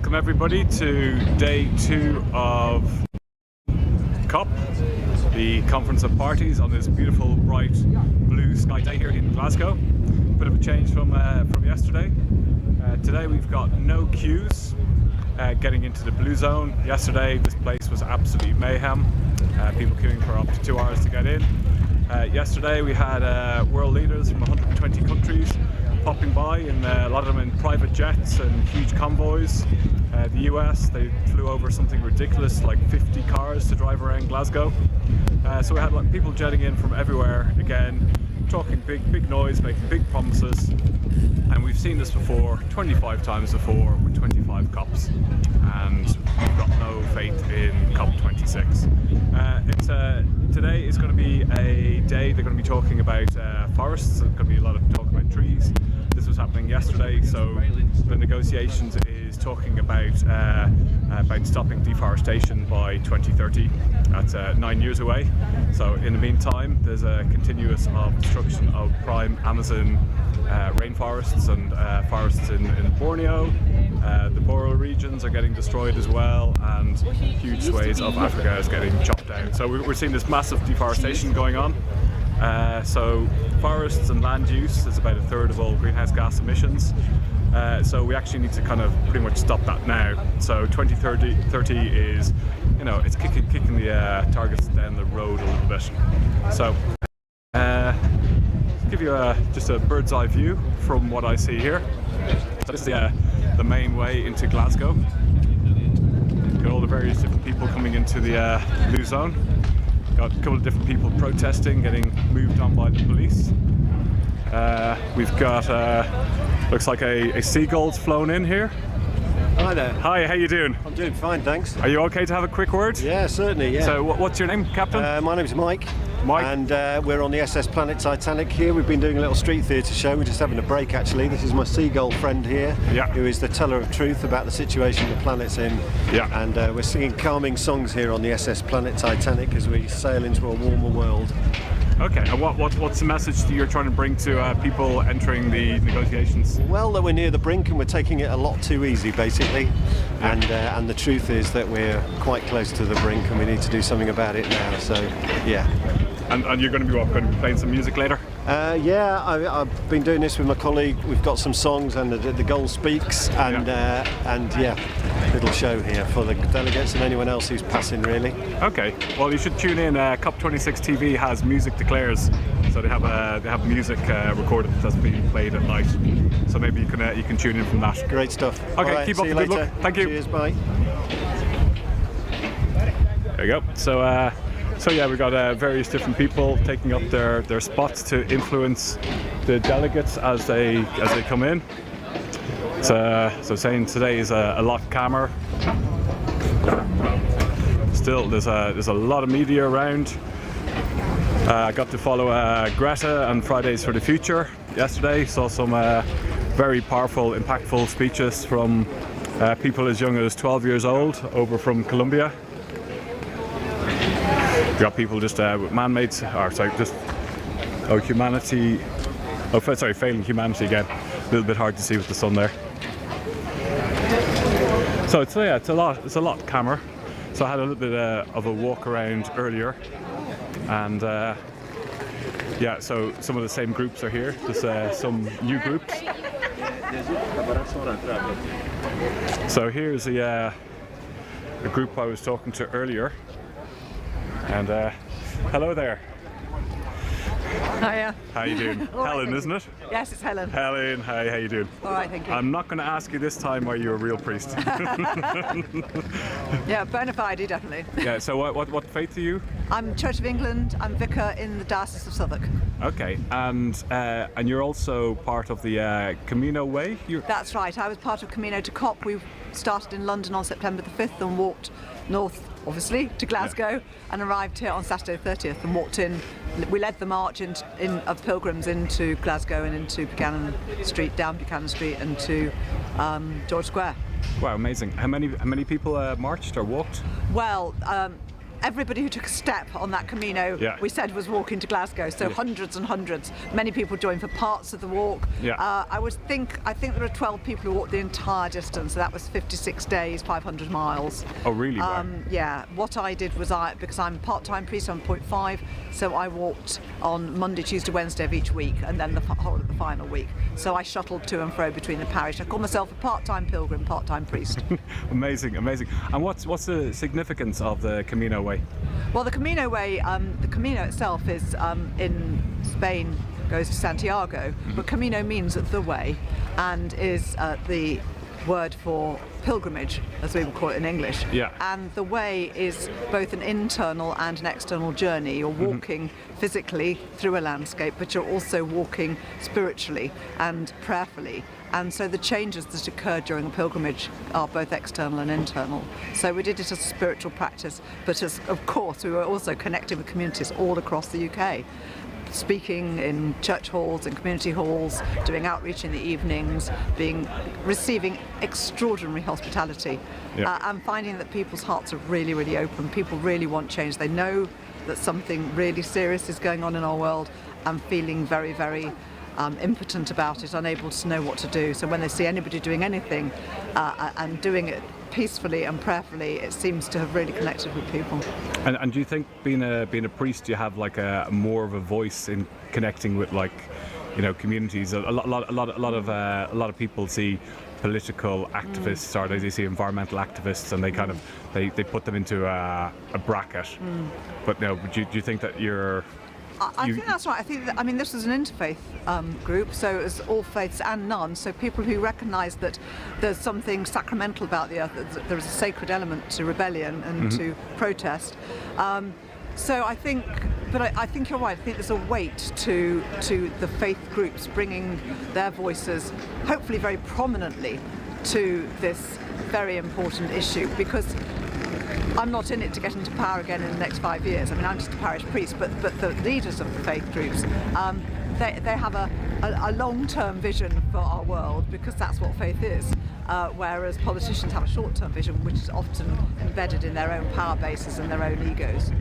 Welcome everybody to day 2 of COP, the Conference of Parties, on this beautiful bright blue sky day here in Glasgow. Bit of a change from yesterday. Today we've got no queues getting into the blue zone. Yesterday this place was absolutely mayhem, people queuing for up to 2 hours to get in. Yesterday we had world leaders from 120 countries popping by, and a lot of them in private jets and huge convoys. The US, they flew over something ridiculous like 50 cars to drive around Glasgow. So we had like people jetting in from everywhere, again talking big noise, making big promises, and we've seen this before 25 times before with 25 COPs, and we've got no faith in COP26. Today is going to be a day they're going to be talking about forests. There's going to be a lot of talk about trees. This was happening yesterday, so the negotiations is talking about stopping deforestation by 2030. That's 9 years away. So in the meantime, there's a continuous destruction of prime Amazon rainforests and forests in Borneo. The Boreal regions are getting destroyed as well, and huge swathes of Africa is getting chopped down. So we're seeing this massive deforestation going on. So forests and land use is about 1/3 of all greenhouse gas emissions. So we actually need to kind of pretty much stop that now. So 2030 is, you know, it's kicking the targets down the road a little bit. So give you just a bird's eye view from what I see here. So this is the main way into Glasgow. Got all the various different people coming into the blue zone. Got a couple of different people protesting, getting moved on by the police. We've got looks like a seagull's flown in here. Hi there. Hi, how you doing? I'm doing fine, thanks. Are you okay to have a quick word? Yeah, certainly, yeah. So what's your name, Captain? My name's Mike. Mike. And we're on the SS Planet Titanic here. We've been doing a little street theatre show. We're just having a break, actually. This is my seagull friend here, who is the teller of truth about the situation the planet's in. Yeah. And we're singing calming songs here on the SS Planet Titanic as we sail into a warmer world. Okay, and what's the message that you're trying to bring to people entering the negotiations? Well, that we're near the brink and we're taking it a lot too easy, basically. Yeah. And the truth is that we're quite close to the brink and we need to do something about it now, so yeah. And you're going to be playing some music later? Yeah, I've been doing this with my colleague. We've got some songs, and the goal speaks, and yeah, little show here for the delegates and anyone else who's passing, really. Okay, well you should tune in. COP26 TV has Music Declares, so they have music recorded that's being played at night. So maybe you can tune in from that. Great stuff. Okay, right, keep up the good luck. Thank you. Cheers, bye. There you go. So yeah, we've got various different people taking up their spots to influence the delegates as they come in. So saying today is a lot calmer. Still, there's a lot of media around. I got to follow Greta and Fridays for the Future yesterday. Saw some very powerful, impactful speeches from people as young as 12 years old over from Colombia. We got people just with man-made, humanity. Oh, sorry, failing humanity again. A little bit hard to see with the sun there. So it's a lot calmer. So I had a little bit of a walk around earlier, and yeah, so some of the same groups are here. Just some new groups. So here's a group I was talking to earlier. And hello there. Hiya. How you doing? Helen, isn't it? Yes, it's Helen. Helen, hi, how you doing? All right, thank you. I'm not going to ask you this time why you're a real priest. Yeah, bona fide, definitely. Yeah, so what faith are you? I'm Church of England. I'm vicar in the Diocese of Southwark. Okay, and you're also part of the Camino Way? That's right, I was part of Camino to COP. We started in London on September the 5th and walked north, obviously, to Glasgow, and arrived here on Saturday the 30th and walked in. We led the march of pilgrims into Glasgow and into Buchanan Street, down Buchanan Street, and to George Square. Wow, amazing. How many people marched or walked? Well, everybody who took a step on that Camino, we said, was walking to Glasgow. So hundreds and hundreds. Many people joined for parts of the walk. I think there are 12 people who walked the entire distance. So that was 56 days, 500 miles. Oh, really? Wow. Yeah. What I did was because I'm part-time priest, I'm 0.5, so I walked on Monday, Tuesday, Wednesday of each week, and then the whole of the final week. So I shuttled to and fro between the parish. I call myself a part-time pilgrim, part-time priest. Amazing, amazing. And what's the significance of the Camino Way? Well, the Camino Way, the Camino itself is in Spain, goes to Santiago, but Camino means the way, and is the word for pilgrimage, as we would call it in English. And the way is both an internal and an external journey. You're walking physically through a landscape, but you're also walking spiritually and prayerfully. And so the changes that occur during a pilgrimage are both external and internal. So we did it as a spiritual practice, but of course we were also connecting with communities all across the UK. Speaking in church halls and community halls, doing outreach in the evenings, receiving extraordinary hospitality, and finding that people's hearts are really, really open. People really want change. They know that something really serious is going on in our world, and feeling very, very impotent about it, unable to know what to do. So when they see anybody doing anything and doing it peacefully and prayerfully, it seems to have really connected with people. And do you think being a priest, you have like a more of a voice in connecting with, like, you know, communities? A lot of people see political activists or they see environmental activists, and they kind of they put them into a bracket. But no, do you think that you're? I think that's right. I mean, this was an interfaith group, so it was all faiths and none. So people who recognise that there's something sacramental about the earth, that there is a sacred element to rebellion and to protest. So I think you're right. I think there's a weight to the faith groups bringing their voices, hopefully very prominently, to this very important issue, because I'm not in it to get into power again in the next 5 years. I mean, I'm just a parish priest, but the leaders of the faith groups, they have a long-term vision for our world, because that's what faith is, whereas politicians have a short-term vision, which is often embedded in their own power bases and their own egos.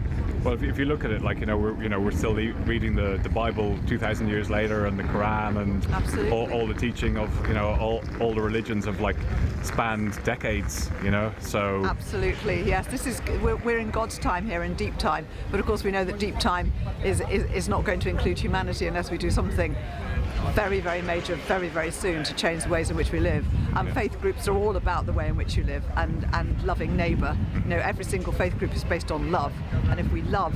Well, if you look at it, like, we're still reading the Bible 2,000 years later, and the Quran, and all the teaching of, all the religions have like spanned decades, So absolutely, yes. We're in God's time here, in deep time, but of course we know that deep time is not going to include humanity unless we do something very, very major, very, very soon, to change the ways in which we live. Faith groups are all about the way in which you live and loving neighbour. Every single faith group is based on love, and if we love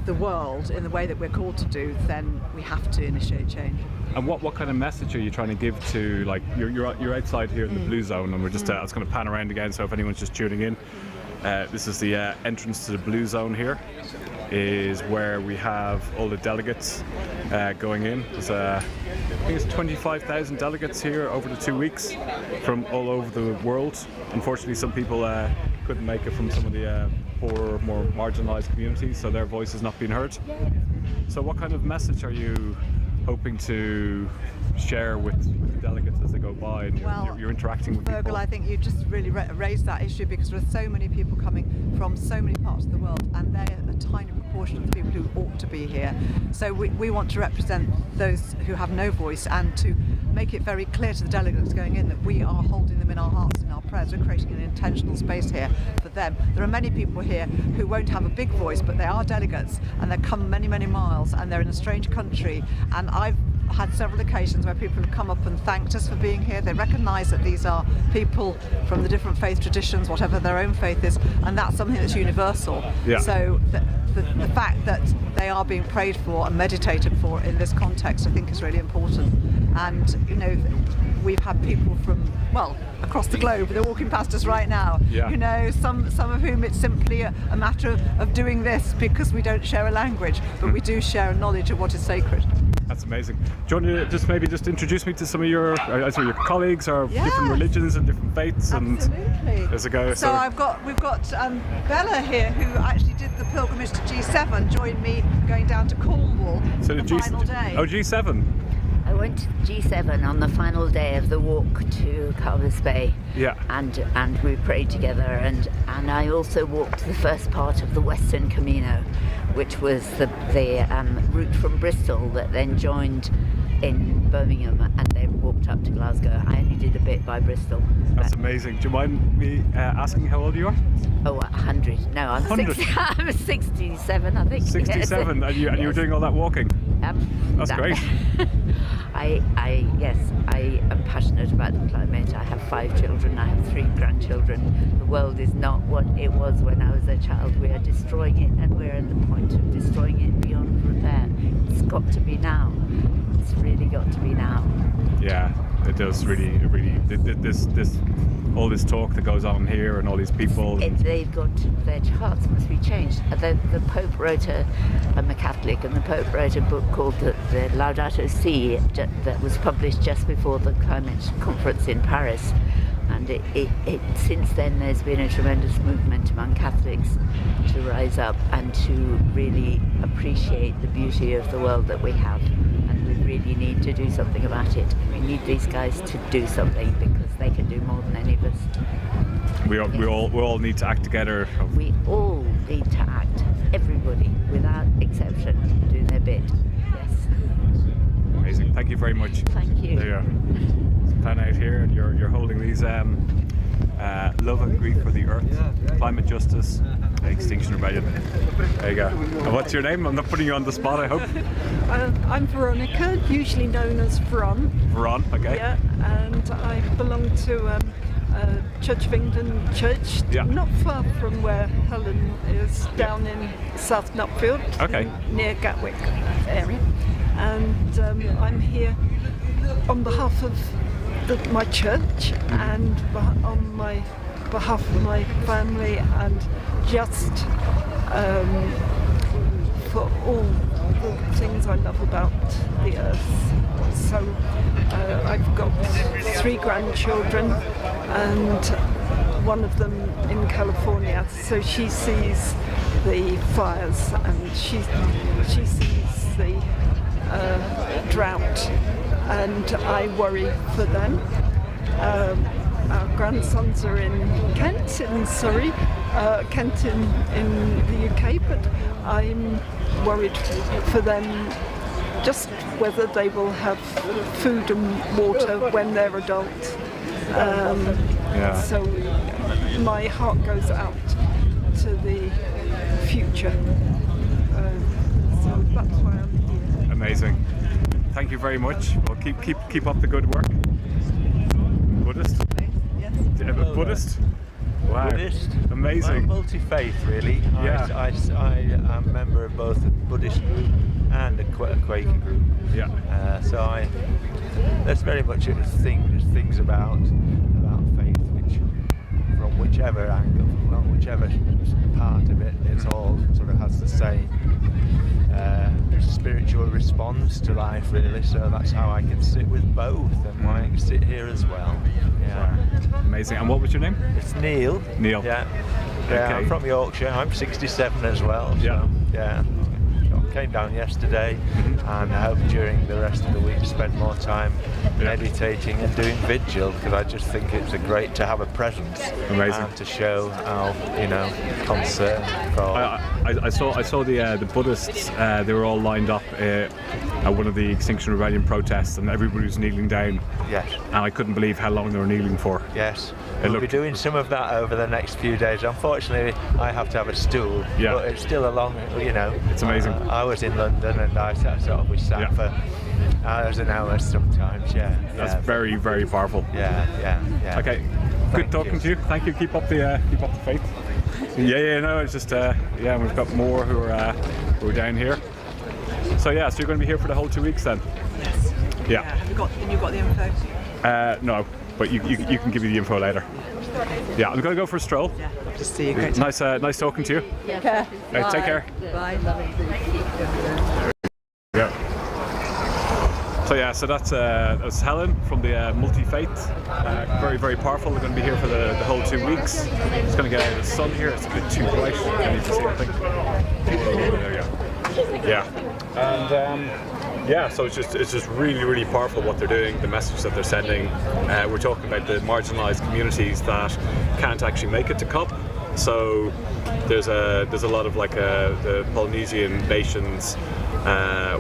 the world in the way that we're called to do, then we have to initiate change. And what kind of message are you trying to give to, like, you're outside here in the blue zone, and we're just I was going to pan around again, so if anyone's just tuning in, this is the entrance to the blue zone. Here is where we have all the delegates going in. There's I think it's 25,000 delegates here over the 2 weeks from all over the world. Unfortunately, some people couldn't make it from some of the poorer, more marginalised communities, so their voice is not being heard. So what kind of message are you hoping to share with the delegates as they go by, and you're interacting with Fergal, people? I think you just really raised that issue, because there are so many people coming from so many parts of the world, and they're a tiny proportion of the people who ought to be here. So we want to represent those who have no voice, and to make it very clear to the delegates going in that we are holding them in our hearts, in our prayers. We're creating an intentional space here for them. There are many people here who won't have a big voice, but they are delegates, and they come many, many miles, and they're in a strange country, and I've had several occasions where people have come up and thanked us for being here. They recognise that these are people from the different faith traditions, whatever their own faith is, and that's something that's universal. So the fact that they are being prayed for and meditated for in this context, I think, is really important. And we've had people from, across the globe. They're walking past us right now. Some of whom it's simply a matter of doing this because we don't share a language, but we do share a knowledge of what is sacred. That's amazing. Do you want to maybe just introduce me to some of your colleagues, or different religions and different faiths? Absolutely. And as a go. So we've got Bella here, who actually did the pilgrimage to G7, joined me going down to Cornwall the final day. Oh, G7. went to G7 on the final day of the walk to Gómez Bay. Yeah. And we prayed together, and I also walked the first part of the Western Camino, which was the route from Bristol that then joined in Birmingham, and they walked up to Glasgow. I only did a bit by Bristol. That's amazing. Do you mind me asking how old you are? Oh, 100. No, I'm 100. I'm 67, I think. 67, Yes. and you were doing all that walking? That's great. Yes, I am passionate about the climate. I have 5 children, I have 3 grandchildren. The world is not what it was when I was a child. We are destroying it, and we're at the point of destroying it beyond repair. It's got to be now. It's really got to be now. Yeah, it does really. This all this talk that goes on here and all these people. They've got, their hearts must be changed. The Pope wrote I'm a Catholic, and the Pope wrote a book called the Laudato Si that was published just before the climate conference in Paris. And since then there's been a tremendous movement among Catholics to rise up and to really appreciate the beauty of the world that we have. And we really need to do something about it. We need these guys to do something, because they can do more than any of us. We all need to act together. We all need to act. Everybody, without exception, do their bit. Yes. Amazing. Thank you very much. Thank you. There you are. Plan out here, and you're holding these love and grief for the earth, climate justice, Extinction Rebellion. There you go. And what's your name? I'm not putting you on the spot, I hope. I'm Veronica, usually known as Veron. Veron, okay. Yeah, and I belong to Church of England Church, not far from where Helen is, down in South Nutfield, near Gatwick area. And I'm here on behalf of my church and on my behalf of my family, and just for all the things I love about the earth. So I've got 3 grandchildren, and one of them in California, so she sees the fires and she sees the drought, and I worry for them. Our grandsons are in Kent, in Surrey, Kent in the UK, but I'm worried for them, just whether they will have food and water when they're adults. So my heart goes out to the future. So that's why I'm here. Amazing. Thank you very much. Well, keep up the good work. Buddhist? Yes. Buddhist? Wow. Buddhist. Amazing. I'm multi-faith, really. Yeah. I am a member of both a Buddhist group and a Quaker group. Yeah. So there's very much things about faith, which from whichever angle, from whichever part of it, it's all sort of has the same spiritual response to life, really. So that's how I can sit with both, and why I can sit here as well. Yeah. Amazing. And what was your name? It's Neil. Neil. Yeah. Okay. I'm from Yorkshire. I'm 67 as well. So, yeah. Came down yesterday, and I hope during the rest of the week spend more time meditating and doing vigil, because I just think it's great to have a presence. Amazing. And to show our, concern for. I saw the Buddhists. They were all lined up at one of the Extinction Rebellion protests, and everybody was kneeling down. Yes. And I couldn't believe how long they were kneeling for. Yes. We'll be doing some of that over the next few days. Unfortunately, I have to have a stool. Yeah. But it's still a long, It's amazing. I was in London, and we sat for hours and hours sometimes. Yeah. That's very, very powerful. Yeah. Okay. Good talking to you. Thank you. Keep up the faith. No, it's just we've got more who are down here. So so you're going to be here for the whole 2 weeks then? Yes. Yeah. You've got the info? No, but you can give me the info later. Yeah, I'm going to go for a stroll. Yeah. Good to see you. Great. Nice talking to you. Take care. Take care. Bye. Yeah. So that's Helen from the multi-faith. Very, very powerful. They're going to be here for the whole 2 weeks. It's going to get out of the sun here. It's a bit too bright. I need to see anything. There you go. Yeah. And Yeah, so it's just really, really powerful what they're doing, the message that they're sending. We're talking about the marginalised communities that can't actually make it to COP. So there's a lot of like the Polynesian nations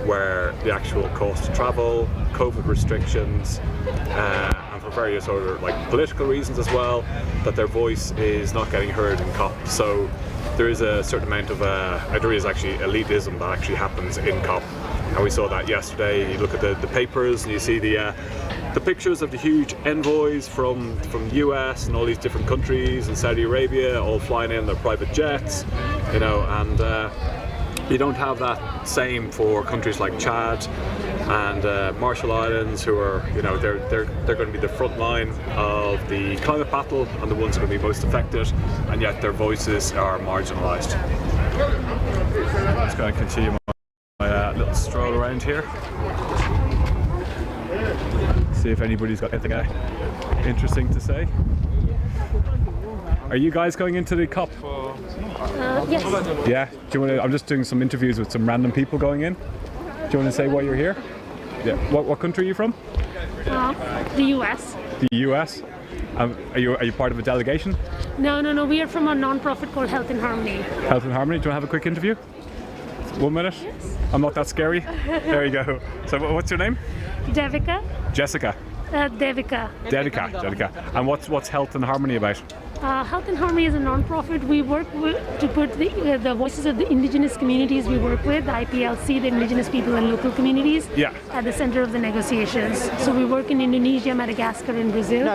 where the actual cost to travel, COVID restrictions, and for various other like political reasons as well, that their voice is not getting heard in COP. So there is a certain amount of there is actually elitism that actually happens in COP, and we saw that yesterday. You look at the papers and you see the pictures of the huge envoys from the US and all these different countries and Saudi Arabia all flying in their private jets, you know, and you don't have that same for countries like Chad and Marshall Islands, who are, you know, they're going to be the front line of the climate battle and the ones that are going to be most affected, and yet their voices are marginalised. I'm just going to continue my little stroll around here. See if anybody's got anything interesting to say. Are you guys going into the COP? Yes. Yeah. Do you want to? I'm just doing some interviews with some random people going in. Do you want to say why you're here? Yeah. What country are you from? The US. The US. Are you part of a delegation? No. We are from a non-profit called Health in Harmony. Health in Harmony. Do you want to have a quick interview? 1 minute. Yes. I'm not that scary. There you go. So what's your name? Devika. Jessica. Devika. Devika. And what's Health in Harmony about? Health in Harmony is a non-profit. We work to put the voices of the indigenous communities we work with, the IPLC, the indigenous people and local communities, at the center of the negotiations. So we work in Indonesia, Madagascar, and Brazil.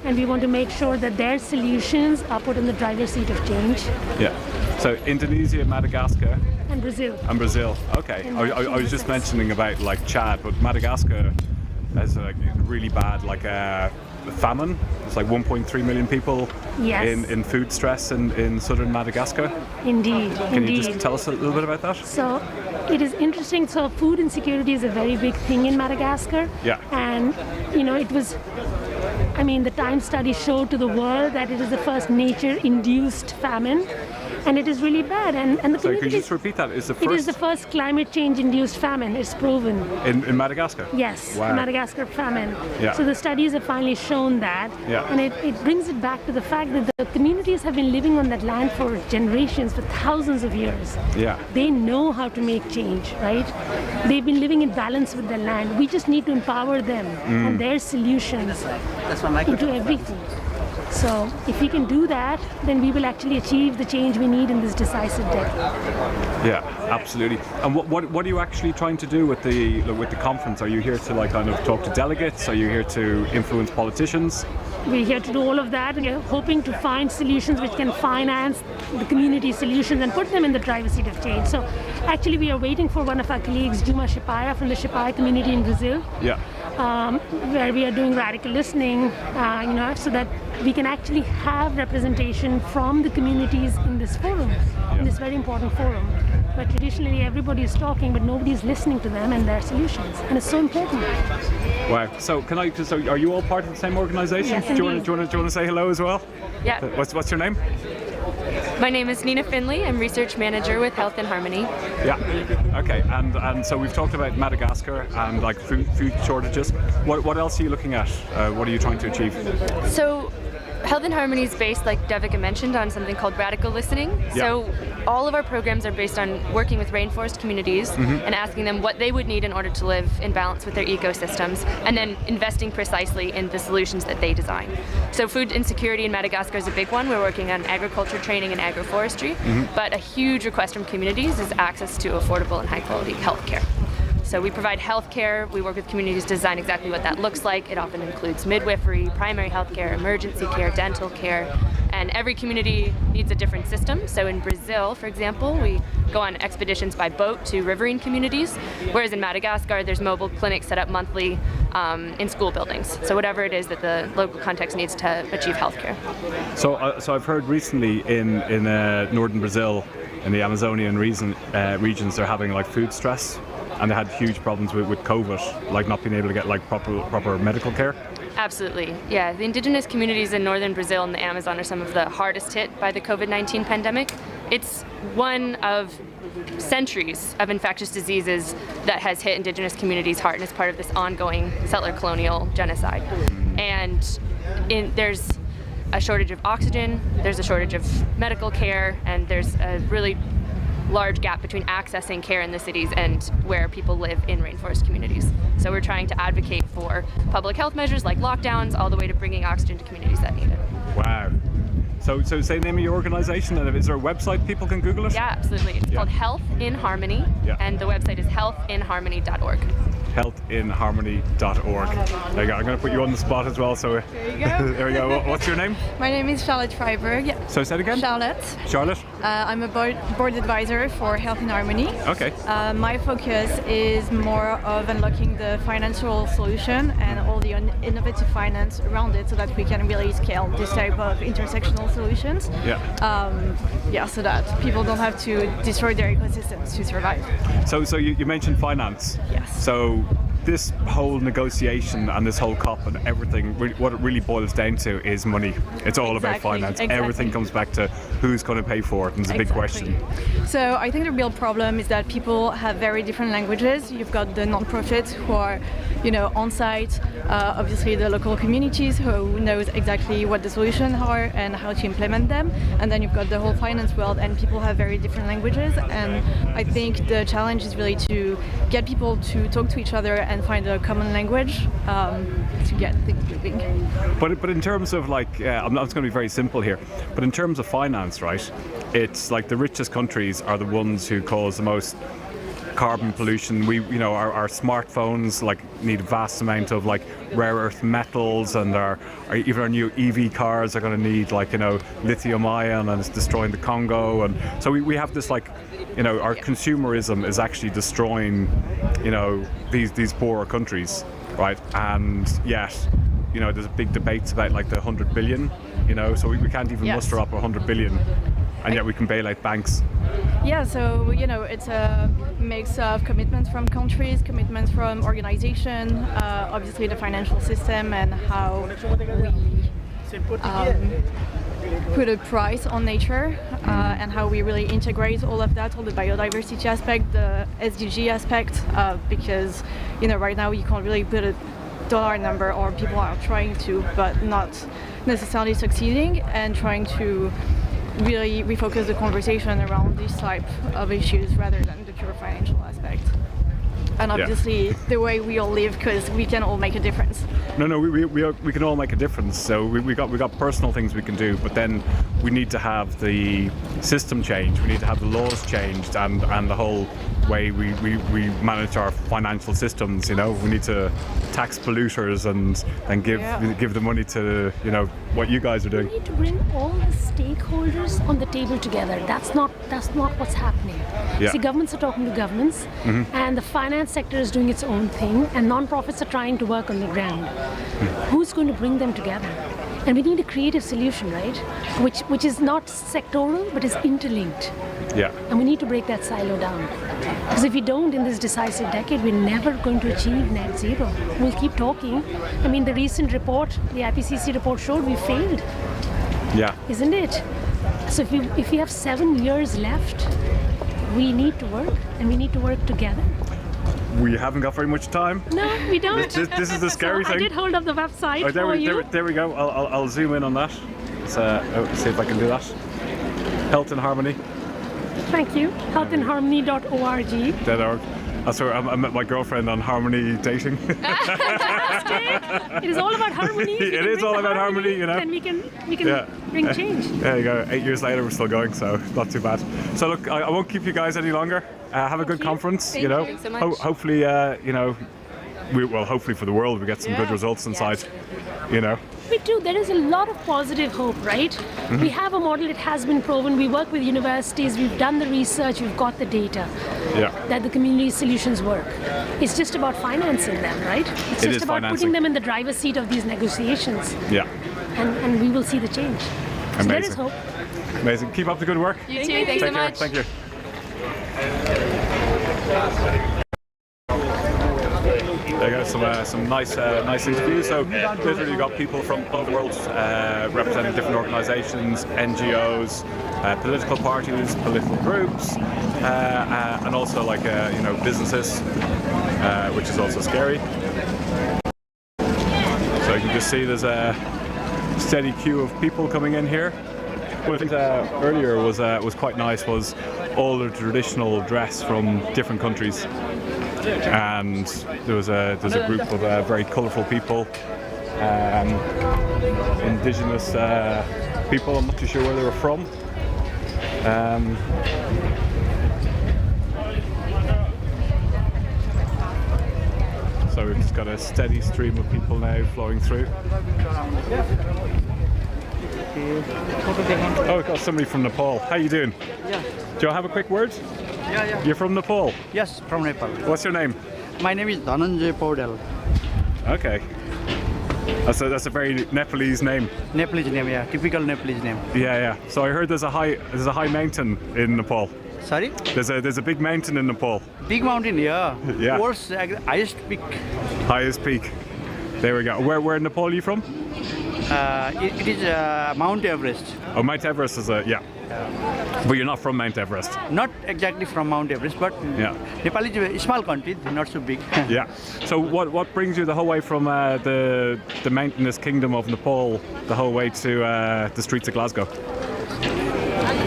And we want to make sure that their solutions are put in the driver's seat of change. Yeah. So Indonesia, Madagascar. And Brazil. And Brazil. Okay. I was just mentioning about like Chad, but Madagascar has a really bad famine. It's like 1.3 million people in food stress in southern Madagascar. Indeed. Can you just tell us a little bit about that? So it is interesting. So food insecurity is a very big thing in Madagascar. Yeah. And you know, the Time study showed to the world that it is the first nature-induced famine. And it is really bad. And the Sorry, could you just repeat that? It is the first climate change-induced famine. It's proven. In Madagascar? Yes, wow. The Madagascar famine. Yeah. So the studies have finally shown that. Yeah. And it brings it back to the fact that the communities have been living on that land for generations, for thousands of years. Yeah. They know how to make change, right? They've been living in balance with the land. We just need to empower them and their solutions into everything. So if we can do that, then we will actually achieve the change we need in this decisive day. Yeah, absolutely. And what are you actually trying to do with the conference? Are you here to kind of talk to delegates? Are you here to influence politicians? We're here to do all of that. We're hoping to find solutions which can finance the community solutions and put them in the driver's seat of change. So actually we are waiting for one of our colleagues, Juma Shipaya, from the Shipaya community in Brazil. Yeah. Where we are doing radical listening, so that we can actually have representation from the communities in this forum, in this very important forum. But traditionally everybody is talking, but nobody is listening to them and their solutions, and it's so important. Wow. So are you all part of the same organisation? Yes, do you want to say hello as well? Yeah. What's your name? My name is Nina Finley. I'm research manager with Health in Harmony. Yeah. Okay. And so we've talked about Madagascar and like food shortages. What else are you looking at? What are you trying to achieve? So Health in Harmony is based, like Devika mentioned, on something called radical listening. Yeah. So all of our programs are based on working with rainforest communities and asking them what they would need in order to live in balance with their ecosystems, and then investing precisely in the solutions that they design. So food insecurity in Madagascar is a big one. We're working on agriculture training and agroforestry, but a huge request from communities is access to affordable and high quality healthcare. So we provide healthcare. We work with communities to design exactly what that looks like. It often includes midwifery, primary healthcare, emergency care, dental care, and every community needs a different system. So in Brazil, for example, we go on expeditions by boat to riverine communities, whereas in Madagascar, there's mobile clinics set up monthly in school buildings. So whatever it is that the local context needs to achieve healthcare. So I've heard recently in northern Brazil, in the Amazonian regions, they're having like food stress. And they had huge problems with COVID, like not being able to get like proper medical care. Absolutely, yeah. The indigenous communities in northern Brazil and the Amazon are some of the hardest hit by the COVID-19 pandemic. it's one of centuries of infectious diseases that has hit indigenous communities hard and is part of this ongoing settler colonial genocide. And there's a shortage of oxygen, there's a shortage of medical care, and there's a really large gap between accessing care in the cities and where people live in rainforest communities. So we're trying to advocate for public health measures like lockdowns, all the way to bringing oxygen to communities that need it. Wow. So say the name of your organisation, and is there a website people can Google it? Yeah, absolutely. It's called Health in Harmony, and the website is healthinharmony.org. healthinharmony.org. There you go. I'm going to put you on the spot as well. So there you go. There we go. What's your name? My name is Charlotte Freiberg. So say it again. Charlotte. Charlotte. I'm a board advisor for Health in Harmony. Okay. My focus is more of unlocking the financial solution and all the innovative finance around it, so that we can really scale this type of intersectional solutions. So that people don't have to destroy their ecosystems to survive. So you mentioned finance. Yes. So this whole negotiation and this whole COP and everything, what it really boils down to is money. It's all about finance. Everything comes back to who's going to pay for it, and it's a big question. So I think the real problem is that people have very different languages. You've got the non-profits who are, on site, obviously the local communities who knows exactly what the solutions are and how to implement them, and then you've got the whole finance world, and people have very different languages. And I think the challenge is really to get people to talk to each other and find a common language to get things moving. But in terms of I'm just going to be very simple here. But in terms of finance, right? It's like the richest countries are the ones who cause the most carbon pollution. Our smartphones need a vast amount of rare earth metals, and even our new EV cars are going to need lithium ion, and it's destroying the Congo. And so we have this our consumerism is actually destroying these poorer countries, right? And yet there's big debates about the 100 billion, so we can't even muster up 100 billion, and yet we can bail out banks. Yeah, so it's a mix of commitments from countries, commitments from organizations, obviously the financial system, and how we put a price on nature, and how we really integrate all of that, all the biodiversity aspect, the SDG aspect, because right now you can't really put a dollar number, or people are trying to but not necessarily succeeding, and trying to really refocus the conversation around this type of issues rather than the pure financial aspect. And obviously the way we all live, because we can all make a difference. No, we can all make a difference. So we got personal things we can do, but then we need to have the system change. We need to have the laws changed, and the whole way we manage our financial systems. We need to tax polluters and give the money to what you guys are doing. We need to bring all the stakeholders on the table together. That's not what's happening. See, governments are talking to governments, and the finance sector is doing its own thing, and non-profits are trying to work on the ground. Who's going to bring them together? And we need a creative solution, right? Which is not sectoral, but is interlinked. Yeah. And we need to break that silo down. Because if we don't in this decisive decade, we're never going to achieve net zero. We'll keep talking. I mean, the recent report, the IPCC report showed we failed. Yeah. Isn't it? So if we have 7 years left, we need to work, and we need to work together. We haven't got very much time. No, we don't. This is the scary thing. I did hold up the website for you. There we go. I'll zoom in on that. Let's see if I can do that. Health in Harmony. Thank you. Healthinharmony.org. That's where I met my girlfriend on Harmony dating. Fantastic! It is all about harmony. It is all about harmony, And we can bring change. There you go. 8 years later, we're still going, so not too bad. So look, I won't keep you guys any longer. Have a good conference. Thank you so much. Hopefully, hopefully for the world, we get some good results inside. We do. There is a lot of positive hope, right? We have a model, it has been proven. We work with universities, we've done the research, we've got the data that the community solutions work. It's just about financing them, right? It's just about putting them in the driver's seat of these negotiations. Yeah. And we will see the change. So there is hope. Amazing. Keep up the good work. You too. Thanks so much. Thank you. There you go, some nice interviews. So literally you've got people from all over the world representing different organisations, NGOs, political parties, political groups, and also like businesses, which is also scary. So you can just see there's a steady queue of people coming in here. What I think earlier was quite nice was all the traditional dress from different countries, and there's a group of very colourful people, indigenous people. I'm not too sure where they were from. So we've just got a steady stream of people now flowing through. Oh, we've got somebody from Nepal. How you doing? Yeah. Do you have a quick word? Yeah. You're from Nepal? Yes, from Nepal. What's your name? My name is Dhananjay Paudel. Okay. That's a very Nepalese name. Nepalese name, yeah. Typical Nepalese name. Yeah. So I heard there's a high mountain in Nepal. Sorry? There's a big mountain in Nepal. Big mountain, yeah. Yeah. World's highest peak. Highest peak. There we go. Where in Nepal are you from? It is Mount Everest. Oh, Mount Everest is yeah. But you're not from Mount Everest. Not exactly from Mount Everest, but yeah. Nepal is a small country, not so big. Yeah. So what brings you the whole way from the mountainous kingdom of Nepal the whole way to the streets of Glasgow?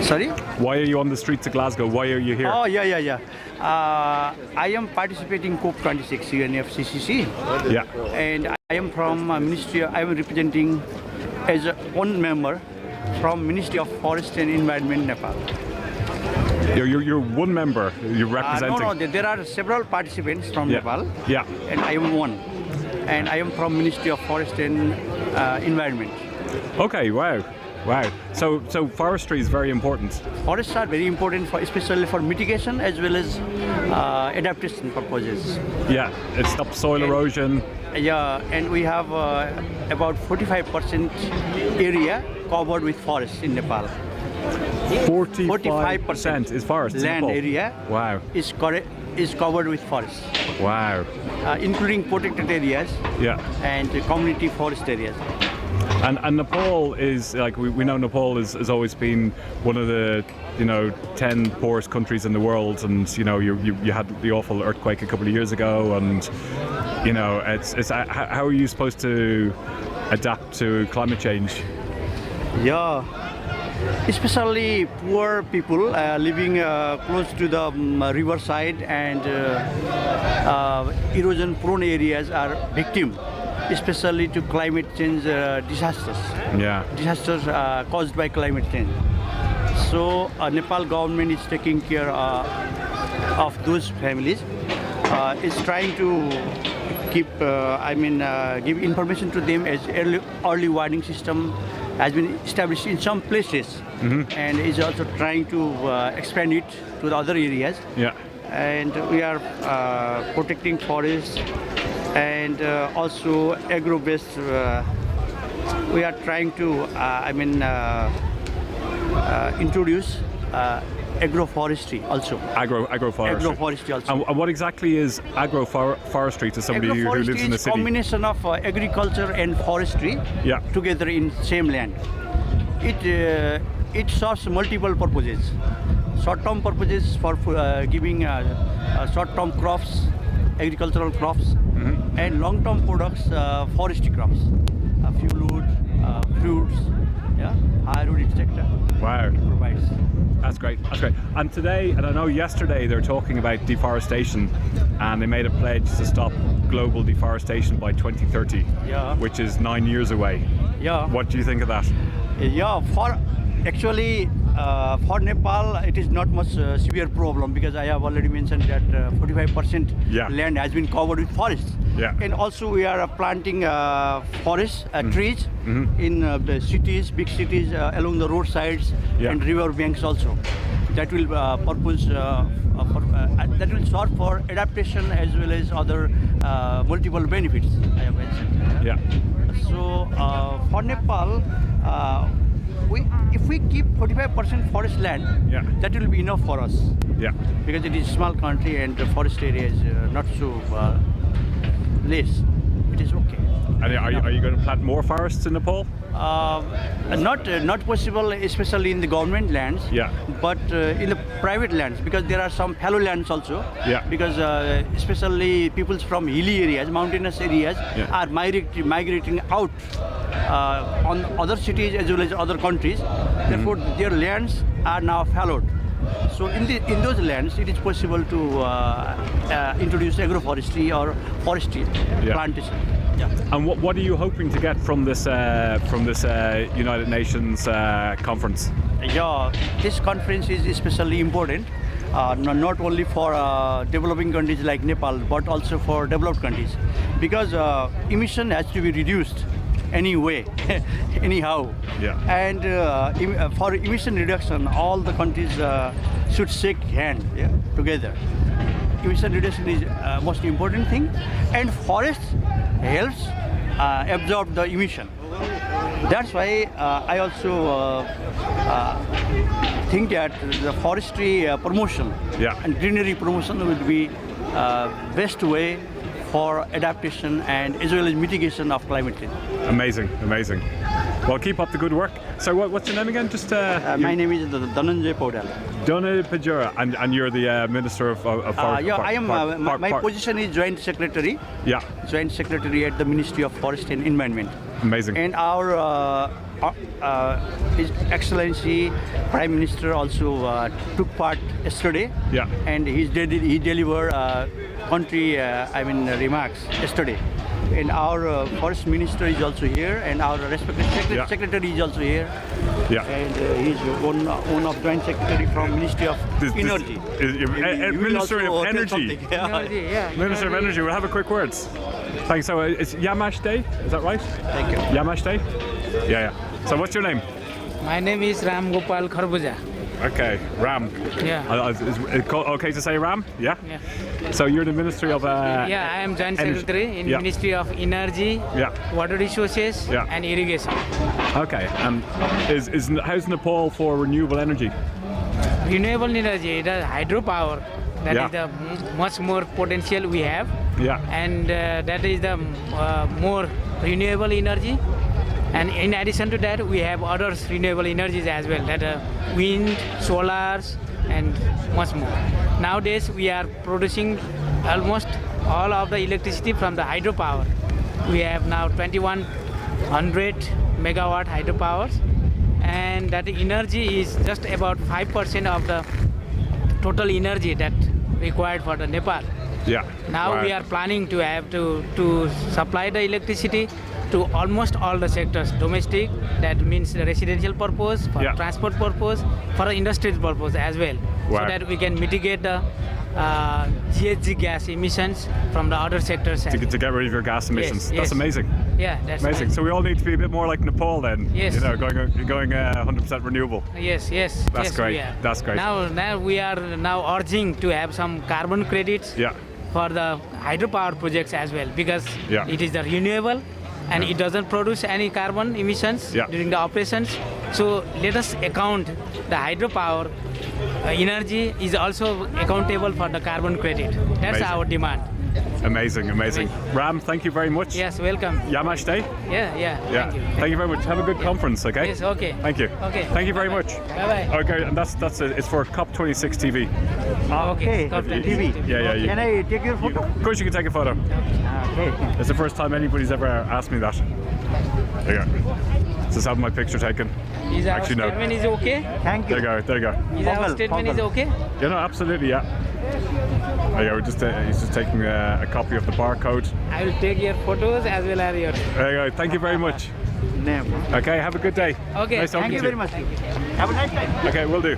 Sorry? Why are you on the streets of Glasgow? Why are you here? Oh, yeah. I am participating COP26 UNFCCC. Yeah. And I am from Ministry. I am representing as one member from Ministry of Forest and Environment, Nepal. You're one member. You're representing. No. There are several participants from Nepal. Yeah. And I am one. And I am from Ministry of Forest and Environment. Okay. Wow. So forestry is very important. Forests are very important, especially for mitigation as well as adaptation purposes. Yeah, it stops soil erosion. Yeah, and we have about 45% area covered with forests in Nepal. 45% is forest. Land area. Wow. Is covered with forests. Wow. Including protected areas. Yeah. And community forest areas. And Nepal is, like, we know Nepal has always been one of the 10 poorest countries in the world, and you had the awful earthquake a couple of years ago, and it's how are you supposed to adapt to climate change? Yeah, especially poor people living close to the riverside and erosion prone areas are victims, especially to climate change disasters. Yeah. Disasters caused by climate change. So Nepal government is taking care of those families. It's trying to keep, give information to them as early warning system has been established in some places, and is also trying to expand it to the other areas. Yeah. And we are protecting forests and also agro-based. We are trying to, introduce agroforestry also. Agroforestry. Agroforestry also. And what exactly is agroforestry to somebody who lives in the city? Agroforestry is a combination of agriculture and forestry together in same land. It serves multiple purposes. Short-term purposes for giving short-term crops, agricultural crops, and long-term products, forestry crops, fuel wood, fruits, firewood, etc. Wow. It provides. That's great. And today, and I know yesterday, they're talking about deforestation, and they made a pledge to stop global deforestation by 2030, which is 9 years away. Yeah. What do you think of that? Yeah, for Nepal, it is not much severe problem, because I have already mentioned that 45% land has been covered with forests. Yeah. And also we are planting forests, trees in the cities, big cities, along the roadsides and river banks also. That will that will serve for adaptation as well as other multiple benefits I have mentioned. Yeah. So for Nepal, if we keep 45% forest land, that will be enough for us. Yeah. Because it is a small country and the forest area is not so less. It is okay. And are you going to plant more forests in Nepal? Not possible, especially in the government lands. Yeah. But in the private lands, because there are some fallow lands also. Yeah. Because especially peoples from hilly areas, mountainous areas, are migrating out on other cities as well as other countries. Therefore, their lands are now fallowed. So in those lands, it is possible to introduce agroforestry or forestry plantation. Yeah. And what are you hoping to get from this United Nations conference? Yeah, this conference is especially important, not only for developing countries like Nepal, but also for developed countries, because emission has to be reduced anyway, anyhow. Yeah. And for emission reduction, all the countries should shake hands together. Emission reduction is most important thing, and forests helps absorb the emission. That's why I also think that the forestry promotion and greenery promotion would be best way for adaptation and as well as mitigation of climate change. Amazing, amazing. Well, keep up the good work. So what's your name again? Just my name is Dhananjay Paudel. Dhananjay Paudel, and you're the Minister of Forest. Yeah, I am. My position is Joint Secretary. Yeah. Joint Secretary at the Ministry of Forest and Environment. Amazing. And our His Excellency Prime Minister also took part yesterday. Yeah. And he delivered country remarks yesterday. And our Forest Minister is also here, and our respected Secretary is also here. Yeah. And he's one of Joint Secretary from Ministry of Energy. Minister of Energy. Minister of Energy. We'll have a quick words. Thanks. So it's Yamash Day, is that right? Thank you. Yamash Day? Yeah. So what's your name? My name is Ram Gopal Kharbuja. Okay, Ram. Yeah. Is it okay to say Ram? Yeah? Yeah. So you're the Ministry of... yeah, I am Joint Secretary in Ministry of Energy, Water Resources and Irrigation. Okay, how's Nepal for renewable energy? Renewable energy, the hydropower, that is the much more potential we have. Yeah. And that is the more renewable energy. And in addition to that, we have other renewable energies as well, that wind, solars, and much more. Nowadays, we are producing almost all of the electricity from the hydropower. We have now 2100 megawatt hydropower, and that energy is just about 5% of the total energy that required for the Nepal. Yeah. Now we are planning to have to supply the electricity to almost all the sectors, domestic, that means the residential purpose, for transport purpose, for the industrial purpose as well, so that we can mitigate the GHG gas emissions from the other sectors. To get rid of your gas emissions. Yes, that's amazing. Yeah, that's amazing. So we all need to be a bit more like Nepal then. Yes. You know, going 100% renewable. Yes. That's great. That's great. Now we are now urging to have some carbon credits for the hydropower projects as well, because it is the renewable and it doesn't produce any carbon emissions during the operations. So let us account the hydropower energy is also accountable for the carbon credit. That's our demand. Amazing. Ram, thank you very much. Yes, welcome. Yamash Day? Yeah. Thank you very much. Have a good conference, okay? Yes, okay. Thank you. Okay. Thank you very much. Bye-bye. Okay, and that's it. It's for COP26 TV. Okay, TV. Yeah. Can I take your photo? Of course you can take a photo. Okay. It's the first time anybody's ever asked me that. There you go. Just having my picture taken. Is our statement is okay? Thank you. There you go. Is our statement is okay? Yeah, no, absolutely, yeah. There you go, he's just taking a copy of the barcode. I will take your photos as well as your... There you go, thank you very much. Okay, have a good day. Okay, nice thank you very much. Have a nice day. Okay, will do.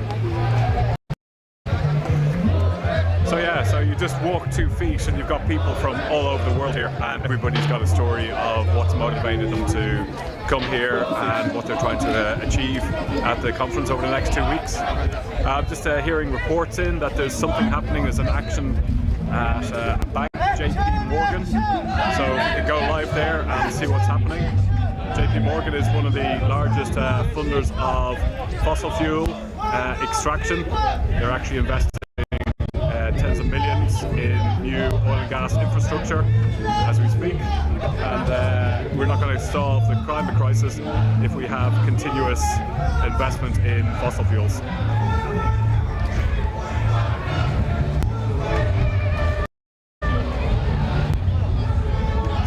So you just walk 2 feet and you've got people from all over the world here, and everybody's got a story of what's motivated them to come here and what they're trying to achieve at the conference over the next 2 weeks. Just hearing reports in that there's something happening, there's an action at a bank, JP Morgan, so we can go live there and see what's happening. JP Morgan is one of the largest funders of fossil fuel extraction. They're actually investing tens of millions in new oil and and gas infrastructure as we speak, and we're not going to solve the climate crisis if we have continuous investment in fossil fuels.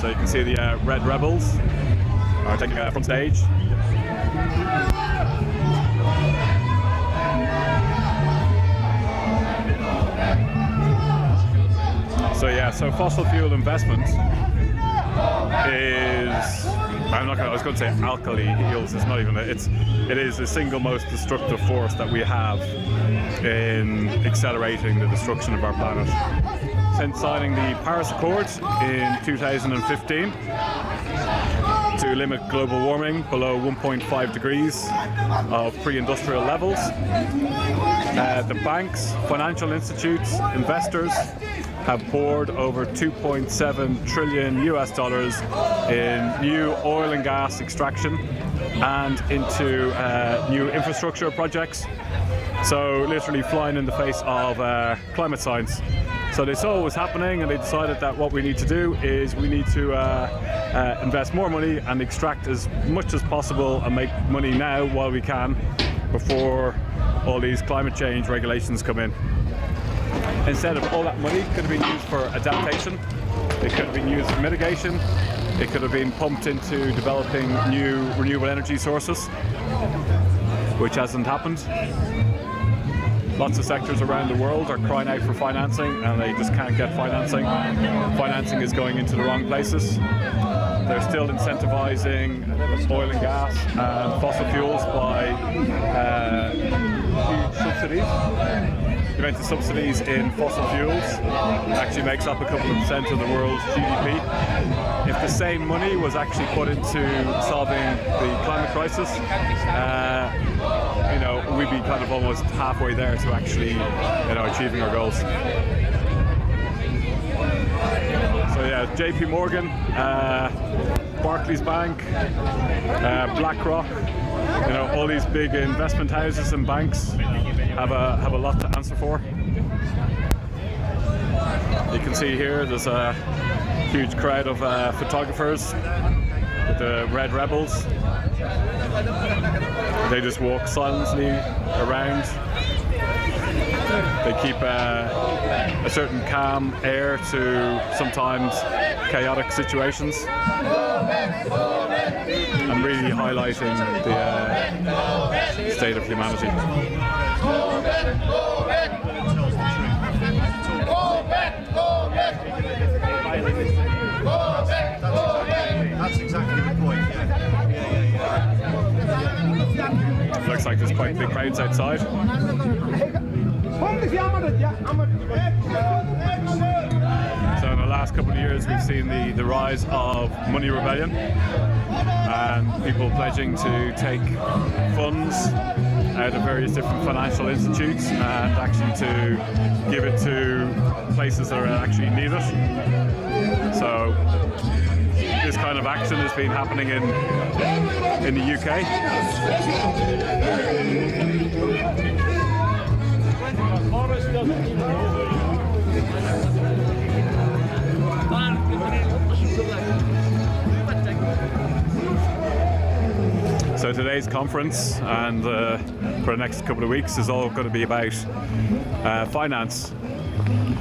So you can see the Red Rebels are taking front stage. So yeah, so fossil fuel investment is, I was going to say alkali heals, it's not even, it is the single most destructive force that we have in accelerating the destruction of our planet. Since signing the Paris Accord in 2015 to limit global warming below 1.5 degrees of pre-industrial levels, the banks, financial institutes, investors have poured over $2.7 trillion in new oil and gas extraction and into new infrastructure projects. So literally flying in the face of climate science. So they saw what was happening and they decided that what we need to do is we need to invest more money and extract as much as possible and make money now while we can before all these climate change regulations come in. Instead of all that money could have been used for adaptation, it could have been used for mitigation, it could have been pumped into developing new renewable energy sources, which hasn't happened. Lots of sectors around the world are crying out for financing and they just can't get financing. Financing is going into the wrong places. They're still incentivizing oil and gas and fossil fuels by huge subsidies. The amount of subsidies in fossil fuels actually makes up a couple of percent of the world's GDP. If the same money was actually put into solving the climate crisis, we'd be kind of almost halfway there to actually, achieving our goals. So yeah, JP Morgan, Barclays Bank, BlackRock, all these big investment houses and banks have a lot to answer for. You can see here there's a huge crowd of photographers with the Red Rebels. They just walk silently around. They keep a certain calm air to sometimes chaotic situations, and really highlighting the state of humanity. That's exactly the point. Looks like there's quite big crowds outside. So in the last couple of years we've seen the rise of money rebellion and people pledging to take funds out of various different financial institutes and actually to give it to places that are actually need it. So this kind of action has been happening in the UK. So today's conference and for the next couple of weeks is all going to be about finance.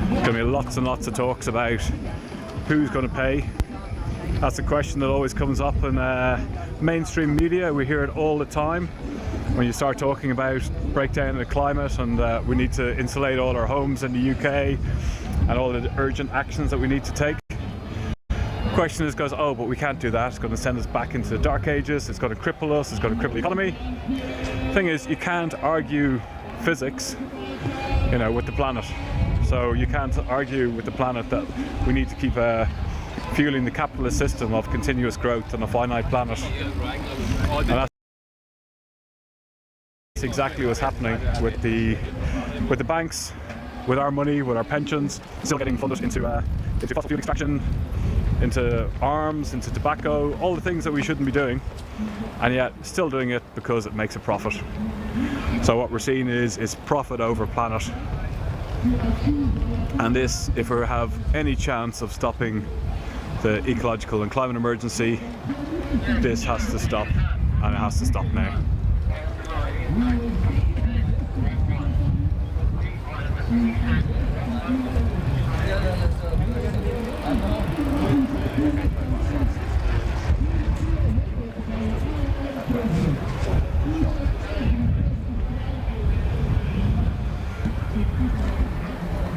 Going to be lots and lots of talks about who's going to pay. That's a question that always comes up in mainstream media. We hear it all the time when you start talking about breakdown in the climate and we need to insulate all our homes in the UK and all the urgent actions that we need to take. The question is, oh, but we can't do that. It's going to send us back into the dark ages. It's going to cripple us. It's going to cripple the economy. The thing is, you can't argue physics, with the planet. So you can't argue with the planet that we need to keep fueling the capitalist system of continuous growth on a finite planet. And that's exactly what's happening with the banks, with our money, with our pensions, still getting funded into fossil fuel extraction, into arms, into tobacco, all the things that we shouldn't be doing, and yet still doing it because it makes a profit. So what we're seeing is profit over planet. And this, if we have any chance of stopping the ecological and climate emergency, this has to stop, and it has to stop now.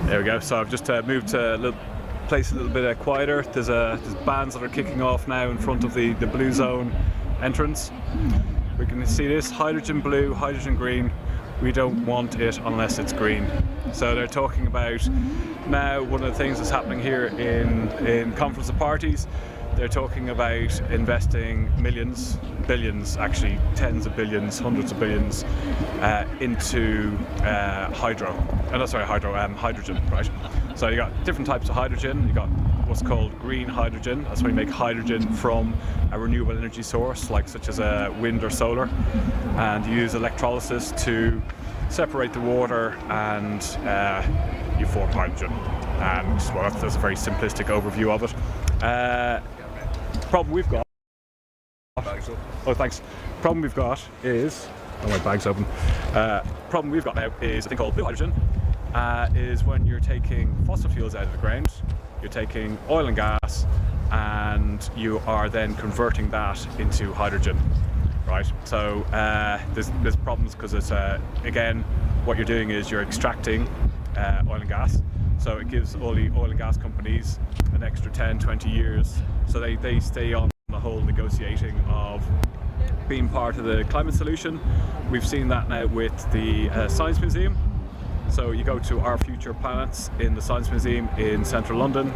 There we go. So I've just moved to a little place a little bit quieter. There's bands that are kicking off now in front of the blue zone entrance. We can see this hydrogen blue, hydrogen green. We don't want it unless it's green. So they're talking about now, one of the things that's happening here in Conference of Parties, they're talking about investing millions, billions actually, tens of billions, hundreds of billions into hydrogen, right? So you got different types of hydrogen. You got what's called green hydrogen. That's when you make hydrogen from a renewable energy source, like such as wind or solar, and you use electrolysis to separate the water and you form hydrogen. And well, that's a very simplistic overview of it. Problem we've got. Oh, thanks. Problem we've got is. Oh, my bag's open. Problem we've got now is a thing called blue hydrogen. Is when you're taking fossil fuels out of the ground, you're taking oil and gas, and you are then converting that into hydrogen, right? So there's problems because it's again, what you're doing is you're extracting oil and gas. So it gives all the oil and gas companies an extra 10, 20 years. So they stay on the whole negotiating of being part of the climate solution. We've seen that now with the Science Museum. So you go to Our Future Planets in the Science Museum in central London,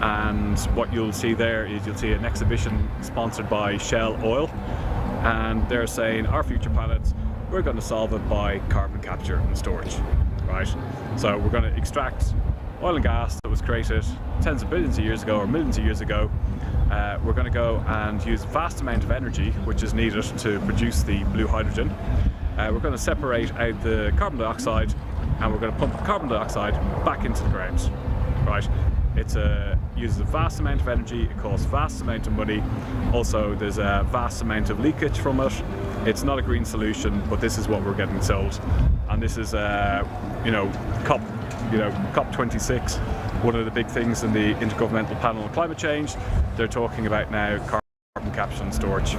and what you'll see there is you'll see an exhibition sponsored by Shell Oil, and they're saying Our Future Planets, we're going to solve it by carbon capture and storage, right? So we're going to extract oil and gas that was created tens of billions of years ago or millions of years ago. We're going to go and use a vast amount of energy which is needed to produce the blue hydrogen. We're going to separate out the carbon dioxide, and we're going to pump the carbon dioxide back into the ground, right? It uses a vast amount of energy, it costs a vast amount of money. Also, there's a vast amount of leakage from it. It's not a green solution, but this is what we're getting sold. And this is, COP26, one of the big things in the Intergovernmental Panel on Climate Change. They're talking about now carbon capture and storage.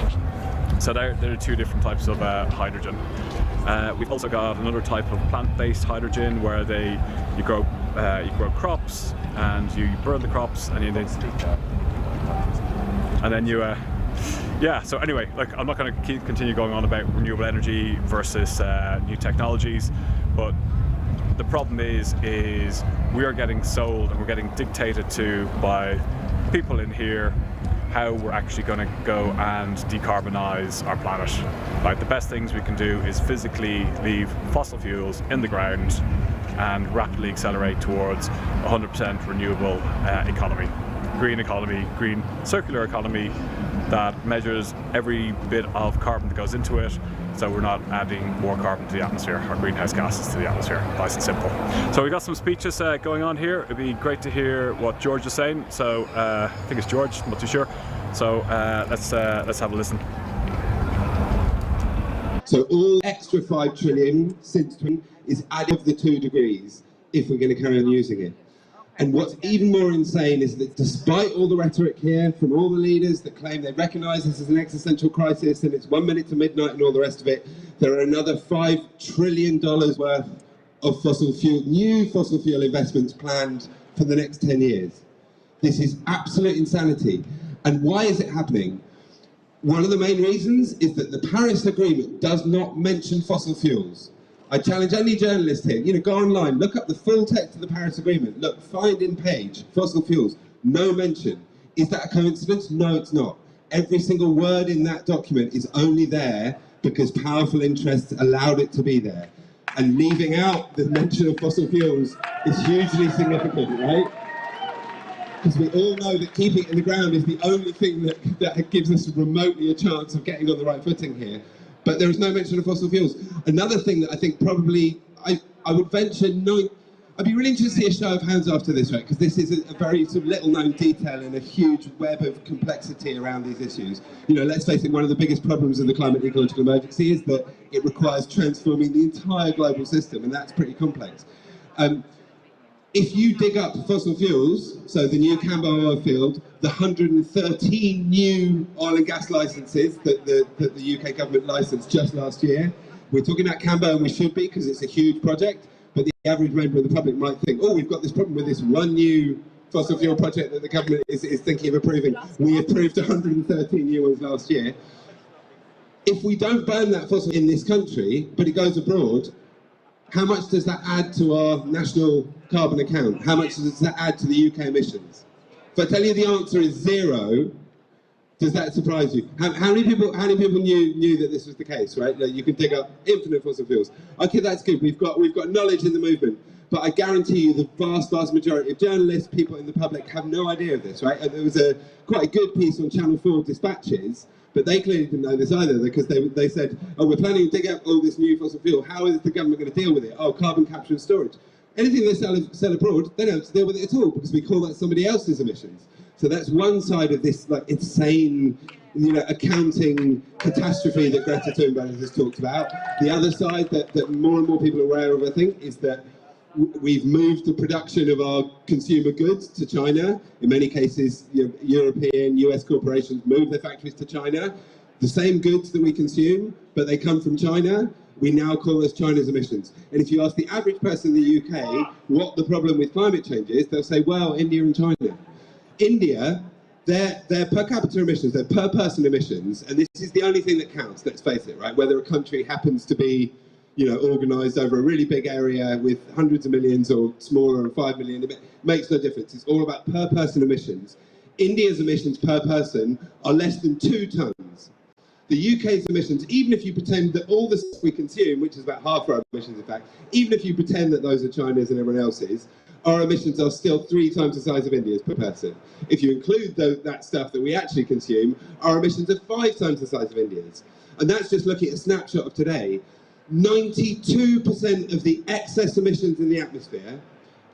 So there are two different types of hydrogen. We've also got another type of plant-based hydrogen where you grow crops and you burn the crops and then you so anyway, like, I'm not going to continue going on about renewable energy versus new technologies, but the problem is we are getting sold and we're getting dictated to by people in here how we're actually going to go and decarbonize our planet. Like, the best things we can do is physically leave fossil fuels in the ground and rapidly accelerate towards 100% renewable economy, green circular economy that measures every bit of carbon that goes into it, so we're not adding more carbon to the atmosphere or greenhouse gases to the atmosphere, nice and simple. So we've got some speeches going on here. It'd be great to hear what George is saying. So I think it's George, I'm not too sure. So let's have a listen. So all extra 5 trillion since is added of the 2 degrees if we're going to carry on using it. And what's even more insane is that despite all the rhetoric here from all the leaders that claim they recognise this as an existential crisis and it's 1 minute to midnight and all the rest of it, there are another $5 trillion worth of new fossil fuel investments planned for the next 10 years. This is absolute insanity. And why is it happening? One of the main reasons is that the Paris Agreement does not mention fossil fuels. I challenge any journalist here, go online, look up the full text of the Paris Agreement, look, find in page, fossil fuels, no mention. Is that a coincidence? No, it's not. Every single word in that document is only there because powerful interests allowed it to be there. And leaving out the mention of fossil fuels is hugely significant, right? Because we all know that keeping it in the ground is the only thing that gives us remotely a chance of getting on the right footing here. But there is no mention of fossil fuels. Another thing that I think probably, I would venture I'd be really interested to see a show of hands after this, right? Because this is a very sort of little-known detail in a huge web of complexity around these issues. You know, let's face it, one of the biggest problems of the climate ecological emergency is that it requires transforming the entire global system, and that's pretty complex. If you dig up fossil fuels, so the new Cambo oil field, the 113 new oil and gas licences that the UK government licensed just last year, we're talking about Cambo, and we should be, because it's a huge project. But the average member of the public might think, oh, we've got this problem with this one new fossil fuel project that the government is thinking of approving. We approved 113 new ones last year. If we don't burn that fossil in this country, but it goes abroad, how much does that add to our national carbon account? How much does that add to the UK emissions? If I tell you the answer is 0, does that surprise you? How many people knew that this was the case, right? That you can dig up infinite fossil fuels. Okay, that's good. We've got knowledge in the movement, but I guarantee you the vast majority of journalists, people in the public, have no idea of this, right? And there was quite a good piece on Channel 4 Dispatches, but they clearly didn't know this either, because they said, oh, we're planning to dig up all this new fossil fuel. How is the government going to deal with it? Oh, carbon capture and storage. Anything they sell abroad, they don't have to deal with it at all, because we call that somebody else's emissions. So that's one side of this like insane, you know, accounting catastrophe that Greta Thunberg has talked about. The other side that more and more people are aware of, I think, is that we've moved the production of our consumer goods to China. In many cases, you know, European, US corporations move their factories to China. The same goods that we consume, but they come from China, we now call those China's emissions. And if you ask the average person in the UK what the problem with climate change is, they'll say, well, India and China. India, their per capita emissions, their per person emissions, and this is the only thing that counts, let's face it, right? Whether a country happens to be, you know, organised over a really big area with hundreds of millions or smaller and 5 million, it makes no difference. It's all about per person emissions. India's emissions per person are less than 2 tonnes. The UK's emissions, even if you pretend that all the stuff we consume, which is about half our emissions in fact, even if you pretend that those are China's and everyone else's, our emissions are still 3 times the size of India's per person. If you include that stuff that we actually consume, our emissions are 5 times the size of India's. And that's just looking at a snapshot of today. 92% of the excess emissions in the atmosphere,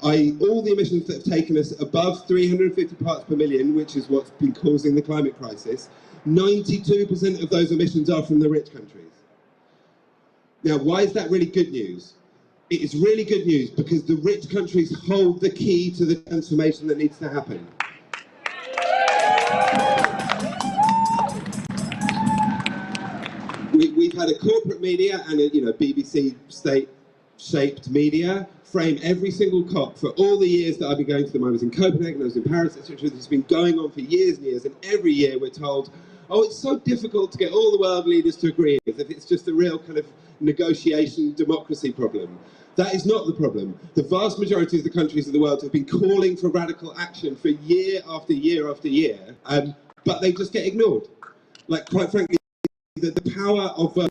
i.e. all the emissions that have taken us above 350 parts per million, which is what's been causing the climate crisis, 92% of those emissions are from the rich countries. Now, why is that really good news? It is really good news because the rich countries hold the key to the transformation that needs to happen. We've had a corporate media and a BBC state-shaped media frame every single COP for all the years that I've been going to them. I was in Copenhagen, I was in Paris, etc. This has been going on for years and years, and every year we're told, oh, it's so difficult to get all the world leaders to agree, as if it's just a real kind of negotiation democracy problem. That is not the problem. The vast majority of the countries of the world have been calling for radical action for year after year after year, but they just get ignored. Like, quite frankly, the power of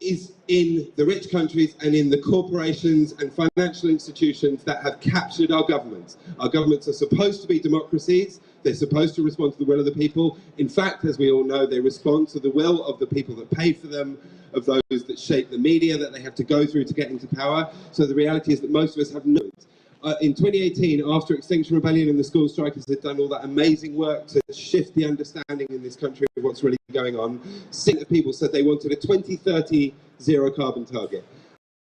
is in the rich countries and in the corporations and financial institutions that have captured our governments. Our governments are supposed to be democracies. They're supposed to respond to the will of the people. In fact, as we all know, they respond to the will of the people that pay for them, of those that shape the media that they have to go through to get into power. So the reality is that most of us have no. In 2018, after Extinction Rebellion and the school strikers had done all that amazing work to shift the understanding in this country of what's really going on, 6% of people said they wanted a 2030 zero carbon target.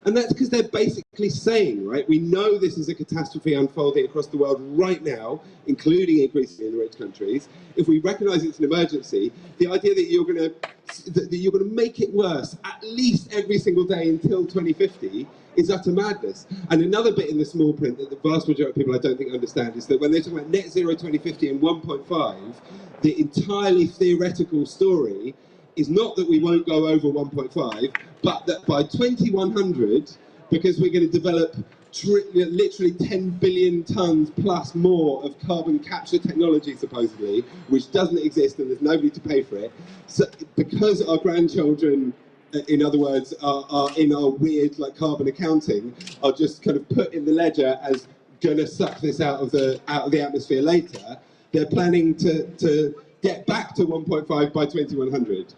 And that's because they're basically saying, right, we know this is a catastrophe unfolding across the world right now, including increasingly in the rich countries. If we recognise it's an emergency, the idea that you're going to make it worse at least every single day until 2050 is utter madness. And another bit in the small print that the vast majority of people I don't think understand is that when they're talking about net zero 2050 and 1.5, the entirely theoretical story is not that we won't go over 1.5, but that by 2100, because we're going to develop literally 10 billion tons plus more of carbon capture technology, supposedly, which doesn't exist and there's nobody to pay for it. So because our grandchildren, in other words, are in our weird like carbon accounting, are just kind of put in the ledger as going to suck this out of the atmosphere later, they're planning to get back to 1.5 by 2100.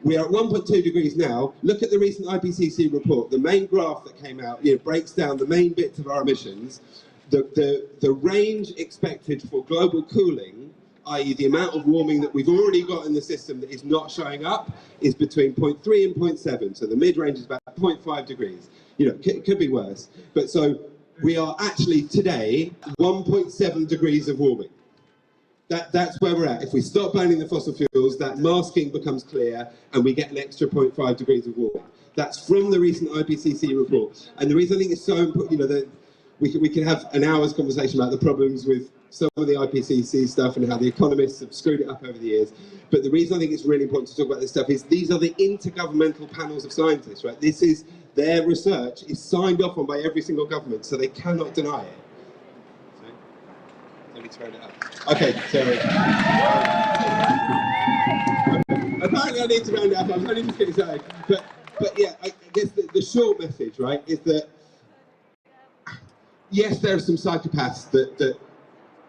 We are at 1.2 degrees now. Look at the recent IPCC report. The main graph that came out breaks down the main bits of our emissions. The range expected for global cooling, i.e. the amount of warming that we've already got in the system that is not showing up, is between 0.3 and 0.7. So the mid-range is about 0.5 degrees. It could be worse. But so we are actually today 1.7 degrees of warming. That's where we're at. If we stop burning the fossil fuels, that masking becomes clear and we get an extra 0.5 degrees of warming. That's from the recent IPCC report. And the reason I think it's so important, that we can have an hour's conversation about the problems with some of the IPCC stuff and how the economists have screwed it up over the years. But the reason I think it's really important to talk about this stuff is these are the intergovernmental panels of scientists, right? This is their research is signed off on by every single government, so they cannot deny it. Let me turn it up. Okay, sorry. Apparently I need to round it up. I was only just getting started. But yeah, I guess the short message, right, is that yes, there are some psychopaths that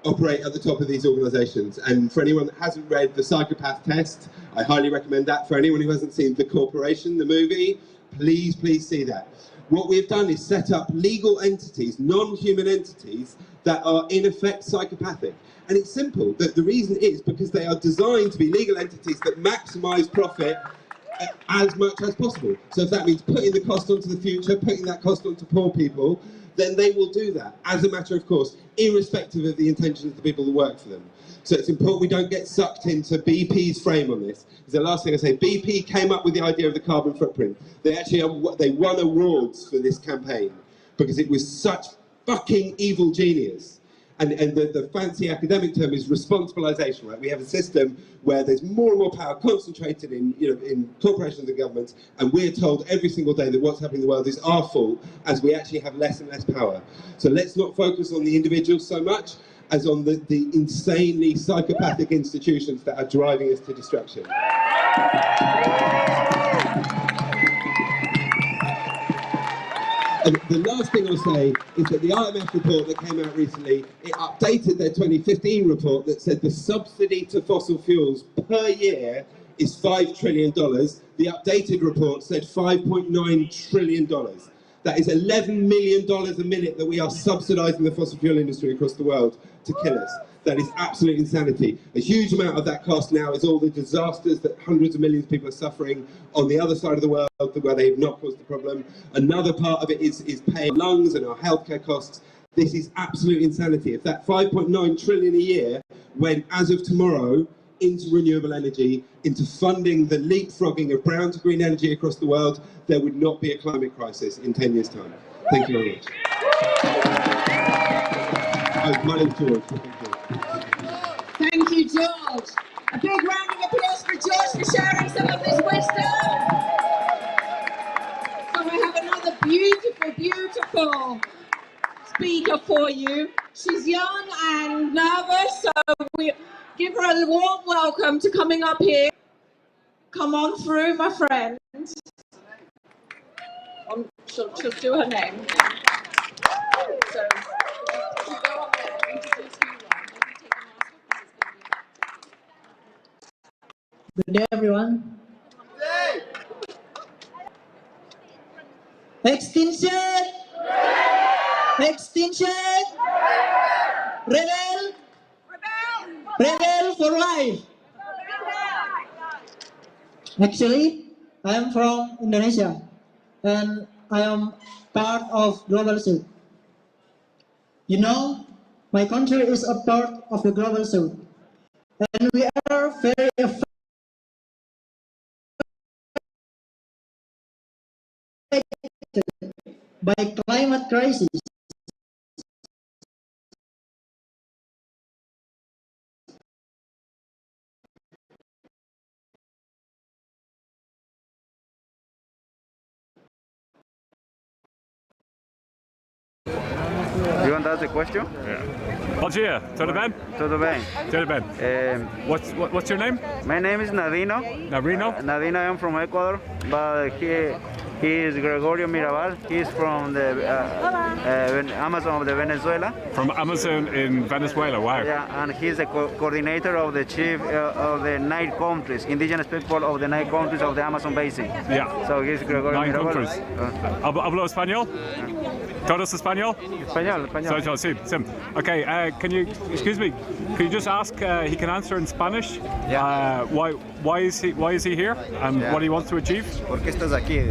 operate at the top of these organisations. And for anyone that hasn't read the psychopath test, I highly recommend that. For anyone who hasn't seen The Corporation, the movie, please see that. What we've done is set up legal entities, non-human entities, that are in effect psychopathic. And it's simple. The reason is because they are designed to be legal entities that maximise profit as much as possible. So if that means putting the cost onto the future, putting that cost onto poor people, then they will do that, as a matter of course, irrespective of the intentions of the people who work for them. So it's important we don't get sucked into BP's frame on this. It's the last thing I say. BP came up with the idea of the carbon footprint. They actually they won awards for this campaign because it was such fucking evil genius. And the fancy academic term is responsibilization, right? We have a system where there's more and more power concentrated in corporations and governments, and we're told every single day that what's happening in the world is our fault, as we actually have less and less power. So let's not focus on the individuals so much as on the insanely psychopathic institutions that are driving us to destruction. And the last thing I'll say is that the IMF report that came out recently, it updated their 2015 report that said the subsidy to fossil fuels per year is $5 trillion. The updated report said $5.9 trillion. That is $11 million a minute that we are subsidising the fossil fuel industry across the world to kill us. That is absolute insanity. A huge amount of that cost now is all the disasters that hundreds of millions of people are suffering on the other side of the world where they have not caused the problem. Another part of it is paying lungs and our healthcare costs. This is absolute insanity. If that 5.9 trillion a year went, as of tomorrow, into renewable energy, into funding the leapfrogging of brown to green energy across the world, there would not be a climate crisis in 10 years' time. Thank you very much. Oh, my name's George. Thank you, George. A big round of applause for George for sharing some of this wisdom. So we have another beautiful speaker for you. She's young and nervous, so we give her a warm welcome to coming up here. Come on through, my friend. She'll do her name. So, go up there and introduce who you are. Maybe take a mask off. Good day, everyone. Extinction! Extinction! Rebel! Rebel for life! Actually, I am from Indonesia and I am part of Global South. You know, my country is a part of the Global South and we are very affected by climate crisis. You want to ask a question? Yeah. Bom dia, tudo bem? Tudo bem. Tudo bem. What's your name? My name is Nadino. Nadino? Nadino, I am from Ecuador, but here He is Gregorio Mirabal. He's from the Amazon of the Venezuela. From Amazon in Venezuela, wow. Yeah, and he's the coordinator of the chief of the 9 countries, indigenous people of the 9 countries of the Amazon basin. Yeah. So he's Gregorio 9 Mirabal. countries. ¿Hablo español? ¿Todos español? Español. Sí, sí. Okay, can you, excuse me, can you just ask, he can answer in Spanish, why is he here and what he wants to achieve? ¿Por qué estás aquí?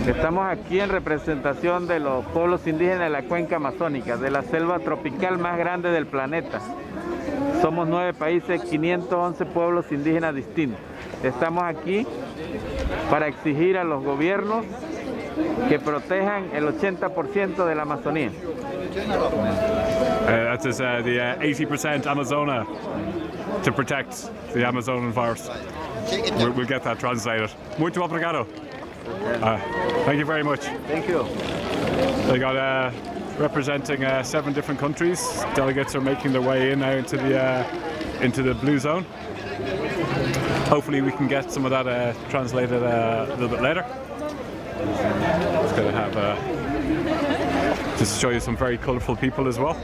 Estamos aquí en representación de los pueblos indígenas de la cuenca amazónica, de la selva tropical más grande del planeta. Somos 9 países, 511 pueblos indígenas distintos. Estamos aquí para exigir a los gobiernos que protejan el 80% de la Amazonía. That is the 80% Amazona to protect the Amazonian forest. We'll get that translated. Muito obrigado. Thank you very much. Thank you. They got representing 7 different countries. Delegates are making their way in now into the blue zone. Hopefully we can get some of that translated a little bit later. Just going to have just show you some very colourful people as well.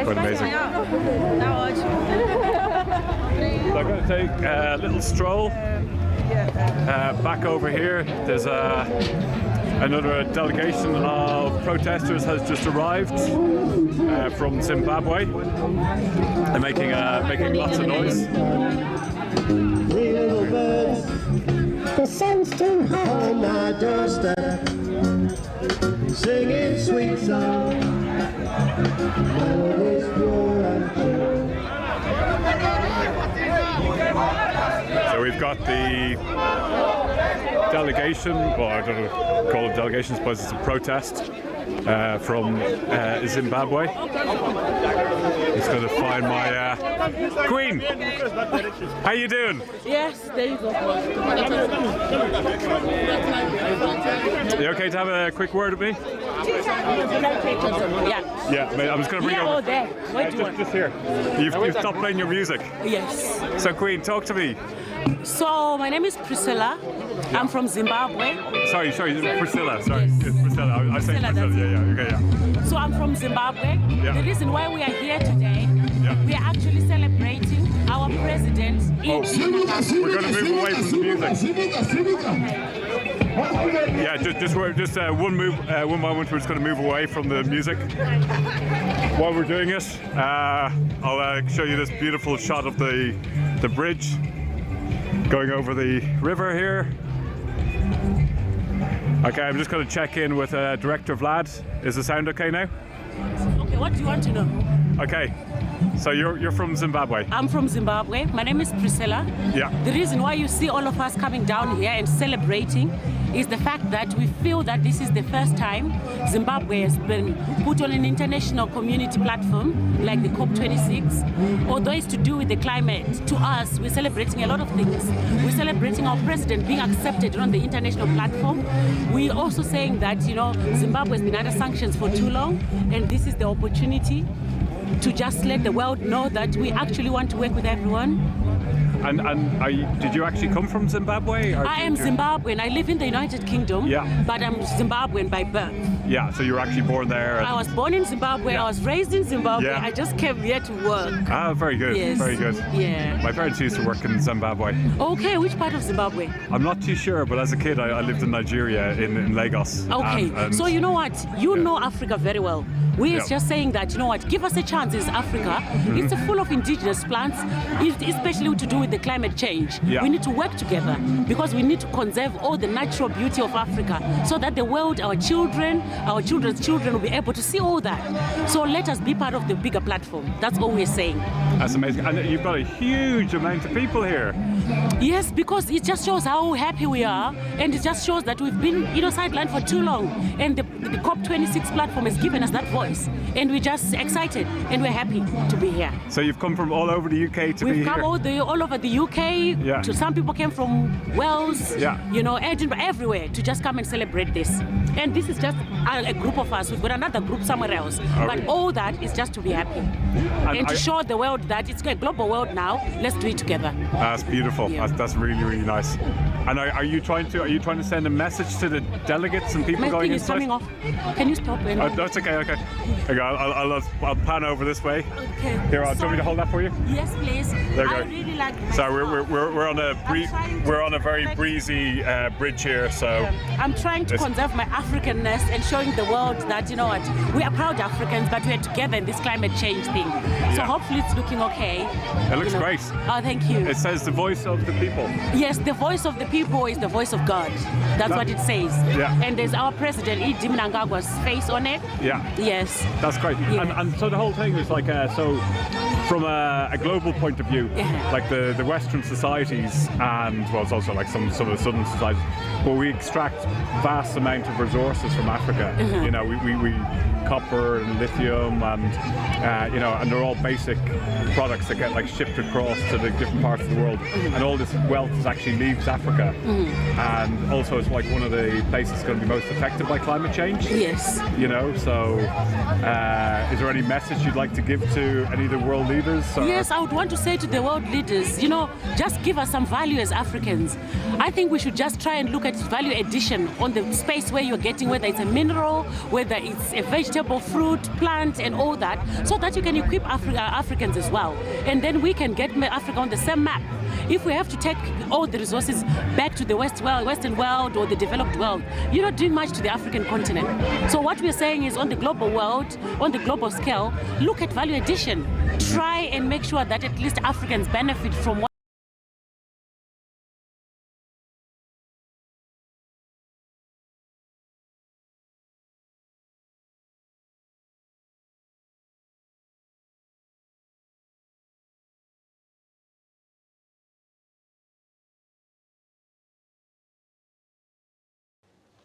Quite amazing. So I'm going to take a little stroll back over here. There's another delegation of protesters has just arrived from Zimbabwe. They're making lots of noise. The sun's too hot on my doorstep, singing sweet songs. Melodies pure and true. So we've got the delegation, well I don't know, call it delegation, I suppose it's a protest from Zimbabwe. Just going to find my Queen. How you doing? Yes, there you go. You okay to have a quick word with me? Yeah. Yeah, I'm just going to bring you over. There. Where do you want? Just here. You've stopped playing your music. Yes. So Queen, talk to me. So my name is Priscilla. I'm from Zimbabwe. Sorry, Priscilla. Sorry, yes. It's Priscilla. I say Priscilla. Yeah. So I'm from Zimbabwe. Yeah. The reason why we are here today, we are actually celebrating our president. We're going to move away from the music. Yeah, just one moment. We're just going to move away from the music. While we're doing it, I'll show you this beautiful shot of the bridge going over the river here. Okay, I'm just going to check in with Director Vlad. Is the sound okay now? Okay, what do you want to know? Okay, so you're from Zimbabwe? I'm from Zimbabwe. My name is Priscilla. Yeah. The reason why you see all of us coming down here and celebrating is the fact that we feel that this is the first time Zimbabwe has been put on an international community platform like the COP26. Although it's to do with the climate, to us, we're celebrating a lot of things. We're celebrating our president being accepted on the international platform. We're also saying that, Zimbabwe has been under sanctions for too long, and this is the opportunity to just let the world know that we actually want to work with everyone. And did you actually come from Zimbabwe? I am Zimbabwean. I live in the United Kingdom, but I'm Zimbabwean by birth. Yeah, so you were actually born there? I was born in Zimbabwe. I was raised in Zimbabwe. Yeah. I just came here to work. Ah, very good. Yes. Very good. Yeah. My parents used to work in Zimbabwe. Okay, which part of Zimbabwe? I'm not too sure, but as a kid I lived in Nigeria, in Lagos. Okay, so you know what? You know Africa very well. We're just saying that, give us a chance. It's Africa. It's full of indigenous plants, especially to do with the climate change. Yeah. We need to work together because we need to conserve all the natural beauty of Africa so that the world, our children's children will be able to see all that. So let us be part of the bigger platform. That's all we're saying. That's amazing. And you've got a huge amount of people here. Yes, because it just shows how happy we are, and it just shows that we've been sidelined for too long. And the COP26 platform has given us that voice. And we're just excited and we're happy to be here. So you've come from all over the UK to be here? We've come all over the UK. Yeah. Some people came from Wales, yeah. Edinburgh, everywhere to just come and celebrate this. And this is just a group of us. We've got another group somewhere else. But all that is just to be happy. And to show the world that it's a global world now. Let's do it together. That's beautiful. Wonderful. Yeah. That's really, really nice. And are you trying to send a message to the delegates and people My going thing is inside? coming off. Can you stop? That's okay. Okay. Okay. I'll pan over this way. Okay. Here, do you want me to hold that for you? Yes, please. There you I go. really like. So we're on a very breezy bridge here. So I'm trying to conserve my Africanness and showing the world that, you know what, we are proud Africans, but we're together in this climate change thing. So hopefully it's looking okay. It looks great. Oh, thank you. It says the voice of the people. Yes, the voice of the people is the voice of God. That's what it says. Yeah. And there's our president, Idi Mnangagwa's face on it. Yeah. Yes. That's great. Yeah. And so the whole thing is like, so from a global point of view, like the Western societies and, well, it's also like some of the Southern societies, where we extract vast amount of resources from Africa. You know, we copper and lithium and, you know, and they're all basic products that get like shipped across to the different parts of the world. And all this wealth actually leaves Africa. And also it's like one of the places going to be most affected by climate change. Yes. You know, so is there any message you'd like to give to any of the world leaders? Or? Yes, I would want to say to the world leaders, you know, just give us some value as Africans. I think we should just try and look at value addition on the space where you're getting, whether it's a mineral, whether it's a vegetable, fruit, plant, and all that, so that you can equip Africans as well. And then we can get Africa on the same map. If we have to take all the resources back to the Western world or the developed world, you're not doing much to the African continent. So what we're saying is on the global world, on the global scale, look at value addition. Try and make sure that at least Africans benefit from what.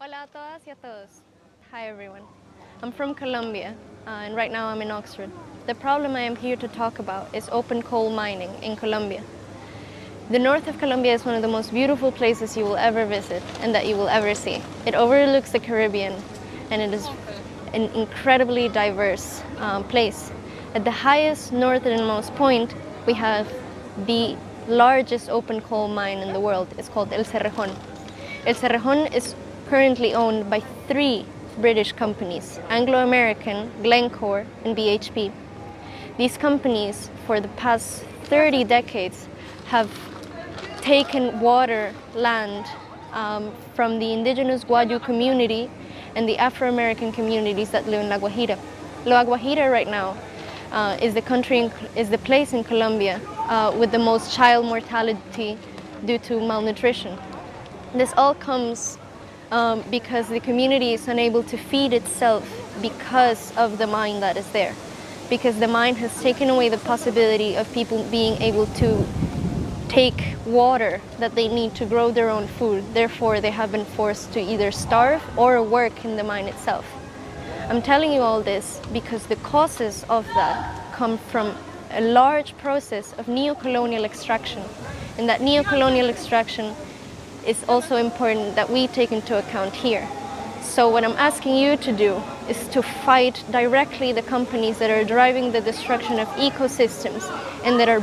Hola a todas y a todos. Hi everyone. I'm from Colombia and right now I'm in Oxford. The problem I am here to talk about is open coal mining in Colombia. The north of Colombia is one of the most beautiful places you will ever visit and that you will ever see. It overlooks the Caribbean and it is an incredibly diverse place. At the highest northernmost point we have the largest open coal mine in the world. It's called El Cerrejón. El Cerrejón is currently owned by 3 British companies, Anglo-American, Glencore, and BHP. These companies, for the past 30 decades, have taken water, land from the indigenous Guayu community and the Afro-American communities that live in La Guajira. La Guajira right now is the place in Colombia with the most child mortality due to malnutrition. This all comes because the community is unable to feed itself because of the mine that is there. Because the mine has taken away the possibility of people being able to take water that they need to grow their own food. Therefore, they have been forced to either starve or work in the mine itself. I'm telling you all this because the causes of that come from a large process of neo-colonial extraction. And that neo-colonial extraction is also important that we take into account here. So what I'm asking you to do is to fight directly the companies that are driving the destruction of ecosystems and that are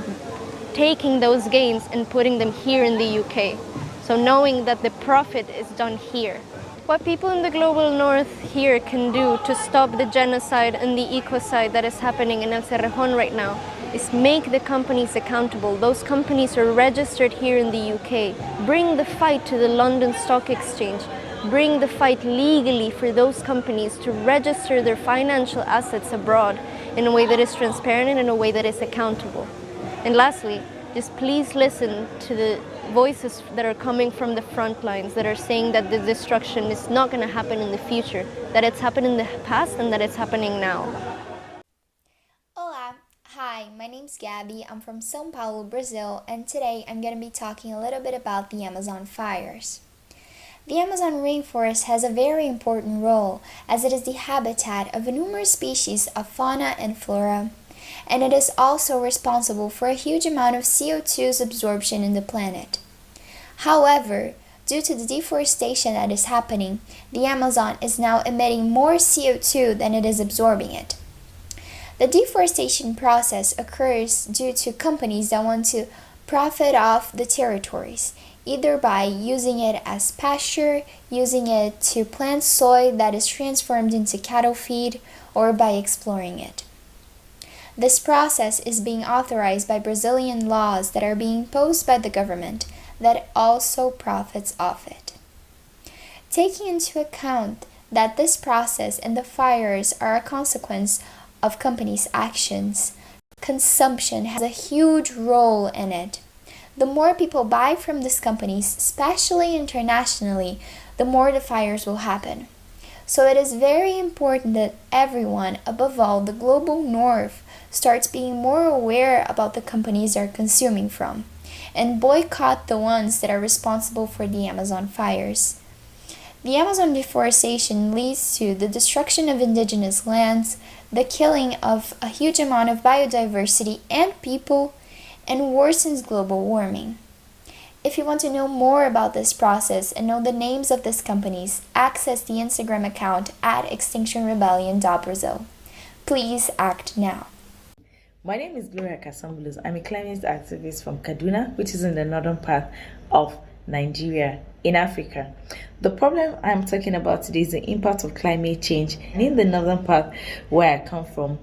taking those gains and putting them here in the UK. So knowing that the profit is done here. What people in the global north here can do to stop the genocide and the ecocide that is happening in El Cerrejón right now is make the companies accountable. Those companies are registered here in the UK. Bring the fight to the London Stock Exchange. Bring the fight legally for those companies to register their financial assets abroad in a way that is transparent and in a way that is accountable. And lastly, just please listen to the voices that are coming from the front lines that are saying that the destruction is not going to happen in the future, that it's happened in the past and that it's happening now. Hola. Hi, my name's Gabby. I'm from São Paulo, Brazil, and today I'm going to be talking a little bit about the Amazon fires. The Amazon rainforest has a very important role as it is the habitat of numerous species of fauna and flora, and it is also responsible for a huge amount of CO2's absorption in the planet. However, due to the deforestation that is happening, the Amazon is now emitting more CO2 than it is absorbing it. The deforestation process occurs due to companies that want to profit off the territories, either by using it as pasture, using it to plant soy that is transformed into cattle feed, or by exploring it. This process is being authorized by Brazilian laws that are being imposed by the government that also profits off it. Taking into account that this process and the fires are a consequence of companies' actions, consumption has a huge role in it. The more people buy from these companies, especially internationally, the more the fires will happen. So it is very important that everyone, above all the global north, starts being more aware about the companies they're consuming from, and boycott the ones that are responsible for the Amazon fires. The Amazon deforestation leads to the destruction of indigenous lands, the killing of a huge amount of biodiversity and people, and worsens global warming. If you want to know more about this process and know the names of these companies, access the Instagram account at extinctionrebellion.brazil. Please act now. My name is Gloria Kasambulus. I'm a climate activist from Kaduna, which is in the northern part of Nigeria, in Africa. The problem I'm talking about today is the impact of climate change. And in the northern part where I come from,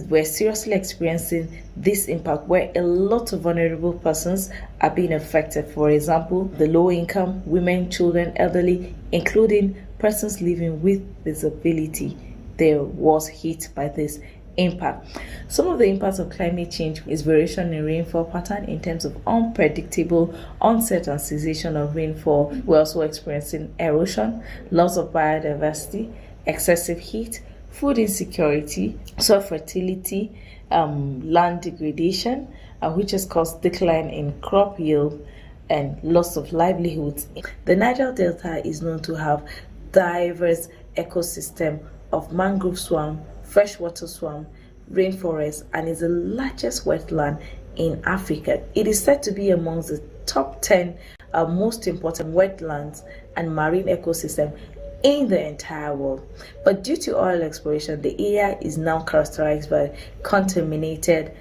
we're seriously experiencing this impact where a lot of vulnerable persons are being affected. For example, the low income, women, children, elderly, including persons living with disability. They was hit by this impact. Some of the impacts of climate change is variation in rainfall pattern in terms of unpredictable onset and cessation of rainfall. We're also experiencing erosion, loss of biodiversity, excessive heat, food insecurity, soil fertility, land degradation, which has caused decline in crop yield and loss of livelihoods. The Niger Delta is known to have diverse ecosystem of mangrove swamp, freshwater swamp, rainforest, and is the largest wetland in Africa. It is said to be amongst the top 10 most important wetlands and marine ecosystem in the entire world. But due to oil exploration, the area is now characterized by contaminated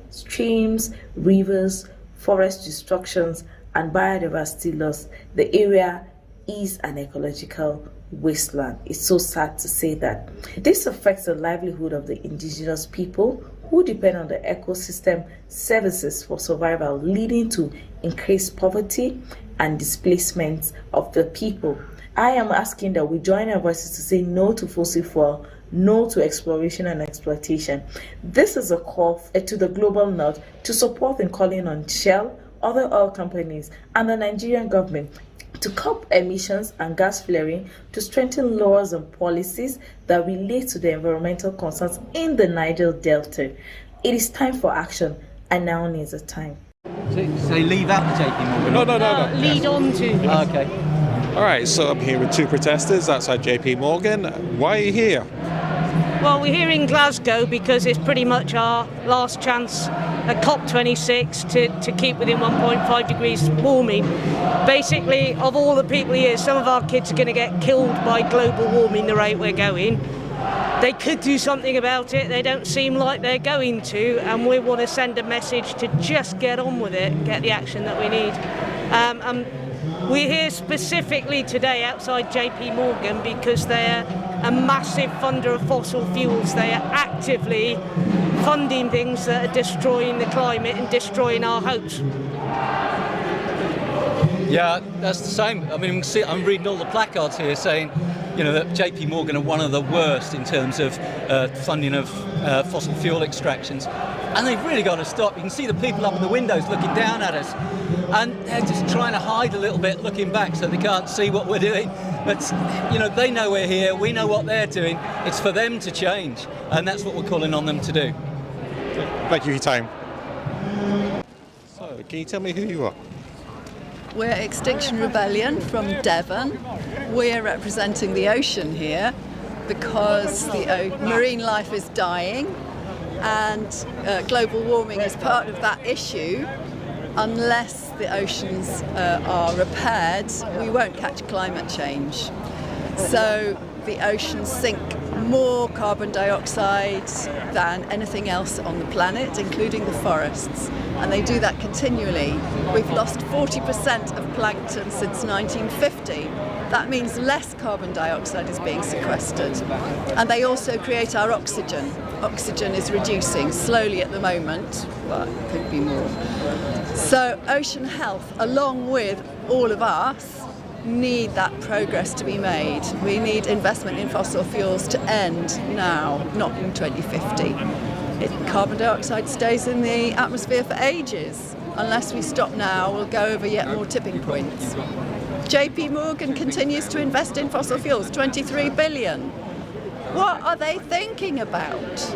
streams, rivers, forest destructions, and biodiversity loss. The area is an ecological wasteland. It's so sad to say that. This affects the livelihood of the indigenous people who depend on the ecosystem services for survival, leading to increased poverty and displacement of the people. I am asking that we join our voices to say no to fossil fuel, no to exploration and exploitation. This is a call to the global north to support and calling on Shell, other oil companies, and the Nigerian government to curb emissions and gas flaring, to strengthen laws and policies that relate to the environmental concerns in the Niger Delta. It is time for action, and now is the time. So leave out the JP Morgan? No. Lead on to. Okay. All right, so I'm here with two protesters outside JP Morgan. Why are you here? Well, we're here in Glasgow because it's pretty much our last chance at COP26 to keep within 1.5 degrees warming. Basically, of all the people here, some of our kids are going to get killed by global warming the rate we're going. They could do something about it. They don't seem like they're going to, and we want to send a message to just get on with it, get the action that we need. We're here specifically today outside JP Morgan because they're a massive funder of fossil fuels. They are actively funding things that are destroying the climate and destroying our hopes. Yeah, that's the same. I mean, I'm reading all the placards here saying, you know, that JP Morgan are one of the worst in terms of funding of fossil fuel extractions. And they've really got to stop. You can see the people up in the windows looking down at us. And they're just trying to hide a little bit, looking back so they can't see what we're doing. But, you know, they know we're here. We know what they're doing. It's for them to change. And that's what we're calling on them to do. Thank you for your time. So, can you tell me who you are? We're Extinction Rebellion from Devon. We're representing the ocean here because the marine life is dying and global warming is part of that issue. Unless the oceans are repaired, we won't catch climate change. So the oceans sink more carbon dioxide than anything else on the planet, including the forests. and they do that continually. We've lost 40% of plankton since 1950. That means less carbon dioxide is being sequestered. And they also create our oxygen. Oxygen is reducing slowly at the moment, but it could be more. So ocean health, along with all of us, need that progress to be made. We need investment in fossil fuels to end now, not in 2050. Carbon dioxide stays in the atmosphere for ages. Unless we stop now, we'll go over yet more tipping points. JP Morgan continues to invest in fossil fuels, 23 billion. What are they thinking about?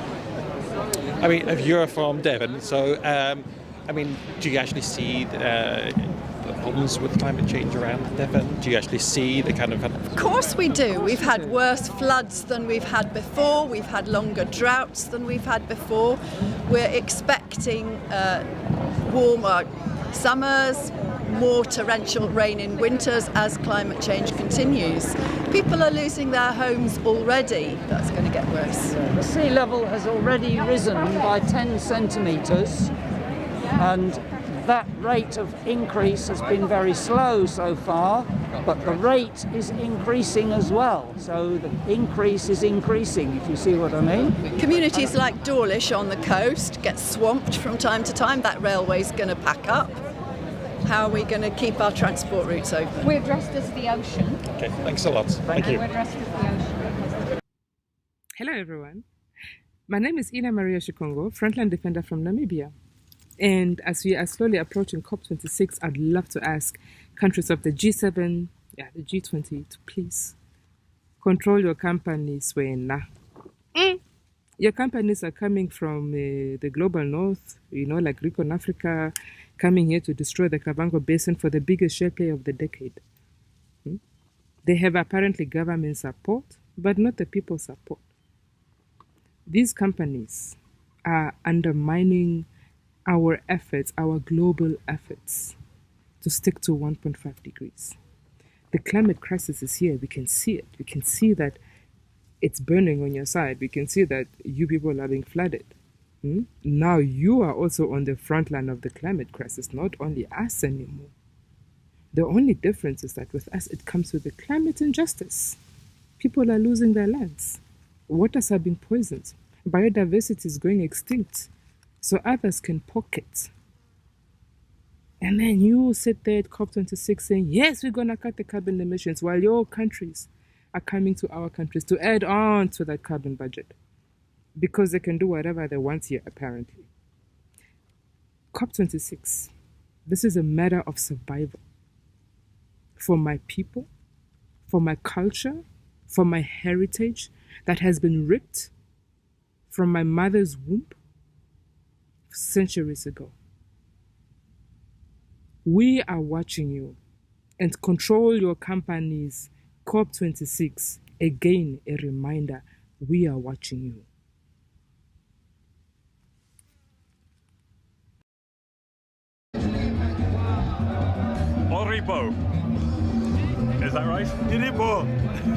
I mean, if you're from Devon, so, I mean, do you actually see the problems with climate change around Devon? Do you actually see the kind of... Of course we do. We've had worse floods than we've had before. We've had longer droughts than we've had before. We're expecting warmer summers, more torrential rain in winters as climate change continues. People are losing their homes already. That's going to get worse. The sea level has already risen by 10 centimetres, and that rate of increase has been very slow so far, but the rate is increasing as well. So the increase is increasing, if you see what I mean. Communities like Dawlish on the coast get swamped from time to time. That railway's going to pack up. How are we going to keep our transport routes open? We're dressed as the ocean. Okay, thanks a lot. Thank you. We're dressed as the ocean. Hello everyone. My name is Ina Maria Shikongo, frontline defender from Namibia. And as we are slowly approaching COP26, I'd love to ask countries of the G7, the G20 to please control your companies when your companies are coming from the global north, like Recon Africa, coming here to destroy the Kavango Basin for the biggest share play of the decade. They have apparently government support, but not the people's support. These companies are undermining our efforts, our global efforts to stick to 1.5 degrees. The climate crisis is here. We can see it. We can see that it's burning on your side. We can see that you people are being flooded. Now you are also on the front line of the climate crisis, not only us anymore. The only difference is that with us, it comes with the climate injustice. People are losing their lands. Waters are being poisoned. Biodiversity is going extinct. So others can pocket. And then you sit there at COP26 saying, yes, we're going to cut the carbon emissions, while your countries are coming to our countries to add on to that carbon budget. Because they can do whatever they want here, apparently. COP26, this is a matter of survival. For my people, for my culture, for my heritage that has been ripped from my mother's womb centuries ago. We are watching you, and control your companies. COP26, again a reminder, we are watching you. Oribo. Is that right? Iribo.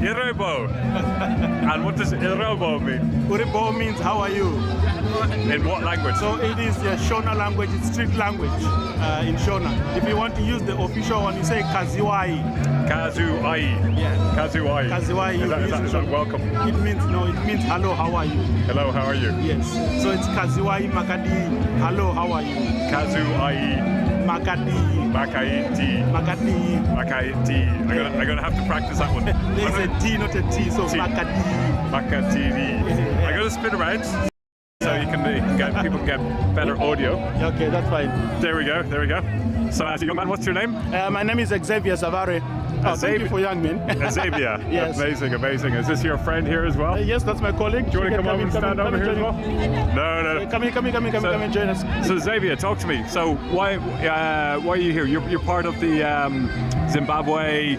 Iribo. And what does Iribo mean? Iribo means how are you? In what language? So it is the Shona language, it's street language in Shona. If you want to use the official one, you say Kaziwai. Kazuai. Yeah. Kazuai. Kaziwai. Is that welcome? It means hello, how are you? Hello, how are you? Yes. So it's Kaziwai Makadi. Hello, how are you? Kazuai. Makadi. Makaiti. Makadi. Makaiti. I'm gonna have to practice that one. There's a T, not a T, so Makadi. Makatiri. I'm gonna spin around so you can people can get better audio. Okay, that's fine. There we go. There we go. So, as a young man, what's your name? My name is Xavier Savare. Thank you for young men. Xavier. Yes. Amazing, amazing. Is this your friend here as well? Yes, that's my colleague. Do you want to come over and stand over here as well? No. Come and join us. So Xavier, talk to me. So why are you here? You're part of the Zimbabwe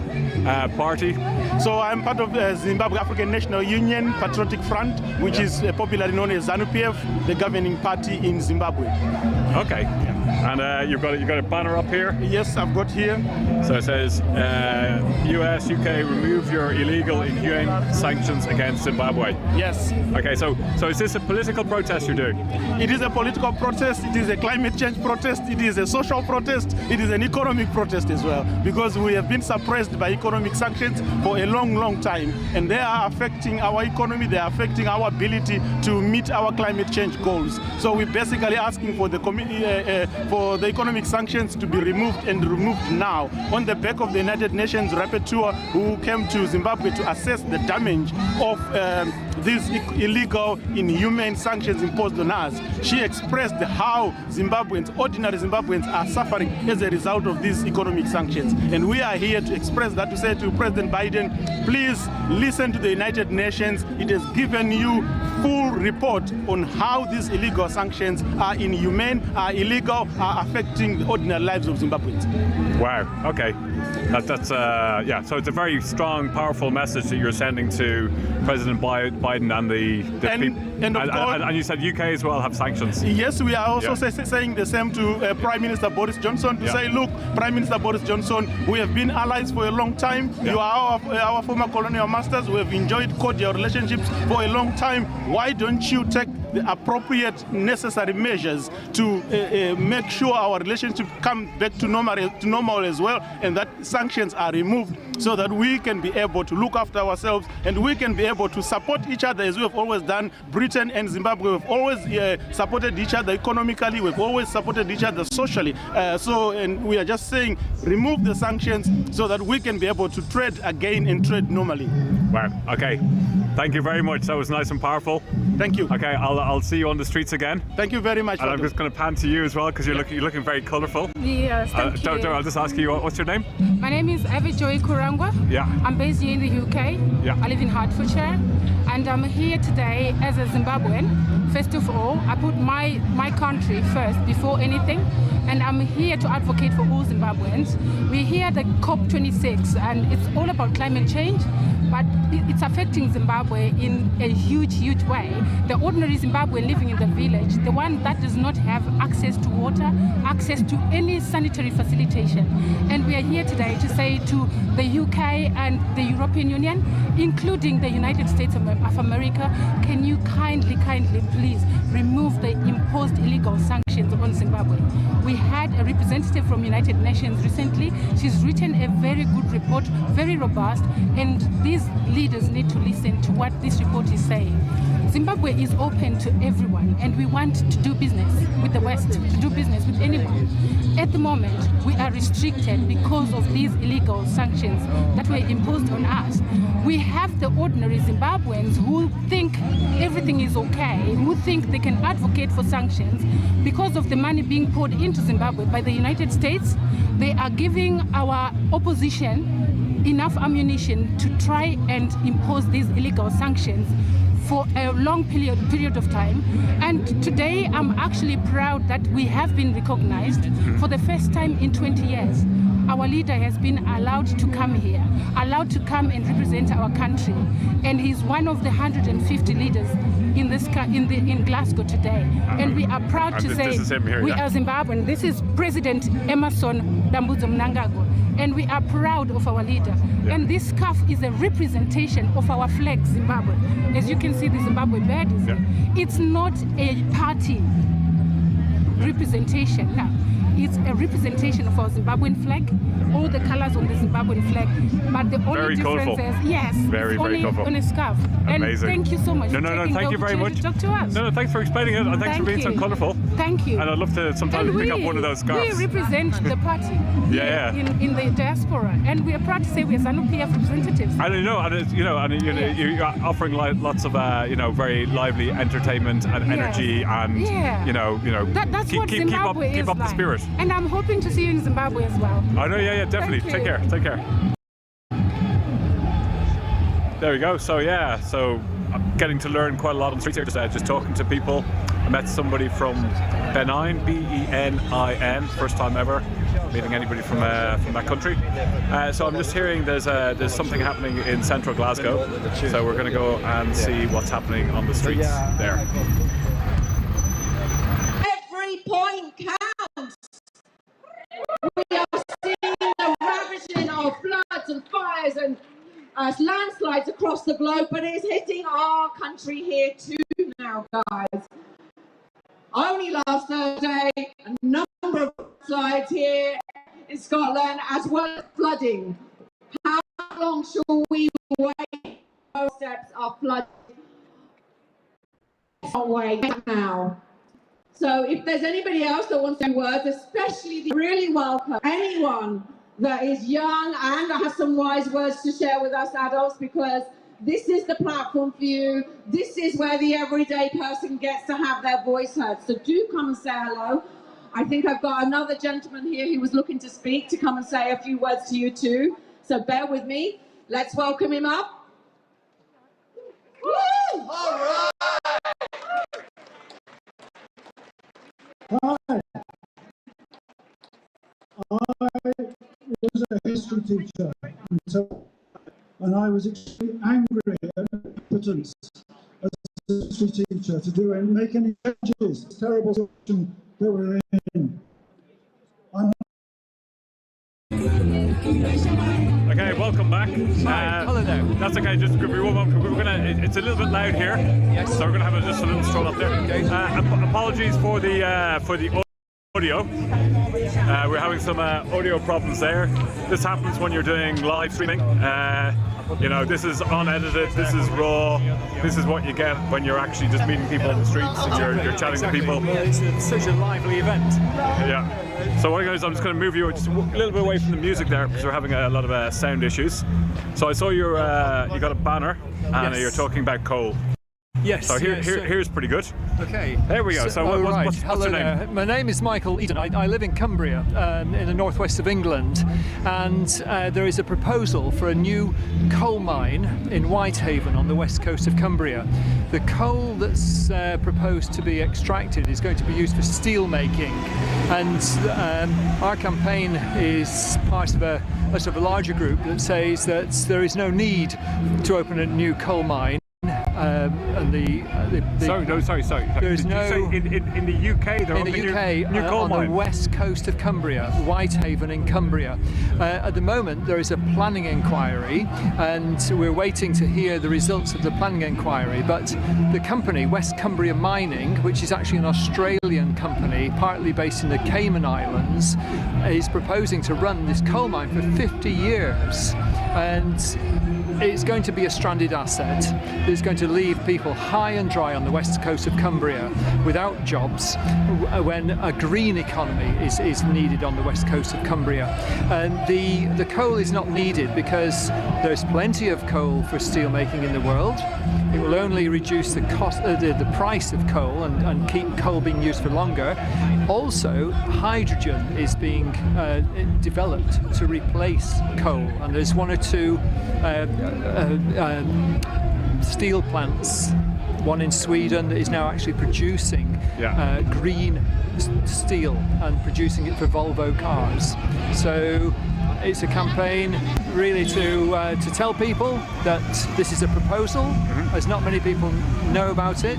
party? So I'm part of the Zimbabwe African National Union Patriotic Front, which is popularly known as ZANU-PF, the governing party in Zimbabwe. Okay. And you've got a banner up here? Yes, I've got here. So it says, US, UK, remove your illegal, inhumane sanctions against Zimbabwe. Yes. Okay, so is this a political protest you're doing? It is a political protest, it is a climate change protest, it is a social protest, it is an economic protest as well, because we have been suppressed by economic sanctions for a long, long time, and they are affecting our economy, they are affecting our ability to meet our climate change goals. So we're basically asking for the economic sanctions to be removed, and removed now, on the back of the United Nations rapporteur who came to Zimbabwe to assess the damage of these illegal, inhumane sanctions imposed on us. She expressed how Zimbabweans, ordinary Zimbabweans, are suffering as a result of these economic sanctions. And we are here to express that, to say to President Biden, please listen to the United Nations. It has given you full report on how these illegal sanctions are inhumane, are illegal, are affecting the ordinary lives of Zimbabweans. Wow, okay. That's yeah, so it's a very strong, powerful message that you're sending to President Biden and the people. And you said UK as well have sanctions. Yes, we are also saying the same to Prime Minister Boris Johnson, to say, look, Prime Minister Boris Johnson, we have been allies for a long time. You are our former colonial masters. We have enjoyed cordial relationships for a long time. Why don't you take the appropriate necessary measures to make sure our relationship comes back to normal as well, and that sanctions are removed, so that we can be able to look after ourselves, and we can be able to support each other as we have always done. Britain and Zimbabwe have always supported each other economically, we've always supported each other socially. And we are just saying, remove the sanctions so that we can be able to trade again and trade normally. Wow, okay. Thank you very much. That was nice and powerful. Thank you. Okay, I'll see you on the streets again. Thank you very much. And I'm just going to pan to you as well, because you're looking very colourful. Yes, thank you. I'll just ask you, what's your name? My name is Eva Joy Kurangwa. Yeah. I'm based here in the UK. Yeah. I live in Hertfordshire, and I'm here today as a Zimbabwean. First of all, I put my country first before anything, and I'm here to advocate for all Zimbabweans. We're here at the COP26, and it's all about climate change, but it's affecting Zimbabwe in a huge, huge way. The ordinary Zimbabwean living in the village, the one that does not have access to water, access to any sanitary facilitation. And we are here today to say to the UK and the European Union, including the United States of America, can you kindly please remove the imposed illegal sanctions on Zimbabwe? We had a representative from United Nations recently. She's written a very good report, very robust, and these leaders need to listen to what this report is saying. Zimbabwe is open to everyone, and we want to do business with the West, to do business with anyone. At the moment, we are restricted because of these illegal sanctions that were imposed on us. We have the ordinary Zimbabweans who think everything is okay, who think they can advocate for sanctions because of the money being poured into Zimbabwe by the United States. They are giving our opposition enough ammunition to try and impose these illegal sanctions for a long period of time. And today I'm actually proud that we have been recognized for the first time in 20 years. Our leader has been allowed to come here, allowed to come and represent our country, and he's one of the 150 leaders in Glasgow today. And we are proud to say we are Zimbabwean. This is President Emerson Dambudzo Mnangagwa, and we are proud of our leader. And this scarf is a representation of our flag, Zimbabwe. As you can see, the Zimbabwe bird is there. It's not a party representation. No. It's a representation of our Zimbabwean flag, all the colors on the Zimbabwean flag, but the only difference is, yes, very colorful on a scarf. Amazing. And thank you so much. No, thank you very much. To talk to us. No, thanks for explaining it, and thanks for being so colourful. Thank you. And I'd love to sometimes pick up one of those scarves. We represent the party in the diaspora, and we are proud to say we are ZANU-PF representatives. And you're offering lots of very lively entertainment and energy, and that's what Zimbabwe is keep up the spirit. And I'm hoping to see you in Zimbabwe as well. I know, yeah, definitely. Take care. There we go. So I'm getting to learn quite a lot on the streets here, just talking to people. I met somebody from Benin, B-E-N-I-N, first time ever meeting anybody from that country. So I'm just hearing there's something happening in central Glasgow. So we're going to go and see what's happening on the streets there. Every point counts. landslides across the globe, but it's hitting our country here too now, guys. Only last Thursday, a number of landslides here in Scotland, as well as flooding. How long shall we wait? Those steps are flooded. Can't wait now. So if there's anybody else that wants to words, especially really welcome anyone that is young and has some wise words to share with us adults, because this is the platform for you. This is where the everyday person gets to have their voice heard. So do come and say hello. I think I've got another gentleman here who was looking to speak, to come and say a few words to you too. So bear with me. Let's welcome him up. Woo! All right. Hi. I was a history teacher and I was extremely angry at impotence as a history teacher to do and make any changes. It's a terrible situation that we're in. Okay, welcome back. Hello there. That's okay, just give me one moment. We're gonna, it's a little bit loud here. Yes. So we're gonna have just a little stroll up there. Okay. Apologies for the audio. We're having some audio problems there. This happens when you're doing live streaming. You know, this is unedited, this is raw, this is what you get when you're actually just meeting people on the streets and you're chatting to people. Well, it's such a lively event. Yeah. So what I'm going to do is I'm just going to move you just a little bit away from the music there because we're having a lot of sound issues. So I saw you got a banner and you're talking about coal. Yes. So here's pretty good. Okay. There we go. So what's your name? My name is Michael Eden. I live in Cumbria, in the northwest of England, and there is a proposal for a new coal mine in Whitehaven on the west coast of Cumbria. The coal that's proposed to be extracted is going to be used for steel making, and our campaign is part of a sort of a larger group that says that there is no need to open a new coal mine. Sorry. There's Did you say in the UK they're in the UK new coal on mine? the west coast of Cumbria, Whitehaven in Cumbria. At the moment there is a planning inquiry and we're waiting to hear the results of the planning inquiry, but the company West Cumbria Mining, which is actually an Australian company partly based in the Cayman Islands, is proposing to run this coal mine for 50 years, and it's going to be a stranded asset. It's going to leave people high and dry on the west coast of Cumbria without jobs when a green economy is needed on the west coast of Cumbria. And the coal is not needed because there's plenty of coal for steel making in the world. It will only reduce the cost, the price of coal and keep coal being used for longer. Also, hydrogen is being developed to replace coal, and there's one or two steel plants, one in Sweden that is now actually producing green steel and producing it for Volvo cars. So it's a campaign really to tell people that this is a proposal, as not many people know about it.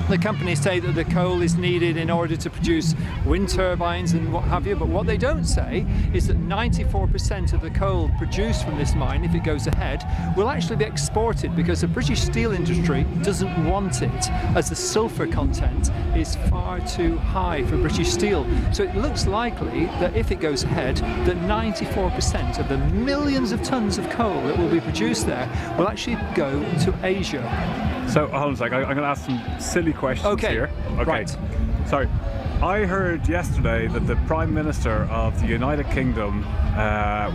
The companies say that the coal is needed in order to produce wind turbines and what have you, but what they don't say is that 94% of the coal produced from this mine, if it goes ahead, will actually be exported because the British steel industry doesn't want it, as the sulphur content is far too high for British steel. So it looks likely that if it goes ahead, that 94% of the millions of tons of coal that will be produced there will actually go to Asia. So hold on a second, I'm going to ask some silly questions here. Okay. Right. Sorry. I heard yesterday that the Prime Minister of the United Kingdom,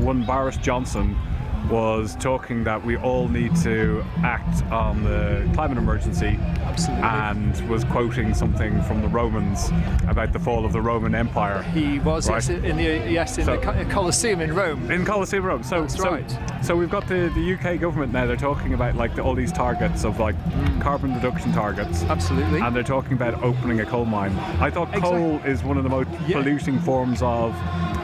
one Boris Johnson, was talking that we all need to act on the climate emergency. Absolutely. And was quoting something from the Romans about the fall of the Roman Empire. He was, right? in the Colosseum in Rome. In Colosseum Rome. So that's right. So we've got the UK government now. They're talking about like all these targets of like carbon reduction targets. Absolutely. And they're talking about opening a coal mine. I thought coal is one of the most polluting forms of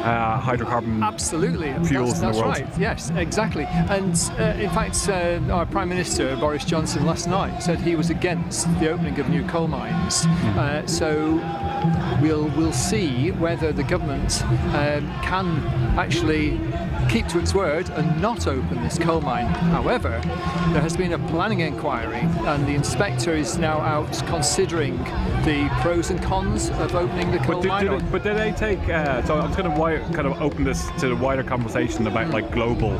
hydrocarbon fuels in the world. That's right. Yes, exactly. And in fact, our Prime Minister Boris Johnson last night said he was against the opening of new coal mines. So we'll see whether the government can actually keep to its word and not open this coal mine. However, there has been a planning inquiry, and the inspector is now out considering the pros and cons of opening the coal mine. But did they take? So I'm going to kind of open this to the wider conversation about like global.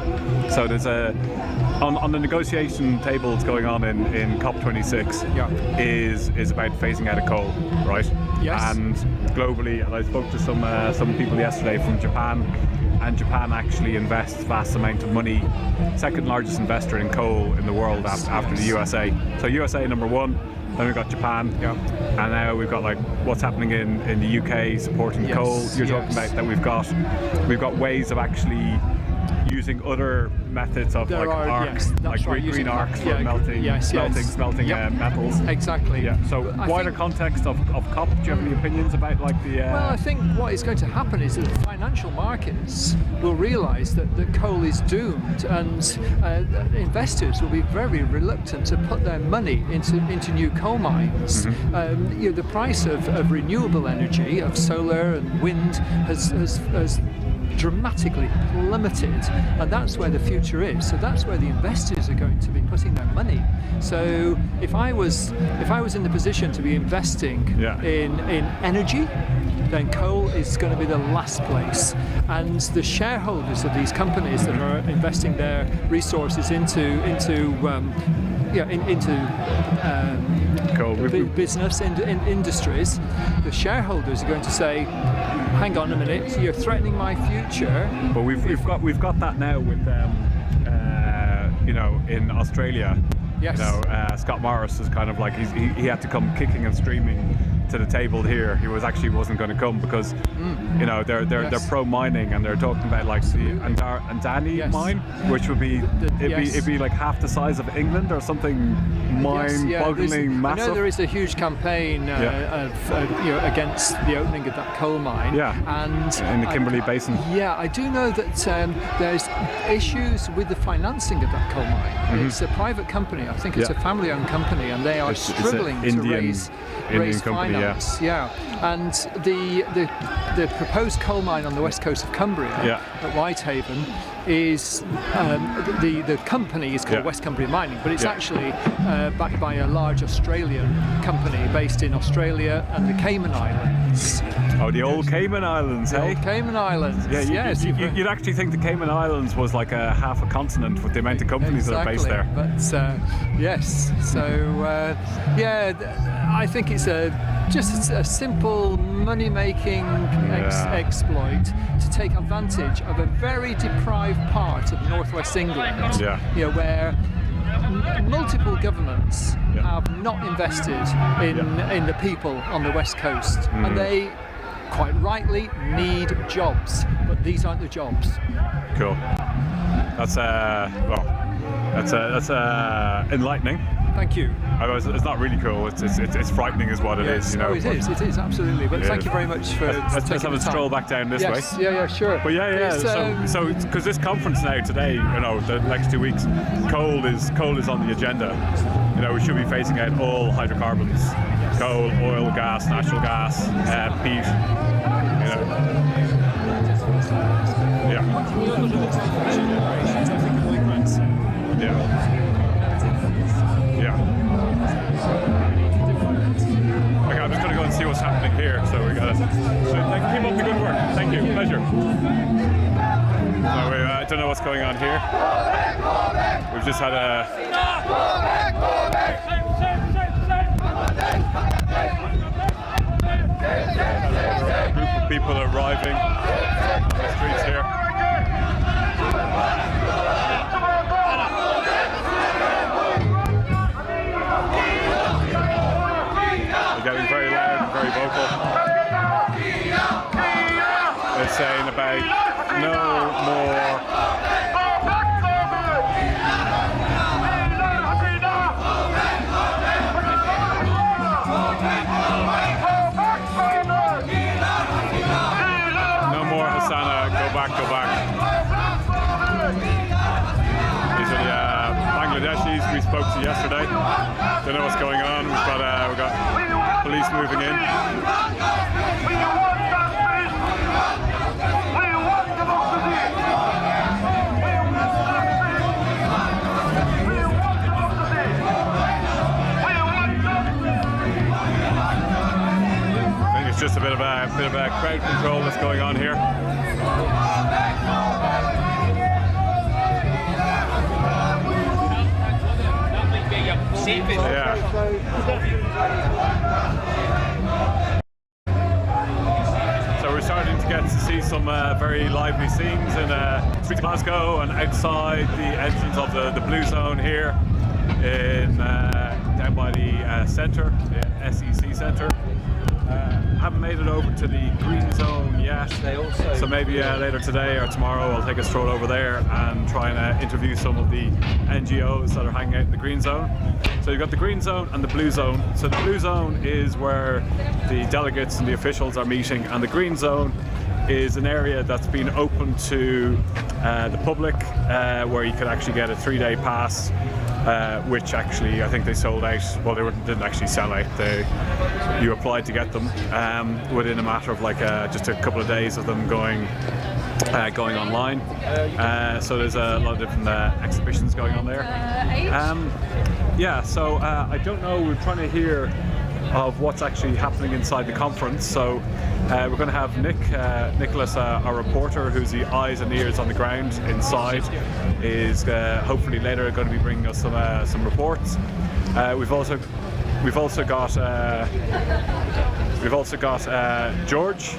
So there's on the negotiation tables going on in COP26 is about phasing out of coal, right? Yes. And globally, and I spoke to some people yesterday from Japan, and Japan actually invests vast amount of money, second largest investor in coal in the world after the USA. So USA number one, then we've got Japan, and now we've got like what's happening in the UK supporting coal. You're talking about that we've got ways of actually using other methods of like arcs, like green arcs for melting metals. Exactly. Yeah. So wider context of COP. Do you have any opinions about like the? Well, I think what is going to happen is that the financial markets will realise that coal is doomed, and investors will be very reluctant to put their money into new coal mines. The price of renewable energy, of solar and wind, has dramatically plummeted, and that's where the future is. So that's where the investors are going to be putting their money. So if I was in the position to be investing in energy, then coal is going to be the last place. And the shareholders of these companies that are investing their resources into business, industries, the shareholders are going to say, hang on a minute, you're threatening my future. But we've got that now with in Australia. Yes. Scott Morris is kind of like he had to come kicking and streaming to the table here. He wasn't going to come because they're pro mining, and they're talking about like the Andani mine, which would be it'd be like half the size of England or something mind-boggling massive. I know there is a huge campaign against the opening of that coal mine. And in the Kimberley Basin. Yeah, I do know that there's issues with the financing of that coal mine. It's a private company. I think it's a family-owned company, and they are struggling to raise finance. And the proposed coal mine on the west coast of Cumbria at Whitehaven is the company is called West Cumbria Mining, but it's actually backed by a large Australian company based in Australia and the Cayman Islands. Oh, the old Cayman Islands, the old Cayman Islands. Yeah, yes. You'd actually think the Cayman Islands was like a half a continent with the amount of companies that are based there. But yes, so I think it's just a simple money-making exploit to take advantage of a very deprived part of northwest England, where multiple governments have not invested in the people on the west coast, and they quite rightly need jobs, but these aren't the jobs. Cool. That's enlightening. Thank you. It's not really cool. It's frightening, is what it is. No, it is absolutely. But thank you very much for. Let's have a stroll back down this way. Yeah, sure. But so because this conference now today, the next 2 weeks, coal is on the agenda. We should be phasing out all hydrocarbons, coal, oil, gas, natural gas, peat. Okay, I'm just going to go and see what's happening here. So we got to keep up the good work. Thank you. Pleasure. I don't know what's going on here. We've just had a group of people arriving on the streets here. Getting very loud and very vocal. They're saying about no more. No more Hassana, go back. These are the Bangladeshis we spoke to yesterday. Don't know what's going on. We've got police moving in. just a bit of a crowd control that's going on here. Yeah. So we're starting to get to see some very lively scenes in streets of Glasgow and outside the entrance of the Blue Zone here in down by the centre, the SEC centre. Haven't made it over to the Green Zone yet, so maybe later today or tomorrow I'll take a stroll over there and try and interview some of the NGOs that are hanging out in the Green Zone. So you've got the Green Zone and the Blue Zone. So the Blue Zone is where the delegates and the officials are meeting, and the Green Zone is an area that's been open to the public, where you could actually get a 3-day pass, which actually I think they sold out. Well, they didn't actually sell out. You applied to get them within a matter of like just a couple of days of them going online. So there's a lot of different exhibitions going on there. Yeah, so I don't know, we're trying to hear of what's actually happening inside the conference. So we're going to have Nicolás, our reporter, who's the eyes and ears on the ground inside, is hopefully later going to be bringing us some reports. We've also got George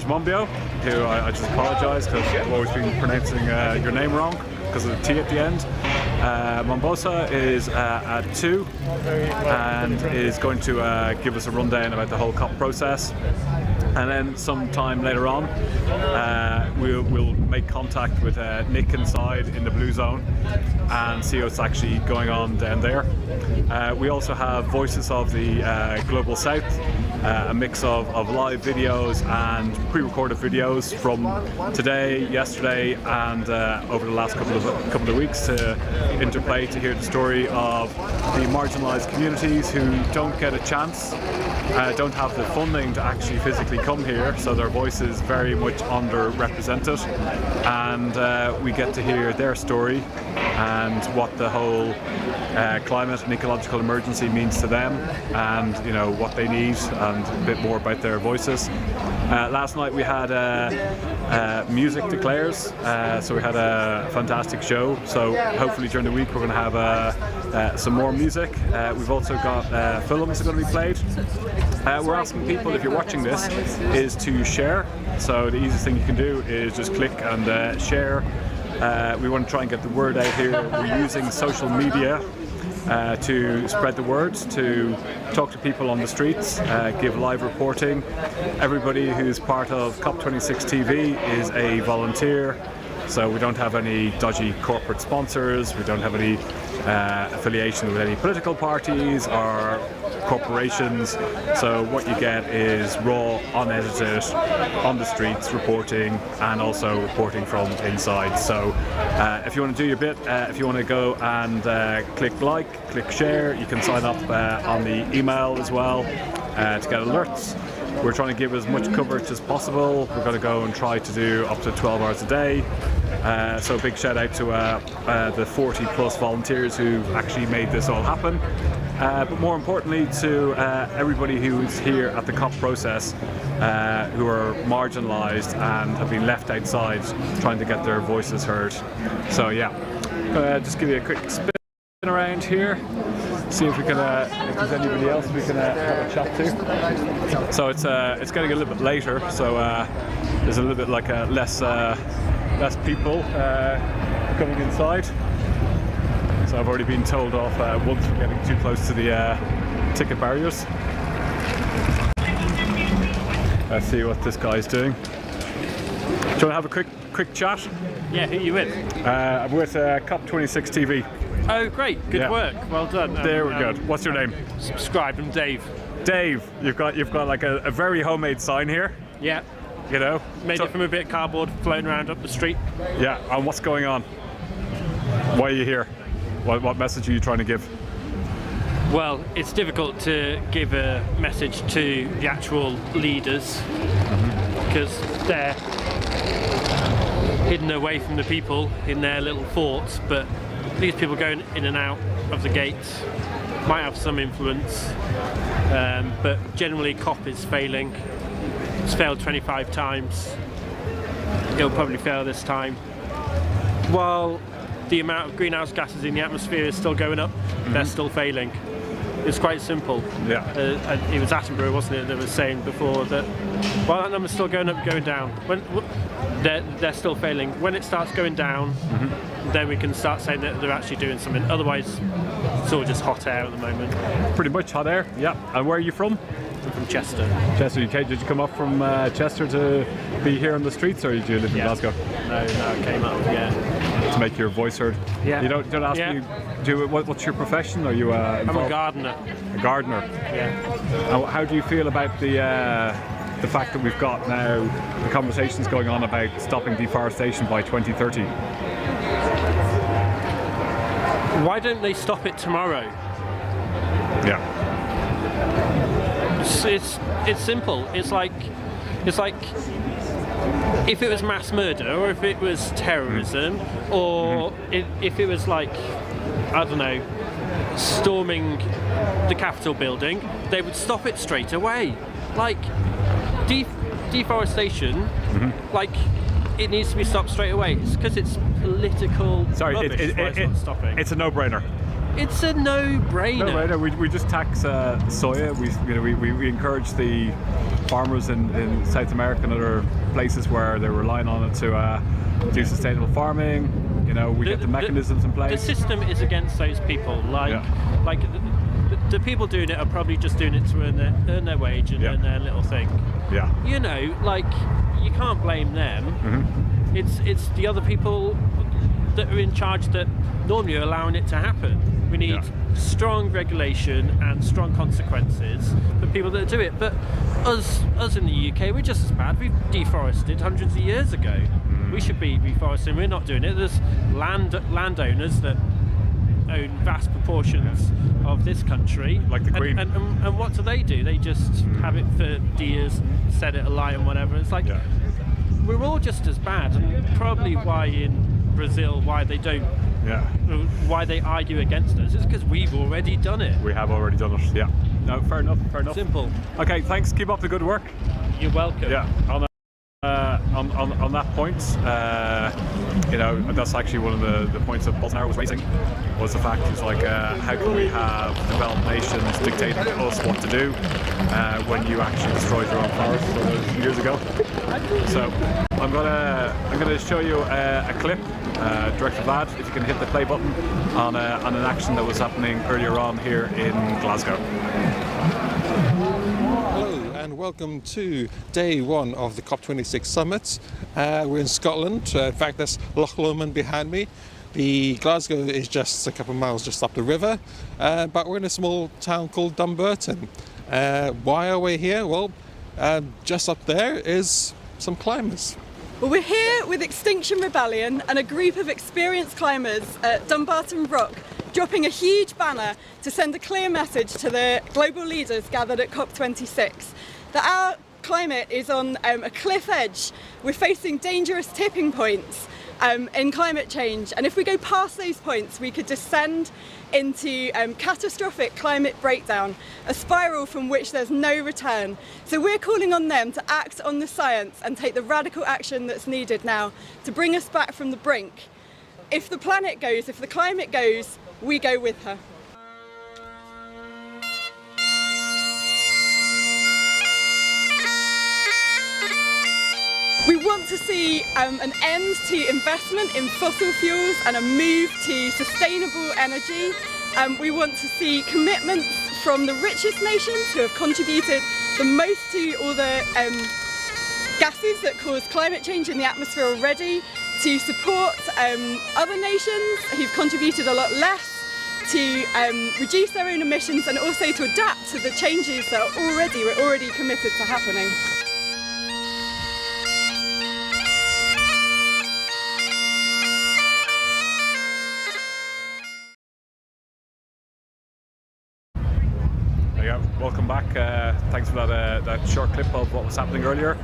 Monbiot, who I just apologise because I've always been pronouncing your name wrong because of the T at the end. Monbiosis is at 2 and is going to give us a rundown about the whole COP process. And then sometime later on, we'll make contact with Nick inside in the Blue Zone and see what's actually going on down there. We also have Voices of the Global South, a mix of live videos and pre-recorded videos from today, yesterday, and over the last couple of weeks to interplay to hear the story of the marginalised communities who don't get a chance, don't have the funding to actually physically come here, so their voice is very much underrepresented, and we get to hear their story and what the whole climate and ecological emergency means to them, and what they need, and a bit more about their voices. Last night we had Music Declares, so we had a fantastic show, so hopefully during the week we're going to have some more music. We've also got films that are going to be played. We're asking people, if you're watching this, is to share. So the easiest thing you can do is just click and share. We want to try and get the word out here. We're using social media to spread the word, to talk to people on the streets, give live reporting. Everybody who's part of COP26 TV is a volunteer, so we don't have any dodgy corporate sponsors, we don't have any affiliation with any political parties or corporations, so what you get is raw, unedited, on the streets reporting, and also reporting from inside. So if you want to do your bit, if you want to go and click like, click share, you can sign up on the email as well to get alerts. We're trying to give as much coverage as possible. We're going to go and try to do up to 12 hours a day. So big shout out to the 40 plus volunteers who actually made this all happen. But more importantly to everybody who's here at the COP process, who are marginalised and have been left outside trying to get their voices heard. So yeah, just give you a quick spin around here, see if we can, if there's anybody else we can have a chat to. So it's getting a little bit later, so there's a little bit like less people coming inside. So I've already been told off once for getting too close to the ticket barriers. Let's see what this guy's doing. Do you want to have a quick chat? Yeah, who are you with? I'm with COP26 TV. Oh, great! Good work. Well done. There we go. What's your name? Subscribe. I'm Dave. Dave, you've got like a very homemade sign here. Yeah. You know, made it from a bit of cardboard, floating around up the street. Yeah. And what's going on? Why are you here? What message are you trying to give? Well, it's difficult to give a message to the actual leaders because they're hidden away from the people in their little forts, but these people going in and out of the gates might have some influence, but generally COP is failing. It's failed 25 times. It'll probably fail this time. While the amount of greenhouse gases in the atmosphere is still going up, they're still failing. It's quite simple. Yeah. It was Attenborough, wasn't it, that was saying before that while that number's still going up, going down, when they're still failing. When it starts going down, then we can start saying that they're actually doing something. Otherwise, it's all just hot air at the moment. Pretty much hot air, yeah. And where are you from? I'm from Chester. Chester, UK. Did you come up from Chester to be here on the streets, or did you live in Glasgow? No, I came up, to make your voice heard. Yeah. You don't ask me. What's your profession? Are you? I'm a gardener. A gardener. Yeah. How do you feel about the fact that we've got now the conversations going on about stopping deforestation by 2030? Why don't they stop it tomorrow? Yeah. It's simple. It's like if it was mass murder, or if it was terrorism, or if it was like, I don't know, storming the Capitol building, they would stop it straight away. Like deforestation, like it needs to be stopped straight away. It's because it's political. Sorry, rubbish, it's not stopping. It's a no-brainer. It's a no-brainer. No-brainer. We just tax soya. We encourage the farmers in South America and other places where they're relying on it to do sustainable farming. You know, we get the mechanisms in place. The system is against those people. Like the people doing it are probably just doing it to earn their wage and earn their little thing. Yeah. You know, like you can't blame them. It's the other people that are in charge that normally are allowing it to happen. We need strong regulation and strong consequences for people that do it. But us in the UK, we're just as bad. We've deforested hundreds of years ago. We should be reforesting. We're not doing it. There's landowners that own vast proportions of this country, like the Queen. And what do? They just have it for years and set it alight and whatever. It's like we're all just as bad, and probably why in Brazil, why they don't. Why they argue against us is because we've already done it. We have already done it. Yeah. No, fair enough. Simple. Okay, thanks. Keep up the good work. You're welcome. Yeah. On that point, you know, that's actually one of the points that Bolsonaro was raising, was the fact is like, how can we have developed nations dictating to us what to do when you actually destroyed your own forests years ago? So I'm gonna show you a clip, Director Vlad, if you can hit the play button on an action that was happening earlier on here in Glasgow. And welcome to day one of the COP26 summit. We're in Scotland. In fact, there's Loch Lomond behind me. The Glasgow is just a couple of miles just up the river, but we're in a small town called Dumbarton. Why are we here? Well, just up there is some climbers. Well, we're here with Extinction Rebellion and a group of experienced climbers at Dumbarton Rock, dropping a huge banner to send a clear message to the global leaders gathered at COP26 that our climate is on a cliff edge. We're facing dangerous tipping points in climate change, and if we go past those points we could descend into catastrophic climate breakdown, a spiral from which there's no return. So we're calling on them to act on the science and take the radical action that's needed now to bring us back from the brink. If the planet goes, if the climate goes, we go with her. We want to see an end to investment in fossil fuels and a move to sustainable energy. We want to see commitments from the richest nations who have contributed the most to all the gases that cause climate change in the atmosphere already, to support other nations who've contributed a lot less, to reduce their own emissions, and also to adapt to the changes that we're already committed to happening. Welcome back. Thanks for that short clip of what was happening earlier.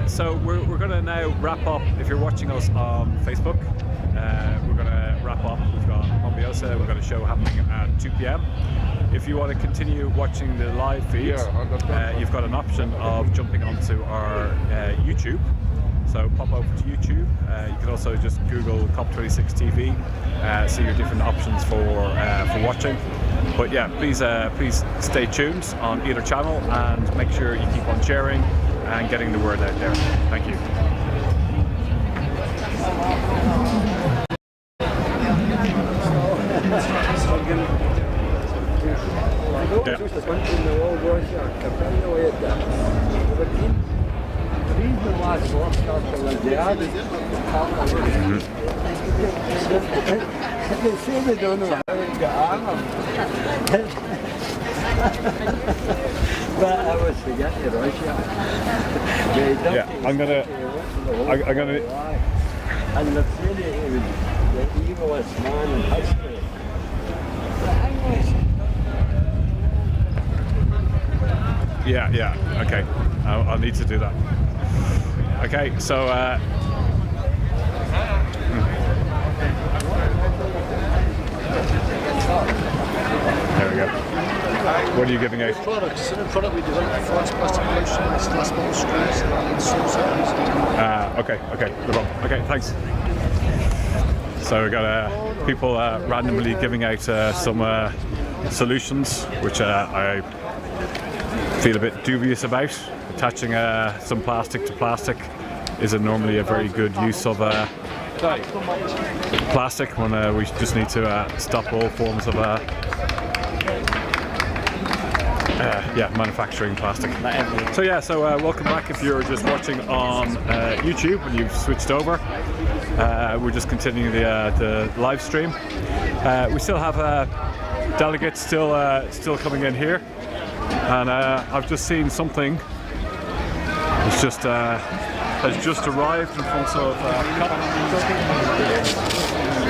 So we're going to now wrap up. If you're watching us on Facebook, we're going to wrap up. We've got Monbiosis, we've got a show happening at 2 p.m. If you want to continue watching the live feed, you've got an option of jumping onto our YouTube. So pop over to YouTube. You can also just Google COP26 TV, see your different options for watching. But yeah, please stay tuned on either channel and make sure you keep on sharing and getting the word out there. Thank you. Yeah, I'm gonna. And the evilest man in history. Yeah. Okay, I'll need to do that. Okay, so. There we go. What are you giving out? Products. In product we developed for plastic pollution, glass bottle straws, and sauce. Okay, no problem. Okay, thanks. So we got people randomly giving out some solutions, which I feel a bit dubious about. Attaching some plastic to plastic isn't normally a very good use of plastic when we just need to stop all forms of manufacturing plastic. So welcome back if you're just watching on YouTube and you've switched over. We're just continuing the live stream. We still have delegates still coming in here, and I've just seen something. It's just has just arrived in front of COP.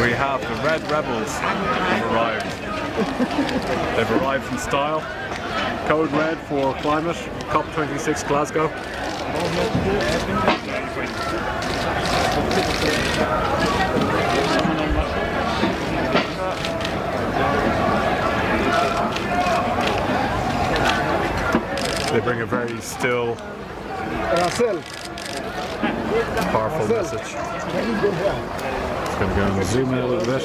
We have the Red Rebels have arrived. They've arrived in style. Code red for climate, COP26 Glasgow. They bring a very still, powerful message. Just going to go and zoom in a little bit.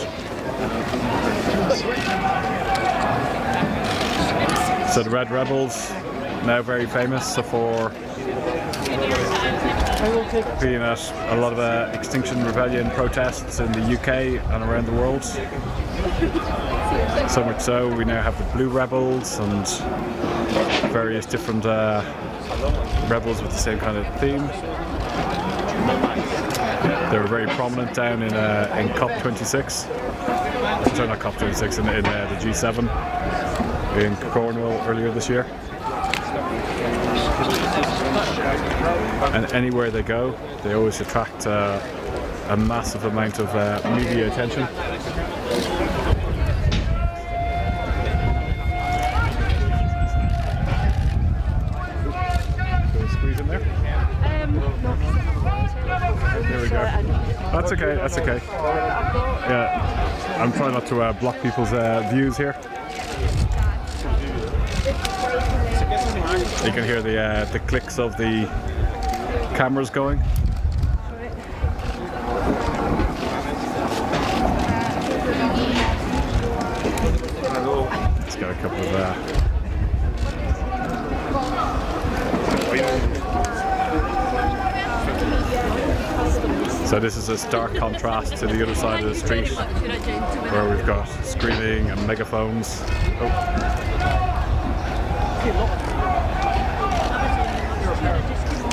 So the Red Rebels, now very famous for being at a lot of Extinction Rebellion protests in the UK and around the world. So much so, we now have the Blue Rebels and various different rebels with the same kind of theme. They were very prominent down in COP26. Sorry, not COP26, in the G7 in Cornwall earlier this year. And anywhere they go, they always attract a massive amount of media attention. Squeeze in there. There we go. That's okay. Yeah, I'm trying not to block people's views here. You can hear the clicks of the cameras going. It's got a couple of so this is a stark contrast to the other side of the street, where we've got screaming and megaphones.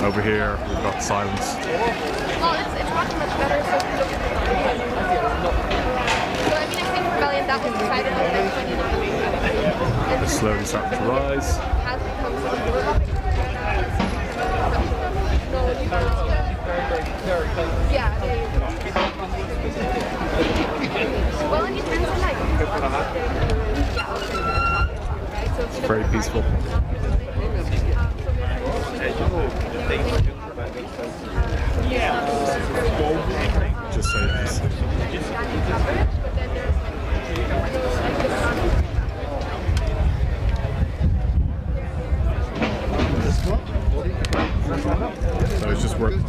Over here we've got silence. It's slowly starting to rise. It's very peaceful. Just so you can see.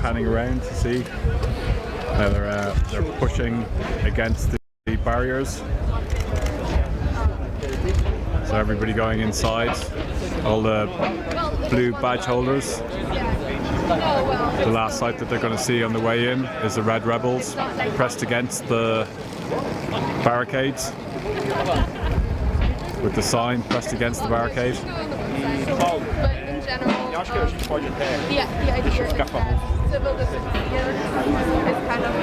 panning around to see. They're pushing against the barriers. So everybody going inside, all the blue badge holders. The last sight that they're going to see on the way in is the Red Rebels pressed against the barricades, with the sign pressed against the barricade. But in general, the idea is that civil disobedience is kind of the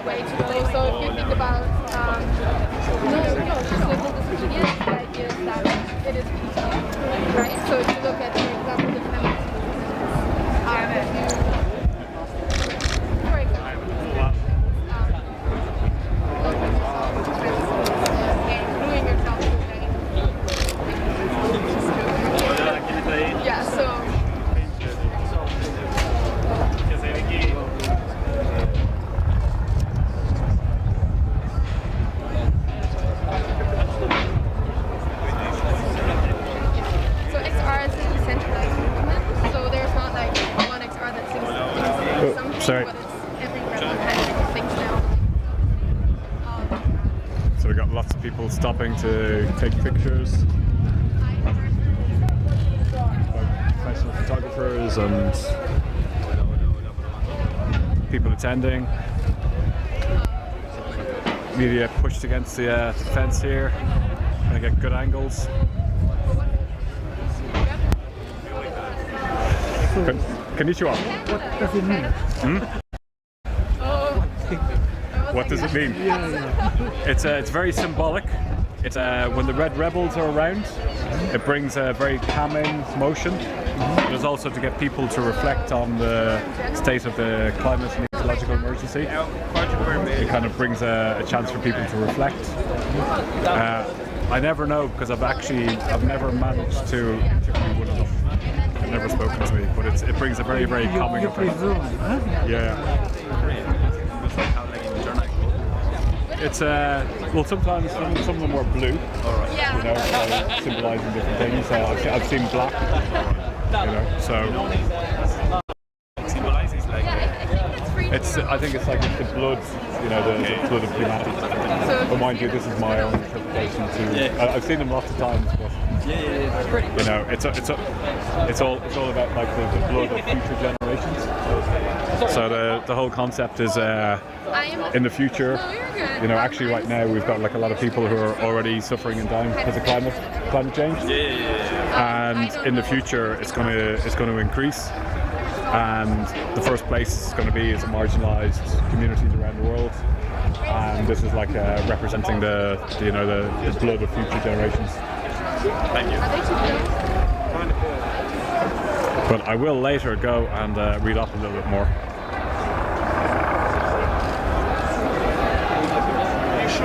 way to go. So if you think about civil disobedience, the idea is that it is peaceful, right? So if you look at, for example, the feminist Sorry. So we got lots of people stopping to take pictures. Professional photographers and people attending. Media pushed against the fence here. Trying to get good angles. Konnichiwa. What does it mean? What does it mean? It's very symbolic. It's when the Red Rebels are around, it brings a very calming motion. It is also to get people to reflect on the state of the climate and ecological emergency. It kind of brings a chance for people to reflect. I never know, because I've never managed to interview one of them. They've never spoken to me, but it brings a very, very calming effect. Yeah. It's well, sometimes some of them were blue, you know, so symbolising different things. I've seen black, you know, so symbolizes like I think it's like the blood, you know, the blood of humanity. But mind you, this is my own interpretation too. I've seen them lots of times, but you know, it's all about like the blood of future generations. So the whole concept is in the future, you know, actually right now we've got like a lot of people who are already suffering and dying because of climate change. And in the future it's going to increase. And the first place it's going to be is marginalised communities around the world. And this is like representing the blood of future generations. Thank you. But I will later go and read up a little bit more.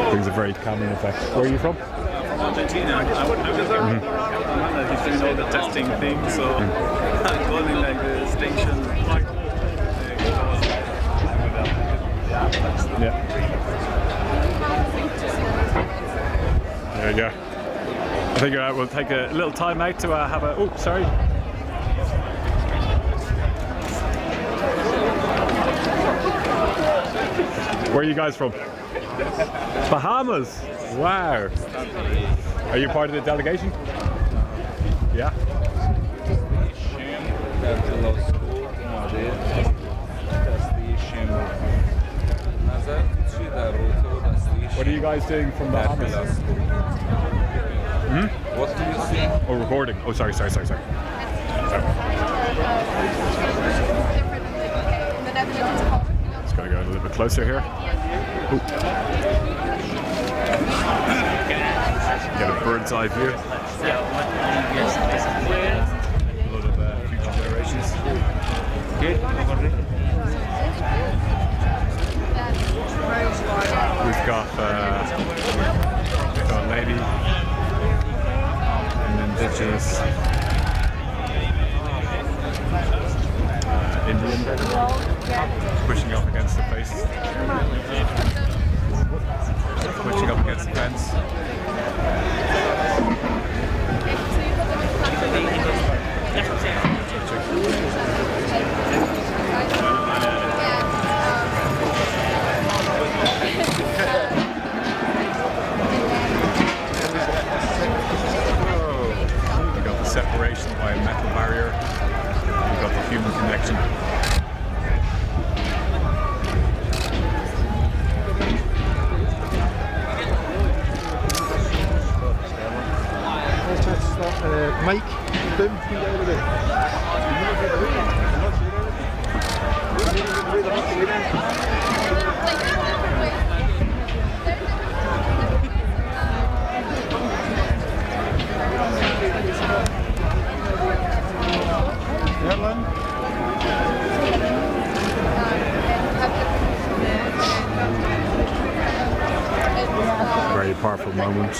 Brings a very calming effect. Where are you from? From Argentina. I would know that he's doing all the testing things, so I'm calling like the station. Yeah. There you go. I think we'll take a little time out to have a. Oh, sorry. Where are you guys from? Bahamas. Wow. Are you part of the delegation? Yeah. What are you guys doing from Bahamas? Hmm? What do you see? Oh, recording. Oh, sorry. Just gotta go a little bit closer here. Ooh. Get a bird's eye view. A lot of future generations. We've got a lady, an indigenous Indian pushing up against the face, pushing up against the fence. separation by a metal barrier. We've got the human connection. Mike, boom, get over there. Very powerful moment.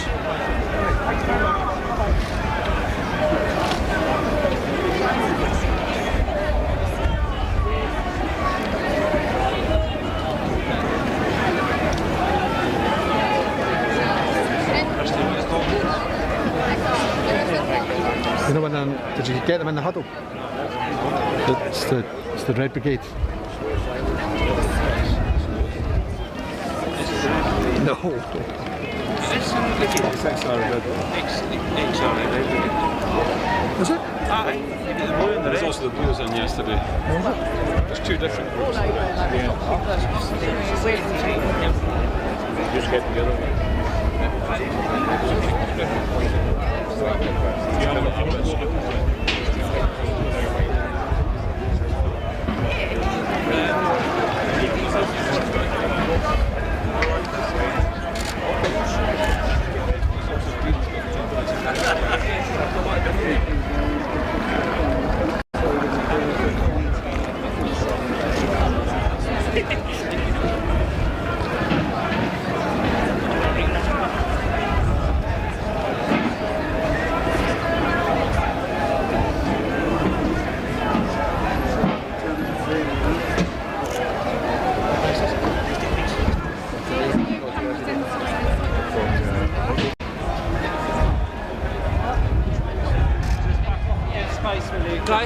You know when did you get them in the huddle? It's the Red Brigade. No. Is it? There's also the Blues in yesterday. There's two different groups. Just get together.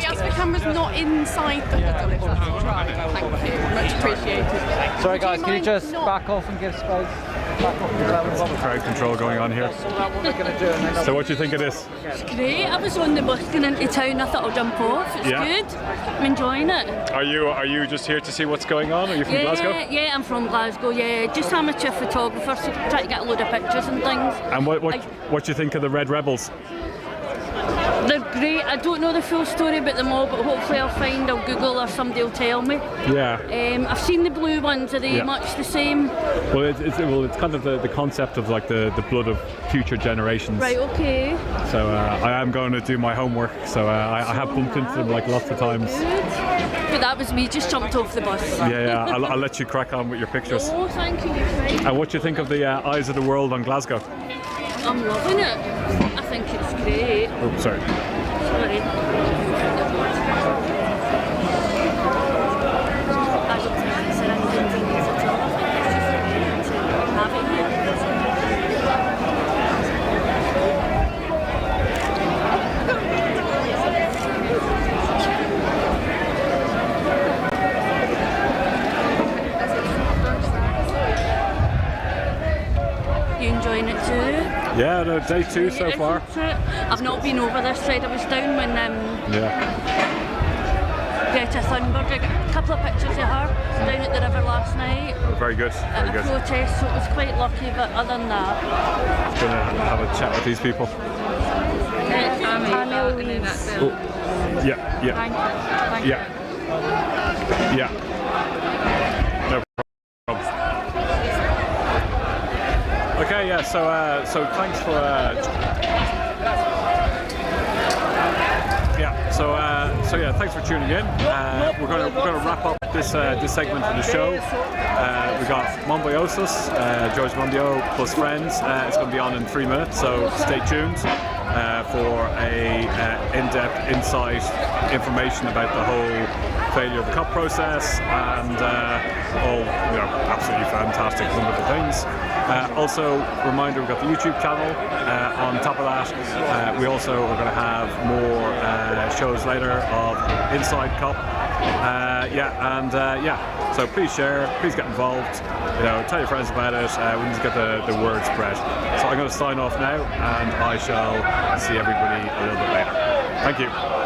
The camera's not inside the huddle, if that's all right. Thank you, much appreciated. Sorry guys, can you just back off and give space? Crowd control going on here. So what do you think of this? It's great. I was on the bus going into town. I thought I'll jump off. It's good. I'm enjoying it. Are you just here to see what's going on? Are you from Glasgow? Yeah, I'm from Glasgow. Yeah, just amateur photographer, so try to get a load of pictures and things. And what do you think of the Red Rebels? They're great. I don't know the full story about them all, but hopefully I'll Google or somebody will tell me. Yeah. I've seen the blue ones. Are they much the same? Well, it's kind of the concept of like the blood of future generations. Right. Okay. So I am going to do my homework. So I have bumped into them like lots of times. Good. But that was me. Just jumped off the bus. Yeah. I'll let you crack on with your pictures. Oh, thank you. And what do you think of the Eyes of the World on Glasgow? I'm loving it. I think it's great. Oh, sorry. Sorry. I don't think it's an inconvenience at all. I think it's just great to have it here. You enjoying it too? Yeah, no, day 2 so far. I've not been over this side. I was down when Greta Thunberg. I got a couple of pictures of her down at the river last night. Very good. At a protest, so it was quite lucky. But other than that, I'm gonna have a chat with these people. Yeah. No problem. Okay, yeah. So thanks for. Thanks for tuning in. We're gonna wrap up this segment of the show. We got Monbiosis, George Monbiot plus friends. It's going to be on in 3 minutes, so stay tuned for a in-depth insight information about the whole failure of the COP process and all absolutely fantastic, wonderful things. Also, reminder, we've got the YouTube channel. On top of that, we also are going to have more shows later of Inside COP. So please share, please get involved. Tell your friends about it. We need to get the word spread. So I'm going to sign off now, and I shall see everybody a little bit later. Thank you.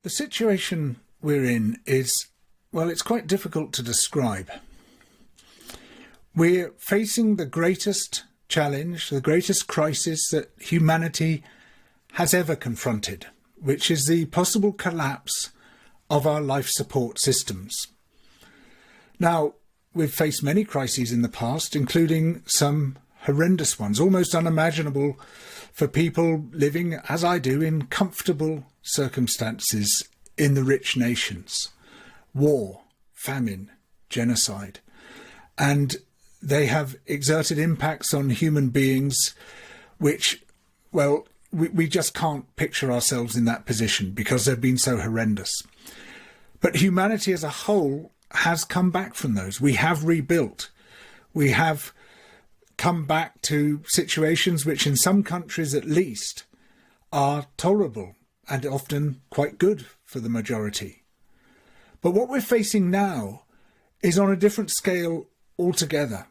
The situation we're in is, well, it's quite difficult to describe. We're facing the greatest challenge, the greatest crisis that humanity has ever confronted, which is the possible collapse of our life support systems. Now, we've faced many crises in the past, including some horrendous ones, almost unimaginable for people living, as I do, in comfortable circumstances in the rich nations. War, famine, genocide. And they have exerted impacts on human beings which, well, we just can't picture ourselves in that position because they've been so horrendous. But humanity as a whole has come back from those. We have rebuilt. We have come back to situations which in some countries at least are tolerable and often quite good for the majority. But what we're facing now is on a different scale altogether.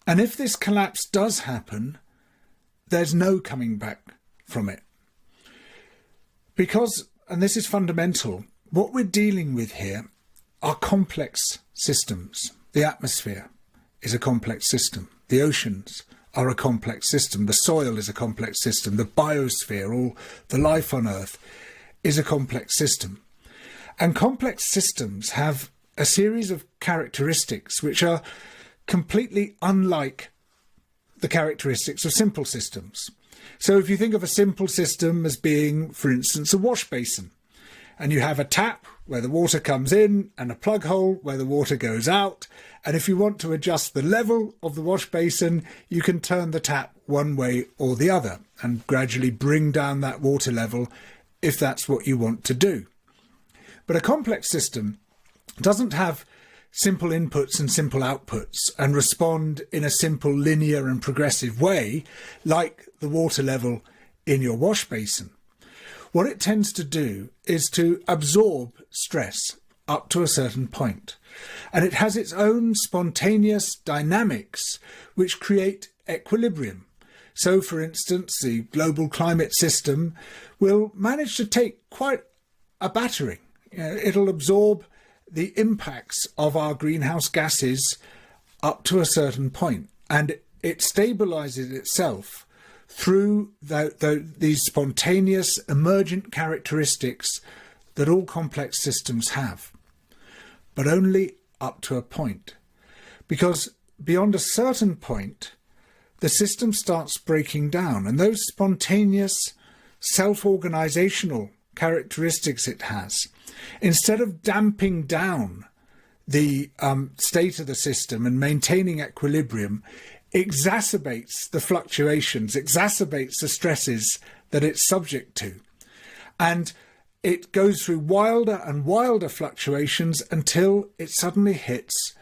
And if this collapse does happen, there's no coming back from it. Because, and this is fundamental, what we're dealing with here are complex systems. The atmosphere, is a complex system. The oceans are a complex system. The soil is a complex system. The biosphere, all the life on Earth, is a complex system. And complex systems have a series of characteristics which are completely unlike the characteristics of simple systems. So if you think of a simple system as being, for instance, a wash basin, and you have a tap where the water comes in and a plug hole where the water goes out, and if you want to adjust the level of the wash basin, you can turn the tap one way or the other and gradually bring down that water level if that's what you want to do. But a complex system doesn't have simple inputs and simple outputs and respond in a simple linear and progressive way like the water level in your wash basin. What it tends to do is to absorb stress up to a certain point, and it has its own spontaneous dynamics which create equilibrium. So, for instance, the global climate system will manage to take quite a battering. It'll absorb the impacts of our greenhouse gases up to a certain point, and it stabilises itself through these spontaneous emergent characteristics that all complex systems have, but only up to a point. Because beyond a certain point, the system starts breaking down, and those spontaneous self-organisational characteristics it has, instead of damping down the state of the system and maintaining equilibrium, exacerbates the fluctuations, exacerbates the stresses that it's subject to. And it goes through wilder and wilder fluctuations until it suddenly hits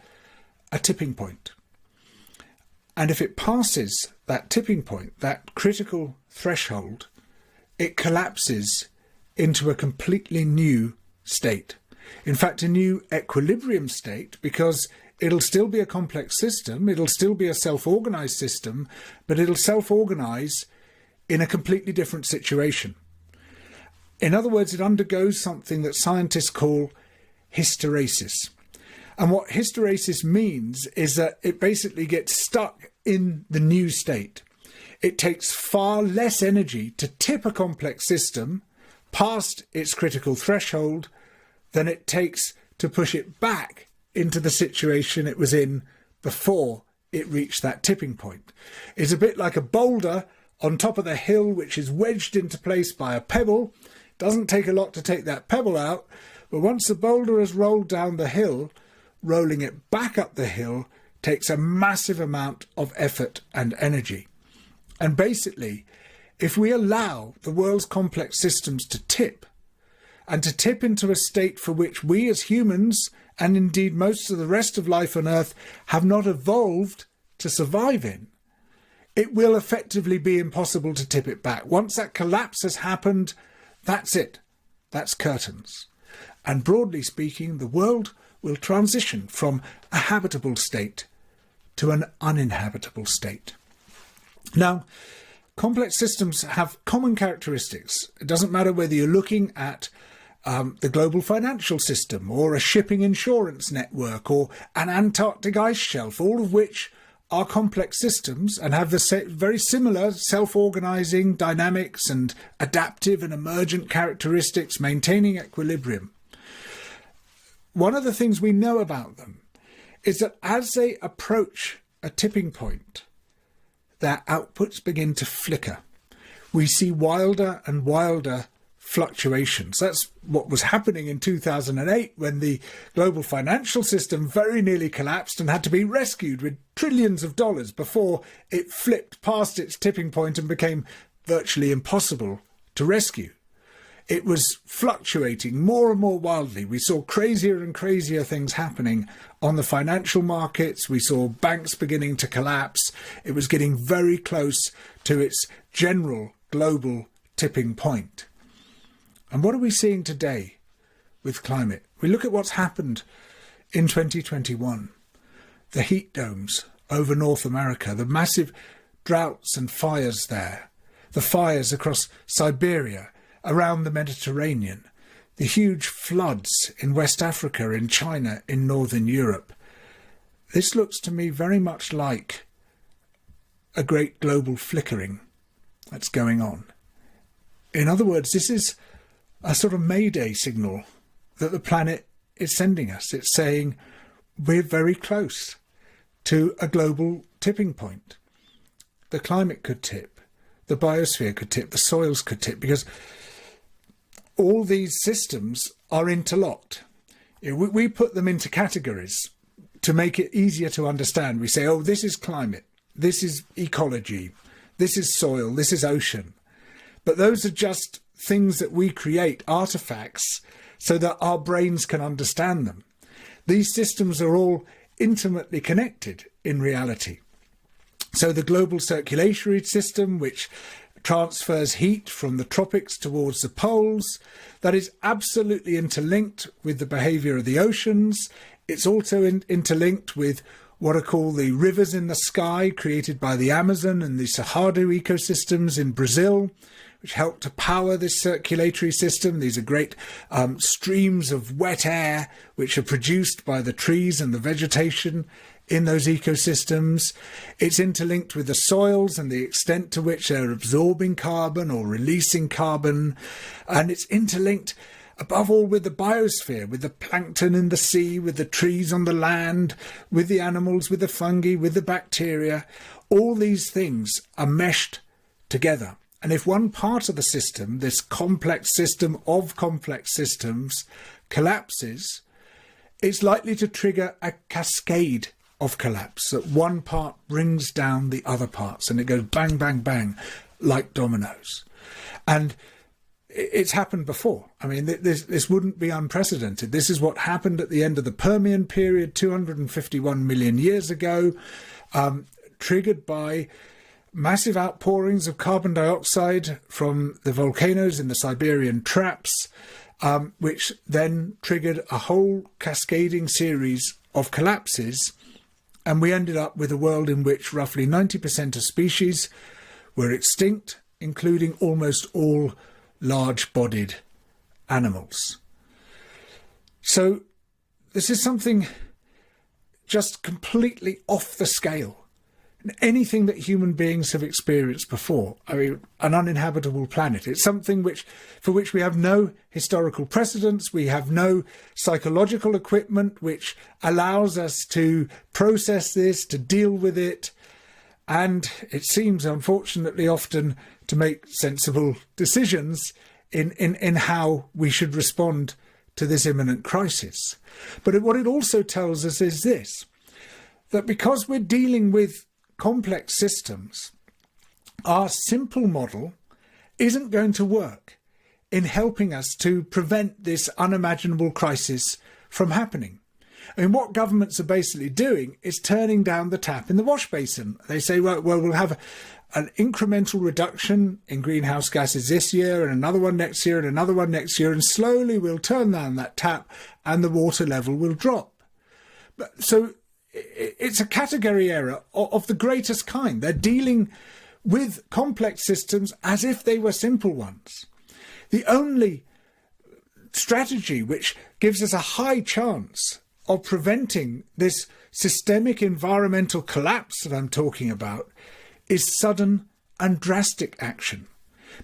a tipping point. And if it passes that tipping point, that critical threshold, it collapses into a completely new state. In fact, a new equilibrium state, because it'll still be a complex system, it'll still be a self-organised system, but it'll self-organise in a completely different situation. In other words, it undergoes something that scientists call hysteresis. And what hysteresis means is that it basically gets stuck in the new state. It takes far less energy to tip a complex system past its critical threshold than it takes to push it back into the situation it was in before it reached that tipping point. It's a bit like a boulder on top of the hill which is wedged into place by a pebble. It doesn't take a lot to take that pebble out, but once the boulder has rolled down the hill, rolling it back up the hill takes a massive amount of effort and energy. And basically, if we allow the world's complex systems to tip, and to tip into a state for which we as humans, and indeed most of the rest of life on Earth, have not evolved to survive in, it will effectively be impossible to tip it back. Once that collapse has happened, that's it. That's curtains. And broadly speaking, the world will transition from a habitable state to an uninhabitable state. Now, complex systems have common characteristics. It doesn't matter whether you're looking at the global financial system or a shipping insurance network or an Antarctic ice shelf, all of which are complex systems and have the very similar self-organising dynamics and adaptive and emergent characteristics, maintaining equilibrium. One of the things we know about them is that as they approach a tipping point, their outputs begin to flicker. We see wilder and wilder fluctuations. That's what was happening in 2008 when the global financial system very nearly collapsed and had to be rescued with trillions of dollars before it flipped past its tipping point and became virtually impossible to rescue. It was fluctuating more and more wildly. We saw crazier and crazier things happening on the financial markets. We saw banks beginning to collapse. It was getting very close to its general global tipping point. And what are we seeing today with climate? We look at what's happened in 2021. The heat domes over North America, the massive droughts and fires there, the fires across Siberia, around the Mediterranean, the huge floods in West Africa, in China, in Northern Europe, this looks to me very much like a great global flickering that's going on. In other words, this is a sort of mayday signal that the planet is sending us. It's saying we're very close to a global tipping point. The climate could tip, the biosphere could tip, the soils could tip, because all these systems are interlocked. We put them into categories to make it easier to understand. We say, oh, this is climate, this is ecology, this is soil, this is ocean. But those are just things that we create, artifacts, so that our brains can understand them. These systems are all intimately connected in reality. So the global circulatory system, which transfers heat from the tropics towards the poles, that is absolutely interlinked with the behaviour of the oceans. It's also interlinked with what are called the rivers in the sky, created by the Amazon and the Cerrado ecosystems in Brazil, which help to power this circulatory system. These are great streams of wet air which are produced by the trees and the vegetation in those ecosystems. It's interlinked with the soils and the extent to which they're absorbing carbon or releasing carbon. And it's interlinked above all with the biosphere, with the plankton in the sea, with the trees on the land, with the animals, with the fungi, with the bacteria. All these things are meshed together. And if one part of the system, this complex system of complex systems, collapses, it's likely to trigger a cascade of collapse, that one part brings down the other parts, and it goes bang, bang, bang, like dominoes. And it's happened before. I mean, this wouldn't be unprecedented. This is what happened at the end of the Permian period, 251 million years ago, triggered by massive outpourings of carbon dioxide from the volcanoes in the Siberian traps, which then triggered a whole cascading series of collapses. And we ended up with a world in which roughly 90% of species were extinct, including almost all large-bodied animals. So this is something just completely off the scale. Anything that human beings have experienced before. I mean, an uninhabitable planet. It's something for which we have no historical precedents. We have no psychological equipment which allows us to process this, to deal with it. And it seems, unfortunately, often to make sensible decisions in how we should respond to this imminent crisis. But what it also tells us is this, that because we're dealing with complex systems, our simple model isn't going to work in helping us to prevent this unimaginable crisis from happening. I mean, what governments are basically doing is turning down the tap in the wash basin. They say, well, we'll have an incremental reduction in greenhouse gases this year, and another one next year, and another one next year, and slowly we'll turn down that tap and the water level will drop. So it's a category error of the greatest kind. They're dealing with complex systems as if they were simple ones. The only strategy which gives us a high chance of preventing this systemic environmental collapse that I'm talking about is sudden and drastic action.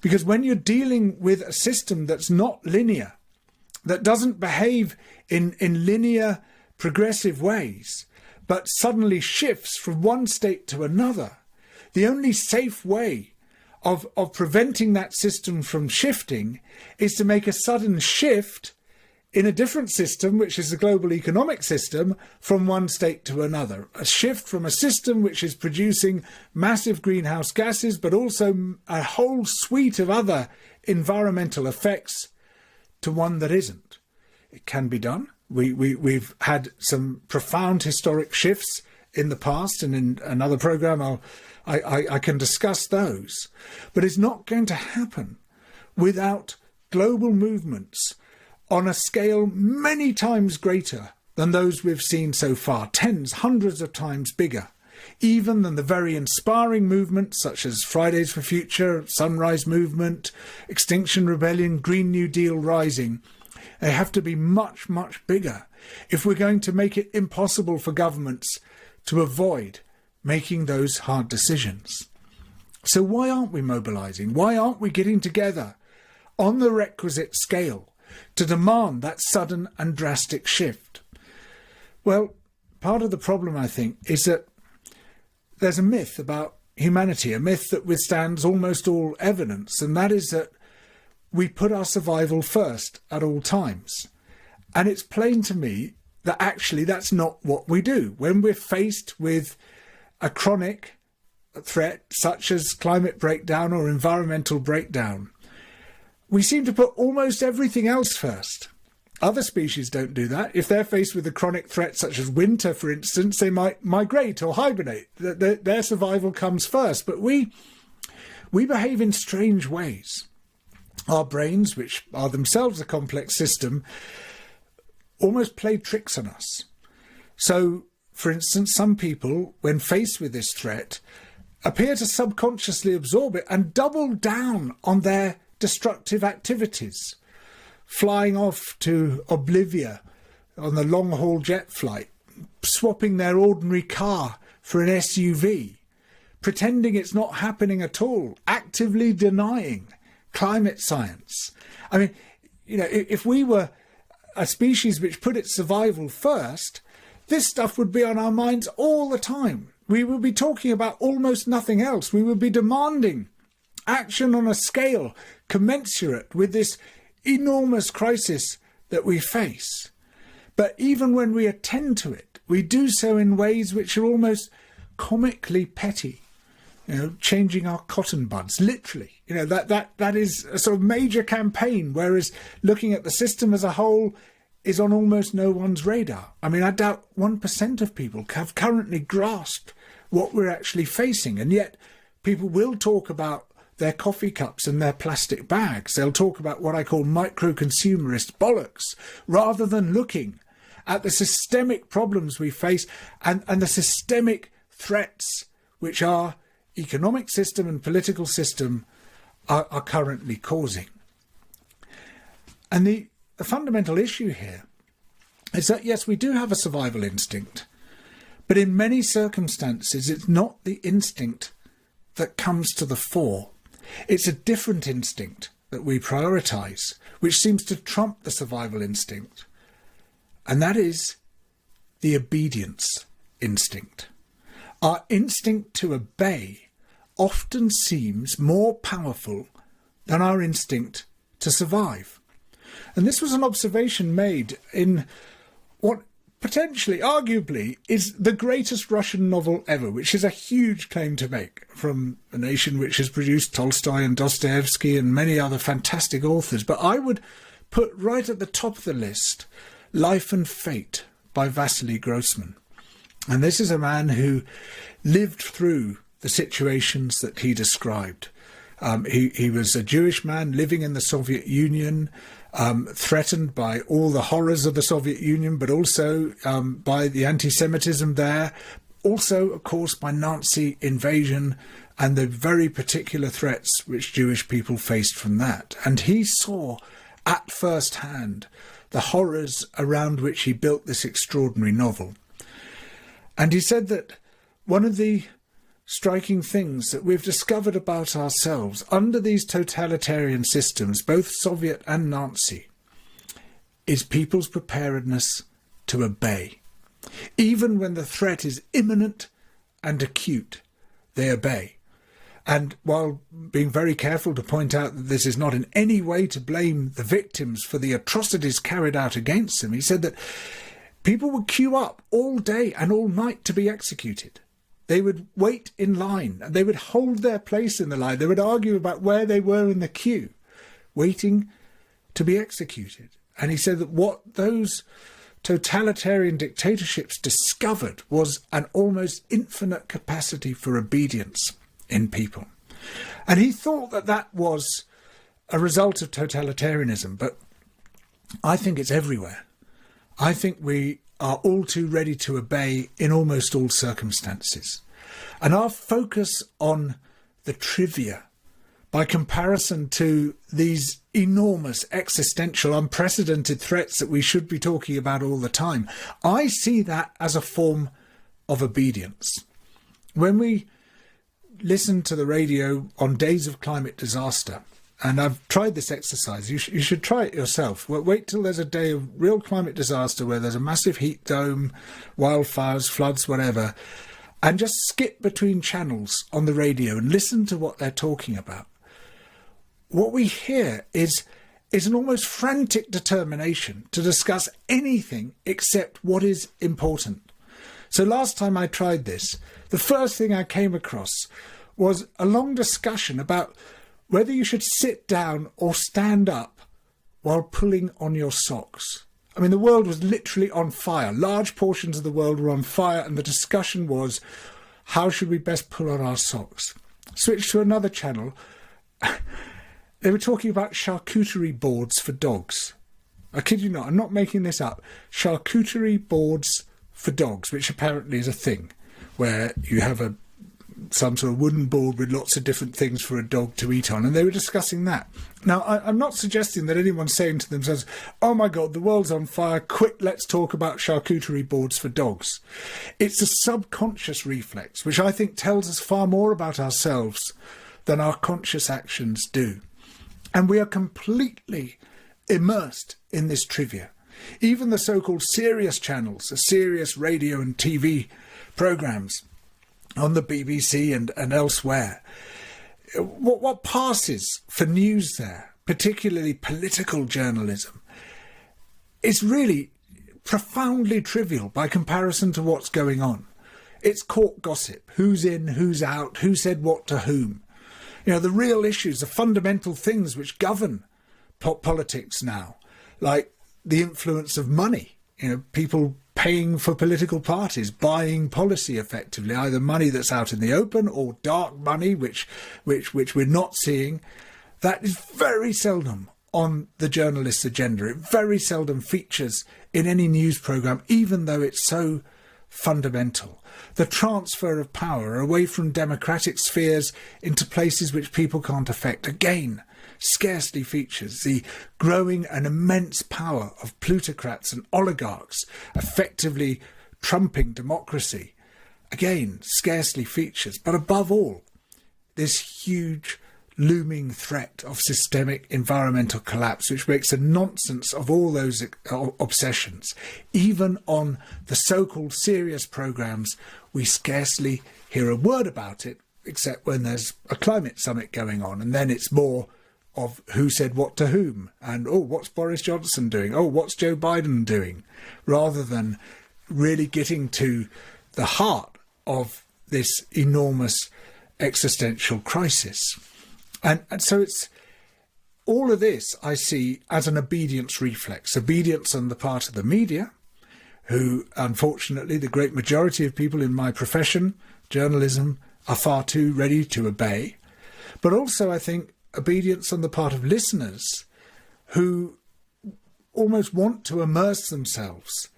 Because when you're dealing with a system that's not linear, that doesn't behave in linear, progressive ways, but suddenly shifts from one state to another, the only safe way of preventing that system from shifting is to make a sudden shift in a different system, which is the global economic system, from one state to another. A shift from a system which is producing massive greenhouse gases, but also a whole suite of other environmental effects, to one that isn't. It can be done. We've had some profound historic shifts in the past, and in another programme I can discuss those. But it's not going to happen without global movements on a scale many times greater than those we've seen so far, tens, hundreds of times bigger, even than the very inspiring movements such as Fridays for Future, Sunrise Movement, Extinction Rebellion, Green New Deal Rising. They have to be much, much bigger if we're going to make it impossible for governments to avoid making those hard decisions. So why aren't we mobilising? Why aren't we getting together on the requisite scale to demand that sudden and drastic shift? Well, part of the problem, I think, is that there's a myth about humanity, a myth that withstands almost all evidence, and that is that we put our survival first at all times. And it's plain to me that actually that's not what we do. When we're faced with a chronic threat such as climate breakdown or environmental breakdown, we seem to put almost everything else first. Other species don't do that. If they're faced with a chronic threat such as winter, for instance, they might migrate or hibernate. Their survival comes first. But we behave in strange ways. Our brains, which are themselves a complex system, almost play tricks on us. So, for instance, some people, when faced with this threat, appear to subconsciously absorb it and double down on their destructive activities, flying off to Oblivia on the long-haul jet flight, swapping their ordinary car for an SUV, pretending it's not happening at all, actively denying climate science. I mean, you know, if we were a species which put its survival first, this stuff would be on our minds all the time. We would be talking about almost nothing else. We would be demanding action on a scale commensurate with this enormous crisis that we face. But even when we attend to it, we do so in ways which are almost comically petty. You know, changing our cotton buds, literally. You know, that is a sort of major campaign, whereas looking at the system as a whole is on almost no one's radar. I mean, I doubt 1% of people have currently grasped what we're actually facing, and yet people will talk about their coffee cups and their plastic bags. They'll talk about what I call micro-consumerist bollocks, rather than looking at the systemic problems we face and the systemic threats which our economic system and political system are currently causing. And the fundamental issue here is that, yes, we do have a survival instinct, but in many circumstances it's not the instinct that comes to the fore. It's a different instinct that we prioritise, which seems to trump the survival instinct, and that is the obedience instinct. Our instinct to obey often seems more powerful than our instinct to survive. And this was an observation made in what potentially, arguably, is the greatest Russian novel ever, which is a huge claim to make, from a nation which has produced Tolstoy and Dostoevsky and many other fantastic authors. But I would put right at the top of the list Life and Fate by Vasily Grossman. And this is a man who lived through the situations that he described. He was a Jewish man living in the Soviet Union, threatened by all the horrors of the Soviet Union, but also by the anti-Semitism there, also, of course, by Nazi invasion and the very particular threats which Jewish people faced from that. And he saw at first hand the horrors around which he built this extraordinary novel. And he said that one of the striking things that we've discovered about ourselves under these totalitarian systems, both Soviet and Nazi, is people's preparedness to obey. Even when the threat is imminent and acute, they obey. And while being very careful to point out that this is not in any way to blame the victims for the atrocities carried out against them, he said that people would queue up all day and all night to be executed. They would wait in line, and they would hold their place in the line. They would argue about where they were in the queue, waiting to be executed. And he said that what those totalitarian dictatorships discovered was an almost infinite capacity for obedience in people. And he thought that that was a result of totalitarianism, but I think it's everywhere. I think we are all too ready to obey in almost all circumstances. And our focus on the trivia, by comparison to these enormous, existential, unprecedented threats that we should be talking about all the time, I see that as a form of obedience. When we listen to the radio on days of climate disaster, and I've tried this exercise, you should try it yourself. Wait till there's a day of real climate disaster where there's a massive heat dome, wildfires, floods, whatever, and just skip between channels on the radio and listen to what they're talking about. What we hear is an almost frantic determination to discuss anything except what is important. So last time I tried this, the first thing I came across was a long discussion about whether you should sit down or stand up while pulling on your socks. I mean, the world was literally on fire. Large portions of the world were on fire, and the discussion was, how should we best pull on our socks? Switch to another channel. They were talking about charcuterie boards for dogs. I kid you not, I'm not making this up. Charcuterie boards for dogs, which apparently is a thing, where you have some sort of wooden board with lots of different things for a dog to eat on, and they were discussing that. Now, I'm not suggesting that anyone's saying to themselves, oh my God, the world's on fire, quick, let's talk about charcuterie boards for dogs. It's a subconscious reflex, which I think tells us far more about ourselves than our conscious actions do. And we are completely immersed in this trivia. Even the so-called serious channels, the serious radio and TV programmes on the BBC and elsewhere, what passes for news there, particularly political journalism, is really profoundly trivial by comparison to what's going on. It's court gossip, who's in, who's out, who said what to whom. You know, the real issues, the fundamental things which govern politics now, like the influence of money, you know, people paying for political parties, buying policy effectively, either money that's out in the open or dark money, which we're not seeing. That is very seldom on the journalist's agenda. It very seldom features in any news programme, even though it's so fundamental. The transfer of power away from democratic spheres into places which people can't affect, again, scarcely features. The growing and immense power of plutocrats and oligarchs effectively trumping democracy, again, scarcely features. But above all, this huge looming threat of systemic environmental collapse, which makes a nonsense of all those obsessions. Even on the so-called serious programmes, we scarcely hear a word about it, except when there's a climate summit going on, and then it's more of who said what to whom, and oh, what's Boris Johnson doing, oh, what's Joe Biden doing, rather than really getting to the heart of this enormous existential crisis. And so it's all of this I see as an obedience reflex, obedience on the part of the media, who unfortunately the great majority of people in my profession, journalism, are far too ready to obey, but also I think obedience on the part of listeners who almost want to immerse themselves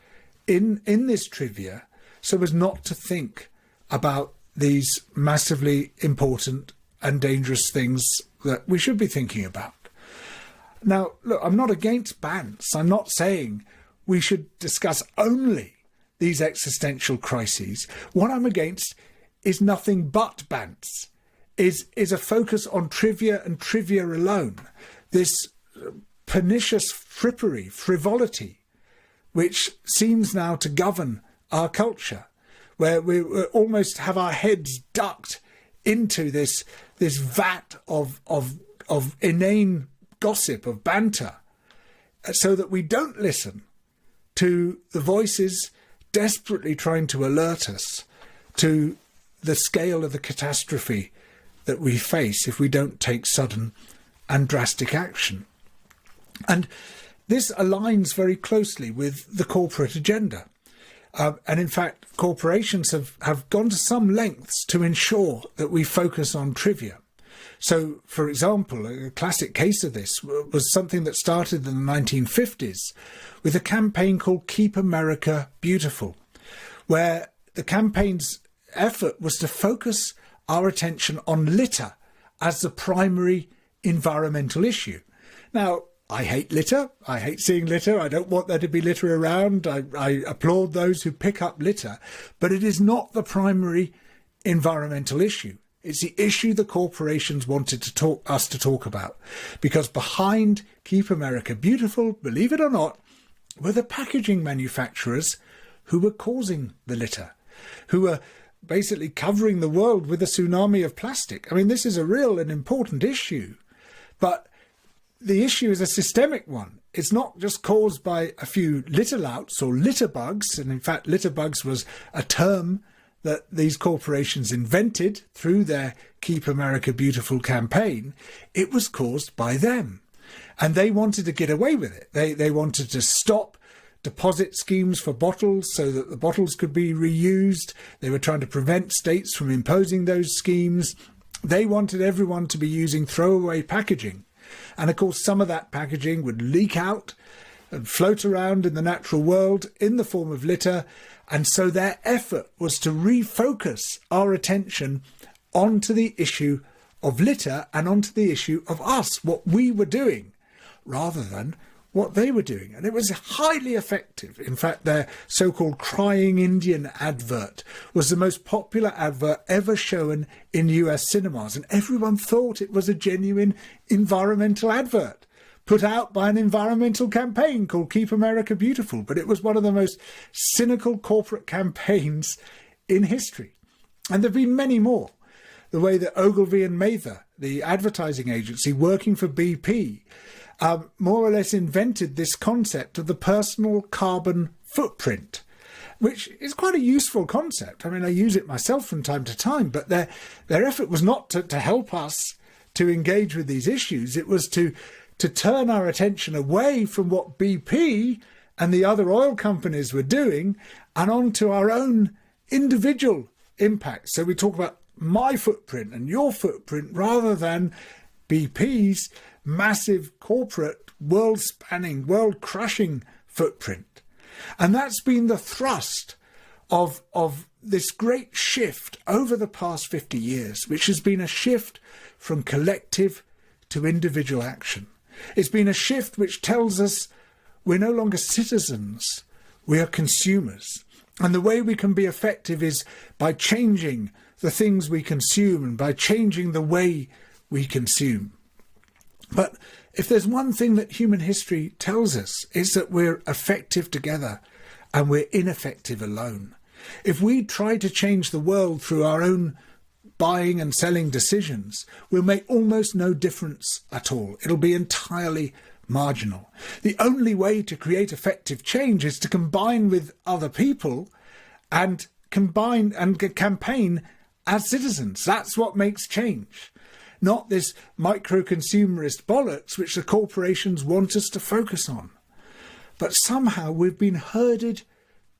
in this trivia so as not to think about these massively important and dangerous things that we should be thinking about. Now, look, I'm not against bans. I'm not saying we should discuss only these existential crises. What I'm against is nothing but bans, is a focus on trivia and trivia alone. This pernicious frippery, frivolity, which seems now to govern our culture, where we almost have our heads ducked into this vat of inane gossip, of banter, so that we don't listen to the voices desperately trying to alert us to the scale of the catastrophe that we face if we don't take sudden and drastic action. And this aligns very closely with the corporate agenda. And in fact, corporations have gone to some lengths to ensure that we focus on trivia. So, for example, a classic case of this was something that started in the 1950s with a campaign called Keep America Beautiful, where the campaign's effort was to focus our attention on litter as the primary environmental issue. Now, I hate litter. I hate seeing litter. I don't want there to be litter around. I applaud those who pick up litter. But it is not the primary environmental issue. It's the issue the corporations wanted us to talk about. Because behind Keep America Beautiful, believe it or not, were the packaging manufacturers who were causing the litter, who were basically covering the world with a tsunami of plastic. I mean, this is a real and important issue. But the issue is a systemic one. It's not just caused by a few litter louts or litter bugs. And in fact, litter bugs was a term that these corporations invented through their Keep America Beautiful campaign. It was caused by them. And they wanted to get away with it. They wanted to stop deposit schemes for bottles so that the bottles could be reused. They were trying to prevent states from imposing those schemes. They wanted everyone to be using throwaway packaging. And of course, some of that packaging would leak out and float around in the natural world in the form of litter. And so their effort was to refocus our attention onto the issue of litter and onto the issue of us, what we were doing, rather than what they were doing. And it was highly effective. In fact, their so-called Crying Indian advert was the most popular advert ever shown in US cinemas. And everyone thought it was a genuine environmental advert put out by an environmental campaign called Keep America Beautiful. But it was one of the most cynical corporate campaigns in history. And there have been many more. The way that Ogilvy and Mather, the advertising agency working for BP, more or less invented this concept of the personal carbon footprint, which is quite a useful concept. I mean, I use it myself from time to time, but their effort was not to help us to engage with these issues. It was to turn our attention away from what BP and the other oil companies were doing and onto our own individual impact. So we talk about my footprint and your footprint rather than BP's massive corporate, world-spanning, world-crushing footprint. And that's been the thrust of this great shift over the past 50 years, which has been a shift from collective to individual action. It's been a shift which tells us we're no longer citizens, we are consumers. And the way we can be effective is by changing the things we consume and by changing the way we consume. But if there's one thing that human history tells us, it's that we're effective together and we're ineffective alone. If we try to change the world through our own buying and selling decisions, we'll make almost no difference at all. It'll be entirely marginal. The only way to create effective change is to combine with other people and campaign as citizens. That's what makes change. Not this micro-consumerist bollocks which the corporations want us to focus on. But somehow we've been herded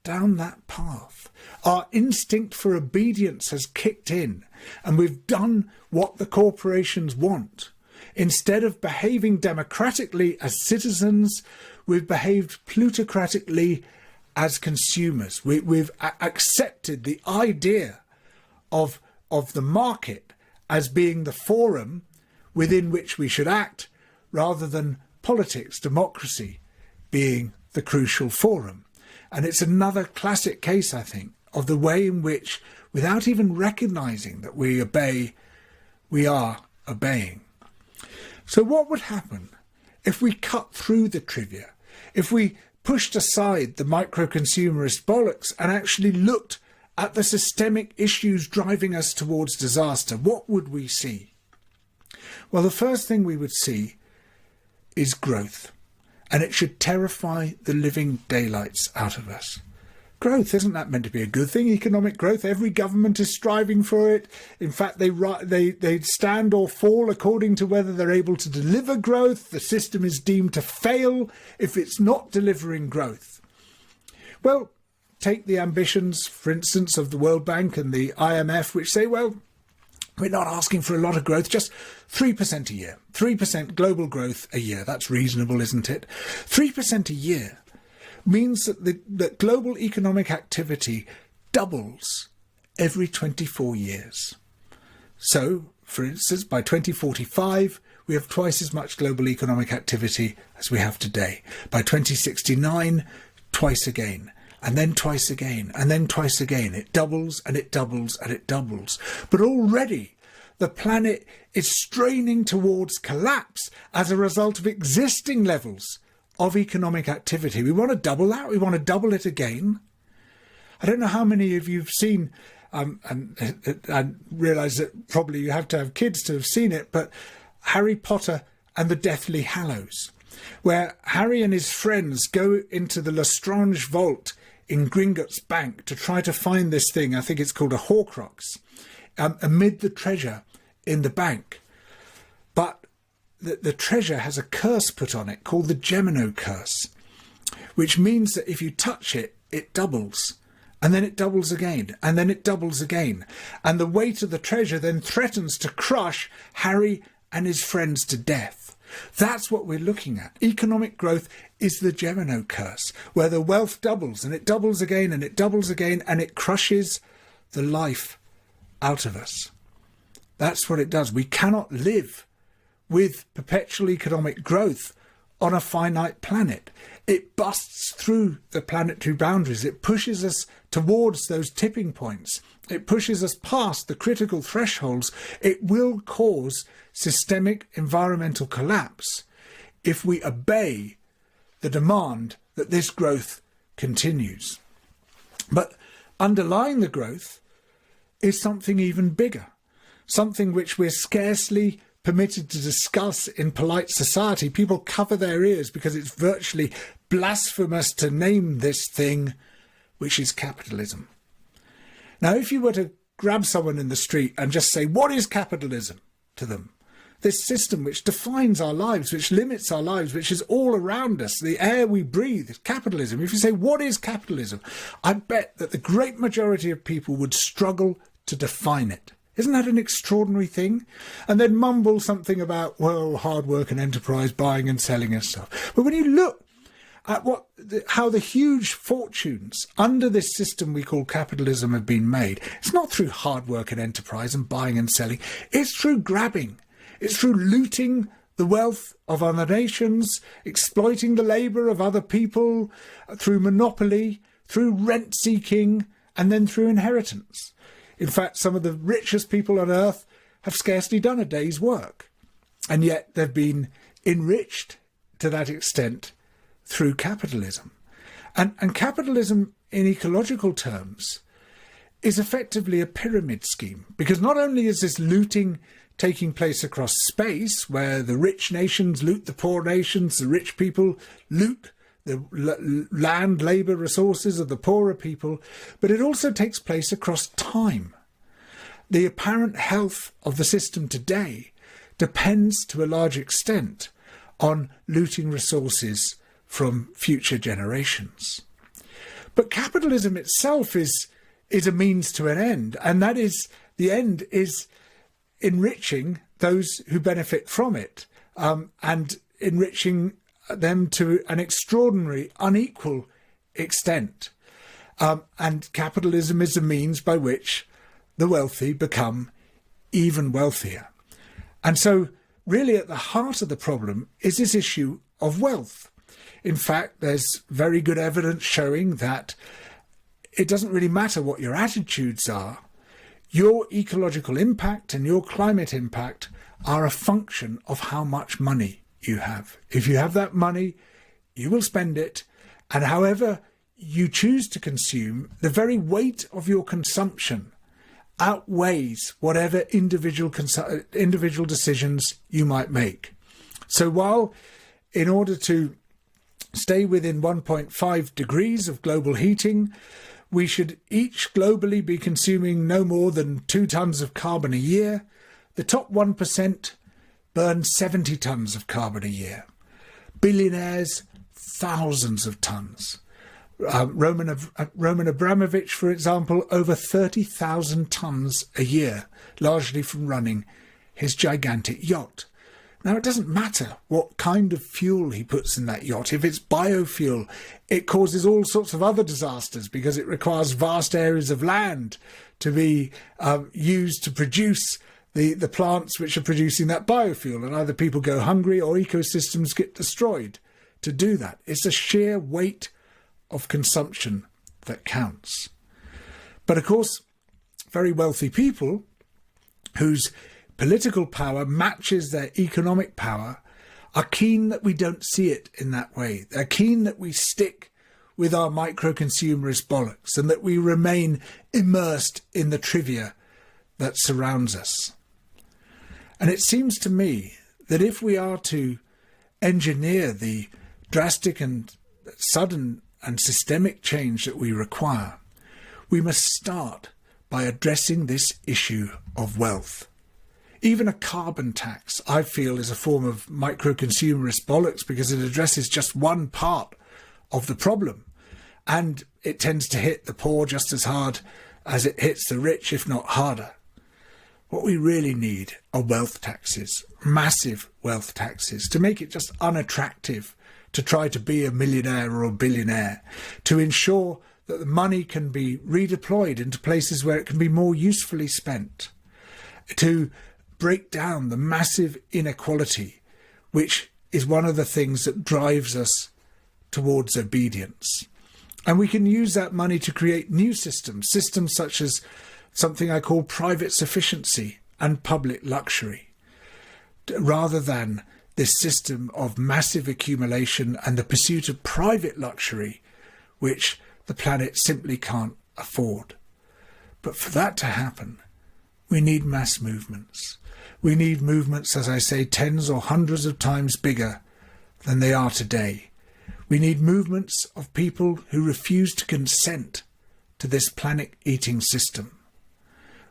down that path. Our instinct for obedience has kicked in, and we've done what the corporations want. Instead of behaving democratically as citizens, we've behaved plutocratically as consumers. We've accepted the idea of the market as being the forum within which we should act, rather than politics, democracy, being the crucial forum. And it's another classic case, I think, of the way in which, without even recognising that we obey, we are obeying. So what would happen if we cut through the trivia, if we pushed aside the micro-consumerist bollocks and actually looked at the systemic issues driving us towards disaster? What would we see? Well, the first thing we would see is growth, and it should terrify the living daylights out of us. Growth, isn't that meant to be a good thing? Economic growth, every government is striving for it. In fact, they stand or fall according to whether they're able to deliver growth. The system is deemed to fail if it's not delivering growth. Well, take the ambitions, for instance, of the World Bank and the IMF, which say, well, we're not asking for a lot of growth, just 3% a year. 3% global growth a year. That's reasonable, isn't it? 3% a year means that global economic activity doubles every 24 years. So, for instance, by 2045, we have twice as much global economic activity as we have today. By 2069, twice again, and then twice again, and then twice again. It doubles and it doubles and it doubles. But already the planet is straining towards collapse as a result of existing levels of economic activity. We want to double that. We want to double it again. I don't know how many of you have seen, and I realise that probably you have to have kids to have seen it, but Harry Potter and the Deathly Hallows, where Harry and his friends go into the Lestrange vault in Gringotts Bank to try to find this thing, I think it's called a Horcrux, amid the treasure in the bank. But the treasure has a curse put on it called the Gemino curse, which means that if you touch it, it doubles. And then it doubles again, and then it doubles again. And the weight of the treasure then threatens to crush Harry and his friends to death. That's what we're looking at. Economic growth is the Gemino curse, where the wealth doubles, and it doubles again, and it doubles again, and it crushes the life out of us. That's what it does. We cannot live with perpetual economic growth on a finite planet. It busts through the planetary boundaries. It pushes us towards those tipping points. It pushes us past the critical thresholds. It will cause systemic environmental collapse if we obey the demand that this growth continues. But underlying the growth is something even bigger, something which we're scarcely permitted to discuss in polite society. People cover their ears because it's virtually blasphemous to name this thing, which is capitalism. Now, if you were to grab someone in the street and just say, "What is capitalism?" to them, this system which defines our lives, which limits our lives, which is all around us, the air we breathe, is capitalism. If you say, "What is capitalism?" I bet that the great majority of people would struggle to define it. Isn't that an extraordinary thing? And then mumble something about, well, hard work and enterprise, buying and selling and stuff. But when you look at how the huge fortunes under this system we call capitalism have been made, it's not through hard work and enterprise and buying and selling. It's through grabbing. It's through looting the wealth of other nations, exploiting the labour of other people, through monopoly, through rent-seeking, and then through inheritance. In fact, some of the richest people on earth have scarcely done a day's work, and yet they've been enriched to that extent through capitalism. And capitalism, in ecological terms, is effectively a pyramid scheme, because not only is this looting taking place across space, where the rich nations loot the poor nations, the rich people loot the land, labour, resources of the poorer people, but it also takes place across time. The apparent health of the system today depends to a large extent on looting resources from future generations. But capitalism itself is a means to an end, and that is, the end is enriching those who benefit from it, and enriching them to an extraordinary, unequal extent. And capitalism is a means by which the wealthy become even wealthier. And so really at the heart of the problem is this issue of wealth. In fact, there's very good evidence showing that it doesn't really matter what your attitudes are. Your ecological impact and your climate impact are a function of how much money you have. If you have that money, you will spend it, and however you choose to consume, the very weight of your consumption outweighs whatever individual decisions you might make. So while in order to stay within 1.5 degrees of global heating, we should each globally be consuming no more than 2 tons of carbon a year, the top 1% burn 70 tons of carbon a year. Billionaires, thousands of tons. Roman Abramovich, for example, over 30,000 tons a year, largely from running his gigantic yacht. Now, it doesn't matter what kind of fuel he puts in that yacht. If it's biofuel, it causes all sorts of other disasters because it requires vast areas of land to be used to produce the plants which are producing that biofuel, and either people go hungry or ecosystems get destroyed to do that. It's the sheer weight of consumption that counts. But of course, very wealthy people whose political power matches their economic power are keen that we don't see it in that way. They're keen that we stick with our micro-consumerist bollocks and that we remain immersed in the trivia that surrounds us. And it seems to me that if we are to engineer the drastic and sudden and systemic change that we require, we must start by addressing this issue of wealth. Even a carbon tax, I feel, is a form of micro-consumerist bollocks because it addresses just one part of the problem. And it tends to hit the poor just as hard as it hits the rich, if not harder. What we really need are wealth taxes, massive wealth taxes, to make it just unattractive to try to be a millionaire or a billionaire, to ensure that the money can be redeployed into places where it can be more usefully spent, to break down the massive inequality, which is one of the things that drives us towards obedience. And we can use that money to create new systems such as something I call private sufficiency and public luxury, rather than this system of massive accumulation and the pursuit of private luxury, which the planet simply can't afford. But for that to happen, we need mass movements. We need movements, as I say, tens or hundreds of times bigger than they are today. We need movements of people who refuse to consent to this planet-eating system.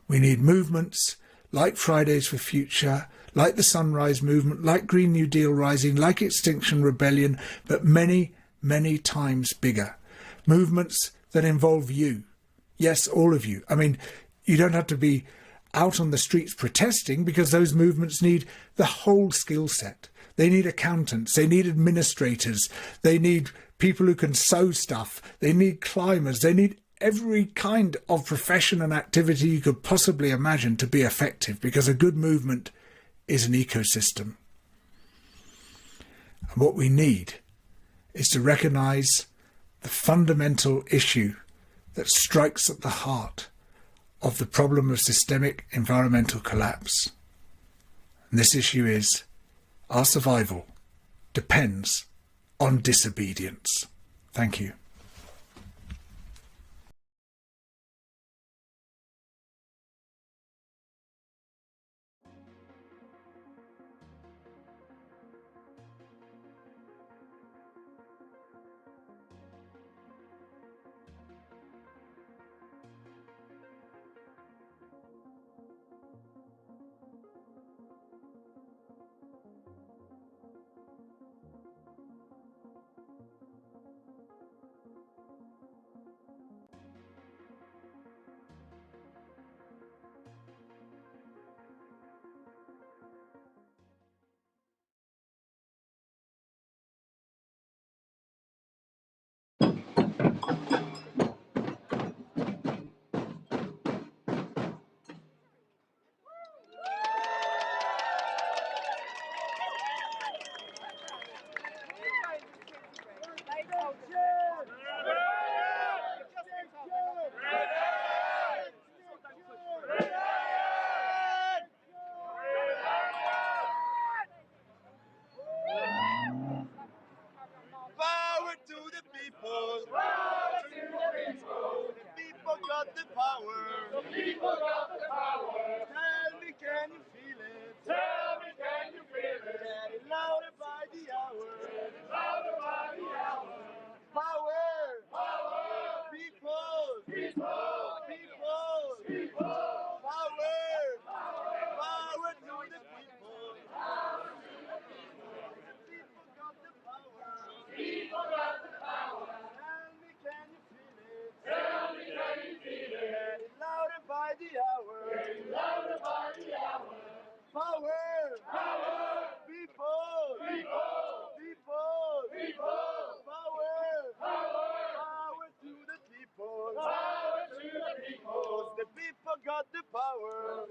We need movements like Fridays for Future, like the Sunrise Movement, like Green New Deal Rising, like Extinction Rebellion, but many, many times bigger. Movements that involve you. Yes, all of you. I mean, you don't have to be out on the streets protesting, because those movements need the whole skill set. They need accountants, they need administrators, they need people who can sew stuff, they need climbers, they need every kind of profession and activity you could possibly imagine to be effective, because a good movement is an ecosystem. And what we need is to recognise the fundamental issue that strikes at the heart of the problem of systemic environmental collapse. And this issue is our survival depends on disobedience. Thank you. The people got the power.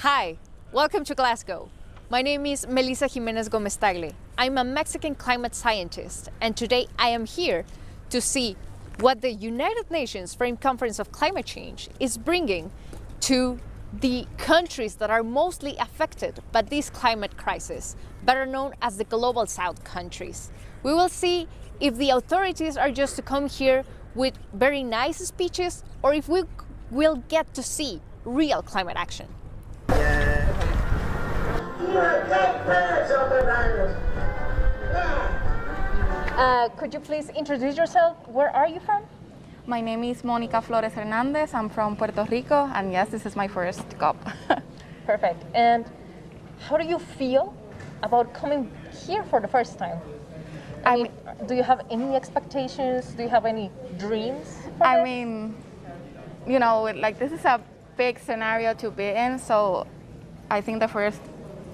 Hi, welcome to Glasgow. My name is Melissa Jiménez Gómez-Tagle. I'm a Mexican climate scientist, and today I am here to see what the United Nations Frame Conference of Climate Change is bringing to the countries that are mostly affected by this climate crisis, better known as the Global South countries. We will see if the authorities are just to come here with very nice speeches, or if we will get to see real climate action. Could you please introduce yourself? Where are you from? My name is Mónica Flores Hernandez. I'm from Puerto Rico, and yes, this is my first COP. Perfect. And how do you feel about coming here for the first time? I mean, do you have any expectations? Do you have any dreams? I mean, you know, like this is a big scenario to be in, so I think the first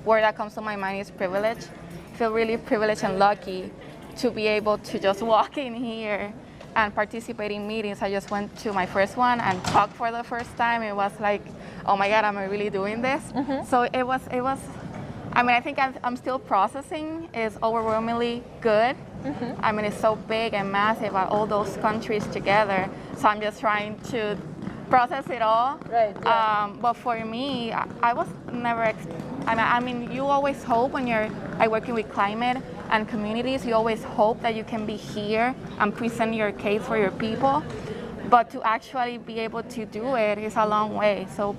word that comes to my mind is privilege. I feel really privileged and lucky to be able to just walk in here and participate in meetings. I just went to my first one and talked for the first time. It was like, oh my God, am I really doing this? Mm-hmm. So it was, I mean, I think I'm still processing. It's overwhelmingly good. Mm-hmm. I mean, it's so big and massive, all those countries together. So I'm just trying to process it all. Right. Yeah. But for me, I was never, I mean, you always hope when you're working with climate and communities, you always hope that you can be here and present your case for your people. But to actually be able to do it is a long way. So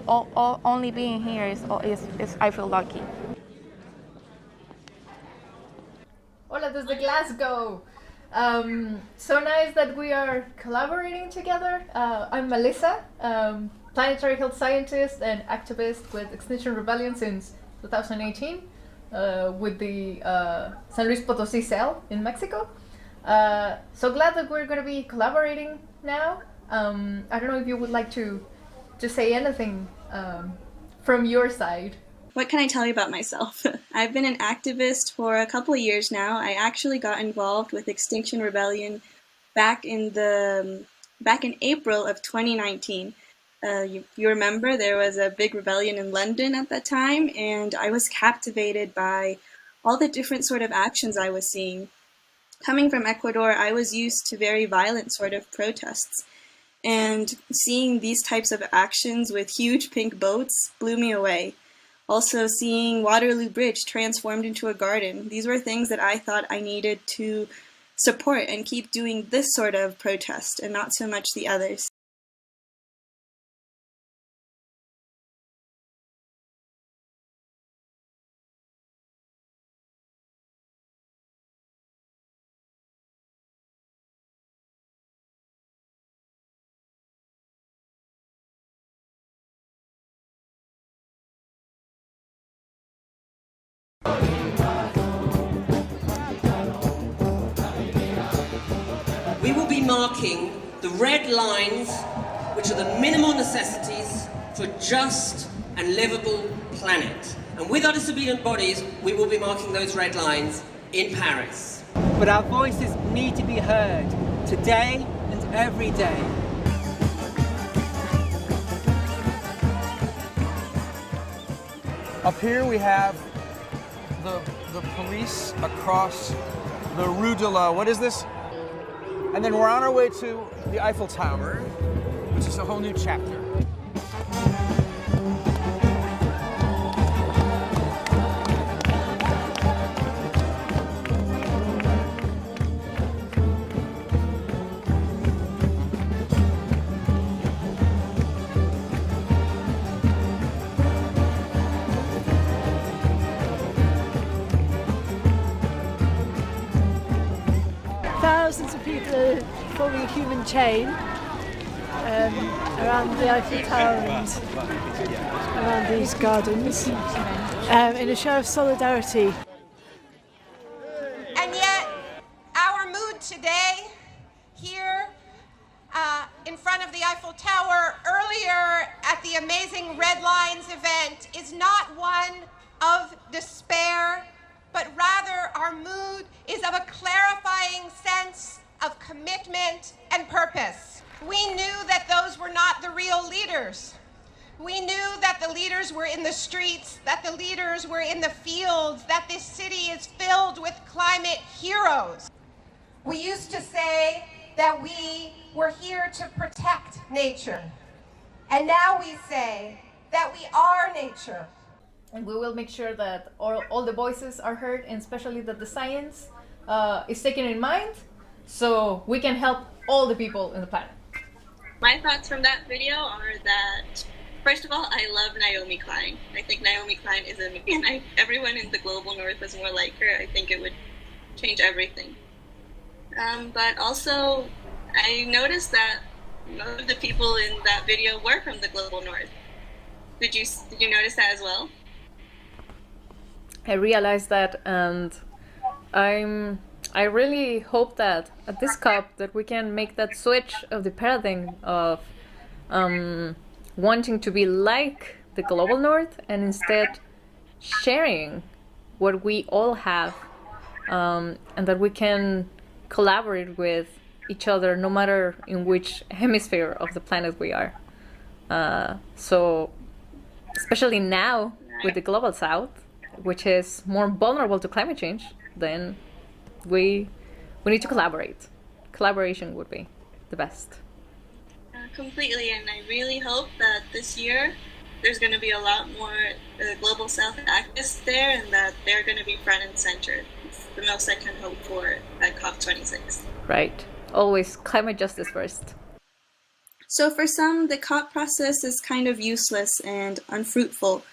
only being here is I feel lucky. Hola desde Glasgow. So nice that we are collaborating together. I'm Melissa, planetary health scientist and activist with Extinction Rebellion since 2018, with the San Luis Potosí cell in Mexico. So glad that we're going to be collaborating now. I don't know if you would like to say anything from your side. What can I tell you about myself? I've been an activist for a couple of years now. I actually got involved with Extinction Rebellion back in April of 2019. You remember there was a big rebellion in London at that time, and I was captivated by all the different sort of actions I was seeing. Coming from Ecuador, I was used to very violent sort of protests, and seeing these types of actions with huge pink boats blew me away. Also seeing Waterloo Bridge transformed into a garden. These were things that I thought I needed to support and keep doing this sort of protest and not so much the others. We will be marking the red lines, which are the minimal necessities for a just and livable planet. And with our disobedient bodies, we will be marking those red lines in Paris. But our voices need to be heard today and every day. Up here we have the police across the Rue de la, what is this? And then we're on our way to the Eiffel Tower, which is a whole new chapter. people forming a human chain around the Eiffel Tower and around these gardens in a show of solidarity. And yet, our mood today here in front of the Eiffel Tower earlier at the amazing Red Lines event is not one of despair, but rather our mood is of a clarifying sense of commitment and purpose. We knew that those were not the real leaders. We knew that the leaders were in the streets, that the leaders were in the fields, that this city is filled with climate heroes. We used to say that we were here to protect nature. And now we say that we are nature. And we will make sure that all the voices are heard, and especially that the science is taken in mind, so we can help all the people in the planet. My thoughts from that video are that, first of all, I love Naomi Klein. I think Naomi Klein is amazing. And everyone in the global north was more like her. I think it would change everything. But also, I noticed that most of the people in that video were from the global north. Did you notice that as well? I realized that, and I really hope that at this COP that we can make that switch of the paradigm of wanting to be like the global north and instead sharing what we all have, and that we can collaborate with each other no matter in which hemisphere of the planet we are. So especially now with the global south, which is more vulnerable to climate change, then we need to collaborate. Collaboration would be the best. Completely, and I really hope that this year there's going to be a lot more Global South activists there, and that they're going to be front and center. It's the most I can hope for at COP26. Right. Always climate justice first. So for some, the COP process is kind of useless and unfruitful.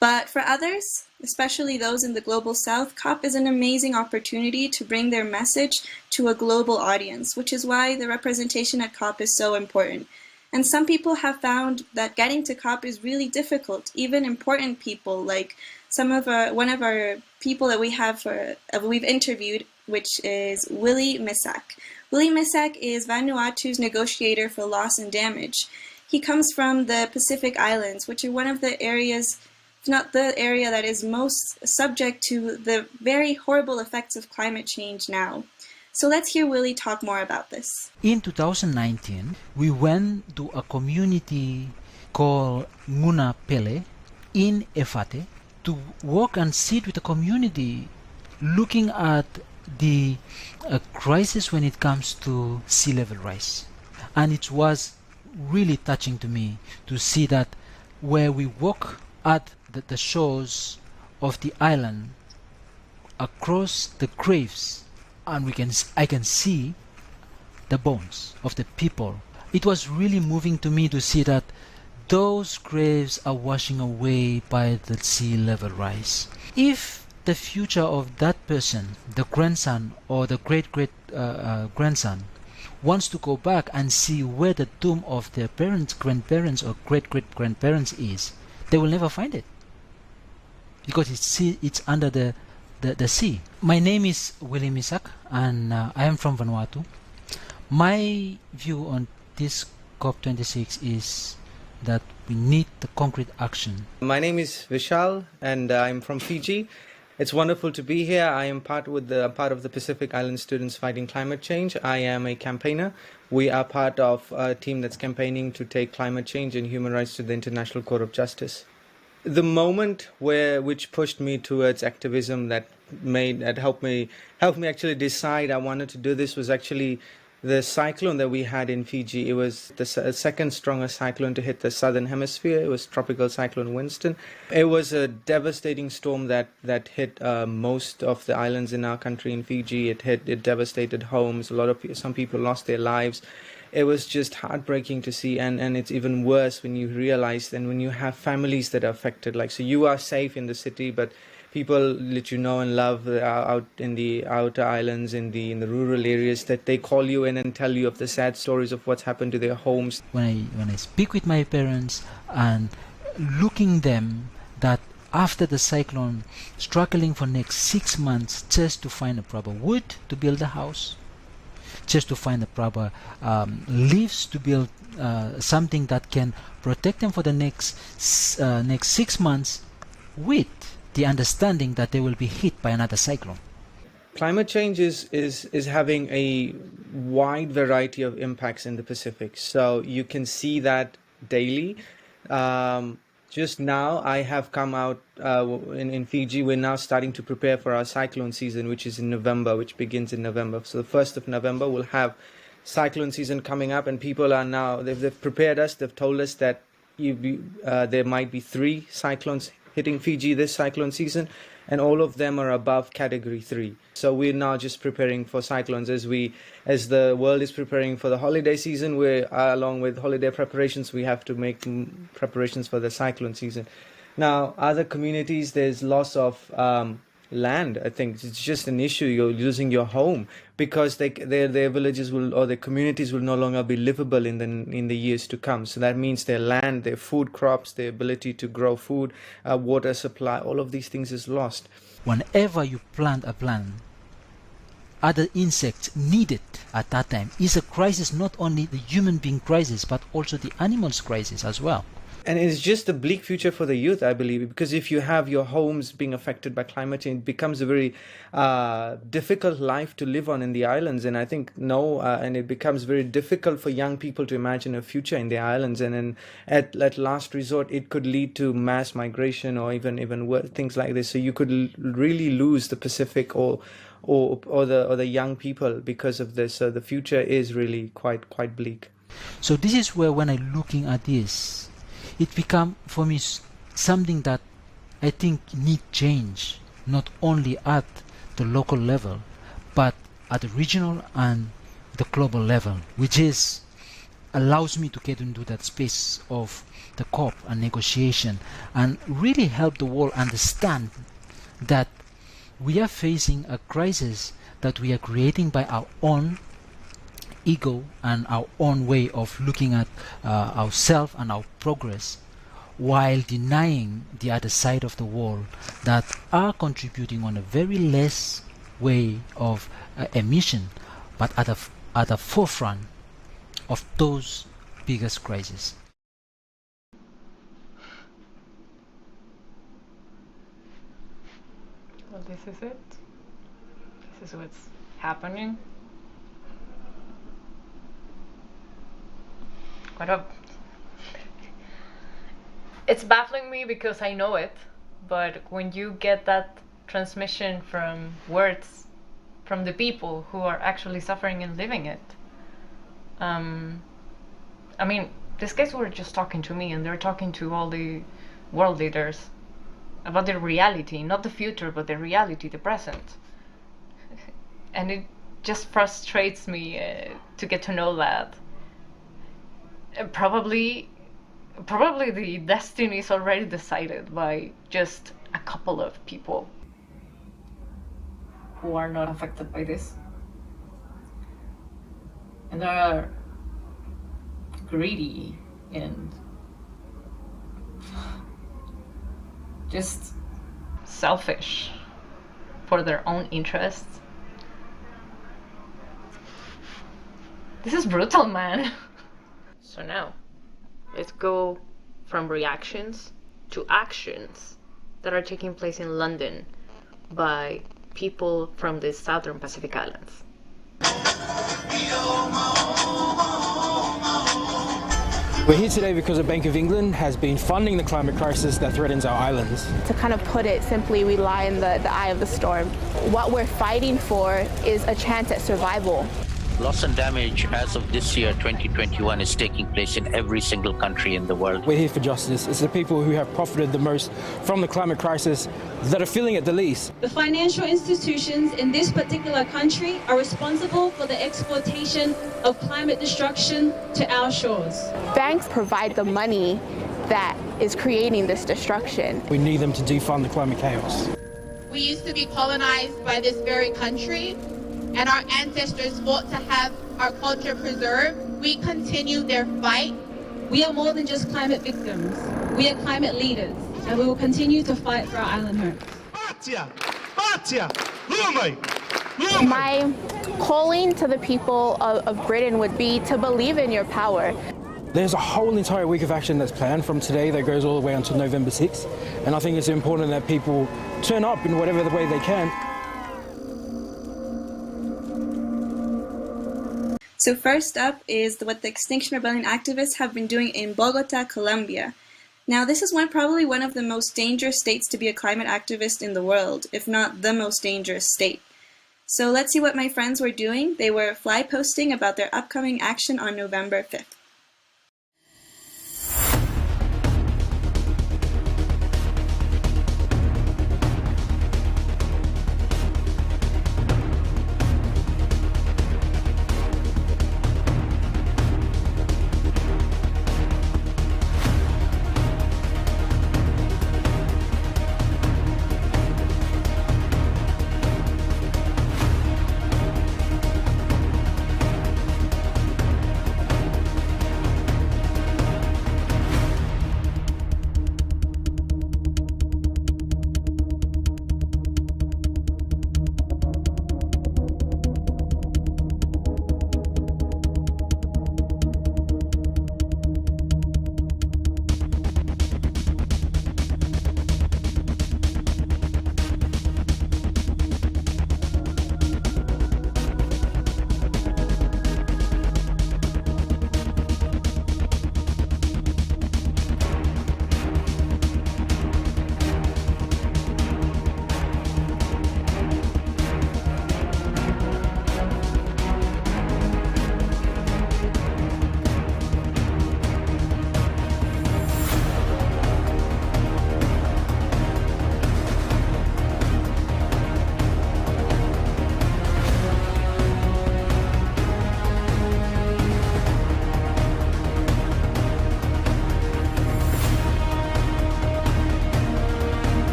But for others, especially those in the Global South, COP is an amazing opportunity to bring their message to a global audience, which is why the representation at COP is so important. And some people have found that getting to COP is really difficult. Even important people, like one of our people that we've interviewed, which is Willie Misak. Willie Misak is Vanuatu's negotiator for loss and damage. He comes from the Pacific Islands, which are one of the areas, if not the area that is most subject to the very horrible effects of climate change now. So let's hear Willie talk more about this. In 2019, we went to a community called Nguna Pele in Efate to walk and sit with the community looking at the crisis when it comes to sea level rise. And it was really touching to me to see that where we walk at the shores of the island across the graves, and I can see the bones of the people. It was really moving to me to see that those graves are washing away by the sea level rise. If the future of that person, the grandson or the great-great-grandson, wants to go back and see where the tomb of their parents, grandparents or great-great-grandparents is, they will never find it, because it's under the sea. My name is Willie Misak, and I am from Vanuatu. My view on this COP26 is that we need the concrete action. My name is Vishal, and I'm from Fiji. It's wonderful to be here. I am part of the Pacific Island Students Fighting Climate Change. I am a campaigner. We are part of a team that's campaigning to take climate change and human rights to the International Court of Justice. The moment which pushed me towards activism that helped me actually decide I wanted to do this was actually the cyclone that we had in Fiji. It was the second strongest cyclone to hit the southern hemisphere. It was Tropical Cyclone Winston. It was a devastating storm that hit most of the islands in our country in Fiji. It devastated homes. Some people lost their lives. It was just heartbreaking to see, and it's even worse when you realize then when you have families that are affected. So you are safe in the city, but people let you know and love out in the outer islands, in the rural areas, that they call you in and tell you of the sad stories of what's happened to their homes. When I speak with my parents and looking them that after the cyclone, struggling for next 6 months just to find a proper wood to build a house, just to find the proper leaves to build something that can protect them for the next 6 months, with the understanding that they will be hit by another cyclone. Climate change is having a wide variety of impacts in the Pacific. So you can see that daily. Just now, I have come out in Fiji. We're now starting to prepare for our cyclone season, which is in November, which begins in November. So the 1st of November, we'll have cyclone season coming up, and people are now, they've prepared us. They've told us that there might be 3 cyclones hitting Fiji this cyclone season, and all of them are above category 3. So we're now just preparing for cyclones as the world is preparing for the holiday season. We're along with holiday preparations, we have to make preparations for the cyclone season. Now, other communities, there's loss of land. I think it's just an issue. You're losing your home because their villages will, or their communities will no longer be livable in the years to come. So that means their land, their food crops, their ability to grow food, water supply, all of these things is lost. Whenever you plant a plant, other insects needed at that time is a crisis, not only the human being crisis, but also the animals crisis as well. And it's just a bleak future for the youth, I believe, because if you have your homes being affected by climate change, it becomes a very difficult life to live on in the islands. And I think and it becomes very difficult for young people to imagine a future in the islands. And then at last resort, it could lead to mass migration or even worse, things like this. So you could really lose the Pacific or the young people because of this. So the future is really quite bleak. So this is where, when I'm looking at this, it become for me something that I think need change, not only at the local level, but at the regional and the global level, which allows me to get into that space of the COP and negotiation and really help the world understand that we are facing a crisis that we are creating by our own ego and our own way of looking at ourselves and our progress, while denying the other side of the world that are contributing on a very less way of emission, but at the forefront of those biggest crises. Well, this is it. This is what's happening. It's baffling me because I know it, but when you get that transmission from words from the people who are actually suffering and living it, I mean, these guys were just talking to me, and they're talking to all the world leaders about their reality, not the future, but the reality, the present. And it just frustrates me to get to know that. Probably the destiny is already decided by just a couple of people who are not affected by this. And they are greedy and just selfish for their own interests. This is brutal, man. So now, let's go from reactions to actions that are taking place in London by people from the southern Pacific Islands. We're here today because the Bank of England has been funding the climate crisis that threatens our islands. To kind of put it simply, we lie in the eye of the storm. What we're fighting for is a chance at survival. Loss and damage as of this year, 2021, is taking place in every single country in the world. We're here for justice. It's the people who have profited the most from the climate crisis that are feeling it the least. The financial institutions in this particular country are responsible for the exploitation of climate destruction to our shores. Banks provide the money that is creating this destruction. We need them to defund the climate chaos. We used to be colonized by this very country, and our ancestors fought to have our culture preserved. We continue their fight. We are more than just climate victims. We are climate leaders, and we will continue to fight for our island home. My calling to the people of Britain would be to believe in your power. There's a whole entire week of action that's planned from today that goes all the way until November 6th. And I think it's important that people turn up in whatever the way they can. So first up is what the Extinction Rebellion activists have been doing in Bogota, Colombia. Now this is probably one of the most dangerous states to be a climate activist in the world, if not the most dangerous state. So let's see what my friends were doing. They were fly posting about their upcoming action on November 5th.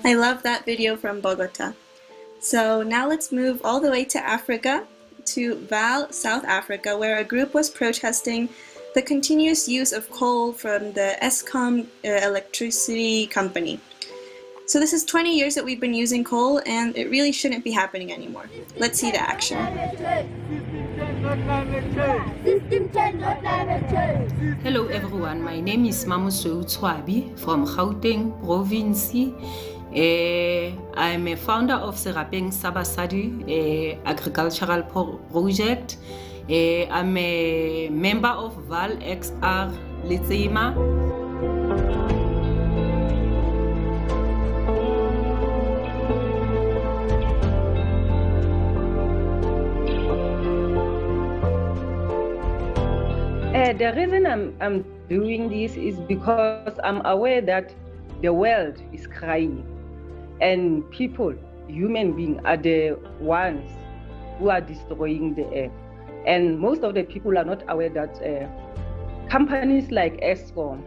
I love that video from Bogota. So now let's move all the way to Africa, to Vaal, South Africa, where a group was protesting the continuous use of coal from the Eskom electricity company. So this is 20 years that we've been using coal, and it really shouldn't be happening anymore. Let's see the action. Hello everyone, my name is Mamuso Tswabi from Gauteng province. I'm a founder of Serapeng Sabasadi agricultural project. I'm a member of Vaal XR Letsema. The reason I'm doing this is because I'm aware that the world is crying, and people, human beings, are the ones who are destroying the earth. And most of the people are not aware that companies like Eskom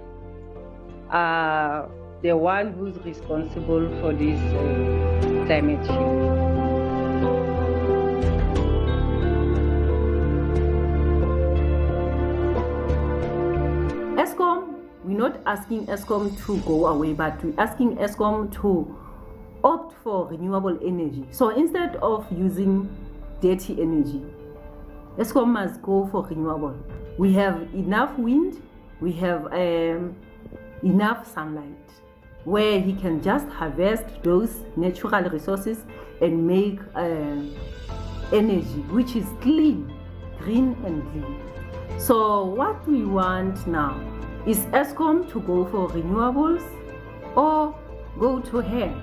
are the one who's responsible for this climate change. Eskom, we're not asking Eskom to go away, but we're asking Eskom to opt for renewable energy. So instead of using dirty energy, Eskom must go for renewable. We have enough wind, we have enough sunlight. where he can just harvest those natural resources and make energy which is clean, green and clean. So what we want now is ESCOM to go for renewables or go to hell.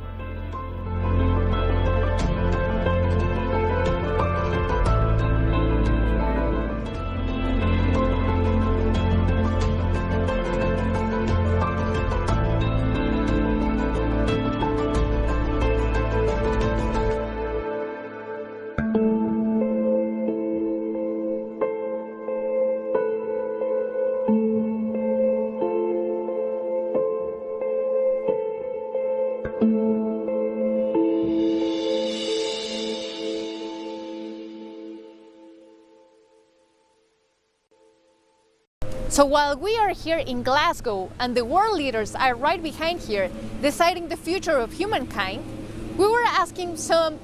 So while we are here in Glasgow and the world leaders are right behind here deciding the future of humankind, we were asking some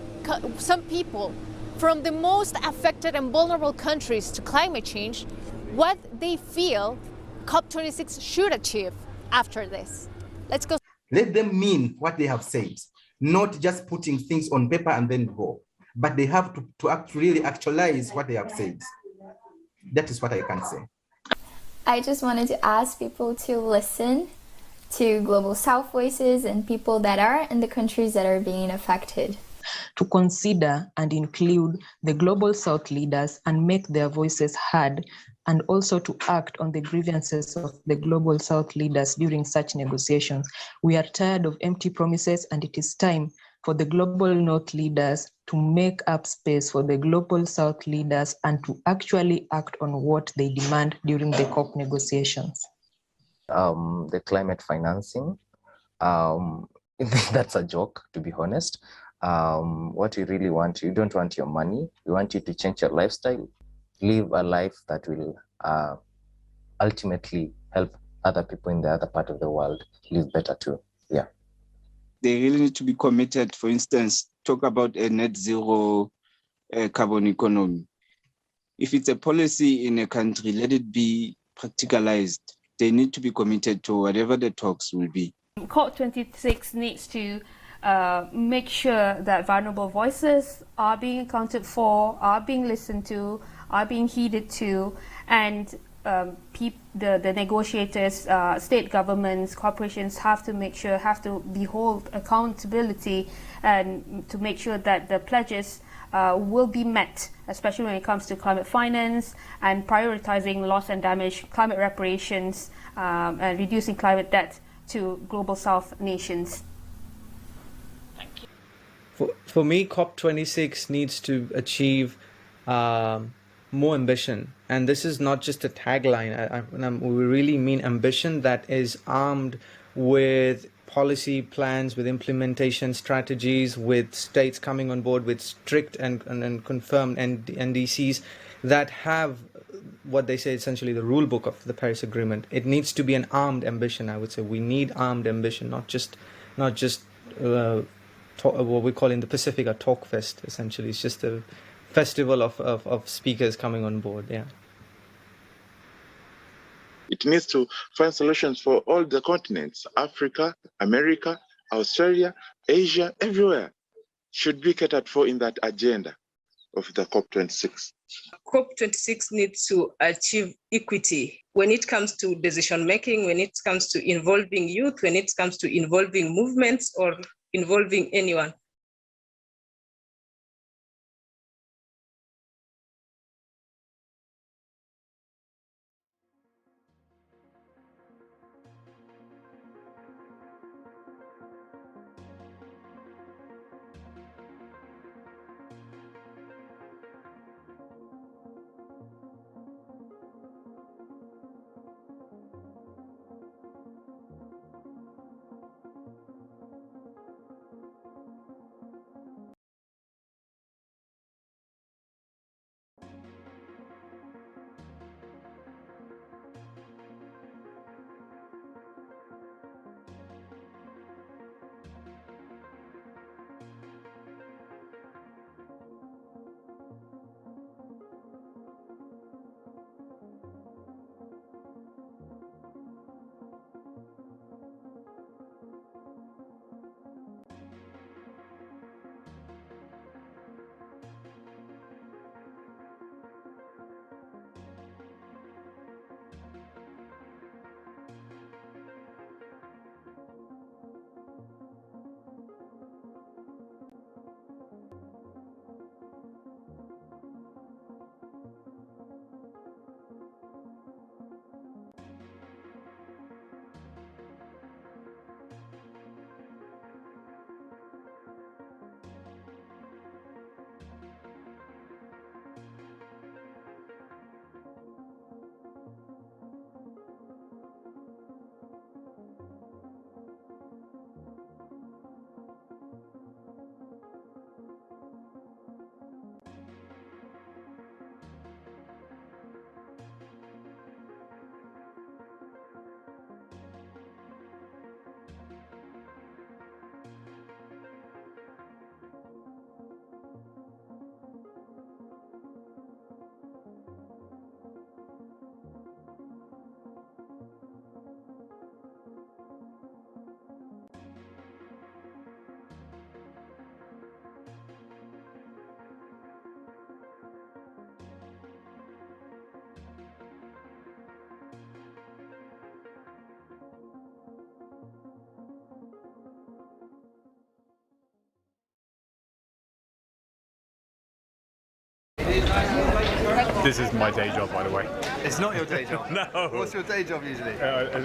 people from the most affected and vulnerable countries to climate change what they feel COP26 should achieve after this. Let's go. Let them mean what they have said, not just putting things on paper and then go, but they have to really actualize what they have said. That is what I can say. I just wanted to ask people to listen to Global South voices and people that are in the countries that are being affected. To consider and include the Global South leaders and make their voices heard, and also to act on the grievances of the Global South leaders during such negotiations. We are tired of empty promises, and it is time for the Global North leaders to make up space for the Global South leaders and to actually act on what they demand during the COP negotiations. The climate financing, that's a joke, to be honest. What you really want, you don't want your money, we want you to change your lifestyle, live a life that will ultimately help other people in the other part of the world live better too. Yeah. They really need to be committed. For instance, talk about a net zero carbon economy. If it's a policy in a country, let it be practicalized. They need to be committed to whatever the talks will be. COP26 needs to make sure that vulnerable voices are being accounted for, are being listened to, are being heeded to, and the negotiators, state governments, corporations have to behold accountability and to make sure that the pledges will be met, especially when it comes to climate finance and prioritizing loss and damage, climate reparations, and reducing climate debt to Global South nations. For me, COP26 needs to achieve more ambition. And this is not just a tagline. We really mean ambition that is armed with policy plans, with implementation strategies, with states coming on board with strict and confirmed NDCs that have what they say essentially the rule book of the Paris Agreement. It needs to be an armed ambition, I would say. We need armed ambition, not just what we call in the Pacific a talk fest, essentially. It's just a festival of speakers coming on board, yeah. It needs to find solutions for all the continents, Africa, America, Australia, Asia, everywhere should be catered for in that agenda of the COP26. COP26 needs to achieve equity when it comes to decision making, when it comes to involving youth, when it comes to involving movements or involving anyone. This is my day job, by the way. It's not your day job? No. What's your day job usually?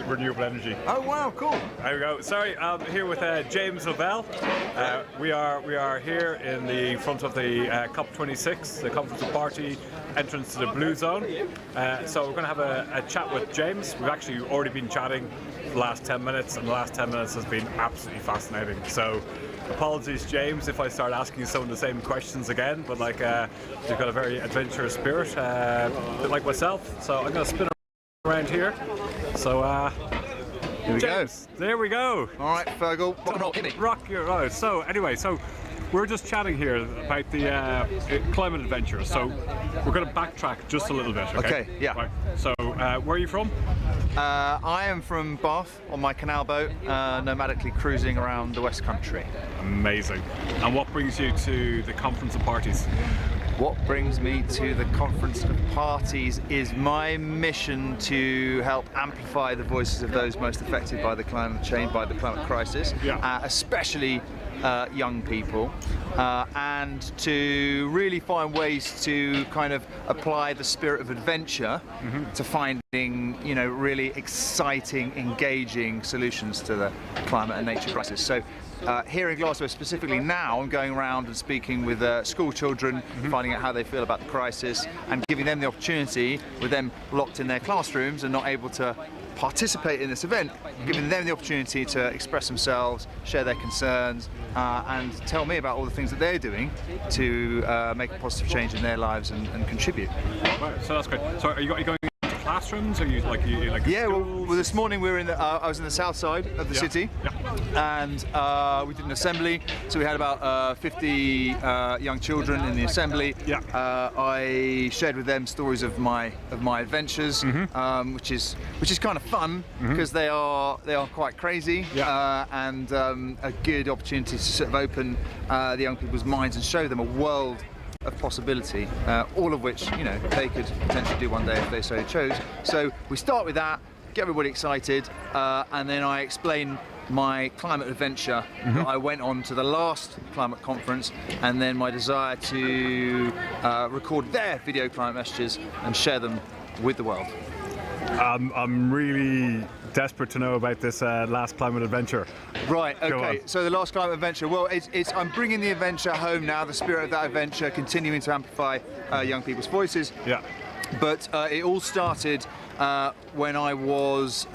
Renewable energy. Oh wow, cool. There we go. Sorry, I'm here with James Lavelle. We are here in the front of the COP26, the Conference of Party entrance to the Blue Zone. So we're going to have a chat with James. We've actually already been chatting for the last 10 minutes, and the last 10 minutes has been absolutely fascinating. So apologies, James, if I start asking you some of the same questions again, but like you've got a very adventurous spirit, a bit like myself. So I'm going to spin around here. So here we James, go. There we go. All right, Fergal, rock your right. So anyway, we're just chatting here about the climate adventure. So we're going to backtrack just a little bit. Okay, yeah. Right. So where are you from? I am from Bath on my canal boat, nomadically cruising around the West Country. Amazing. And what brings you to the Conference of Parties? What brings me to the Conference of Parties is my mission to help amplify the voices of those most affected by the climate change, by the climate crisis, especially young people, and to really find ways to kind of apply the spirit of adventure to finding, you know, really exciting, engaging solutions to the climate and nature crisis. So here in Glasgow specifically now, I'm going around and speaking with school children, finding out how they feel about the crisis and giving them the opportunity, with them locked in their classrooms and not able to participate in this event, giving them the opportunity to express themselves, share their concerns, and tell me about all the things that they're doing to make a positive change in their lives and contribute. Right, so that's great. So are you going into classrooms? Or are you like yeah, well, this morning we were in the, I was in the south side of the city, and we did an assembly. So we had about 50 young children in the assembly. I shared with them stories of my adventures, which is kind of fun because they are quite crazy, and a good opportunity to sort of open the young people's minds and show them a world of possibility, all of which, you know, they could potentially do one day if they so chose. So we start with that, get everybody excited, and then I explain my climate adventure that I went on to the last climate conference, and then my desire to record their video climate messages and share them with the world. I'm really desperate to know about this last climate adventure. Right, okay, so the last climate adventure, well, I'm bringing the adventure home now, the spirit of that adventure, continuing to amplify young people's voices. Yeah. But it all started when I was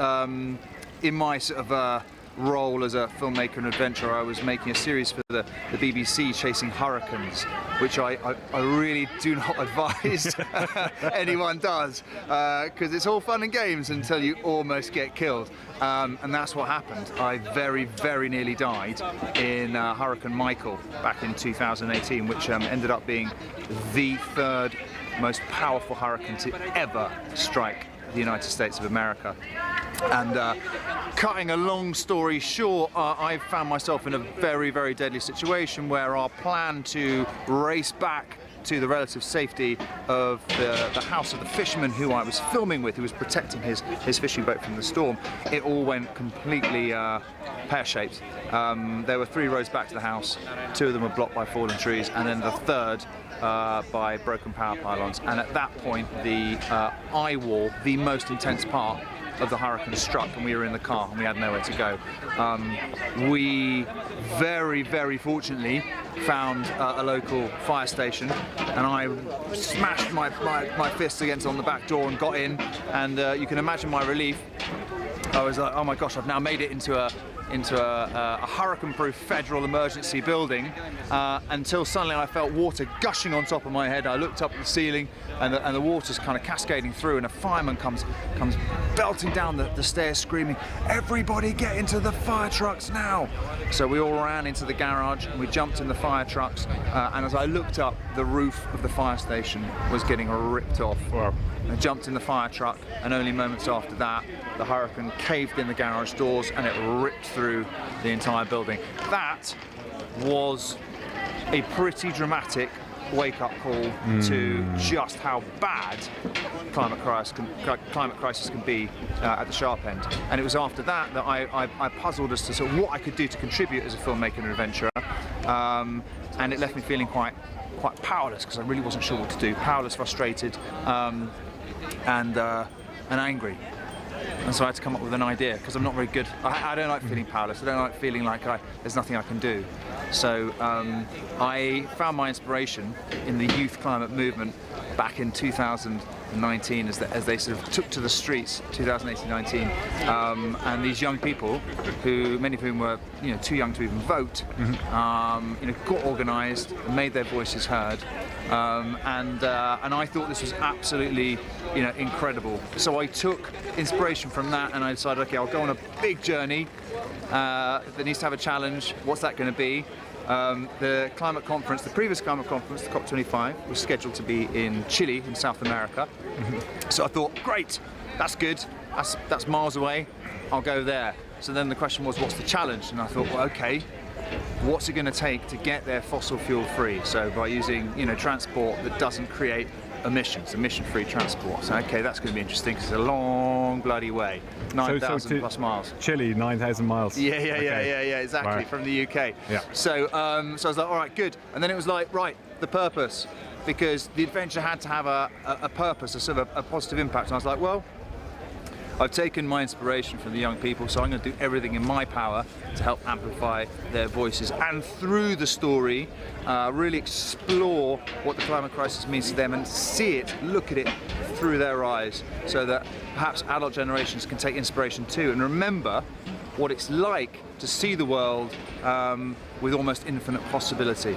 in my sort of role as a filmmaker and adventurer. I was making a series for the BBC chasing hurricanes, which I really do not advise anyone does, because it's all fun and games until you almost get killed. And that's what happened. I very, very nearly died in Hurricane Michael back in 2018, which ended up being the third most powerful hurricane to ever strike the United States of America. And cutting a long story short, I found myself in a very, very deadly situation where our plan to race back to the relative safety of the house of the fisherman who I was filming with, who was protecting his fishing boat from the storm, it all went completely pear-shaped. There were 3 roads back to the house, 2 of them were blocked by fallen trees, and then the third by broken power pylons. And at that point, the eye wall, the most intense part of the hurricane, struck, and we were in the car and we had nowhere to go. We very, very fortunately found a local fire station, and I smashed my fists against on the back door and got in, and you can imagine my relief. I was like, oh my gosh, I've now made it into a hurricane-proof federal emergency building, until suddenly I felt water gushing on top of my head. I looked up at the ceiling, and the water's kind of cascading through, and a fireman comes belting down the stairs screaming, "Everybody get into the fire trucks now!" So we all ran into the garage and we jumped in the fire trucks, and as I looked up, the roof of the fire station was getting ripped off. Wow. I jumped in the fire truck, and only moments after that, the hurricane caved in the garage doors and it ripped through the entire building. That was a pretty dramatic wake-up call to just how bad climate crisis can be at the sharp end. And it was after that that I puzzled as to sort of what I could do to contribute as a filmmaker and adventurer. and it left me feeling quite powerless, because I really wasn't sure what to do. Powerless, frustrated, and angry. And so I had to come up with an idea, because I'm not very good. I don't like feeling powerless. I don't like feeling like there's nothing I can do. So I found my inspiration in the youth climate movement back in 2019, as they sort of took to the streets, 2018-19, and these young people, who many of whom were too young to even vote, got organised and made their voices heard. And I thought this was absolutely, incredible. So I took inspiration from that, and I decided, okay, I'll go on a big journey that needs to have a challenge. What's that going to be? The climate conference, the previous climate conference, the COP25, was scheduled to be in Chile, in South America. So I thought, great, that's good. That's miles away. I'll go there. So then the question was, what's the challenge? And I thought, well, okay, what's it going to take to get there fossil fuel free? So by using, transport that doesn't create emissions, emission-free transport. So okay, that's going to be interesting, because it's a long bloody way, 9,000 plus miles. Chile, 9,000 miles. Yeah, exactly, right. From the UK. Yeah. So I was like, all right, good. And then it was like, right, the purpose, because the adventure had to have a purpose, a sort of a positive impact. And I was like, well, I've taken my inspiration from the young people, so I'm going to do everything in my power to help amplify their voices, and through the story, really explore what the climate crisis means to them, and see it, look at it through their eyes, so that perhaps adult generations can take inspiration too, and remember what it's like to see the world with almost infinite possibility,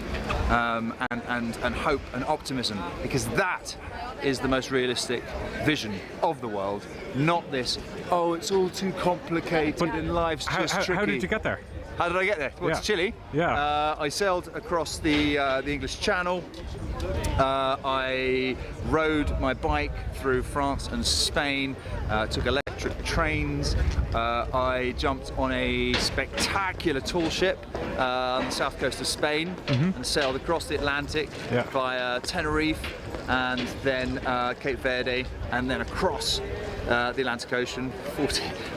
and hope and optimism, because that is the most realistic vision of the world, not this, oh, it's all too complicated and life's just tricky. How did you get there? How did I get there? Well, to Chile. Yeah. I sailed across the English Channel. I rode my bike through France and Spain, took electric trains. I jumped on a spectacular tall ship on the south coast of Spain, and sailed across the Atlantic via Tenerife, and then Cape Verde, and then across the Atlantic Ocean,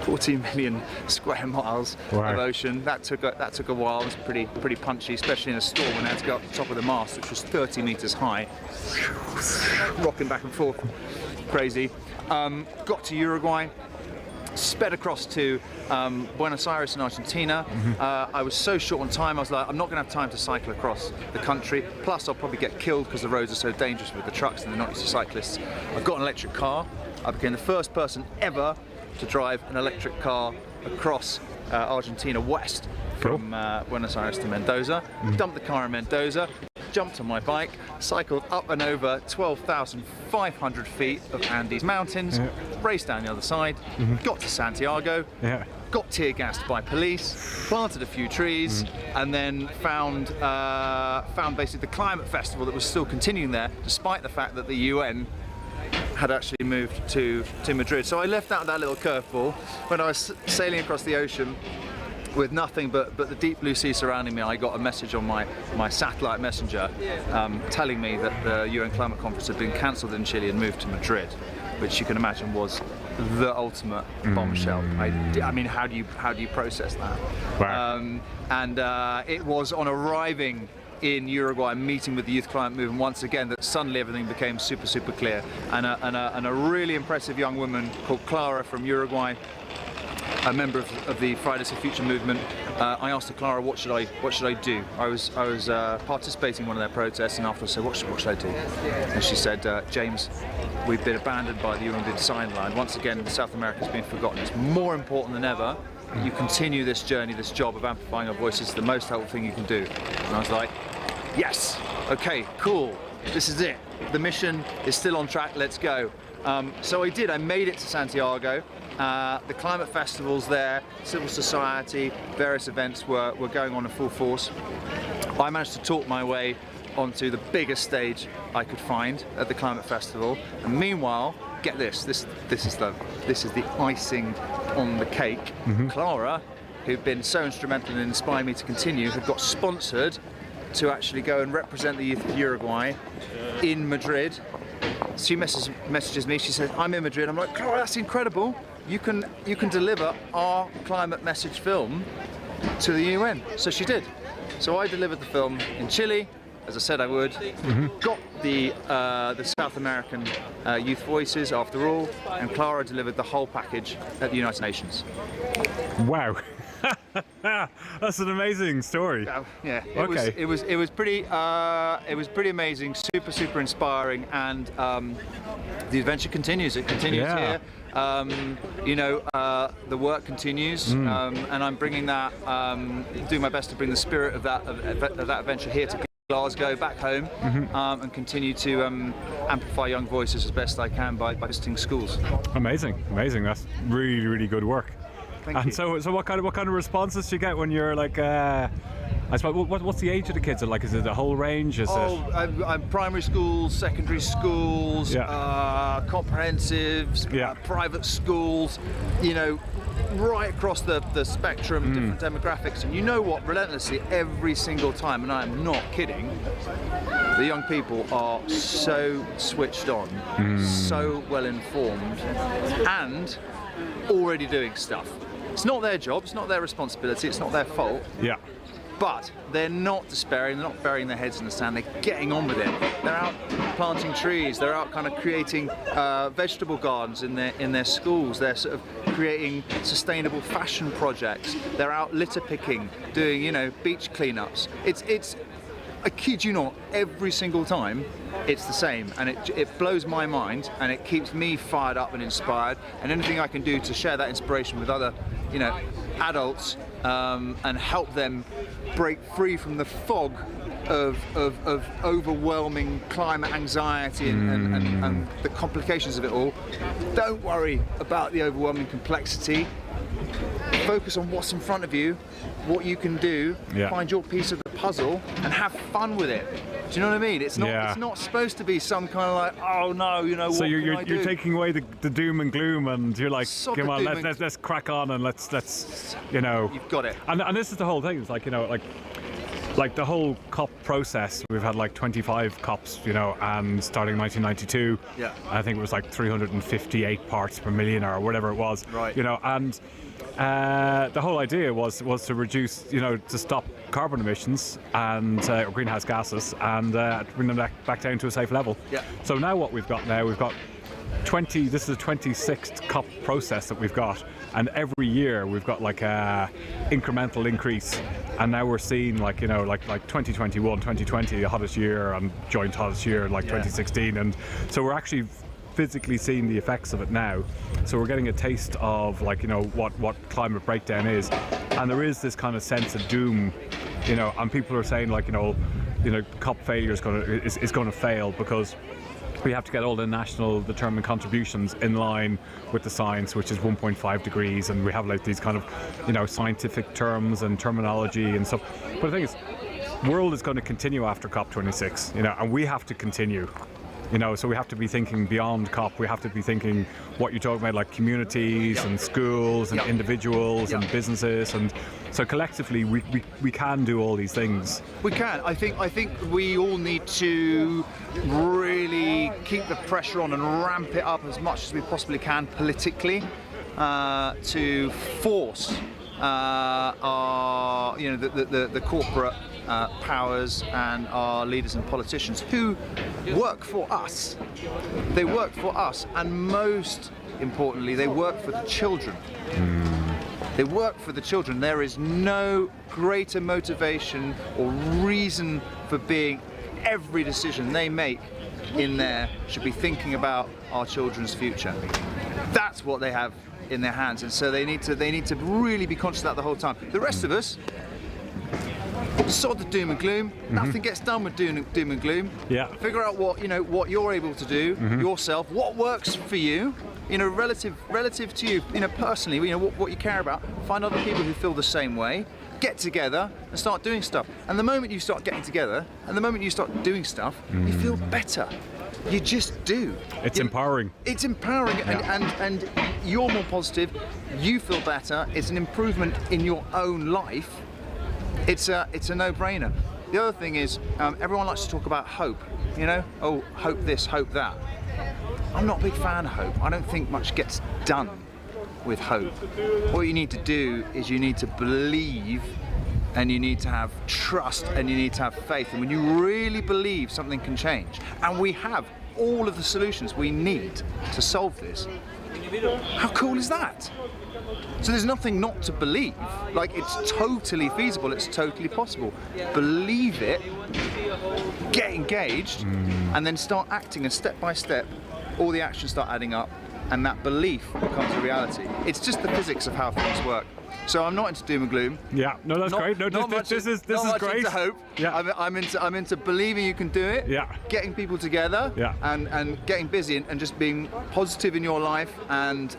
40 million square miles of ocean. That took a while. It was pretty punchy, especially in a storm when I had to go up the top of the mast, which was 30 meters high, rocking back and forth, crazy. Got to Uruguay, sped across to Buenos Aires in Argentina. I was so short on time, I was like, I'm not going to have time to cycle across the country, plus I'll probably get killed because the roads are so dangerous with the trucks and they're not used to cyclists. I got an electric car. I became the first person ever to drive an electric car across Argentina west from Buenos Aires to Mendoza. Dumped the car in Mendoza, jumped on my bike, cycled up and over 12,500 feet of Andes Mountains, raced down the other side, got to Santiago, got tear gassed by police, planted a few trees, and then found basically the climate festival that was still continuing there, despite the fact that the UN had actually moved to Madrid. So I left out that little curveball. When I was sailing across the ocean with nothing but the deep blue sea surrounding me, I got a message on my satellite messenger telling me that the UN climate conference had been cancelled in Chile and moved to Madrid, which you can imagine was the ultimate bombshell. I mean, how do you process that? Wow. And it was on arriving in Uruguay, meeting with the youth climate movement once again, that suddenly everything became super clear. And a really impressive young woman called Clara from Uruguay, a member of the Fridays for Future movement. I asked her, Clara, what should I do? I was participating in one of their protests, and after I said, what should I do? And she said, James, we've been abandoned by the UN sign line. Once again, South America's been forgotten. It's more important than ever that you continue this journey, this job of amplifying our voices. It's the most helpful thing you can do. And I was like, yes, okay, cool, this is it. The mission is still on track, let's go. So I did, I made it to Santiago. The climate festivals there, civil society, various events were going on in full force. I managed to talk my way onto the biggest stage I could find at the climate festival. And meanwhile, get this is the icing on the cake. Clara, who'd been so instrumental in inspiring me to continue, had got sponsored to actually go and represent the youth of Uruguay in Madrid. She messages me, she says, I'm in Madrid. I'm like, Clara, that's incredible. You can deliver our climate message film to the UN. So she did. So I delivered the film in Chile, as I said I would. Got the South American youth voices after all, and Clara delivered the whole package at the United Nations. Wow. That's an amazing story. Yeah. Okay. It was pretty amazing, super inspiring, and the adventure continues. It continues here. You know, the work continues, and I'm bringing that, doing my best to bring the spirit of that adventure here to Glasgow, back home, and continue to amplify young voices as best I can by visiting schools. Amazing. That's really good work. Thank you. So what kind of responses do you get when you're like, I suppose, what's the age of the kids? Like, is it the whole range? I'm primary schools, secondary schools, comprehensives, private schools, you know, right across the spectrum, different demographics. And you know what, relentlessly, every single time, and I am not kidding, the young people are so switched on, so well informed, and already doing stuff. It's not their job, it's not their responsibility, it's not their fault. Yeah. But they're not despairing, they're not burying their heads in the sand, they're getting on with it. They're out planting trees, they're out kind of creating vegetable gardens in their schools, they're sort of creating sustainable fashion projects, they're out litter picking, doing, you know, beach cleanups. It's I kid you not, every single time it's the same, and it blows my mind, and it keeps me fired up and inspired, and anything I can do to share that inspiration with other, you know, adults, and help them break free from the fog of overwhelming climate anxiety and the complications of it all. Don't worry about the overwhelming complexity. Focus on what's in front of you, what you can do, find your piece of the puzzle, and have fun with it. Do you know what I mean? It's not supposed to be some kind of like, oh no, you know, so what you're taking away the doom and gloom, and you're like, come on, let's crack on, and let's you know. You've got it. And this is the whole thing. It's like, you know, like the whole COP process. We've had like 25 COPs, you know, and starting in 1992, I think it was like 358 parts per million or whatever it was. Right. You know, and the whole idea was to reduce, you know, to stop carbon emissions and greenhouse gases, and bring them back down to a safe level. Yeah. So now what we've got now, we've got 20. This is the 26th COP process that we've got, and every year we've got like a incremental increase. And now we're seeing, like, you know, like 2021, 2020, the hottest year, and joint hottest year, like 2016, and so we're actually physically seeing the effects of it now. So we're getting a taste of, like, you know, what climate breakdown is, and there is this kind of sense of doom, you know, and people are saying, like, you know, COP failure is going to fail because we have to get all the national determined contributions in line with the science, which is 1.5 degrees, and we have like these kind of, you know, scientific terms and terminology and stuff. But the thing is, world is going to continue after COP26, you know, and we have to continue. You know, so we have to be thinking beyond COP. We have to be thinking what you're talking about, like communities and schools and individuals and businesses, and so collectively we can do all these things. We can. I think we all need to really keep the pressure on and ramp it up as much as we possibly can politically, to force our, you know, the corporate powers and our leaders and politicians who work for us. They work for us, and most importantly, they work for the children. They work for the children. There is no greater motivation or reason for being. Every decision they make in there should be thinking about our children's future. That's what they have in their hands, and so they need to really be conscious of that the whole time. The rest of us, sod the doom and gloom. Nothing gets done with doom and gloom. Yeah. Figure out what you're able to do yourself, what works for you, you know, relative to you, you know, personally, you know, what you care about. Find other people who feel the same way. Get together and start doing stuff. And the moment you start getting together, and the moment you start doing stuff, you feel better. You just do. It's empowering. It's empowering, and you're more positive. You feel better. It's an improvement in your own life. It's a no-brainer. The other thing is, everyone likes to talk about hope. You know, oh, hope this, hope that. I'm not a big fan of hope. I don't think much gets done with hope. What you need to do is you need to believe and you need to have trust, and you need to have faith. And when you really believe something can change, and we have all of the solutions we need to solve this, how cool is that? So there's nothing not to believe. Like, it's totally feasible, it's totally possible. Believe it, get engaged, and then start acting, and step by step, all the actions start adding up, and that belief becomes a reality. It's just the physics of how things work. So I'm not into doom and gloom. Yeah, no, that's great. No, this is great. Into hope. Yeah, I'm into believing you can do it. Yeah, getting people together. Yeah, and getting busy and just being positive in your life and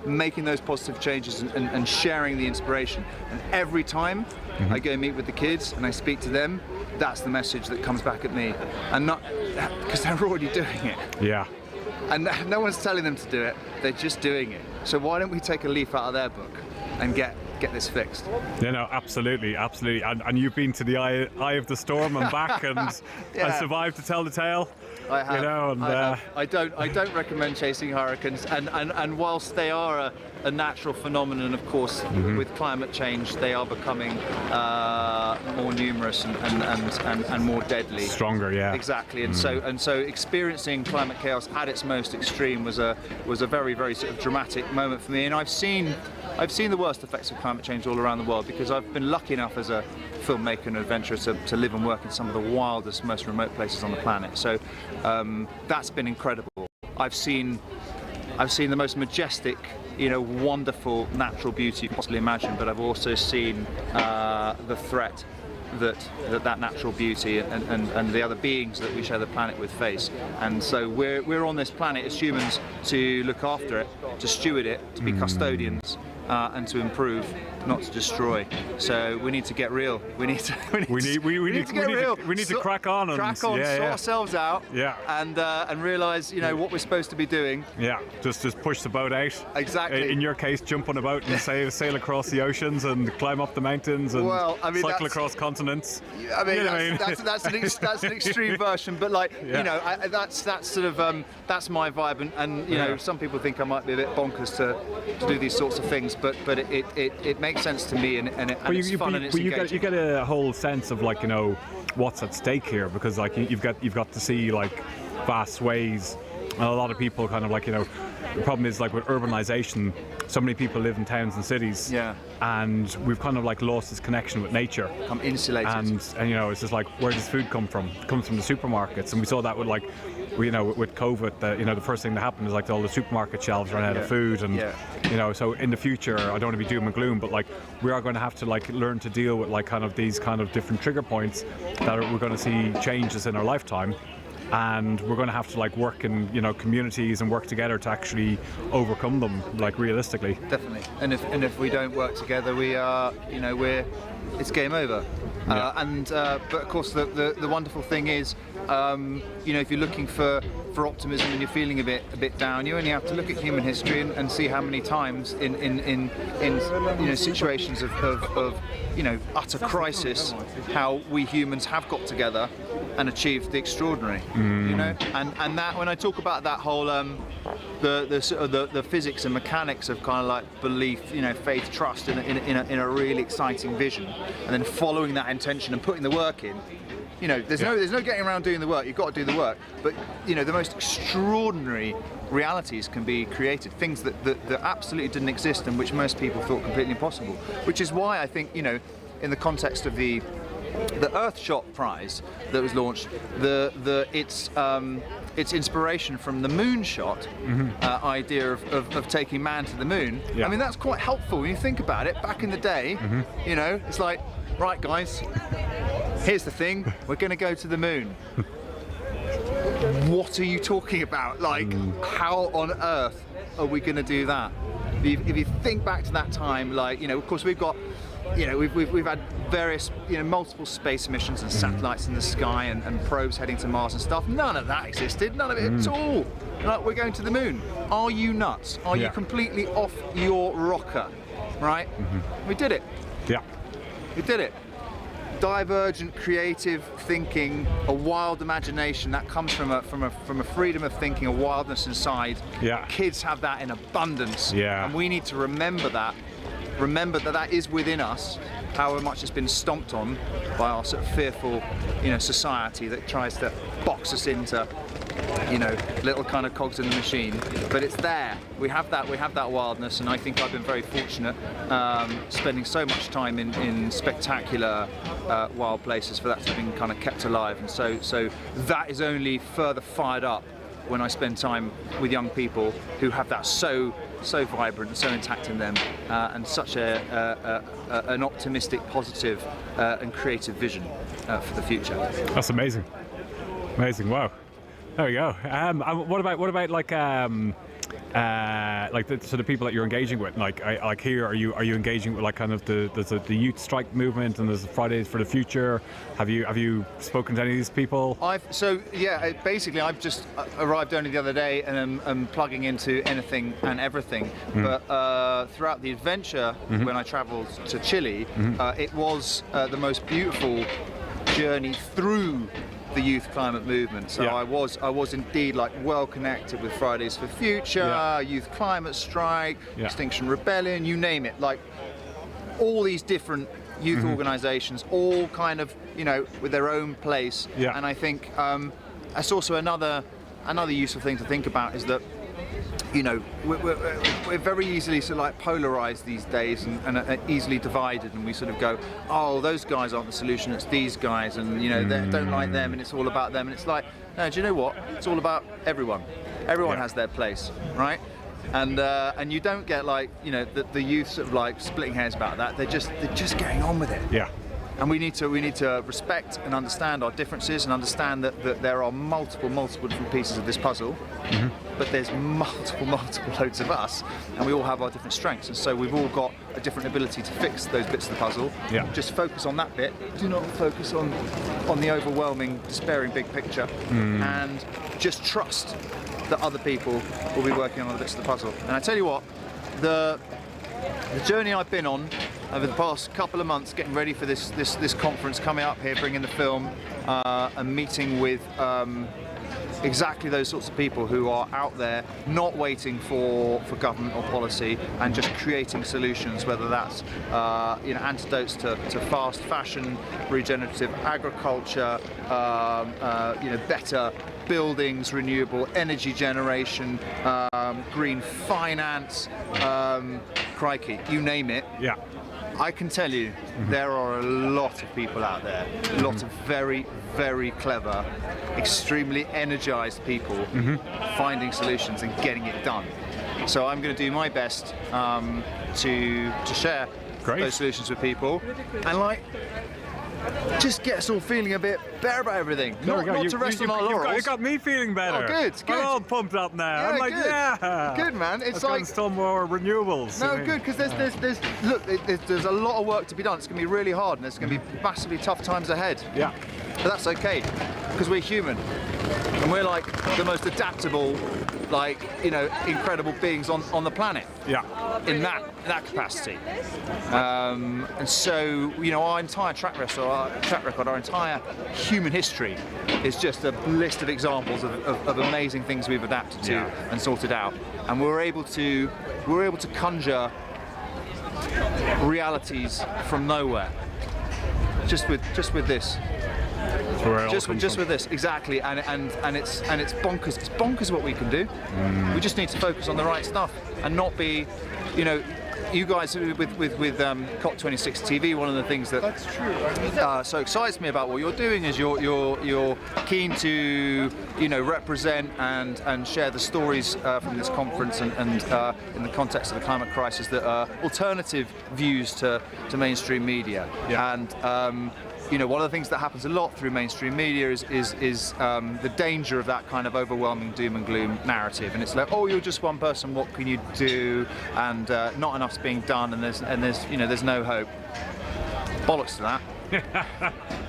making those positive changes and sharing the inspiration. And every time I go meet with the kids and I speak to them, that's the message that comes back at me, and not because they're already doing it. Yeah. And no one's telling them to do it, they're just doing it. So why don't we take a leaf out of their book and get this fixed? Yeah, no, absolutely. And you've been to the eye of the storm and back and survived to tell the tale. I have. You know, and I don't recommend chasing hurricanes, and whilst they are a natural phenomenon, of course, with climate change, they are becoming more numerous and more deadly. Stronger, yeah. Exactly, and so experiencing climate chaos at its most extreme was a very, very sort of dramatic moment for me, and I've seen the worst effects of climate change all around the world, because I've been lucky enough as a filmmaker and adventurer to live and work in some of the wildest, most remote places on the planet. So that's been incredible. I've seen the most majestic, wonderful natural beauty you can possibly imagine, but I've also seen the threat that natural beauty and the other beings that we share the planet with face. And so we're on this planet as humans to look after it, to steward it, to be custodians, and to improve, not to destroy. So we need to get real. We need to get real. We need to crack on and sort ourselves out. Yeah. And realise, what we're supposed to be doing. Yeah. Just push the boat out. Exactly. In your case, jump on a boat and sail across the oceans and climb up the mountains and cycle across continents. I mean, that's an extreme version, but that's sort of that's my vibe, and some people think I might be a bit bonkers to do these sorts of things, but it makes sense to me, and it's fun and it's engaging. You get a whole sense of what's at stake here, because you've got to see vast sways, and a lot of people kind of the problem is with urbanization, so many people live in towns and cities, and we've kind of lost this connection with nature. I'm insulated, and it's just where does food come from? It comes from the supermarkets, and we saw that with with COVID, the first thing that happened is all the supermarket shelves ran out of food, and so in the future, I don't want to be doom and gloom, but we are going to have to learn to deal with these kind of different trigger points that we're going to see changes in our lifetime, and we're going to have to work in communities and work together to actually overcome them realistically. Definitely, and if we don't work together, we are it's game over. But of course the wonderful thing is, if you're looking for optimism and you're feeling a bit down, you only have to look at human history and see how many times in situations of utter crisis, how we humans have got together and achieved the extraordinary. And that, when I talk about that whole the physics and mechanics of kind of belief, faith, trust in a really exciting vision, and then following that intention and putting the work in. There's no getting around doing the work. You've got to do the work. But the most extraordinary realities can be created, things that absolutely didn't exist and which most people thought completely impossible. Which is why I think, in the context of the Earthshot Prize that was launched, its inspiration from the moonshot idea of taking man to the moon. I mean, that's quite helpful when you think about it. Back in the day, it's right, guys, here's the thing, we're going to go to the moon. What are you talking about? How on earth are we going to do that? If you think back to that time, of course we've got, we've had various, multiple space missions and satellites in the sky and probes heading to Mars and stuff. None of that existed, none of it at all. We're going to the moon. Are you nuts? Are you completely off your rocker? Right? We did it. Yeah. We did it. Divergent, creative thinking, a wild imagination that comes from a freedom of thinking, a wildness inside. Yeah. Kids have that in abundance. Yeah. And we need to remember that. Remember that is within us, however much it's been stomped on by our sort of fearful, society that tries to box us into, little kind of cogs in the machine. But it's there. We have that wildness, and I think I've been very fortunate, spending so much time in spectacular wild places for that to have been kind of kept alive. And so that is only further fired up when I spend time with young people who have that so vibrant and so intact in them, and such an optimistic, positive, and creative vision for the future. That's amazing. Amazing. Wow. There we go. What about like the sort of people that you're engaging with? Like here, are you engaging with like kind of the youth strike movement, and there's Fridays for the Future? Have you spoken to any of these people? Basically I've just arrived only the other day, and I'm plugging into anything and everything. But throughout the adventure, when I travelled to Chile, it was the most beautiful journey through the youth climate movement. So I was indeed like well connected with Fridays for Future, Youth Climate Strike, Extinction Rebellion, you name it, like all these different youth organisations, all kind of with their own place. And I think that's also another useful thing to think about, is that we're very easily sort of like polarised these days, and easily divided, and we sort of go, oh, those guys aren't the solution, it's these guys, and they don't like them, and it's all about them. And it's like, no, do you know what? It's all about everyone. Everyone has their place, right? And you don't get like the youth sort of like splitting hairs about that. They're just getting on with it. Yeah. And we need to respect and understand our differences, and understand that there are multiple different pieces of this puzzle, but there's multiple loads of us, and we all have our different strengths, and so we've all got a different ability to fix those bits of the puzzle. Yeah. Just focus on that bit. Do not focus on the overwhelming, despairing big picture, and just trust that other people will be working on other bits of the puzzle. And I tell you what, the journey I've been on over the past couple of months, getting ready for this conference, coming up here, bringing the film, and meeting with exactly those sorts of people who are out there, not waiting for government or policy, and just creating solutions, whether that's antidotes to fast fashion, regenerative agriculture, better buildings, renewable energy generation, green finance, crikey, you name it. Yeah. I can tell you, there are a lot of people out there, a lot of very, very clever, extremely energized people finding solutions and getting it done. So I'm going to do my best to share those solutions with people, and just get us all feeling a bit better about everything. Not to rest on our laurels. You got me feeling better. Oh, good. I'm all pumped up now. Yeah, I'm like, good. Good, man. It's like some more renewables. No, good, because there's a lot of work to be done. It's going to be really hard, and there's going to be massively tough times ahead. Yeah. But that's okay, because we're human, and we're like the most adaptable, incredible beings on the planet. Yeah. In that capacity. And so, our entire track record, our entire human history is just a list of examples of amazing things we've adapted to and sorted out. And we're able to conjure realities from nowhere. Just with this. Just with this, exactly, and it's bonkers. It's bonkers what we can do. We just need to focus on the right stuff and not be, you guys with COP26 TV. One of the things that so excites me about what you're doing is you're keen to represent and share the stories from this conference and in the context of the climate crisis that are alternative views to mainstream media. Yeah. And one of the things that happens a lot through mainstream media is the danger of that kind of overwhelming doom and gloom narrative, and it's like, oh, you're just one person, what can you do, and not enough's being done, and there's no hope. Bollocks to that.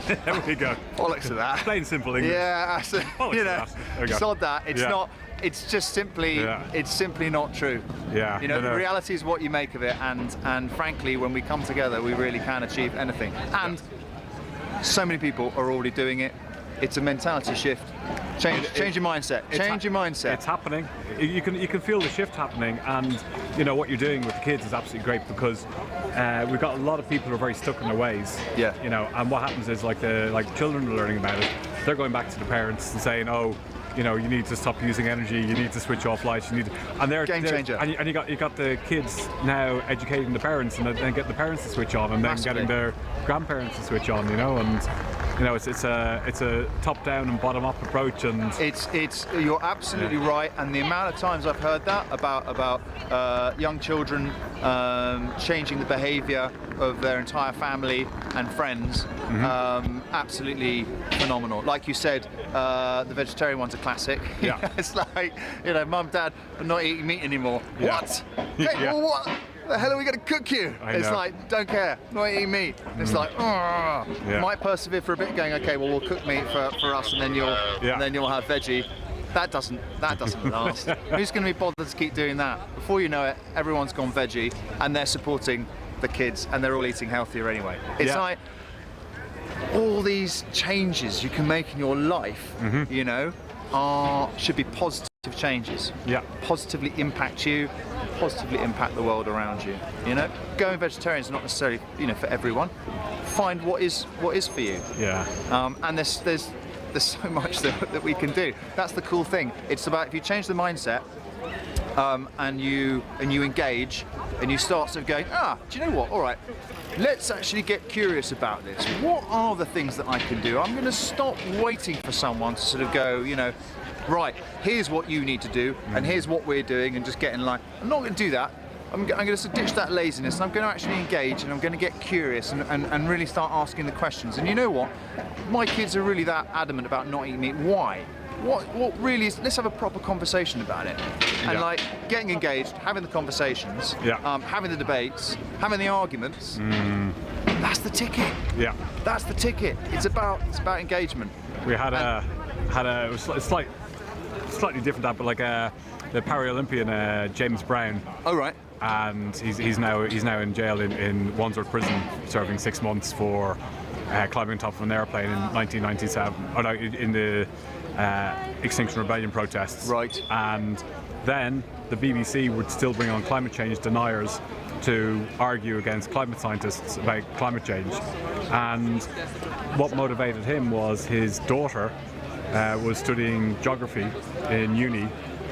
There we go. Bollocks to that. Plain simple English. Yeah, sod that. It's not. It's just simply. Yeah. It's simply not true. Yeah. The reality is what you make of it, and frankly, when we come together, we really can achieve anything. And so many people are already doing it. It's a mentality shift. Change your mindset. Change your mindset. It's happening. You can feel the shift happening, and you know what you're doing with the kids is absolutely great because we've got a lot of people who are very stuck in their ways. Yeah. You know, and what happens is like children are learning about it. They're going back to the parents and saying, oh, you know, you need to stop using energy. You need to switch off lights. You need to, and they're game changer. And you got the kids now educating the parents, and then getting the parents to switch on, and then getting their grandparents to switch on. You know, and you know, it's a top-down and bottom-up approach, and it's you're absolutely right. And the amount of times I've heard that about young children changing the behaviour of their entire family and friends, absolutely phenomenal. Like you said, the vegetarian one's a classic. Yeah. It's like, you know, mum, dad are not eating meat anymore. Yeah. What? Okay, well, what the hell are we going to cook you? It's like, don't care, not eating meat. It's like, might persevere for a bit, going, okay, well, we'll cook meat for us, and then you'll have veggie. That doesn't last. Who's going to be bothered to keep doing that? Before you know it, everyone's gone veggie, and they're supporting the kids, and they're all eating healthier anyway. It's like all these changes you can make in your life, you know, should be positive changes. Yeah. Positively impact you, positively impact the world around you. You know, going vegetarian is not necessarily, you know, for everyone. Find what is for you. Yeah. And there's so much that we can do. That's the cool thing. It's about, if you change the mindset, and you engage, and you start sort of going, do you know what? All right, let's actually get curious about this. What are the things that I can do? I'm going to stop waiting for someone to sort of go, you know, right, here's what you need to do, and here's what we're doing, and just get in line. I'm not going to do that. I'm going to ditch that laziness, and I'm going to actually engage, and I'm going to get curious and really start asking the questions. And you know what? My kids are really that adamant about not eating meat. Why? What really is, let's have a proper conversation about it. And like getting engaged, having the conversations, having the debates, having the arguments, that's the ticket. Yeah. That's the ticket. It's about engagement. We had it was slightly different, but like the Paralympian James Brown. Oh right. And he's now in jail in Wandsworth Prison, serving 6 months for climbing on top of an airplane in 1997. Oh no, in the Extinction Rebellion protests. Right. And then the BBC would still bring on climate change deniers to argue against climate scientists about climate change. And what motivated him was his daughter was studying geography in uni,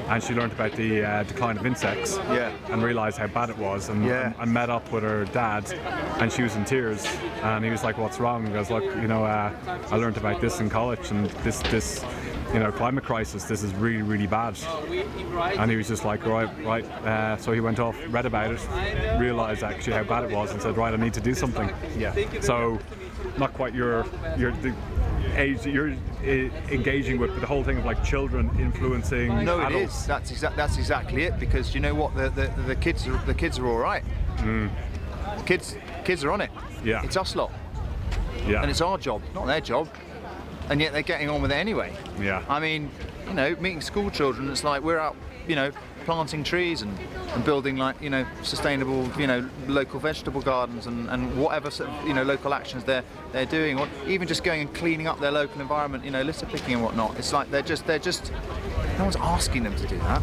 and she learned about the decline of insects and realised how bad it was, and met up with her dad, and she was in tears, and he was like, what's wrong? And I was like, you know, I learned about this in college, and this you know, climate crisis, this is really, really bad. And he was just like, right. So he went off, read about it, realised actually how bad it was, and said, right, I need to do something. Yeah. So not quite the age that you're engaging with, but the whole thing of like children influencing adults. It is. That's exactly it. Because you know what, the kids are all right. Kids are on it. Yeah. It's us lot. Yeah. And it's our job, not their job. And yet they're getting on with it anyway. Yeah. I mean, you know, meeting school children, it's like we're out, you know, planting trees and building, like, you know, sustainable, you know, local vegetable gardens and whatever sort of, you know, local actions they're doing, or even just going and cleaning up their local environment, you know, litter picking and whatnot. It's like they're just no one's asking them to do that.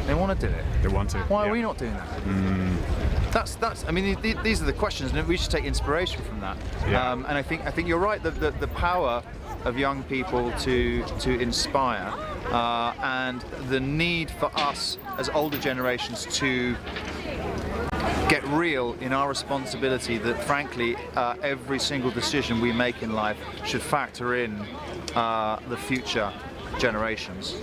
They want to do it. They want to. Why are we not doing that? That's. I mean, these are the questions, and we should take inspiration from that. Yeah. And I think you're right. The power of young people to inspire, and the need for us as older generations to get real in our responsibility that, frankly, every single decision we make in life should factor in the future generations,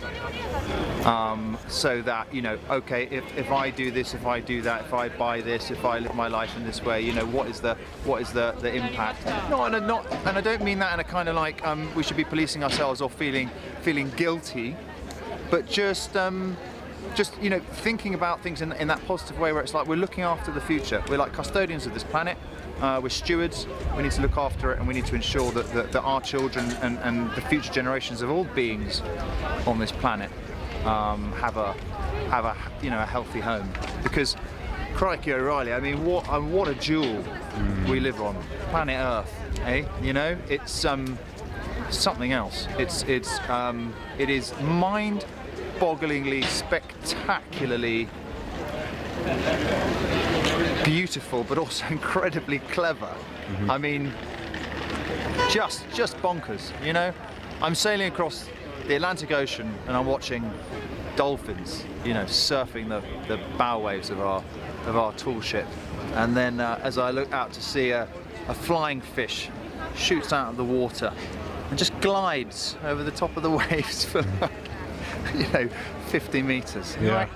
so that, you know, okay, if I do this, if I do that, if I buy this, if I live my life in this way, you know, what is the impact? No, and I don't mean that in a kind of like we should be policing ourselves or feeling guilty, but just you know, thinking about things in that positive way, where it's like we're looking after the future. We're like custodians of this planet. We're stewards. We need to look after it, and we need to ensure that our children and the future generations of all beings on this planet have a you know, a healthy home. Because, crikey O'Reilly, I mean, what a jewel we live on, planet Earth, eh? You know, it's something else. It is mind-bogglingly, spectacularly beautiful, but also incredibly clever. I mean, just bonkers, you know? I'm sailing across the Atlantic Ocean and I'm watching dolphins, you know, surfing the bow waves of our tall ship. And then as I look out to sea, a flying fish shoots out of the water and just glides over the top of the waves for, you know, 50 meters. Yeah. Like,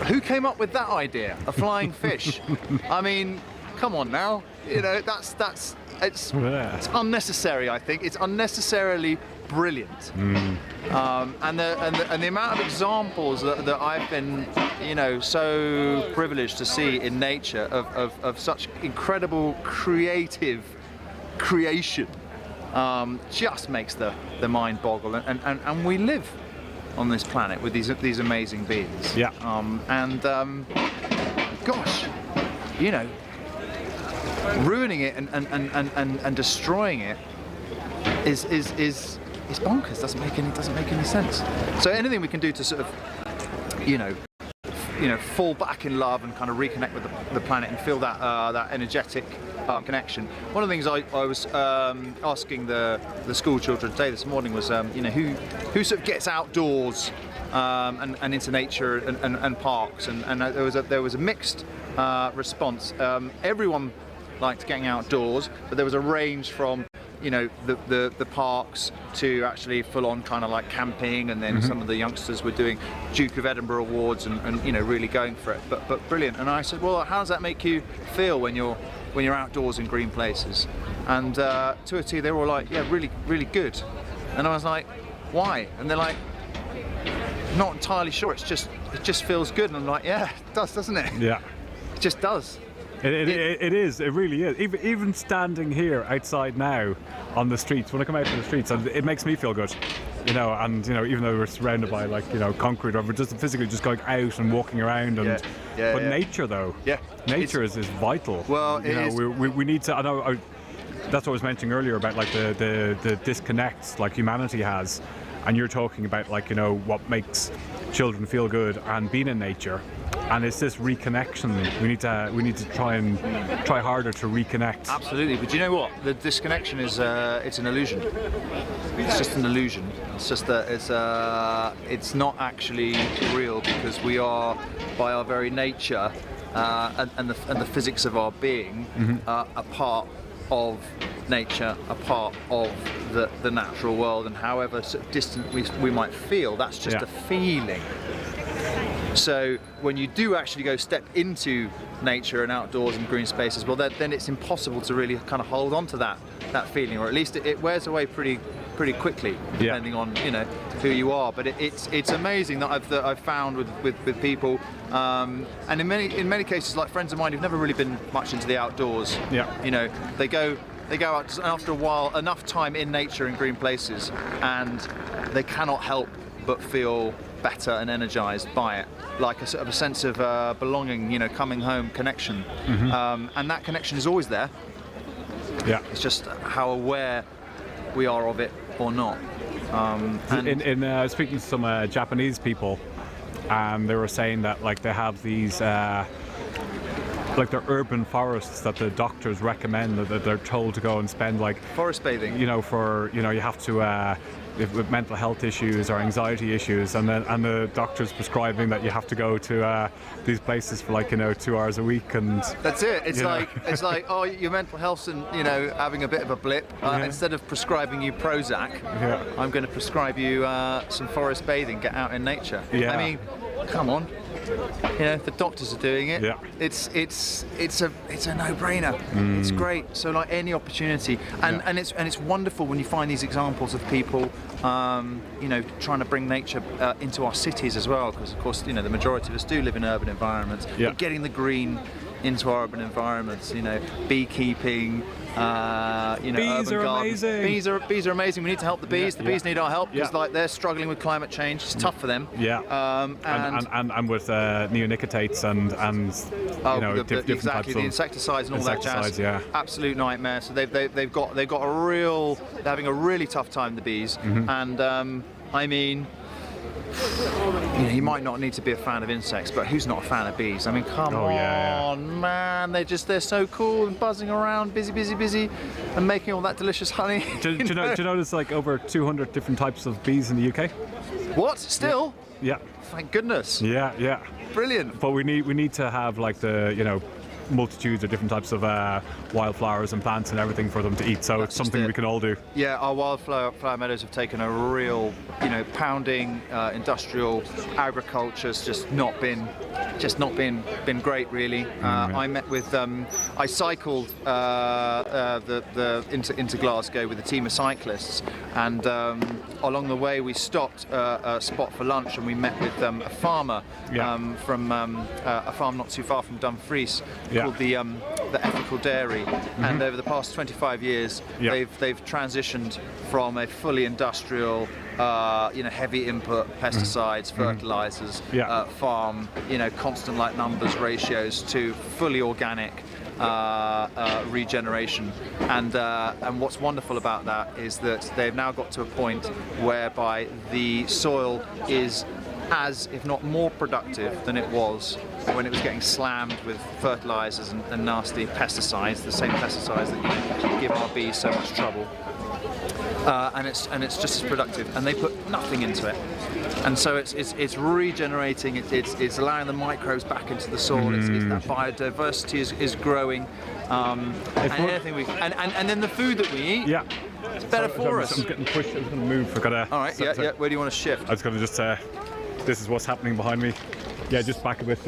who came up with that idea? A flying fish? I mean, come on now. You know, it's unnecessary. I think it's unnecessarily brilliant. And the amount of examples that I've been, you know, so privileged to see in nature of such incredible creative creation just makes the mind boggle. And we live on this planet with these amazing beings. Yeah. Gosh, you know, ruining it and destroying it is bonkers. Doesn't make any sense. So anything we can do to sort of, you know, fall back in love and kind of reconnect with the planet and feel that energetic connection. One of the things I was asking the school children today this morning was, you know, who sort of gets outdoors and into nature and parks, and there was a mixed response. Everyone liked getting outdoors, but there was a range from, you know, the parks to actually full-on kind of like camping, and then some of the youngsters were doing Duke of Edinburgh awards and you know, really going for it. But brilliant. And I said, well, how does that make you feel when you're outdoors in green places? And two or two, they were all like, yeah, really, really good. And I was like, why? And they're like, not entirely sure. It just feels good. And I'm like, yeah, it does, doesn't it? Yeah. It just does. It is. It really is. Even standing here outside now on the streets, when I come out to the streets, it makes me feel good. You know, and you know, even though we're surrounded by, like, you know, concrete, or we're just physically just going out and walking around, and but nature though, nature is vital. Well, you know, we need to. I know. That's what I was mentioning earlier about, like, the disconnects like humanity has, and you're talking about, like, you know, what makes children feel good and being in nature. And it's this reconnection. We need to try harder to reconnect. Absolutely, but you know what? The disconnection is it's an illusion. It's just an illusion. It's just that it's not actually real, because we are, by our very nature and the physics of our being, a part of nature, a part of the natural world, and however sort of distant we might feel, that's just a feeling. So when you do actually go step into nature and outdoors and green spaces, well, then it's impossible to really kind of hold on to that feeling, or at least it wears away pretty quickly, depending on, you know, who you are. But it's amazing that I've found with people, and in many cases, like friends of mine who've never really been much into the outdoors. You know, they go out, and after a while, enough time in nature and green places, and they cannot help but feel better and energized by it, like a sort of a sense of belonging, you know, coming home, connection. And that connection is always there. It's just how aware we are of it or not. In speaking to some Japanese people, they were saying that, like, they have these like their urban forests that the doctors recommend, that they're told to go and spend, like, forest bathing, you know, for, you know, you have to with mental health issues or anxiety issues, and the doctor's prescribing that you have to go to these places for, like, you know, 2 hours a week, and that's it. It's like oh, your mental health's, and, you know, having a bit of a blip. Instead of prescribing you Prozac, I'm going to prescribe you some forest bathing. Get out in nature. I mean, come on. You know, if the doctors are doing it, it's a no-brainer. It's great. So, like, any opportunity, and it's wonderful when you find these examples of people, you know, trying to bring nature into our cities as well, because of course, you know, the majority of us do live in urban environments. But getting the green into our urban environments. You know, beekeeping. You know, bees are amazing. Bees are amazing. We need to help the bees. The bees need our help because like they're struggling with climate change. It's tough for them. Yeah. And with neonicotinoids and you know different exactly types of the insecticides and all that jazz. Yeah. Absolute nightmare. So they've got they're having a really tough time, the bees. And I mean, you know, you might not need to be a fan of insects, but who's not a fan of bees? I mean, come on, man, they're so cool and buzzing around, busy, and making all that delicious honey. Do you know there's like over 200 different types of bees in the UK? What? Still? Yeah. Thank goodness. Yeah. Brilliant. But we need to have like the, you know, multitudes of different types of wildflowers and plants and everything for them to eat. So it's something we can all do. Yeah, our wildflower meadows have taken a real, you know, pounding. Industrial agriculture's just not been great, really. I met with I cycled into Glasgow with a team of cyclists, and along the way we stopped a spot for lunch, and we met with a farmer from a farm not too far from Dumfries. Called the Ethical Dairy, and over the past 25 years they've transitioned from a fully industrial, you know, heavy input pesticides, fertilizers farm, you know, constant like numbers ratios, to fully organic regeneration. And what's wonderful about that is that they've now got to a point whereby the soil is as, if not more productive than it was when it was getting slammed with fertilizers and nasty pesticides, the same pesticides that give our bees so much trouble. And it's just as productive, and they put nothing into it, and so it's regenerating. It's allowing the microbes back into the soil. It's that biodiversity is growing, and anything and then the food that we eat, it's better for us. I'm getting pushed. I'm going to move. I've got to. All right, Where do you want to shift? I was going to just. This is what's happening behind me. Yeah, just back a bit.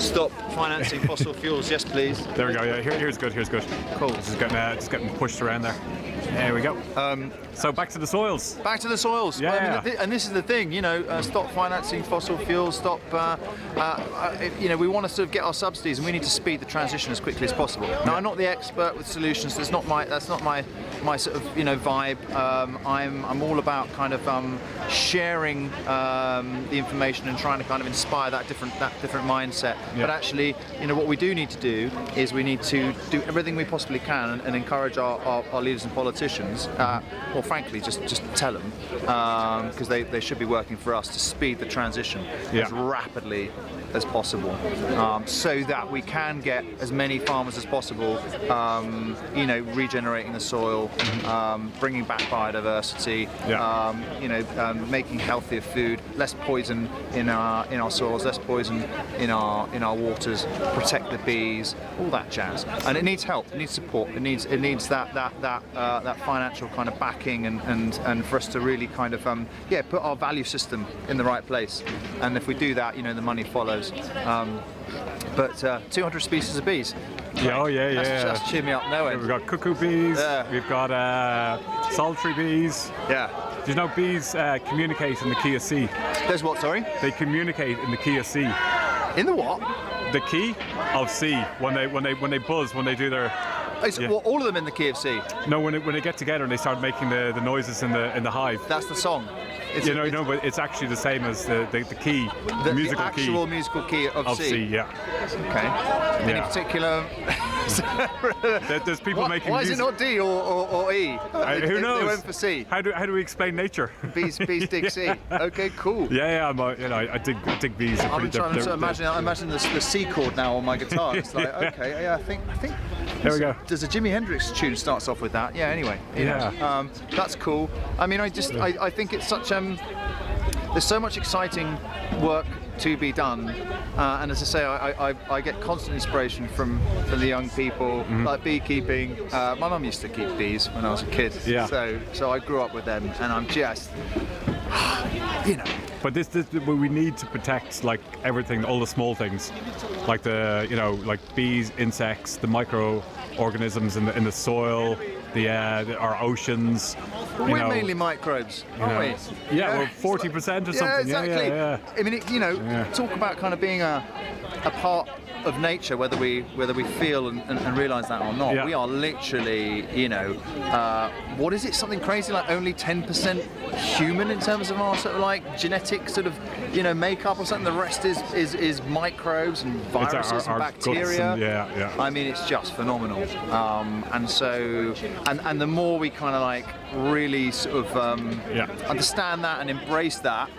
Stop financing fossil fuels. Yes, please. There we go. Yeah, here's good. Cool. Just getting pushed around there. There we go. So back to the soils. Back to the soils. Yeah. I mean, and this is the thing, you know, stop financing fossil fuels. Stop. You know, we want to sort of get our subsidies, and we need to speed the transition as quickly as possible. Now, I'm not the expert with solutions. That's not my sort of, you know, vibe. I'm all about kind of sharing the information and trying to kind of inspire that different mindset. Yeah. But actually, you know, what we do need to do is we need to do everything we possibly can and encourage our leaders and politicians, or frankly, just tell them, because they should be working for us to speed the transition as rapidly as possible, so that we can get as many farmers as possible, you know, regenerating the soil, bringing back biodiversity, you know, making healthier food, less poison in our soils, less poison in our waters, protect the bees, all that jazz. And it needs help, it needs support, it needs that financial kind of backing, and for us to really kind of put our value system in the right place. And if we do that, you know, the money follows. But 200 species of bees. That's cheered me up no end. We've got cuckoo bees. We've got solitary bees. Yeah. Do you know bees communicate in the key of C? There's what? Sorry. They communicate in the key of C. In the what? The key of C. When they buzz, when they do their. Well, all of them in the key of C? No, when they get together and they start making the noises in the hive. That's the song. But it's actually the same as the key, the musical key. The actual musical key of C. C, yeah. Okay. Any particular? There's people making. Why is it not D or E? Who knows? They went for C. How do we explain nature? Bees dig C. Okay, cool. Yeah. I dig bees. I'm trying to imagine the C chord now on my guitar. It's like, okay, I think. There we go. There's a Jimi Hendrix tune starts off with that. Yeah. Anyway. That's cool. I mean, I think it's such there's so much exciting work to be done, and as I say, I get constant inspiration from the young people, like beekeeping. My mum used to keep bees when I was a kid, so I grew up with them, and I'm just, you know. But we need to protect like everything, all the small things, like like bees, insects, the microorganisms in the soil, our oceans. We're mainly microbes, aren't we? Yeah, we're 40% or something. Yeah, exactly. Yeah. I mean, talk about kind of being a part of nature, whether we feel and realise that or not. Yeah. We are literally, what is it? Something crazy like only 10% human in terms of our sort of like genetic sort of makeup or something. The rest is microbes and viruses and bacteria. And, I mean, it's just phenomenal. And so, and the more we kind of like really sort of understand that and embrace that,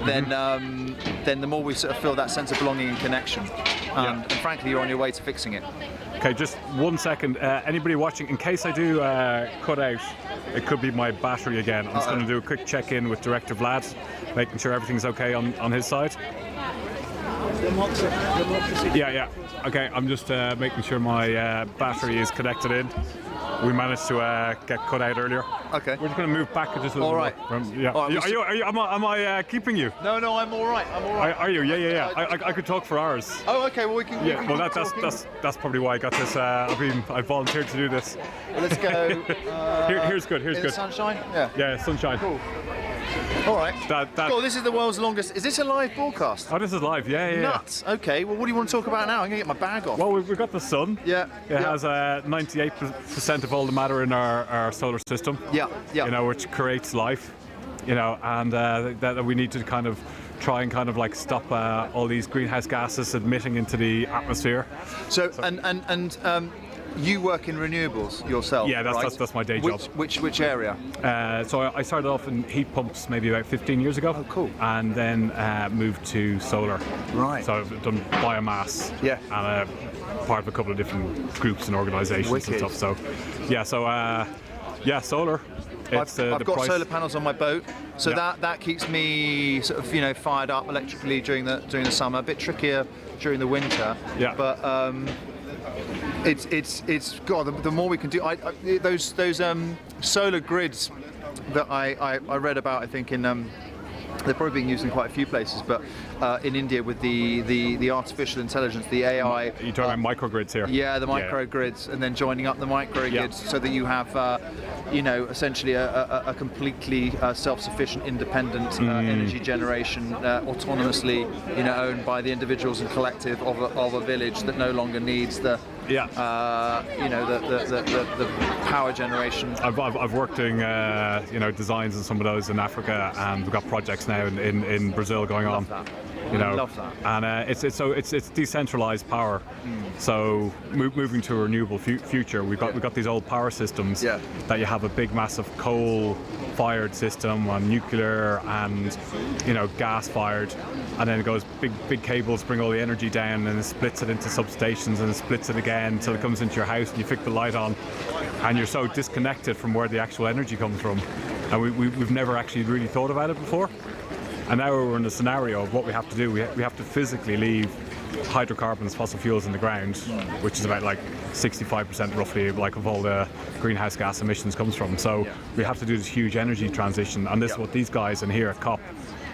then the more we sort of feel that sense of belonging and connection. And frankly, you're on your way to fixing it. Okay, just 1 second. Anybody watching, in case I do cut out, it could be my battery again. I'm just going to do a quick check-in with Director Vlad, making sure everything's okay on his side. Yeah. Okay, I'm just making sure my battery is connected in. We managed to get cut out earlier. Okay. We're just going to move back just a little bit. Yeah. All right, Am I keeping you? No, I'm all right. Are you? Yeah. I could talk for hours. Oh, okay. Well, we can. Yeah. Well, that's probably why I got this. I volunteered to do this. Well, let's go. Here's good. In the sunshine. Yeah, sunshine. Cool. All right. Cool, this is the world's longest. Is this a live broadcast? Oh, this is live. Yeah. Nuts. Okay. Well, what do you want to talk about now? I'm gonna get my bag off. Well, we've got the sun. Yeah. It has 98% of all the matter in our solar system. Yeah. Which creates life. And that we need to kind of try and kind of like stop all these greenhouse gases admitting into the atmosphere. So. You work in renewables yourself. Yeah, that's my day job. Which area? So I started off in heat pumps maybe about 15 years ago. Oh, cool. And then moved to solar. Right. So I've done biomass. Yeah. And part of a couple of different groups and organisations and stuff. So, solar. I've got solar panels on my boat, so that keeps me sort of fired up electrically during the summer. A bit trickier during the winter. Yeah. But it's God. The more we can do, those solar grids that I read about, I think in they're probably being used in quite a few places, but in India with the artificial intelligence, the AI. You're talking about microgrids here. Yeah, the microgrids, and then joining up the microgrids so that you have, essentially a completely self-sufficient, independent energy generation, autonomously, owned by the individuals and collective of a village that no longer needs the power generation. I've worked doing designs on some of those in Africa, and we've got projects now in Brazil going on. Love that. And it's decentralized power. So moving to a renewable future, we've got these old power systems that you have a big massive coal-fired system on nuclear and gas-fired, and then it goes big cables bring all the energy down, and it splits it into substations, and it splits it again until it comes into your house and you flick the light on, and you're so disconnected from where the actual energy comes from. And we've never actually really thought about it before. And now we're in a scenario of what we have to do. We have to physically leave hydrocarbons, fossil fuels in the ground, which is about like 65% roughly of all the greenhouse gas emissions comes from. So we have to do this huge energy transition, and this is what these guys in here at COP,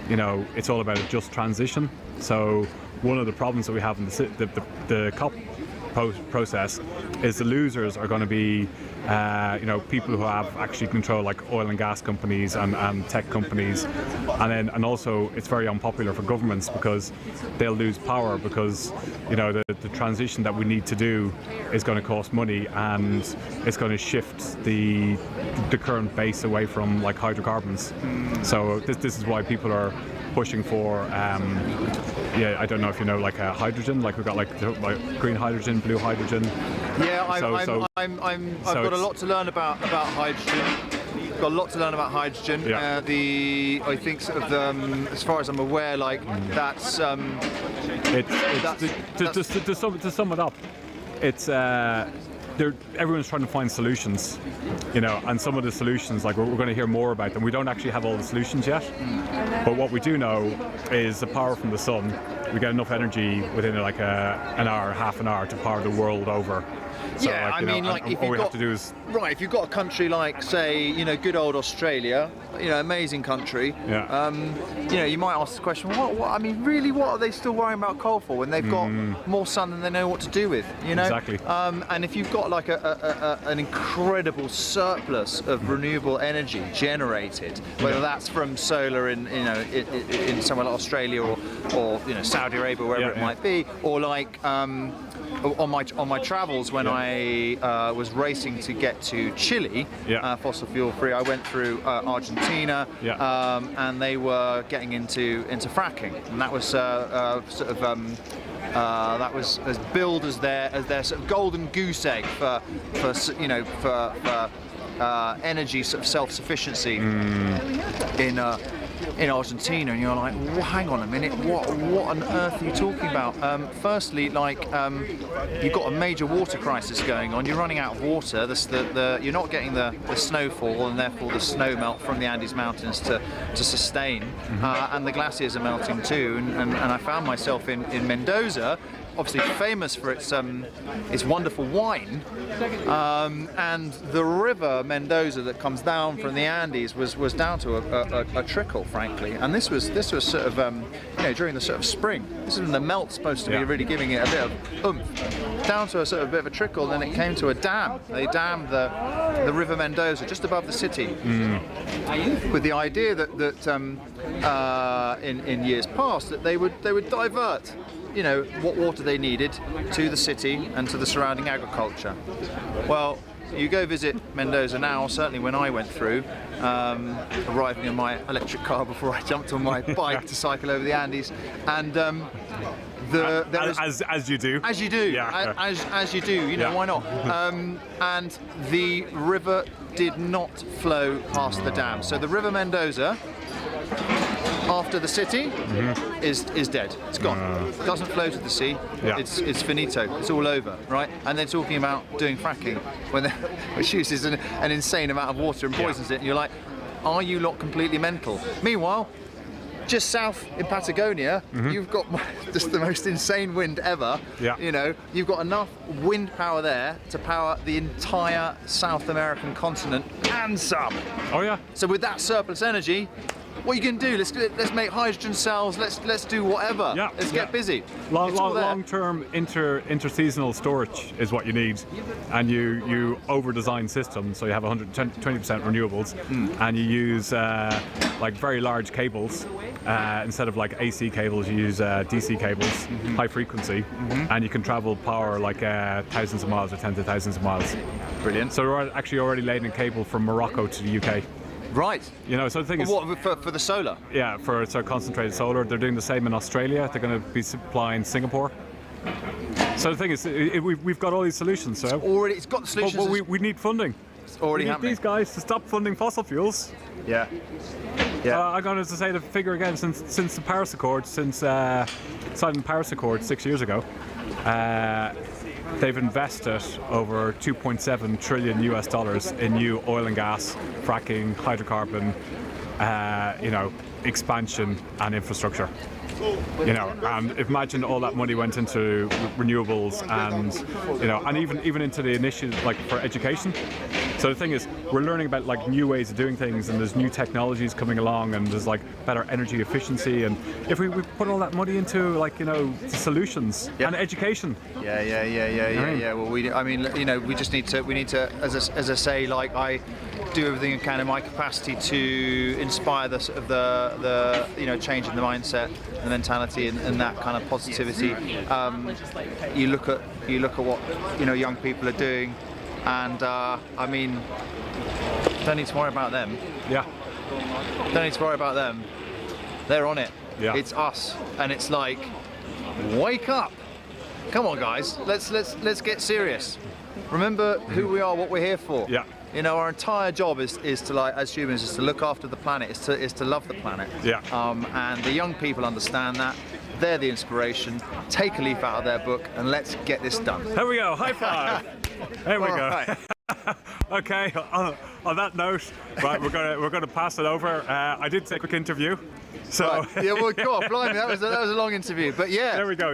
it's all about a just transition. So one of the problems that we have in the COP process is the losers are going to be people who have actually control, like oil and gas companies and tech companies, and also it's very unpopular for governments because they'll lose power because the transition that we need to do is going to cost money, and it's going to shift the current base away from like hydrocarbons. So this is why people are pushing for I don't know if hydrogen, like we've got like green hydrogen, blue hydrogen. Yeah, I've got a lot to learn about hydrogen. Got a lot to learn about hydrogen. Yeah. I think sort of as far as I'm aware, that's to sum it up, it's everyone's trying to find solutions, and some of the solutions, like we're going to hear more about them. We don't actually have all the solutions yet, but what we do know is the power from the sun. We get enough energy within like an hour, half an hour to power the world over. So, yeah, like, I mean, like, if all you've we got, have to do is if you've got a country like, say, you know, good old Australia, you know, amazing country. Yeah. You know, you might ask the question, what? I mean, really, what are they still worrying about coal for when they've got more sun than they know what to do with? You know. Exactly. And if you've got like an incredible surplus of renewable energy generated, whether that's from solar in in somewhere like Australia or you know, Saudi Arabia, wherever it might be, or like on my travels when I was racing to get to Chile, fossil fuel free, I went through Argentina, and they were getting into fracking, and that was that was as billed as their sort of golden goose egg for energy sort of self-sufficiency in Argentina, and you're like, well, hang on a minute, what on earth are you talking about? Firstly, like, you've got a major water crisis going on. You're running out of water. You're not getting the snowfall, and therefore the snow melt from the Andes Mountains to sustain, and the glaciers are melting too. And I found myself in Mendoza, obviously famous for its wonderful wine, and the river Mendoza that comes down from the Andes was down to a trickle, frankly. And this was sort of you know, during the sort of spring. This is when the melt's supposed to be really giving it a bit of oomph. Down to a sort of bit of a trickle, then it came to a dam. They dammed the river Mendoza just above the city, with the idea that in years past that they would divert, you know, what water they needed to the city and to the surrounding agriculture. Well, you go visit Mendoza now, certainly when I went through, arriving in my electric car before I jumped on my bike to cycle over the Andes, and as you do. As you do, as you do, you know, why not? And the river did not flow past the dam. So the river Mendoza, after the city, is dead. It's gone. It doesn't flow to the sea. It's finito. It's all over, right? And they're talking about doing fracking, which uses an insane amount of water and poisons it. And you're like, are you lot completely mental? Meanwhile, just south in Patagonia, you've got just the most insane wind ever. You know, you've got enough wind power there to power the entire South American continent and some. Oh yeah. So with that surplus energy, what you can do? Let's make hydrogen cells. Let's do whatever. Let's get busy. Long-term interseasonal storage is what you need, and you over-design systems so you have 120% renewables, and you use like very large cables instead of like AC cables. You use DC cables, high frequency, and you can travel power like thousands of miles or tens of thousands of miles. Brilliant. So we're actually already laying a cable from Morocco to the UK. Right. You know, so the thing is... What, for the solar? Yeah, for concentrated solar. They're doing the same in Australia. They're going to be supplying Singapore. So the thing is, we've got all these solutions. So it's got the solutions. But we need funding. It's already happening. These guys to stop funding fossil fuels. Yeah. I'm going to say the figure again. Since the Paris Accord, signing the Paris Accord 6 years ago, they've invested over $2.7 trillion US in new oil and gas, fracking, hydrocarbon, you know, expansion and infrastructure. You know, and imagine all that money went into renewables and, you know, and even into the initiatives like for education. So the thing is, we're learning about like new ways of doing things, and there's new technologies coming along, and there's like better energy efficiency. And if we put all that money into like, you know, solutions and education. Yeah. Well, I mean, you know, we need to, as I say, like I do everything I can in my capacity to inspire the sort of the you know, change in the mindset, the mentality, and that kind of positivity. You look at what, you know, young people are doing, and I mean, don't need to worry about them. Don't need to worry about them. They're on it. It's us, and it's like, wake up! Come on, guys. Let's get serious. Remember who we are, what we're here for. You know, our entire job is to, like, as humans, is to look after the planet, is to love the planet. And the young people understand that. They're the inspiration. Take a leaf out of their book and let's get this done. There we go. High five. There we go. Right. Okay. On that note, right, we're gonna pass it over. I did take a quick interview. So right. Yeah, well, God, blimey, that was a long interview, but yeah. There we go.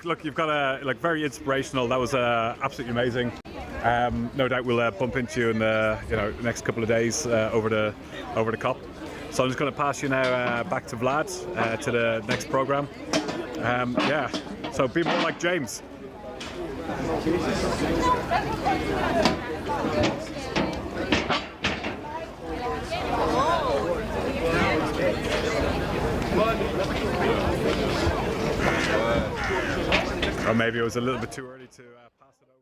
Look, you've got a very inspirational. That was absolutely amazing. No doubt we'll bump into you in the next couple of days over the COP. So I'm just going to pass you now back to Vlad to the next program. Yeah, so be more like James. Or maybe it was a little bit too early to pass it over.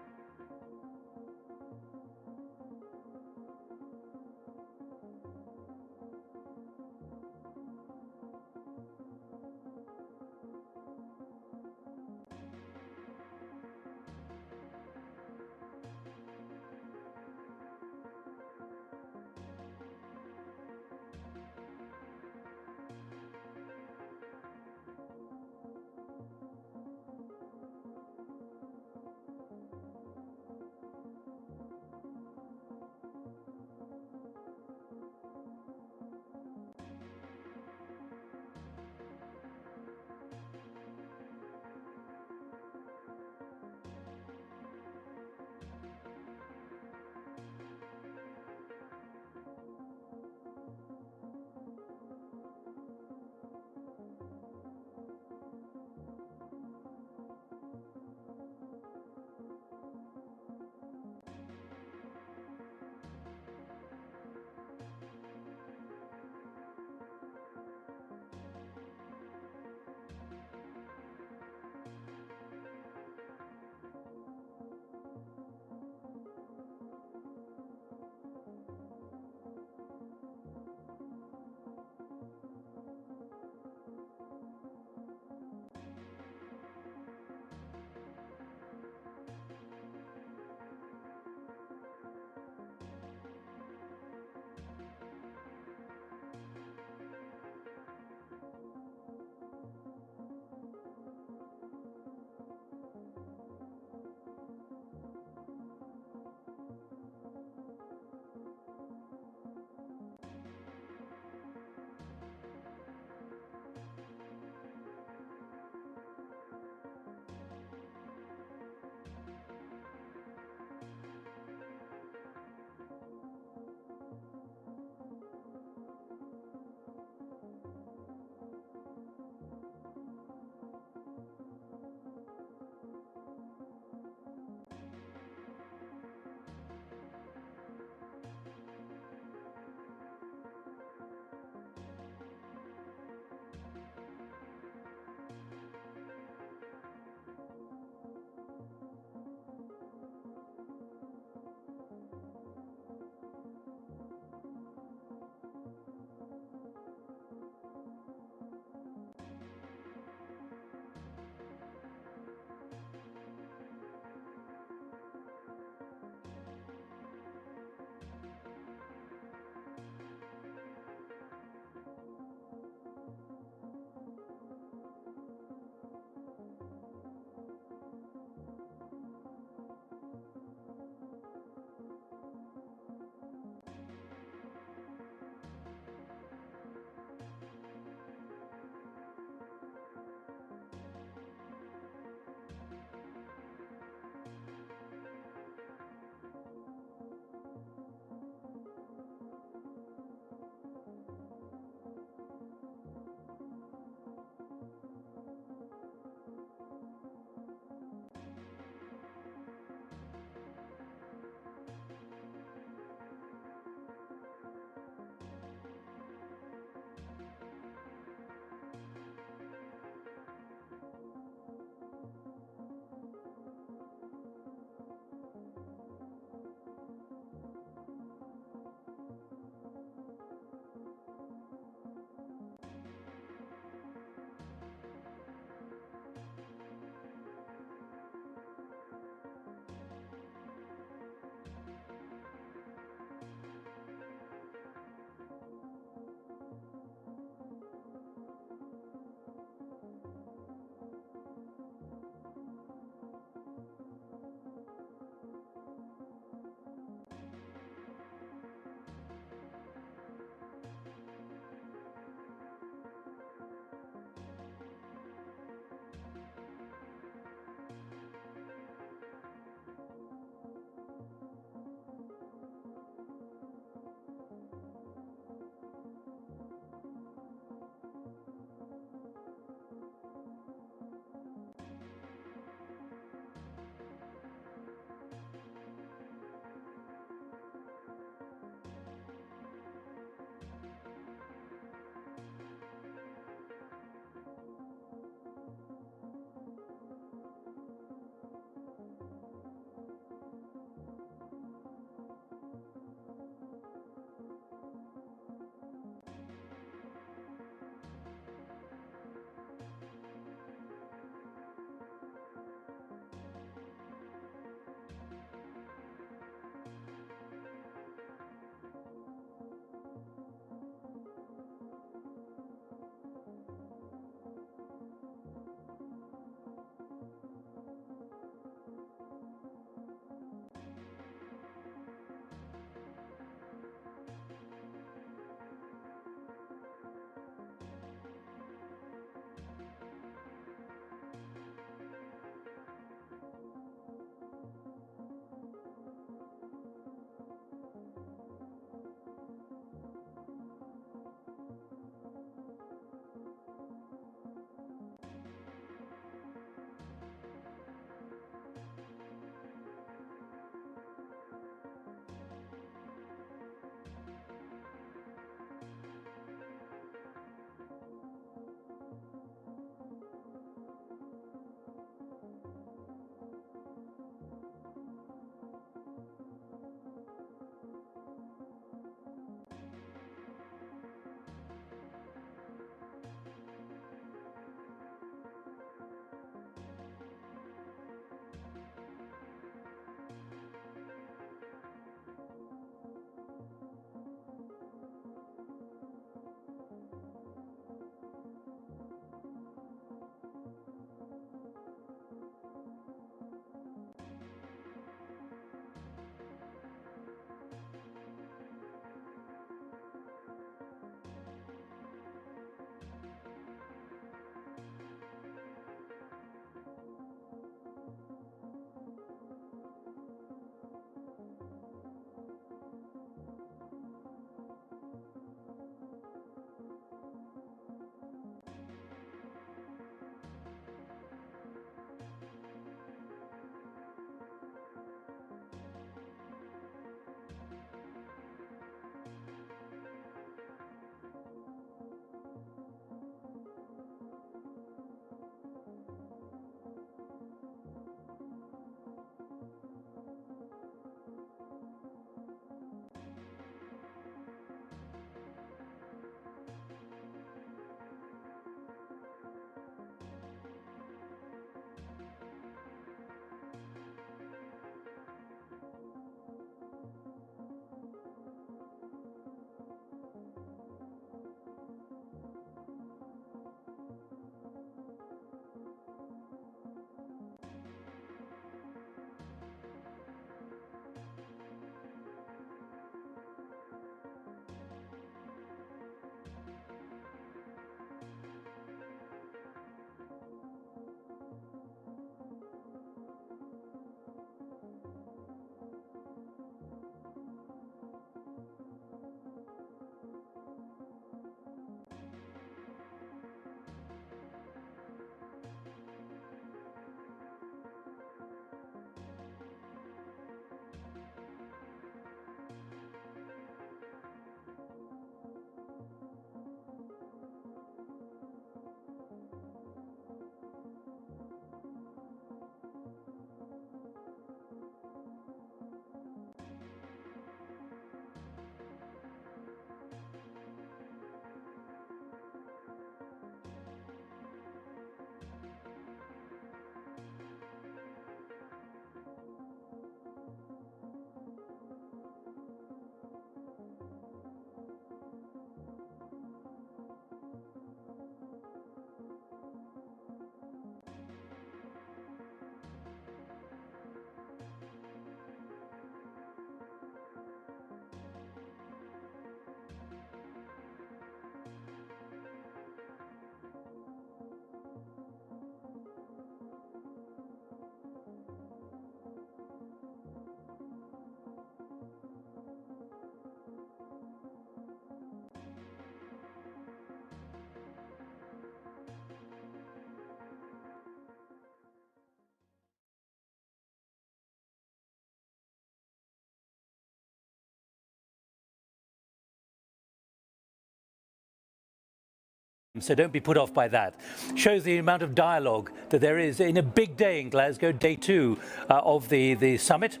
so don't be put off by that. Shows the amount of dialogue that there is in a big day in Glasgow, day 2 of the summit.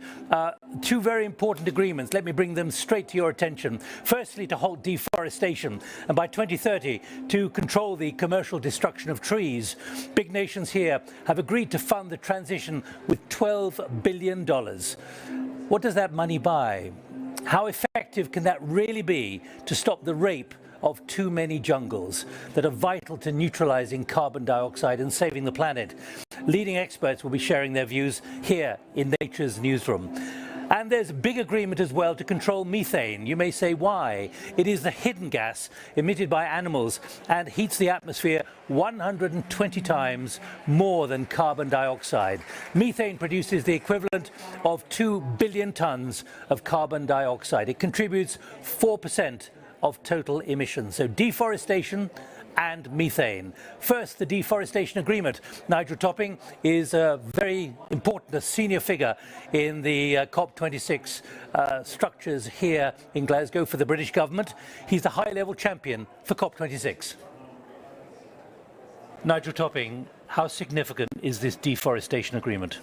2 very important agreements. Let me bring them straight to your attention. Firstly, to halt deforestation, and by 2030 to control the commercial destruction of trees. Big nations here have agreed to fund the transition with $12 billion. What does that money buy? How effective can that really be to stop the rape of too many jungles that are vital to neutralizing carbon dioxide and saving the planet? Leading experts will be sharing their views here in Nature's Newsroom. And there's a big agreement as well to control methane. You may say why. It is the hidden gas emitted by animals and heats the atmosphere 120 times more than carbon dioxide. Methane produces the equivalent of 2 billion tons of carbon dioxide. It contributes 4% of total emissions. So deforestation and methane. First, the deforestation agreement. Nigel Topping is very important, a senior figure in the COP26 structures here in Glasgow for the British government. He's the high-level champion for COP26. Nigel Topping, how significant is this deforestation agreement?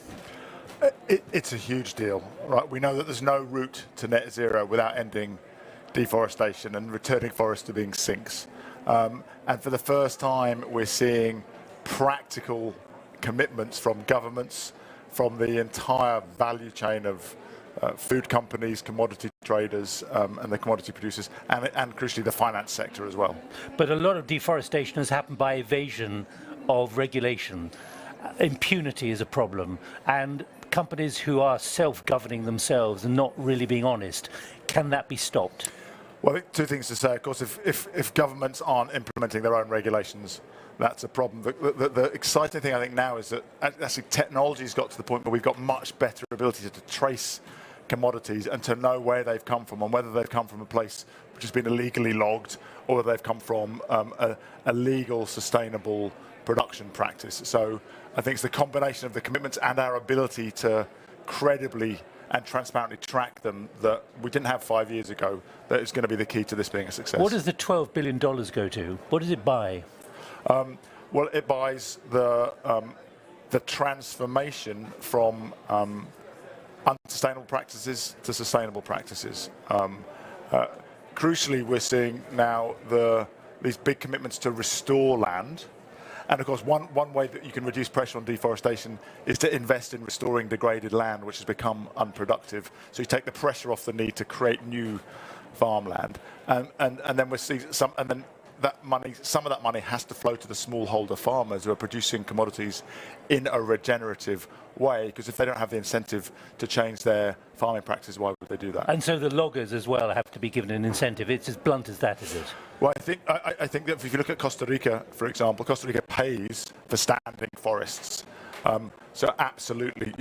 It's a huge deal, right? We know that there's no route to net zero without ending deforestation and returning forests to being sinks. And for the first time, we're seeing practical commitments from governments, from the entire value chain of food companies, commodity traders, and the commodity producers, and crucially the finance sector as well. But a lot of deforestation has happened by evasion of regulation. Impunity is a problem, and companies who are self-governing themselves and not really being honest, can that be stopped? Well, I think 2 things to say. Of course, if governments aren't implementing their own regulations, that's a problem. The exciting thing I think now is that actually technology's got to the point where we've got much better ability to trace commodities and to know where they've come from and whether they've come from a place which has been illegally logged or whether they've come from a legal, sustainable production practice. So I think it's the combination of the commitments and our ability to credibly and transparently track them that we didn't have 5 years ago that is going to be the key to this being a success. What does the $12 billion go to? What does it buy? Well, it buys the transformation from unsustainable practices to sustainable practices. Crucially, we're seeing now these big commitments to restore land. And of course, one way that you can reduce pressure on deforestation is to invest in restoring degraded land, which has become unproductive. So you take the pressure off the need to create new farmland, and then we see some of that money has to flow to the smallholder farmers who are producing commodities in a regenerative way, because if they don't have the incentive to change their farming practices, why would they do that? And so the loggers as well have to be given an incentive. It's as blunt as that, is it? Well, I think that if you look at Costa Rica, for example, Costa Rica pays for standing forests. So absolutely,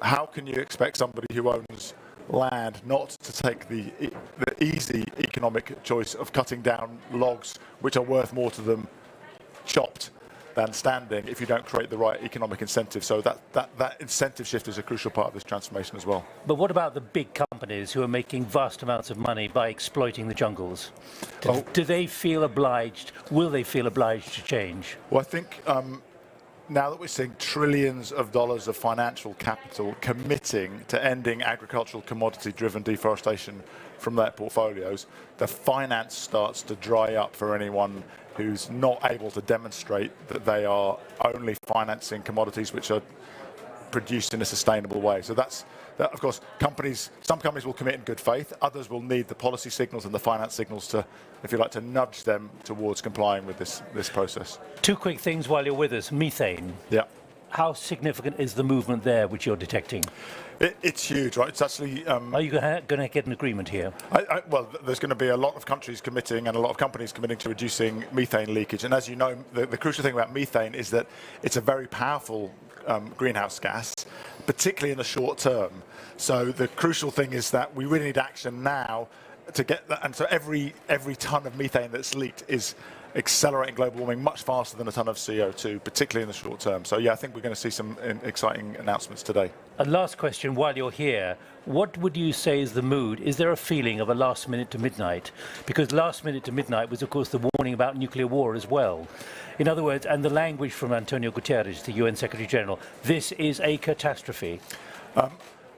how can you expect somebody who owns land not to take the easy economic choice of cutting down logs which are worth more to them chopped than standing if you don't create the right economic incentive? So that incentive shift is a crucial part of this transformation as well. But what about the big companies who are making vast amounts of money by exploiting the jungles? Do they feel obliged? Will they feel obliged to change? Well, I think now that we're seeing trillions of dollars of financial capital committing to ending agricultural commodity-driven deforestation from their portfolios, the finance starts to dry up for anyone who's not able to demonstrate that they are only financing commodities which are produced in a sustainable way. So that, of course, some companies will commit in good faith, others will need the policy signals and the finance signals to, if you like, to nudge them towards complying with this process. 2 quick things while you're with us. Methane. Yeah. How significant is the movement there which you're detecting? It's huge, right? It's actually... Are you going to get an agreement here? Well, there's going to be a lot of countries committing and a lot of companies committing to reducing methane leakage. And as you know, the crucial thing about methane is that it's a very powerful greenhouse gas, particularly in the short term. So the crucial thing is that we really need action now to get that, and so every ton of methane that's leaked is accelerating global warming much faster than a ton of CO2, particularly in the short term. So yeah, I think we're going to see some exciting announcements today. And last question, while you're here, what would you say is the mood? Is there a feeling of a last minute to midnight? Because last minute to midnight was, of course, the warning about nuclear war as well. In other words, and the language from Antonio Guterres, the UN Secretary General, this is a catastrophe.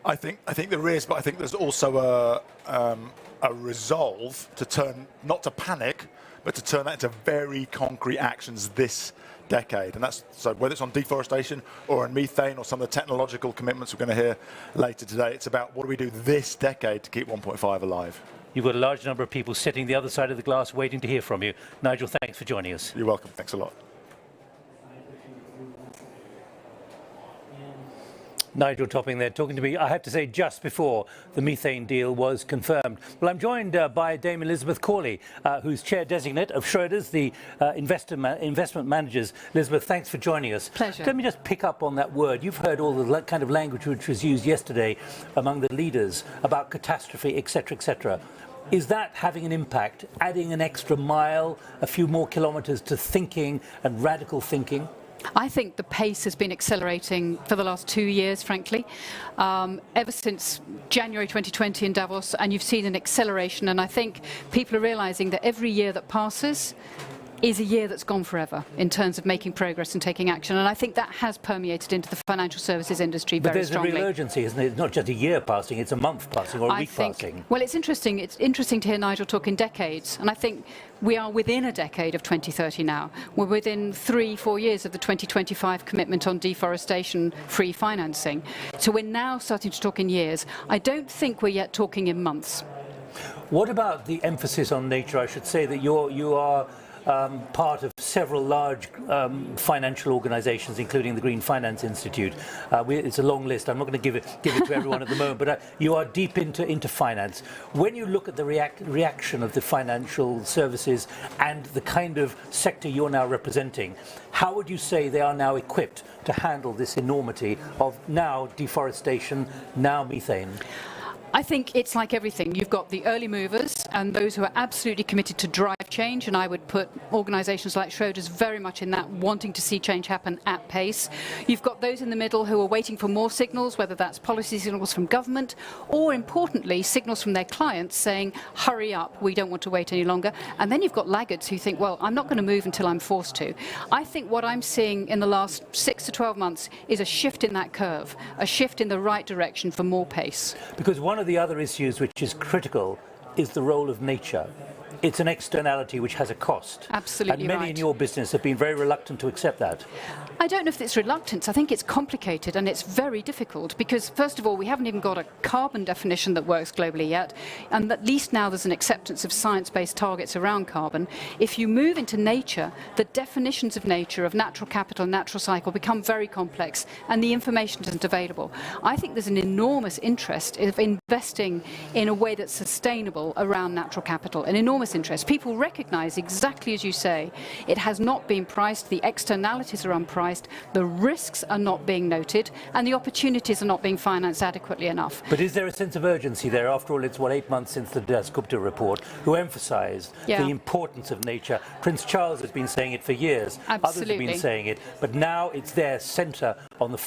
I think there is, but I think there's also a resolve to turn, not to panic, but to turn that into very concrete actions this decade. And that's, so whether it's on deforestation or on methane or some of the technological commitments we're going to hear later today, it's about what do we do this decade to keep 1.5 alive. You've got a large number of people sitting the other side of the glass waiting to hear from you. Nigel, thanks for joining us. You're welcome. Thanks a lot. Nigel Topping there talking to me, I have to say, just before the methane deal was confirmed. Well, I'm joined by Dame Elizabeth Corley, who's chair designate of Schroders, the investment managers. Elizabeth, thanks for joining us. Pleasure. Let me just pick up on that word. You've heard all the kind of language which was used yesterday among the leaders about catastrophe, etc., etc. Is that having an impact, adding an extra mile, a few more kilometres to thinking and radical thinking? I think the pace has been accelerating for the last 2 years, frankly, ever since January 2020 in Davos, and you've seen an acceleration, and I think people are realising that every year that passes is a year that's gone forever in terms of making progress and taking action, and I think that has permeated into the financial services industry very strongly. But there's a real urgency, isn't it? It's not just a year passing, it's a month passing or a week passing. Well, it's interesting to hear Nigel talk in decades, and I think we are within a decade of 2030 now. We're within 3-4 years of the 2025 commitment on deforestation-free financing. So we're now starting to talk in years. I don't think we're yet talking in months. What about the emphasis on nature? I should say that you are part of several large financial organisations, including the Green Finance Institute. It's a long list. I'm not going to give it to everyone at the moment, but you are deep into finance. When you look at the reaction of the financial services and the kind of sector you're now representing, how would you say they are now equipped to handle this enormity of now deforestation, now methane? I think it's like everything. You've got the early movers and those who are absolutely committed to drive change, and I would put organisations like Schroders very much in that, wanting to see change happen at pace. You've got those in the middle who are waiting for more signals, whether that's policy signals from government or, importantly, signals from their clients saying, hurry up, we don't want to wait any longer. And then you've got laggards who think, well, I'm not going to move until I'm forced to. I think what I'm seeing in the last 6 to 12 months is a shift in that curve, a shift in the right direction for more pace. Because one of the other issues which is critical is the role of nature. It's an externality which has a cost. Absolutely. And many in your business have been very reluctant to accept that. I don't know if it's reluctance. I think it's complicated and it's very difficult because, first of all, we haven't even got a carbon definition that works globally yet, and at least now there's an acceptance of science-based targets around carbon. If you move into nature, the definitions of nature, of natural capital, natural cycle, become very complex and the information isn't available. I think there's an enormous interest of investing in a way that's sustainable around natural capital, an enormous interest. People recognise, exactly as you say, it has not been priced, the externalities are unpriced, the risks are not being noted, and the opportunities are not being financed adequately enough. But is there a sense of urgency there? After all, it's, 8 months since the Das Gupta report, who emphasised the importance of nature. Prince Charles has been saying it for years. Absolutely. Others have been saying it, but now it's there, centre on the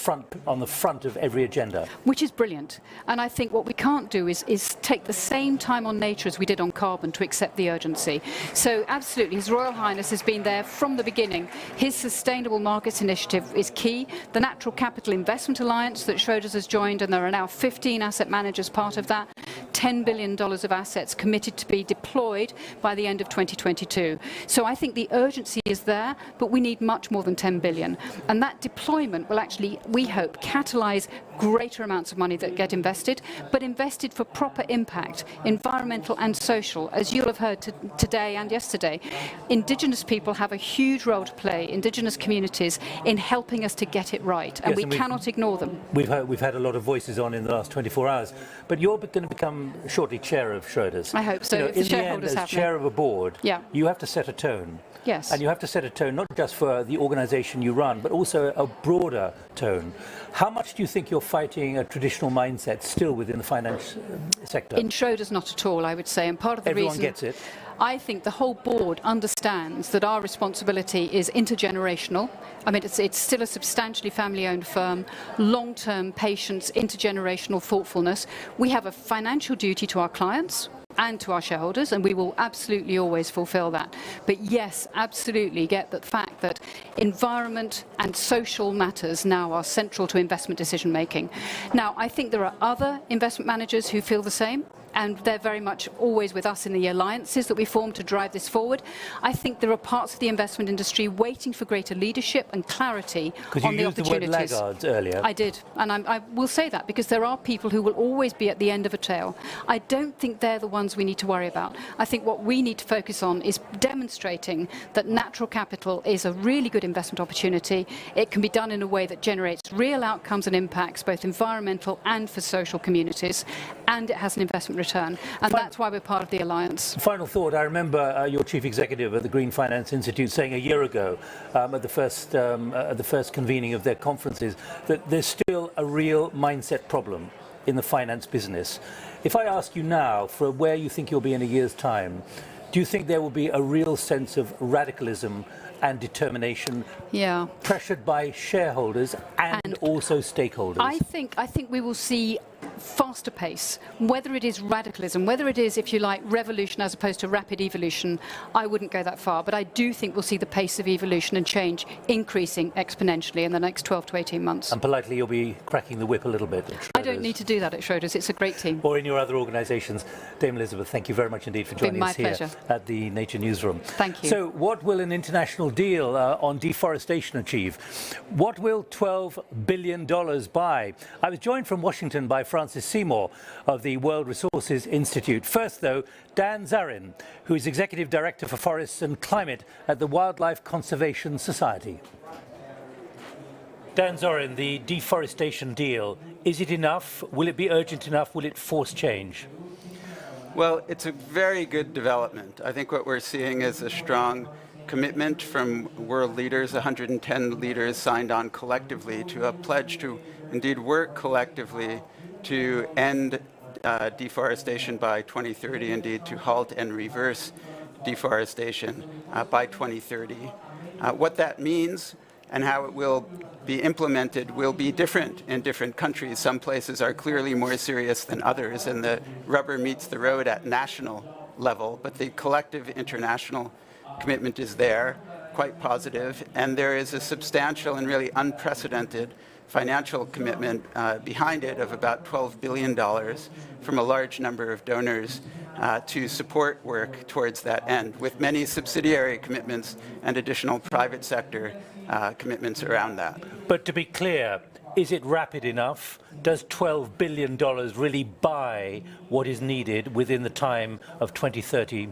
front of every agenda. Which is brilliant. And I think what we can't do is take the same time on nature as we did on carbon to accept the urgency. So absolutely, His Royal Highness has been there from the beginning. His Sustainable Markets Initiative is key. The Natural Capital Investment Alliance that Schroders has joined, and there are now 15 asset managers part of that, $10 billion of assets committed to be deployed by the end of 2022. So I think the urgency is there, but we need much more than 10 billion. And that deployment will actually, we hope, catalyse greater amounts of money that get invested, but invested for proper impact, environmental and social. As you'll have heard today and yesterday, Indigenous people have a huge role to play, Indigenous communities, in helping us to get it right, and we cannot ignore them. We've had a lot of voices on in the last 24 hours, but you're going to become shortly chair of Schroders. I hope so. You know, in the end, as chair of a board, you have to set a tone. Yes. And you have to set a tone not just for the organisation you run, but also a broader tone. How much do you think your fighting a traditional mindset still within the finance sector? In Schroders, not at all, I would say. And part of the Everyone reason gets it. I think the whole board understands that our responsibility is intergenerational. I mean, it's still a substantially family-owned firm, long-term patience, intergenerational thoughtfulness. We have a financial duty to our clients and to our shareholders, and we will absolutely always fulfill that. But yes, absolutely get the fact that environment and social matters now are central to investment decision making. Now, I think there are other investment managers who feel the same, and they're very much always with us in the alliances that we form to drive this forward. I think there are parts of the investment industry waiting for greater leadership and clarity on the opportunities. Because you used the word laggards earlier. I did, and I will say that because there are people who will always be at the end of a tail. I don't think they're the ones we need to worry about. I think what we need to focus on is demonstrating that natural capital is a really good investment opportunity. It can be done in a way that generates real outcomes and impacts, both environmental and for social communities, and it has an investment return, and that's why we're part of the alliance. Final thought, I remember your chief executive at the Green Finance Institute saying a year ago at the first convening of their conferences that there's still a real mindset problem in the finance business. If I ask you now for where you think you'll be in a year's time, do you think there will be a real sense of radicalism and determination, pressured by shareholders and also stakeholders? I think we will see faster pace, whether it is radicalism, whether it is, if you like, revolution as opposed to rapid evolution. I wouldn't go that far, but I do think we'll see the pace of evolution and change increasing exponentially in the next 12 to 18 months. And politely, you'll be cracking the whip a little bit at Schroders. I don't need to do that at Schroders. It's a great team. Or in your other organisations. Dame Elizabeth, thank you very much indeed for joining us here at the Nature Newsroom. Thank you. So what will an international deal on deforestation achieve? What will $12 billion buy? I was joined from Washington by Francis Seymour of the World Resources Institute. First, though, Dan Zarin, who is Executive Director for Forests and Climate at the Wildlife Conservation Society. Dan Zarin, the deforestation deal, is it enough? Will it be urgent enough? Will it force change? Well, it's a very good development. I think what we're seeing is a strong commitment from world leaders. 110 leaders signed on collectively to a pledge to indeed work collectively to end deforestation by 2030, indeed to halt and reverse deforestation by 2030. What that means and how it will be implemented will be different in different countries. Some places are clearly more serious than others, and the rubber meets the road at national level, but the collective international commitment is there, quite positive, and there is a substantial and really unprecedented financial commitment behind it of about $12 billion from a large number of donors to support work towards that end, with many subsidiary commitments and additional private sector commitments around that. But to be clear, is it rapid enough? Does $12 billion really buy what is needed within the time of 2030?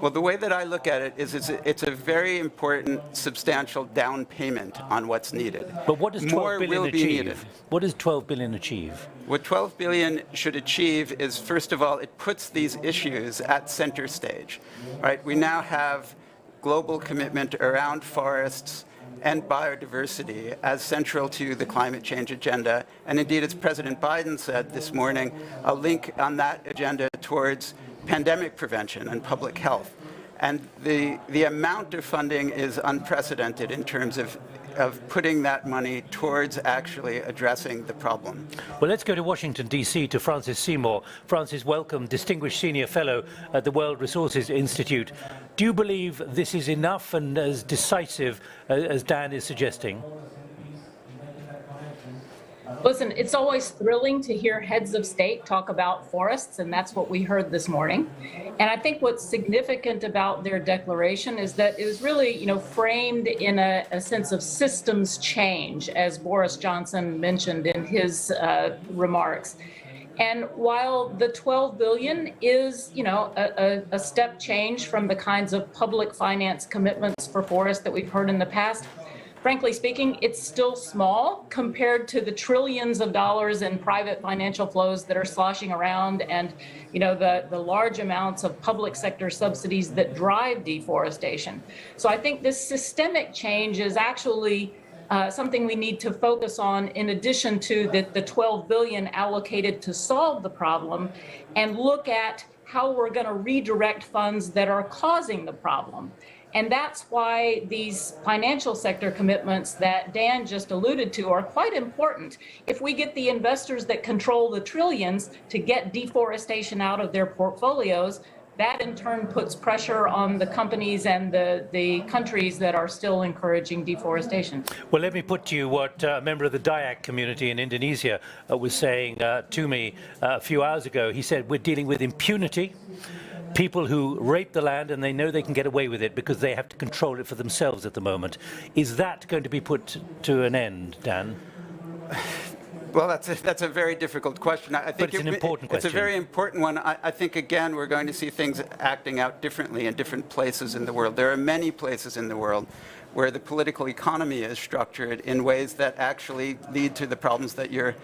Well, the way that I look at it is it's a very important, substantial down payment on what's needed. But what does $12 billion achieve? Needed. What does $12 billion achieve? What $12 billion should achieve is, first of all, it puts these issues at center stage. Right? We now have global commitment around forests and biodiversity as central to the climate change agenda. And indeed, as President Biden said this morning, a link on that agenda towards pandemic prevention and public health. And the amount of funding is unprecedented in terms of putting that money towards actually addressing the problem. Well, let's go to Washington, D.C. to Francis Seymour. Francis, welcome, Distinguished Senior Fellow at the World Resources Institute. Do you believe this is enough and as decisive as Dan is suggesting? Listen, it's always thrilling to hear heads of state talk about forests, and that's what we heard this morning. And I think what's significant about their declaration is that it was really, framed in a sense of systems change, as Boris Johnson mentioned in his remarks. And while the $12 billion is, a step change from the kinds of public finance commitments for forests that we've heard in the past, frankly speaking, it's still small compared to the trillions of dollars in private financial flows that are sloshing around and, the large amounts of public sector subsidies that drive deforestation. So I think this systemic change is actually something we need to focus on in addition to the 12 billion allocated to solve the problem, and look at how we're going to redirect funds that are causing the problem. And that's why these financial sector commitments that Dan just alluded to are quite important. If we get the investors that control the trillions to get deforestation out of their portfolios, that in turn puts pressure on the companies and the countries that are still encouraging deforestation. Well, let me put to you what a member of the Dayak community in Indonesia was saying to me a few hours ago. He said, we're dealing with impunity, people who rape the land and they know they can get away with it because they have to control it for themselves at the moment. Is that going to be put to an end, Dan? Well, that's a very difficult question. I think but it's an important question. It's a very important one. I think, again, we're going to see things acting out differently in different places in the world. There are many places in the world where the political economy is structured in ways that actually lead to the problems that you're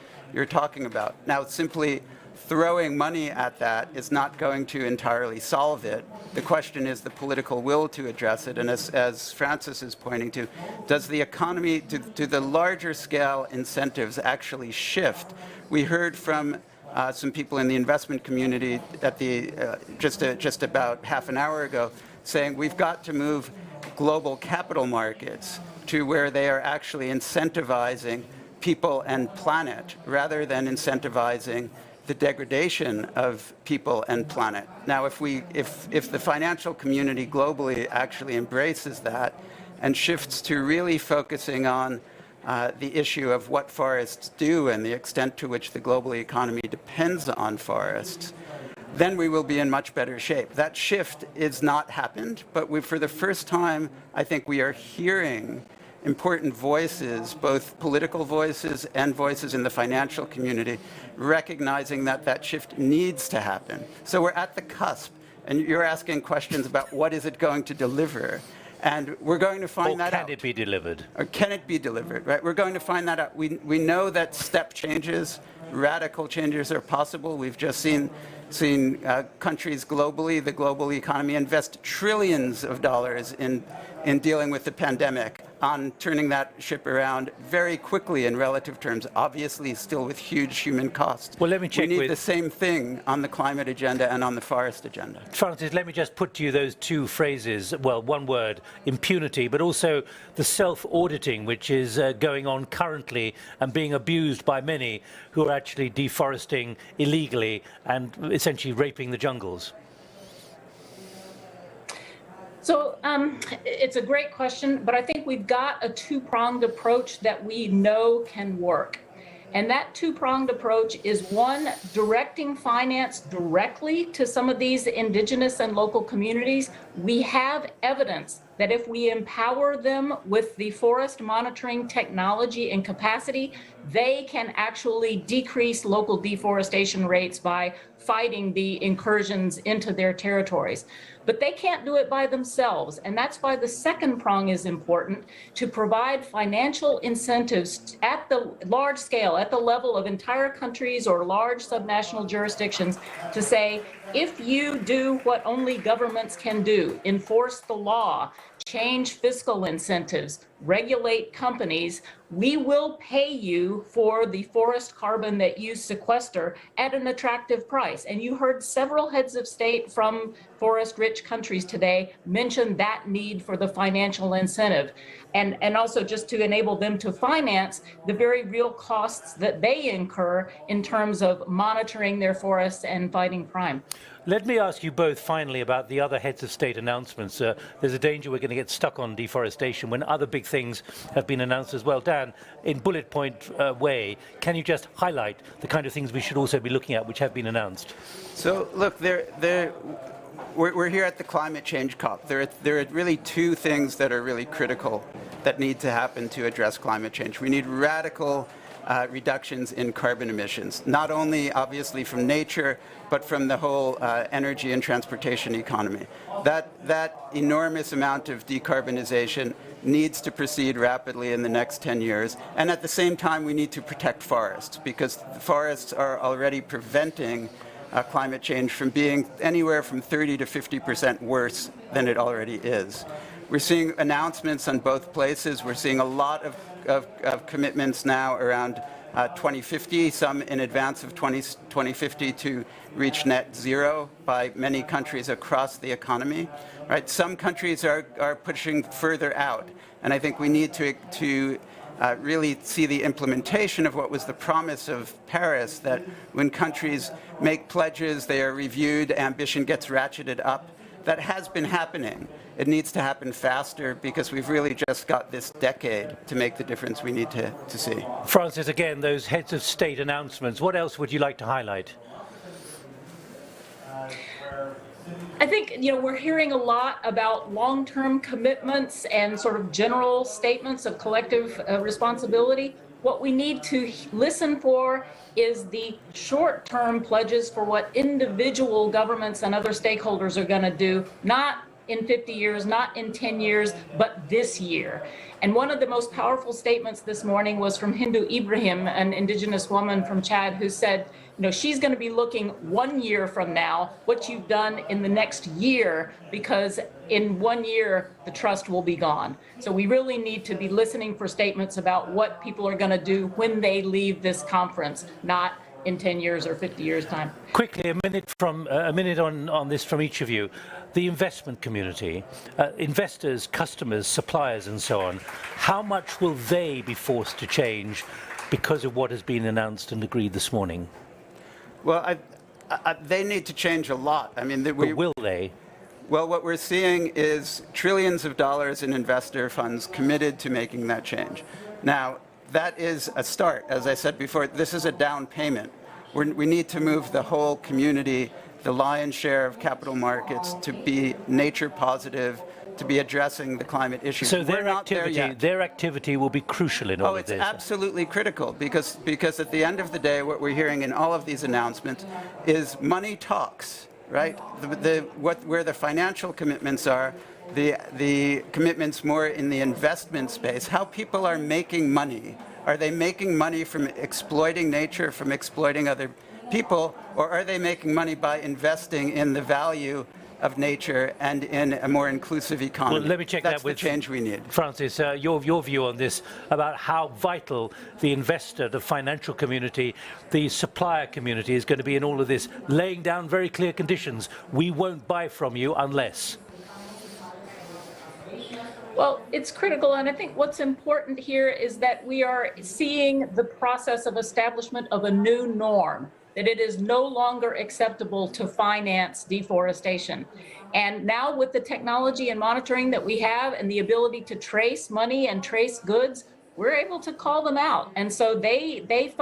talking about. Now, simply throwing money at that is not going to entirely solve it. The question is the political will to address it. And as Francis is pointing to, does the economy, do the larger scale incentives actually shift? We heard from some people in the investment community at the just about half an hour ago saying we've got to move global capital markets to where they are actually incentivizing people and planet rather than incentivizing the degradation of people and planet. Now, if the financial community globally actually embraces that and shifts to really focusing on the issue of what forests do and the extent to which the global economy depends on forests, then we will be in much better shape. That shift is not happened, but for the first time, I think we are hearing important voices, both political voices and voices in the financial community, recognizing that that shift needs to happen. So we're at the cusp, and you're asking questions about what is it going to deliver. And we're going to find that out. Or can it be delivered? Or can it be delivered, right? We're going to find that out. We know that step changes, radical changes are possible. We've just seen countries globally, the global economy, invest trillions of dollars in dealing with the pandemic, on turning that ship around very quickly in relative terms, obviously still with huge human costs. Well, let me check. We need the same thing on the climate agenda and on the forest agenda. Francis, let me just put to you those two phrases. Well, one word, impunity, but also the self-auditing, which is going on currently and being abused by many who are actually deforesting illegally and essentially raping the jungles. So it's a great question, but I think we've got a two-pronged approach that we know can work. And that two-pronged approach is one, directing finance directly to some of these indigenous and local communities. We have evidence that if we empower them with the forest monitoring technology and capacity, they can actually decrease local deforestation rates by fighting the incursions into their territories. But they can't do it by themselves. And that's why the second prong is important, to provide financial incentives at the large scale, at the level of entire countries or large subnational jurisdictions, to say, if you do what only governments can do, enforce the law, change fiscal incentives, regulate companies, we will pay you for the forest carbon that you sequester at an attractive price. And you heard several heads of state from forest-rich countries today mention that need for the financial incentive. And also just to enable them to finance the very real costs that they incur in terms of monitoring their forests and fighting crime. Let me ask you both finally about the other heads of state announcements. There's a danger we're going to get stuck on deforestation when other big things have been announced as well. Dan, in bullet point way, can you just highlight the kind of things we should also be looking at which have been announced? So look, we're here at the climate change COP. There are really two things that are really critical that need to happen to address climate change. We need radical reductions in carbon emissions, not only obviously from nature, but from the whole energy and transportation economy. That enormous amount of decarbonization needs to proceed rapidly in the next 10 years. And at the same time, we need to protect forests, because forests are already preventing climate change from being anywhere from 30 to 50% worse than it already is. We're seeing announcements on both places. We're seeing a lot of commitments now around 2050, some in advance of 2050 to reach net zero by many countries across the economy. Right? Some countries are pushing further out, and I think we need to really see the implementation of what was the promise of Paris, that when countries make pledges, they are reviewed, ambition gets ratcheted up. That has been happening. It needs to happen faster because we've really just got this decade to make the difference we need to see. Francis, again, those heads of state announcements, what else would you like to highlight? I think, we're hearing a lot about long-term commitments and sort of general statements of collective responsibility. What we need to listen for is the short-term pledges for what individual governments and other stakeholders are going to do, not in 50 years, not in 10 years, but this year. And one of the most powerful statements this morning was from Hindu Ibrahim, an indigenous woman from Chad, who said, she's going to be looking 1 year from now, what you've done in the next year, because in 1 year, the trust will be gone. So we really need to be listening for statements about what people are going to do when they leave this conference, not in 10 years or 50 years' time. Quickly, a minute on this from each of you. The investment community, investors, customers, suppliers, and so on, how much will they be forced to change because of what has been announced and agreed this morning? Well, they need to change a lot. I mean, but will they? Well, what we're seeing is trillions of dollars in investor funds committed to making that change. Now, that is a start. As I said before, this is a down payment. We need to move the whole community, the lion's share of capital markets, to be nature positive, to be addressing the climate issues. So their activity will be crucial in all of this. Oh, it's absolutely critical because at the end of the day, what we're hearing in all of these announcements is money talks, right? Where the financial commitments are, the commitments more in the investment space, how people are making money. Are they making money from exploiting nature, from exploiting other people, or are they making money by investing in the value of nature and in a more inclusive economy? Well, let me check That's that with the change we need. Francis, your view on this, about how vital the investor, the financial community, the supplier community is going to be in all of this, laying down very clear conditions. We won't buy from you unless. Well, it's critical, and I think what's important here is that we are seeing the process of establishment of a new norm, that it is no longer acceptable to finance deforestation. And now with the technology and monitoring that we have and the ability to trace money and trace goods, we're able to call them out. And so they face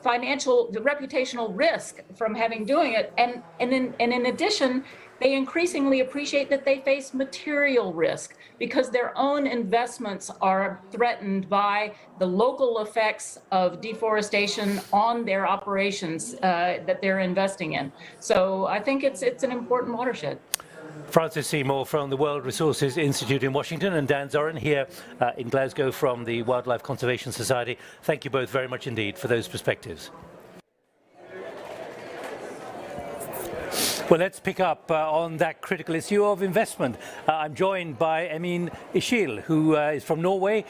the reputational risk from doing it. And in addition, they increasingly appreciate that they face material risk because their own investments are threatened by the local effects of deforestation on their operations that they're investing in. So I think it's an important watershed. Francis Seymour from the World Resources Institute in Washington and Dan Zorin here in Glasgow from the Wildlife Conservation Society. Thank you both very much indeed for those perspectives. Well, let's pick up on that critical issue of investment. I'm joined by Emin Ishil, who is from Norway,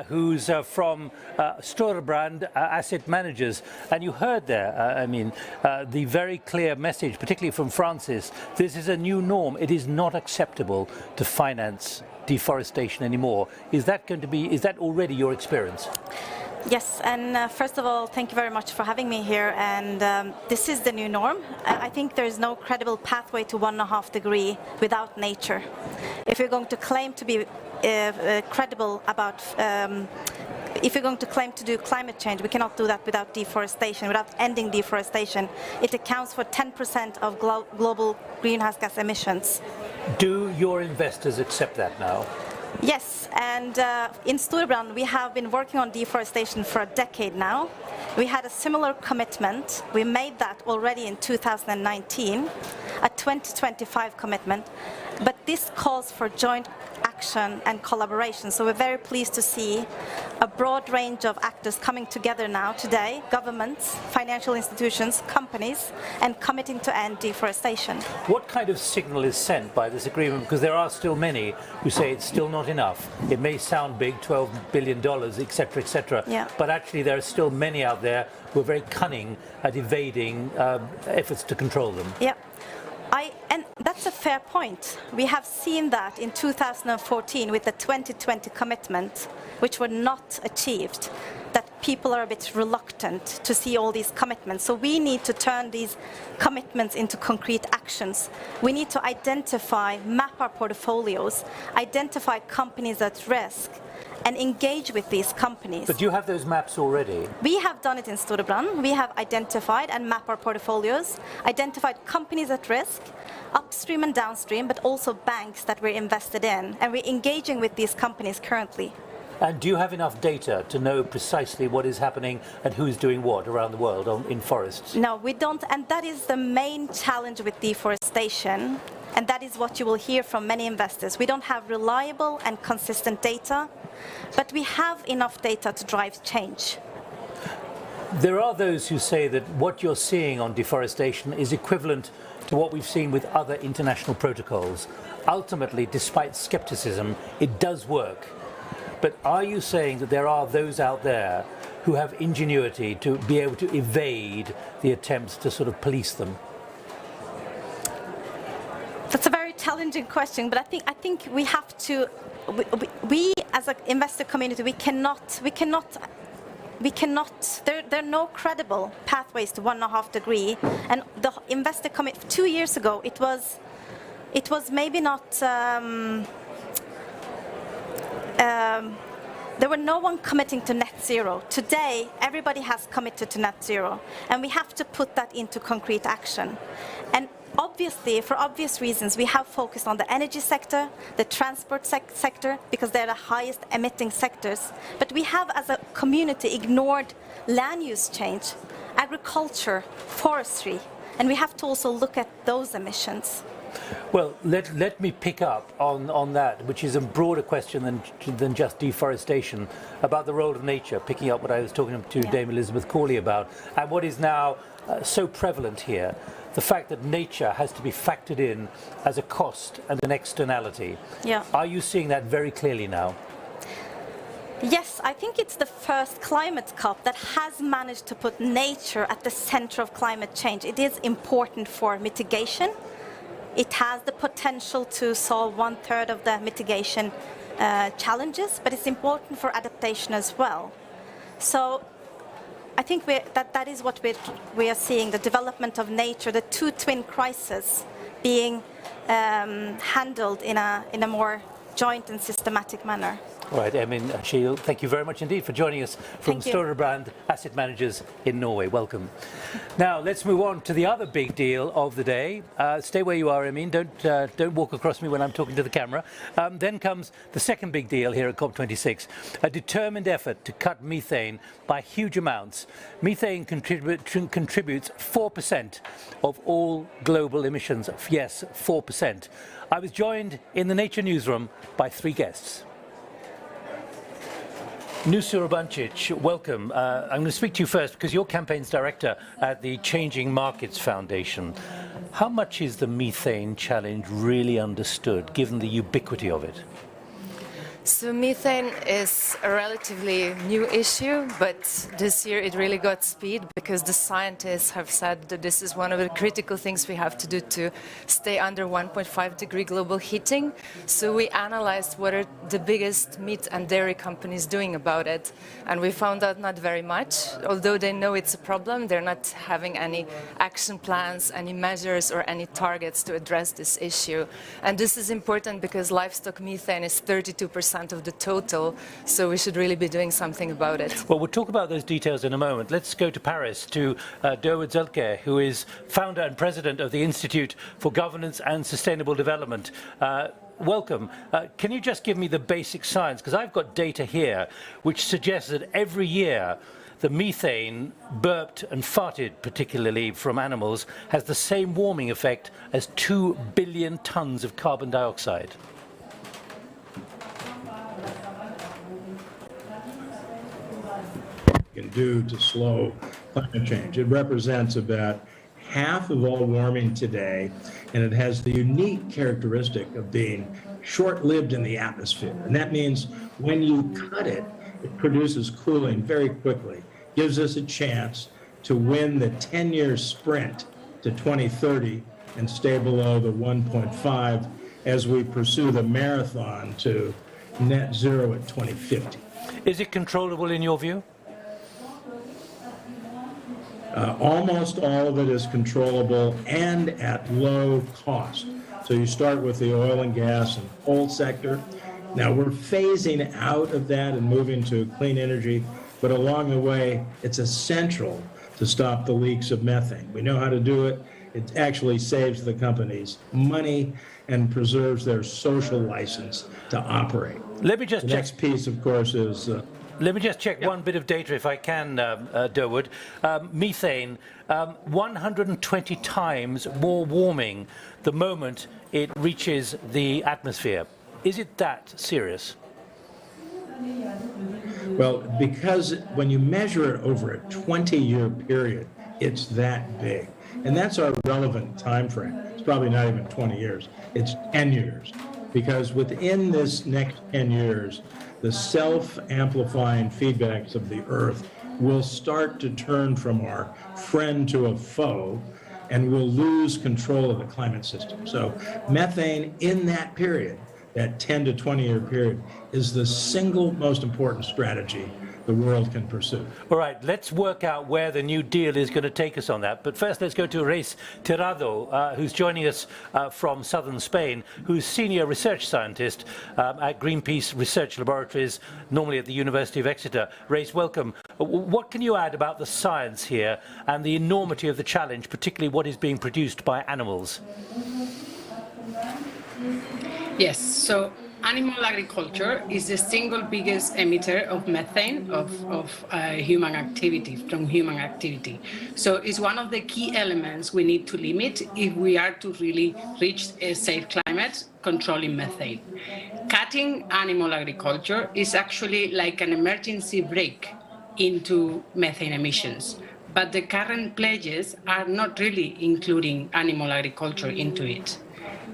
who's from Storebrand Asset Managers. And you heard there, the very clear message, particularly from Francis. This is a new norm. It is not acceptable to finance deforestation anymore. Is that already your experience? Yes, and first of all, thank you very much for having me here. And this is the new norm. I think there is no credible pathway to 1.5 degrees without nature. If you're going to claim to be credible about, if you're going to claim to do climate change, we cannot do that without deforestation, without ending deforestation. It accounts for 10% of global greenhouse gas emissions. Do your investors accept that now? Yes, and in Storebrand we have been working on deforestation for a decade now. We had a similar commitment. We made that already in 2019, a 2025 commitment. But this calls for joint action and collaboration. So we're very pleased to see a broad range of actors coming together now today, governments, financial institutions, companies, and committing to end deforestation. What kind of signal is sent by this agreement? Because there are still many who say it's still not enough. It may sound big, $12 billion, etc., etc. Yeah. But actually there are still many out there who are very cunning at evading efforts to control them. Yeah. And that's a fair point. We have seen that in 2014 with the 2020 commitment, which were not achieved, that people are a bit reluctant to see all these commitments. So we need to turn these commitments into concrete actions. We need to identify, map our portfolios, identify companies at risk, and engage with these companies. But do you have those maps already? We have done it in Storebrand. We have identified and mapped our portfolios, identified companies at risk, upstream and downstream, but also banks that we're invested in. And we're engaging with these companies currently. And do you have enough data to know precisely what is happening and who's doing what around the world in forests? No, we don't. And that is the main challenge with deforestation. And that is what you will hear from many investors. We don't have reliable and consistent data, but we have enough data to drive change. There are those who say that what you're seeing on deforestation is equivalent to what we've seen with other international protocols. Ultimately, despite skepticism, it does work. But are you saying that there are those out there who have ingenuity to be able to evade the attempts to sort of police them? That's a very challenging question, but I think we have to. We as an investor community, we cannot. There are no credible pathways to 1.5 degree. And the investor community 2 years ago, it was maybe not. There were no one committing to net zero. Today, everybody has committed to net zero, and we have to put that into concrete action. And obviously, for obvious reasons, we have focused on the energy sector, the transport sector, because they're the highest emitting sectors. But we have, as a community, ignored land use change, agriculture, forestry, and we have to also look at those emissions. Well, let me pick up on that, which is a broader question than just deforestation, about the role of nature, picking up what I was talking to Dame Elizabeth Corley about, and what is now so prevalent here, the fact that nature has to be factored in as a cost and an externality. Yeah. Are you seeing that very clearly now? Yes, I think it's the first climate COP that has managed to put nature at the center of climate change. It is important for mitigation. It has the potential to solve 1/3 of the mitigation challenges, but it's important for adaptation as well. So I think that is what we are seeing, the development of nature, the two twin crises being handled in a more joint and systematic manner. All right, Emin Schiel, thank you very much indeed for joining us from Storebrand Asset Managers in Norway. Welcome. Now, let's move on to the other big deal of the day. Stay where you are, Emin. Don't walk across me when I'm talking to the camera. Then comes the second big deal here at COP26, a determined effort to cut methane by huge amounts. Methane contributes 4% of all global emissions. Yes, 4%. I was joined in the Nature Newsroom by 3 guests. Anuradha Vittachi, welcome. I'm going to speak to you first because you're campaigns director at the Changing Markets Foundation. How much is the methane challenge really understood, given the ubiquity of it? So methane is a relatively new issue, but this year it really got speed because the scientists have said that this is one of the critical things we have to do to stay under 1.5 degree global heating. So we analyzed what are the biggest meat and dairy companies doing about it, and we found out not very much. Although they know it's a problem, they're not having any action plans, any measures or any targets to address this issue. And this is important because livestock methane is 32% of the total, so we should really be doing something about it. Well, we'll talk about those details in a moment. Let's go to Paris to Douwe Zelke, who is founder and president of the Institute for Governance and Sustainable Development. Welcome. Can you just give me the basic science? Because I've got data here which suggests that every year the methane burped and farted, particularly from animals, has the same warming effect as 2 billion tons of carbon dioxide. Can do to slow climate change. It represents about half of all warming today, and it has the unique characteristic of being short-lived in the atmosphere. And that means when you cut it, it produces cooling very quickly, gives us a chance to win the 10-year sprint to 2030 and stay below the 1.5 as we pursue the marathon to net zero at 2050. Is it controllable in your view? Almost all of it is controllable and at low cost. So you start with the oil and gas and coal sector. Now we're phasing out of that and moving to clean energy, but along the way, it's essential to stop the leaks of methane. We know how to do it. It actually saves the companies money and preserves their social license to operate. Let me just the next piece, of course, is let me just check one bit of data, if I can, Durwood. Methane, 120 times more warming the moment it reaches the atmosphere. Is it that serious? Well, because when you measure it over a 20-year period, it's that big. And that's our relevant time frame. It's probably not even 20 years. It's 10 years. Because within this next 10 years, the self-amplifying feedbacks of the Earth will start to turn from our friend to a foe, and we'll lose control of the climate system. So methane in that period, that 10 to 20 year period, is the single most important strategy the world can pursue. All right, let's work out where the New Deal is going to take us on that. But first, let's go to Reis Tirado, who's joining us from southern Spain, who's senior research scientist at Greenpeace Research Laboratories, normally at the University of Exeter. Reis, welcome. What can you add about the science here and the enormity of the challenge, particularly what is being produced by animals? Yes, so animal agriculture is the single biggest emitter of methane of human activity, from human activity. So it's one of the key elements we need to limit if we are to really reach a safe climate controlling methane. Cutting animal agriculture is actually like an emergency brake into methane emissions. But the current pledges are not really including animal agriculture into it.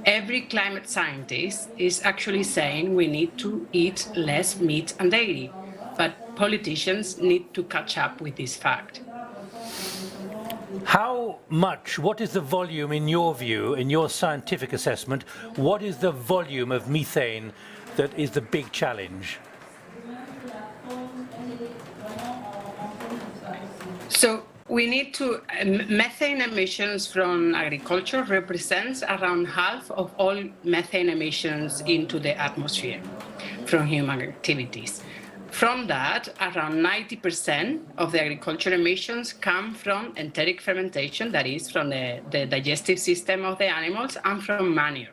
Every climate scientist is actually saying we need to eat less meat and dairy, but politicians need to catch up with this fact. How much, what is the volume in your view, in your scientific assessment, what is the volume of methane that is the big challenge? So we need to, methane emissions from agriculture represents around half of all methane emissions into the atmosphere from human activities. From that, around 90% of the agricultural emissions come from enteric fermentation, that is from the digestive system of the animals, and from manure.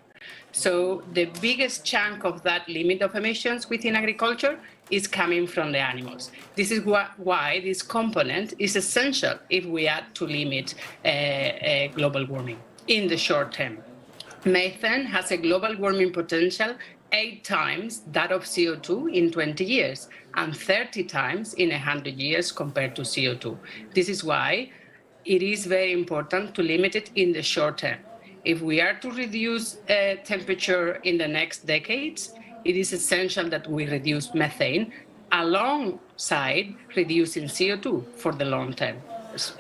So the biggest chunk of that limit of emissions within agriculture is coming from the animals. This is why this component is essential if we are to limit global warming in the short term. Methane has a global warming potential 8 times that of CO2 in 20 years and 30 times in 100 years compared to CO2. This is why it is very important to limit it in the short term. If we are to reduce temperature in the next decades, it is essential that we reduce methane alongside reducing CO2 for the long term,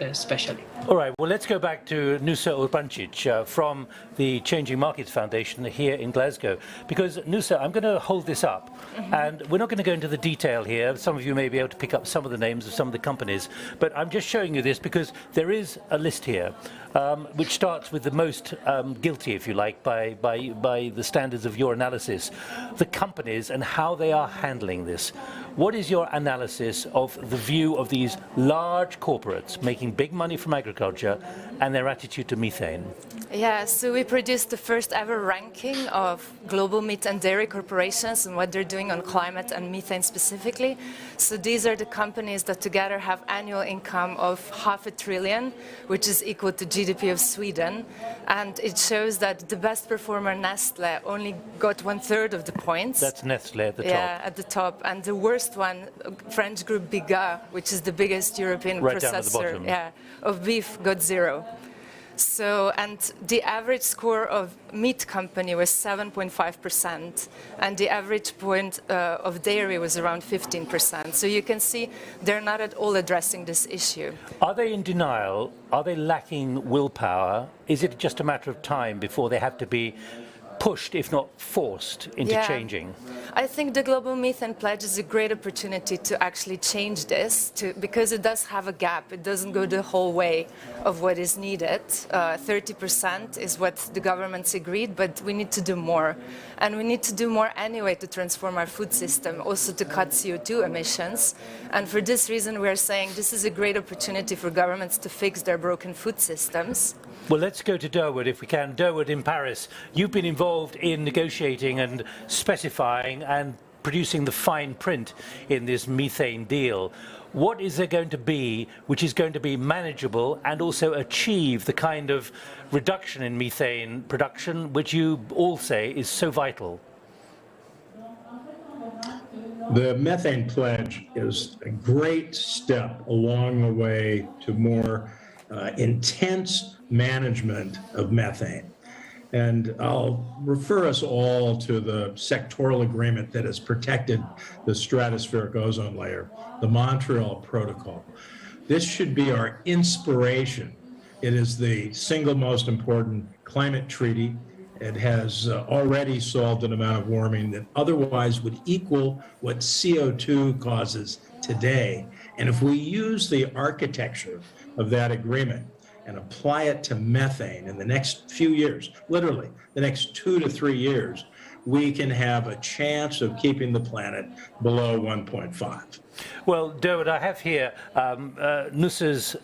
especially. All right, well, let's go back to Nusa Urbancic from the Changing Markets Foundation here in Glasgow. Because, Nusa, I'm going to hold this up, and we're not going to go into the detail here. Some of you may be able to pick up some of the names of some of the companies, but I'm just showing you this because there is a list here which starts with the most guilty, if you like, by the standards of your analysis, the companies and how they are handling this. What is your analysis of the view of these large corporates, making big money from agriculture and their attitude to methane. Yeah, so we produced the first ever ranking of global meat and dairy corporations and what they're doing on climate and methane specifically. So these are the companies that together have annual income of $500 billion, which is equal to GDP of Sweden. And it shows that the best performer, Nestle, only got 1/3 of the points. That's Nestle at the top. Yeah, at the top. And the worst one, French group Biga, which is the biggest European Right down at the processor bottom. of beef, got 0. So, and the average score of meat company was 7.5%, and the average point of dairy was around 15%. So you can see they're not at all addressing this issue. Are they in denial? Are they lacking willpower? Is it just a matter of time before they have to be pushed, if not forced, into changing? I think the Global Methane Pledge is a great opportunity to actually change this, because it does have a gap. It doesn't go the whole way of what is needed. 30% is what the governments agreed, but we need to do more. And we need to do more anyway to transform our food system, also to cut CO2 emissions. And for this reason, we are saying this is a great opportunity for governments to fix their broken food systems. Well, let's go to Durwood if we can. Durwood in Paris, you've been involved in negotiating and specifying and producing the fine print in this methane deal. What is there going to be which is going to be manageable and also achieve the kind of reduction in methane production which you all say is so vital? The methane pledge is a great step along the way to more intense management of methane. And I'll refer us all to the sectoral agreement that has protected the stratospheric ozone layer, the Montreal Protocol. This should be our inspiration. It is the single most important climate treaty. It has already solved an amount of warming that otherwise would equal what CO2 causes today. And if we use the architecture of that agreement and apply it to methane in the next few years, literally the next 2 to 3 years, we can have a chance of keeping the planet below 1.5. Well, Durwood, I have here NUSA's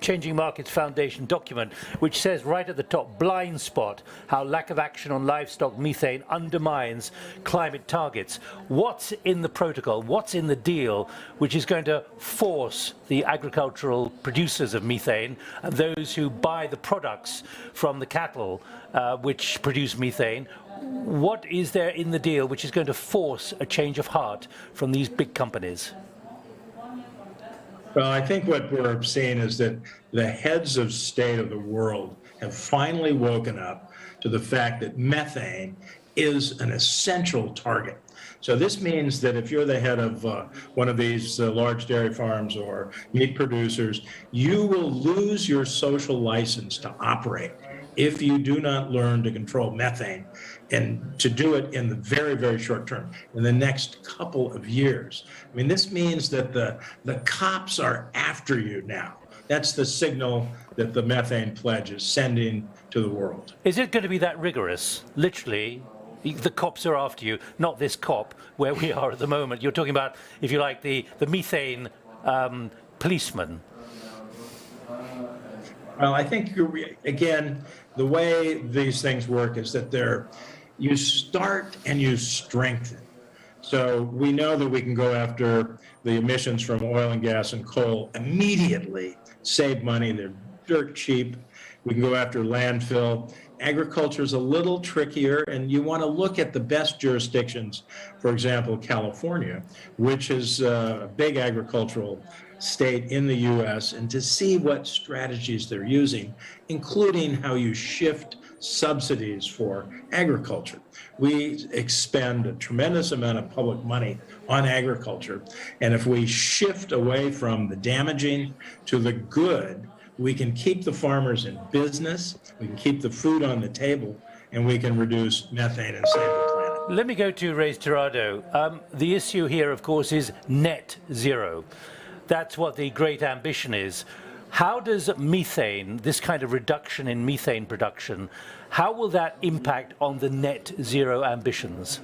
Changing Markets Foundation document, which says right at the top, blind spot, how lack of action on livestock methane undermines climate targets. What's in the protocol, what's in the deal, which is going to force the agricultural producers of methane and those who buy the products from the cattle which produce methane, what is there in the deal which is going to force a change of heart from these big companies? Well, I think what we're seeing is that the heads of state of the world have finally woken up to the fact that methane is an essential target. So this means that if you're the head of one of these large dairy farms or meat producers, you will lose your social license to operate if you do not learn to control methane, and to do it in the very, very short term, in the next couple of years. I mean, this means that the cops are after you now. That's the signal that the methane pledge is sending to the world. Is it going to be that rigorous? Literally, the cops are after you, not this COP where we are at the moment. You're talking about, if you like, the methane policeman. Well, I think, again, the way these things work is that you start and you strengthen. So we know that we can go after the emissions from oil and gas and coal immediately, save money, they're dirt cheap. We can go after landfill. Agriculture is a little trickier, and you want to look at the best jurisdictions, for example, California, which is a big agricultural state in the US, and to see what strategies they're using, including how you shift subsidies for agriculture. We expend a tremendous amount of public money on agriculture, and if we shift away from the damaging to the good, we can keep the farmers in business, we can keep the food on the table, and we can reduce methane and save the planet. Let me go to Reis Tirado. The issue here, of course, is net zero. That's what the great ambition is. How does methane, this kind of reduction in methane production, how will that impact on the net zero ambitions?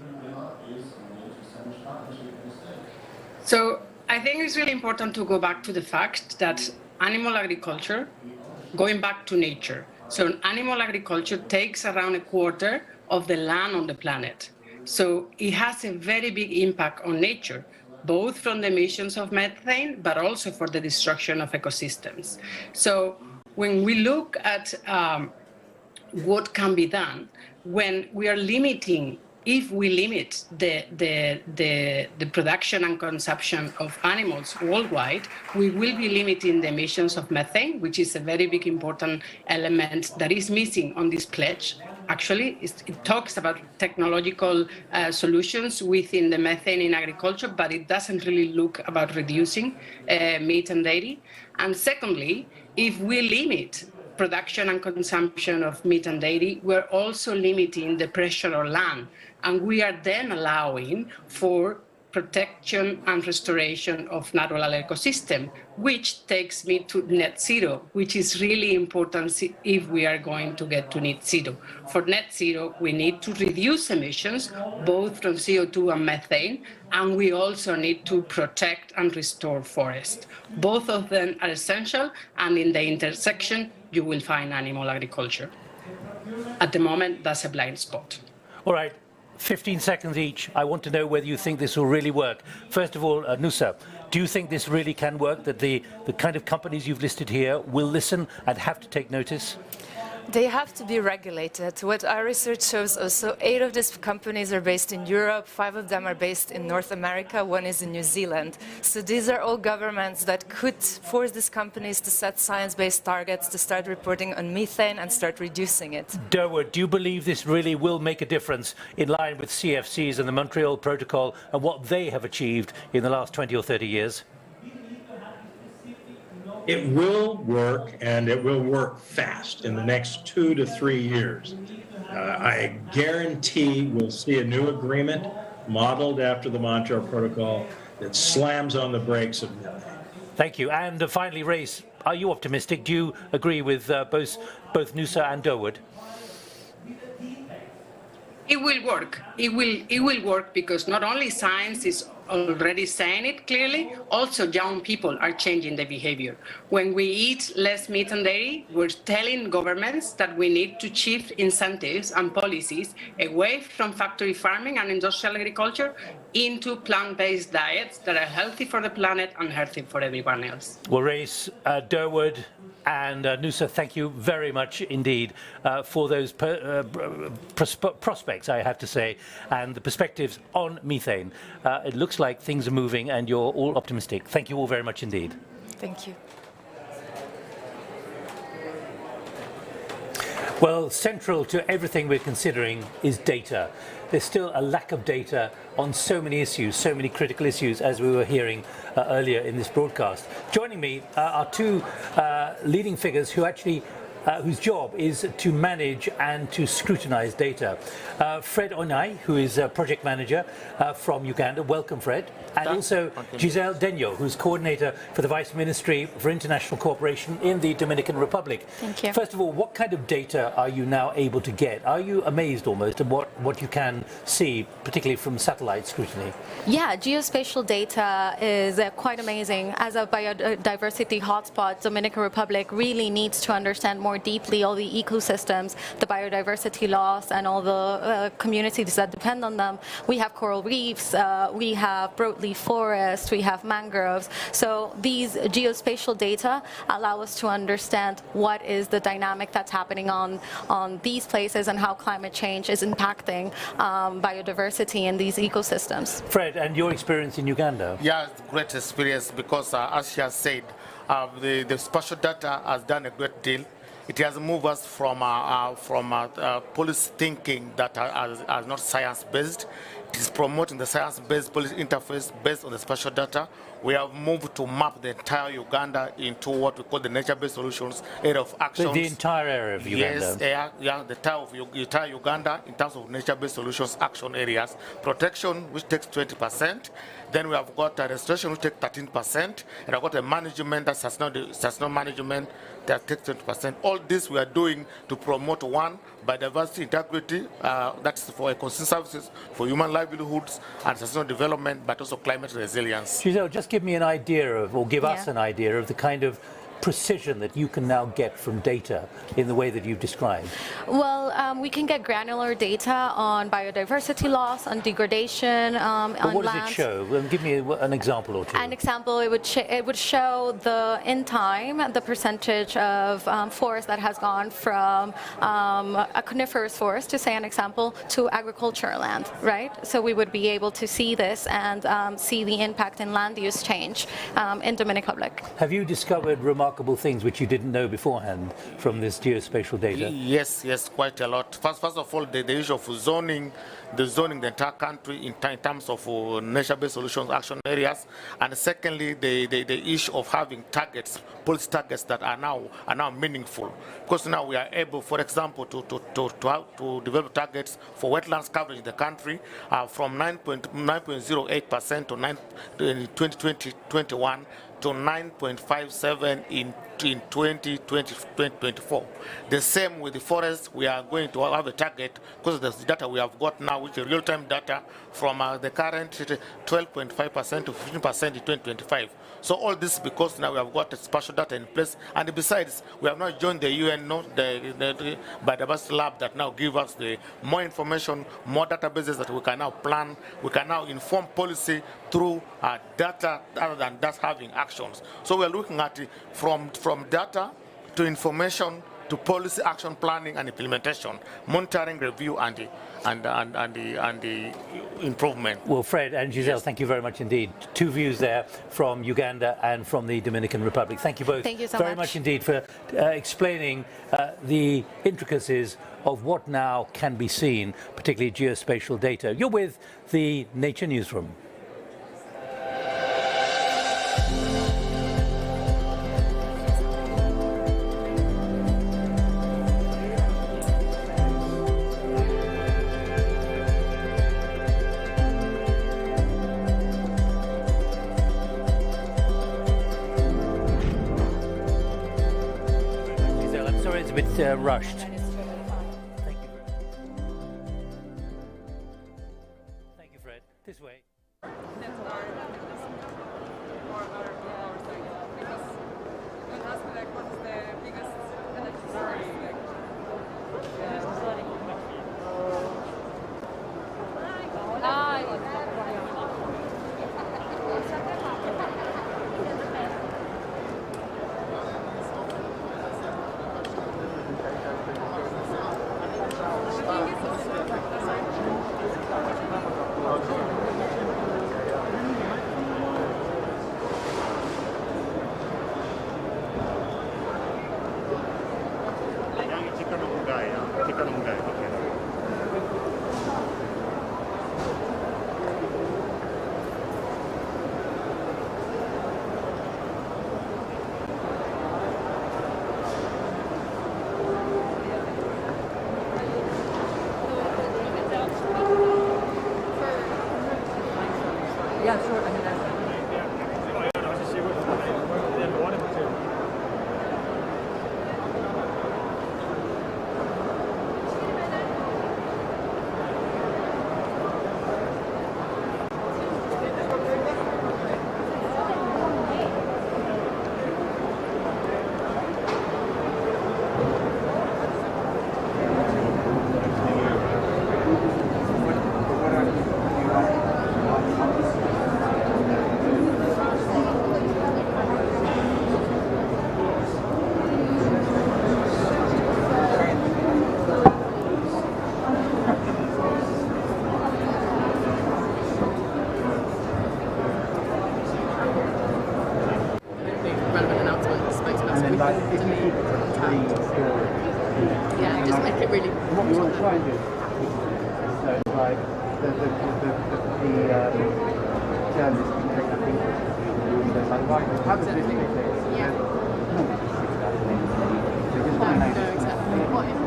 So I think it's really important to go back to the fact that animal agriculture, going back to nature. So animal agriculture takes around a quarter of the land on the planet. So it has a very big impact on nature, both from the emissions of methane, but also for the destruction of ecosystems. So when we look at what can be done, when we are limiting, if we limit the production and consumption of animals worldwide, we will be limiting the emissions of methane, which is a very big important element that is missing on this pledge. Actually, it talks about technological solutions within the methane in agriculture, but it doesn't really look about reducing meat and dairy. And secondly, if we limit production and consumption of meat and dairy, we're also limiting the pressure on land. And we are then allowing for protection and restoration of natural ecosystem, which takes me to net zero, which is really important if we are going to get to net zero. For net zero, we need to reduce emissions, both from CO2 and methane, and we also need to protect and restore forest. Both of them are essential, and in the intersection, you will find animal agriculture. At the moment, that's a blind spot. All right. 15 seconds each. I want to know whether you think this will really work. First of all, Nusa, do you think this really can work, that the kind of companies you've listed here will listen and have to take notice? They have to be regulated. What our research shows also, 8 of these companies are based in Europe, 5 of them are based in North America, 1 is in New Zealand. So these are all governments that could force these companies to set science-based targets, to start reporting on methane and start reducing it. Durward, do you believe this really will make a difference in line with CFCs and the Montreal Protocol and what they have achieved in the last 20 or 30 years? It will work, and it will work fast in the next 2 to 3 years. I guarantee we'll see a new agreement modeled after the Montreal Protocol that slams on the brakes of methane. Thank you. And finally, Race, are you optimistic? Do you agree with both Nusa and Durward? It will work. It will work because not only science is already saying it clearly, also young people are changing their behavior. When we eat less meat and dairy, we're telling governments that we need to shift incentives and policies away from factory farming and industrial agriculture into plant-based diets that are healthy for the planet and healthy for everyone else. Well, Race, Durward and Nusa, thank you very much indeed for those prospects, I have to say, and the perspectives on methane. It looks like things are moving and you're all optimistic. Thank you all very much indeed. Thank you. Well, central to everything we're considering is data. There's still a lack of data on so many issues, so many critical issues, as we were hearing earlier in this broadcast. Joining me are 2 leading figures who actually whose job is to manage and to scrutinize data. Fred Onai, who is a project manager from Uganda. Welcome, Fred. And also Giselle Denyo, who's coordinator for the Vice Ministry for International Cooperation in the Dominican Republic. Thank you. First of all, what kind of data are you now able to get? Are you amazed almost at what you can see, particularly from satellite scrutiny? Yeah, geospatial data is quite amazing. As a biodiversity hotspot, Dominican Republic really needs to understand more deeply all the ecosystems, the biodiversity loss, and all the communities that depend on them. We have coral reefs, we have broadleaf forests, we have mangroves. So these geospatial data allow us to understand what is the dynamic that's happening on these places and how climate change is impacting biodiversity in these ecosystems. Fred, and your experience in Uganda? Yeah, great experience because as she has said, the spatial data has done a great deal. It has moved us from policy thinking that are not science-based. It is promoting the science-based policy interface based on the spatial data. We have moved to map the entire Uganda into what we call the nature-based solutions area of action. The entire area of Uganda? Yes, the entire Uganda in terms of nature-based solutions action areas. Protection, which takes 20%. Then we have got restoration, which takes 13%. And I've got a management, that's sustainable management, that takes 20%. All this we are doing to promote, 1, biodiversity integrity, that's for ecosystem services, for human livelihoods and sustainable development, but also climate resilience. Giselle, just give me an idea of, or give us an idea of the kind of precision that you can now get from data in the way that you've described? Well, we can get granular data on biodiversity loss, on degradation, on But what land. does it show? Give me an example or two. An example, it would show in time the percentage of forest that has gone from a coniferous forest, to say an example, to agricultural land, right? So we would be able to see this and see the impact in land use change in Dominican Republic. Have you discovered remarkable things which you didn't know beforehand from this geospatial data? Yes, quite a lot. First of all, the issue of zoning the entire country in terms of nature-based solutions action areas, and secondly, the issue of having targets, policy targets that are now meaningful. Because now we are able, for example, to develop targets for wetlands coverage in the country from 9.08% in 2021 to 9.57 in 2024. The same with the forest. We are going to have a target because of the data we have got now, which is real-time data from the current 12.5% to 15% in 2025. So all this because now we have got spatial data in place, and besides, we have now joined the UN, the biodiversity lab that now give us the more information, more databases that we can now plan. We can now inform policy through data other than just having actions. So we are looking at it from data to information to policy action planning and implementation, monitoring, review, and the improvement. Well, Fred and Giselle, yes. Thank you very much indeed. Two views there from Uganda and from the Dominican Republic. Thank you both very much indeed for explaining the intricacies of what now can be seen, particularly geospatial data. You're with the Nature Newsroom. Rushed. Thank you. Thank you, Fred. This way. Yeah, sure. Yeah, just make it really. What we want to try and do is so like the journalists can take that thing have a business. Yeah. So just want to know exactly what it means.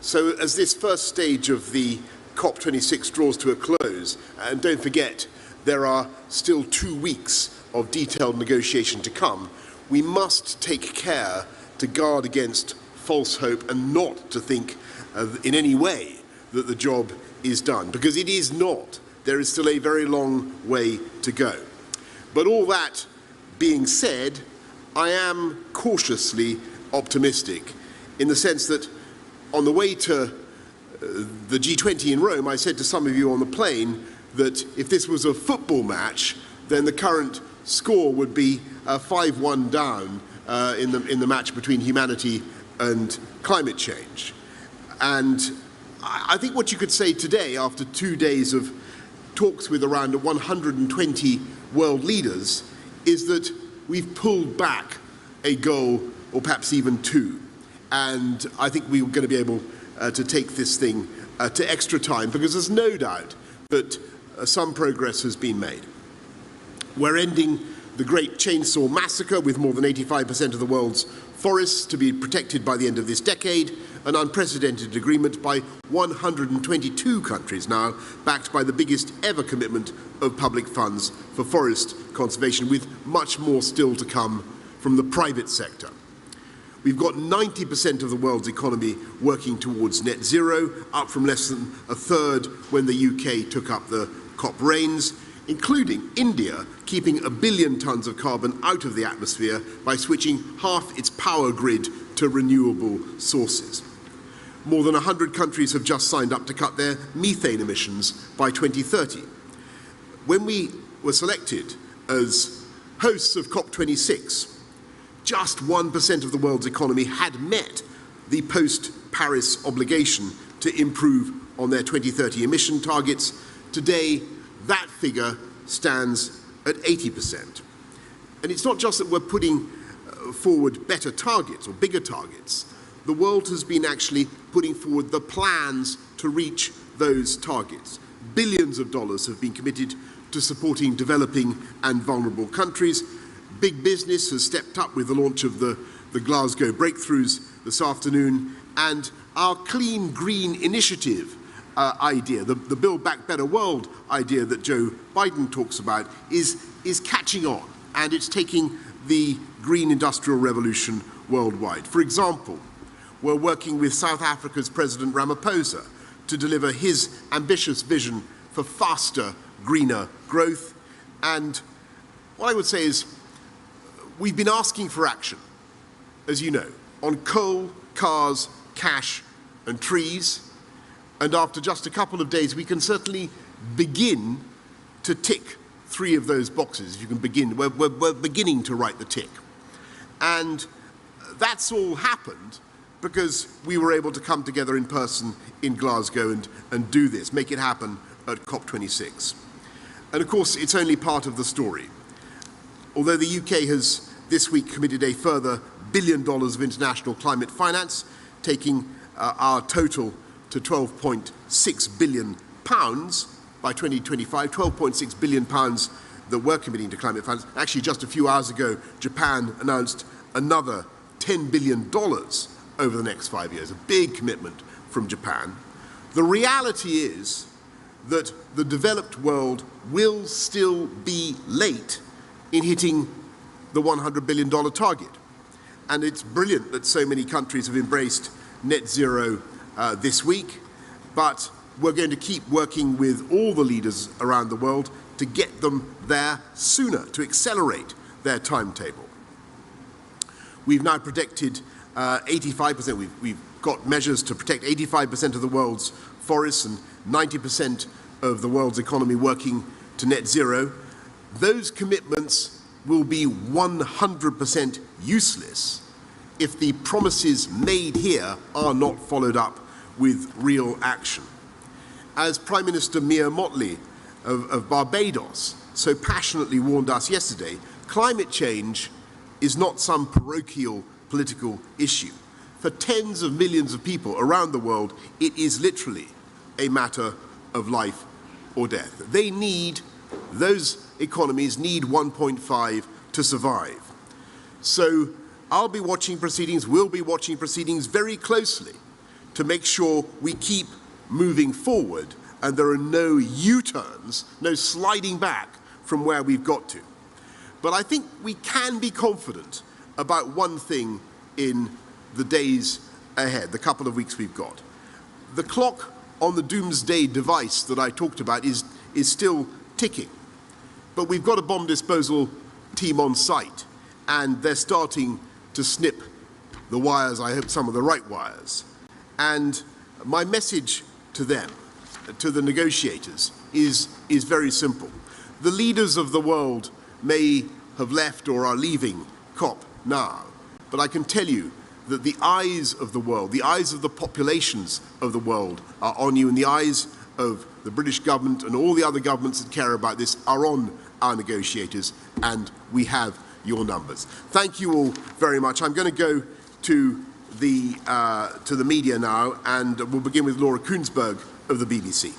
So as this first stage of the COP26 draws to a close, and don't forget, there are still 2 weeks of detailed negotiation to come, we must take care to guard against false hope and not to think in any way that the job is done, because it is not. There is still a very long way to go. But all that being said, I am cautiously optimistic in the sense that on the way to the G20 in Rome, I said to some of you on the plane that if this was a football match, then the current score would be 5-1 down in the match between humanity and climate change. And I think what you could say today, after 2 days of talks with around 120 world leaders, is that we've pulled back a goal, or perhaps even 2. And I think we're going to be able to take this thing to extra time, because there's no doubt that some progress has been made. We're ending the Great Chainsaw Massacre with more than 85% of the world's forests to be protected by the end of this decade, an unprecedented agreement by 122 countries now, backed by the biggest ever commitment of public funds for forest conservation, with much more still to come from the private sector. We've got 90% of the world's economy working towards net zero, up from less than a third when the UK took up the COP reins, including India keeping 1 billion tonnes of carbon out of the atmosphere by switching half its power grid to renewable sources. More than 100 countries have just signed up to cut their methane emissions by 2030. When we were selected as hosts of COP26, just 1% of the world's economy had met the post-Paris obligation to improve on their 2030 emission targets. Today, that figure stands at 80%. And it's not just that we're putting forward better targets or bigger targets. The world has been actually putting forward the plans to reach those targets. Billions of dollars have been committed to supporting developing and vulnerable countries. Big business has stepped up with the launch of the Glasgow breakthroughs this afternoon, and our Clean Green Initiative idea, the Build Back Better World idea that Joe Biden talks about, is catching on, and it's taking the green industrial revolution worldwide. For example, we're working with South Africa's President Ramaphosa to deliver his ambitious vision for faster, greener growth. And what I would say is, we've been asking for action, as you know, on coal, cars, cash, and trees. And after just a couple of days, we can certainly begin to tick 3 of those boxes. You can begin, we're beginning to write the tick. And that's all happened because we were able to come together in person in Glasgow and do this, make it happen at COP26. And of course, it's only part of the story. Although the UK has this week committed a further $1 billion of international climate finance, taking our total to £12.6 billion by 2025, £12.6 billion that we're committing to climate finance. Actually, just a few hours ago, Japan announced another $10 billion over the next 5 years, a big commitment from Japan. The reality is that the developed world will still be late in hitting the $100 billion target. And it's brilliant that so many countries have embraced net zero this week, but we're going to keep working with all the leaders around the world to get them there sooner, to accelerate their timetable. We've now protected 85%, we've got measures to protect 85% of the world's forests and 90% of the world's economy working to net zero. Those commitments will be 100% useless if the promises made here are not followed up with real action. As Prime Minister Mia Mottley of Barbados so passionately warned us yesterday, climate change is not some parochial political issue. For tens of millions of people around the world, it is literally a matter of life or death. Those economies need 1.5 to survive. So I'll be watching proceedings, we'll be watching proceedings very closely to make sure we keep moving forward and there are no U-turns, no sliding back from where we've got to. But I think we can be confident about one thing in the days ahead, the couple of weeks we've got. The clock on the doomsday device that I talked about is still ticking. But we've got a bomb disposal team on site, and they're starting to snip the wires, I hope some of the right wires. And my message to them, to the negotiators, is very simple. The leaders of the world may have left or are leaving COP now, but I can tell you that the eyes of the world, the eyes of the populations of the world are on you, and the eyes of the British government and all the other governments that care about this are on our negotiators, and we have your numbers. Thank you all very much. I'm going to go to the media now, and we'll begin with Laura Koonsberg of the BBC.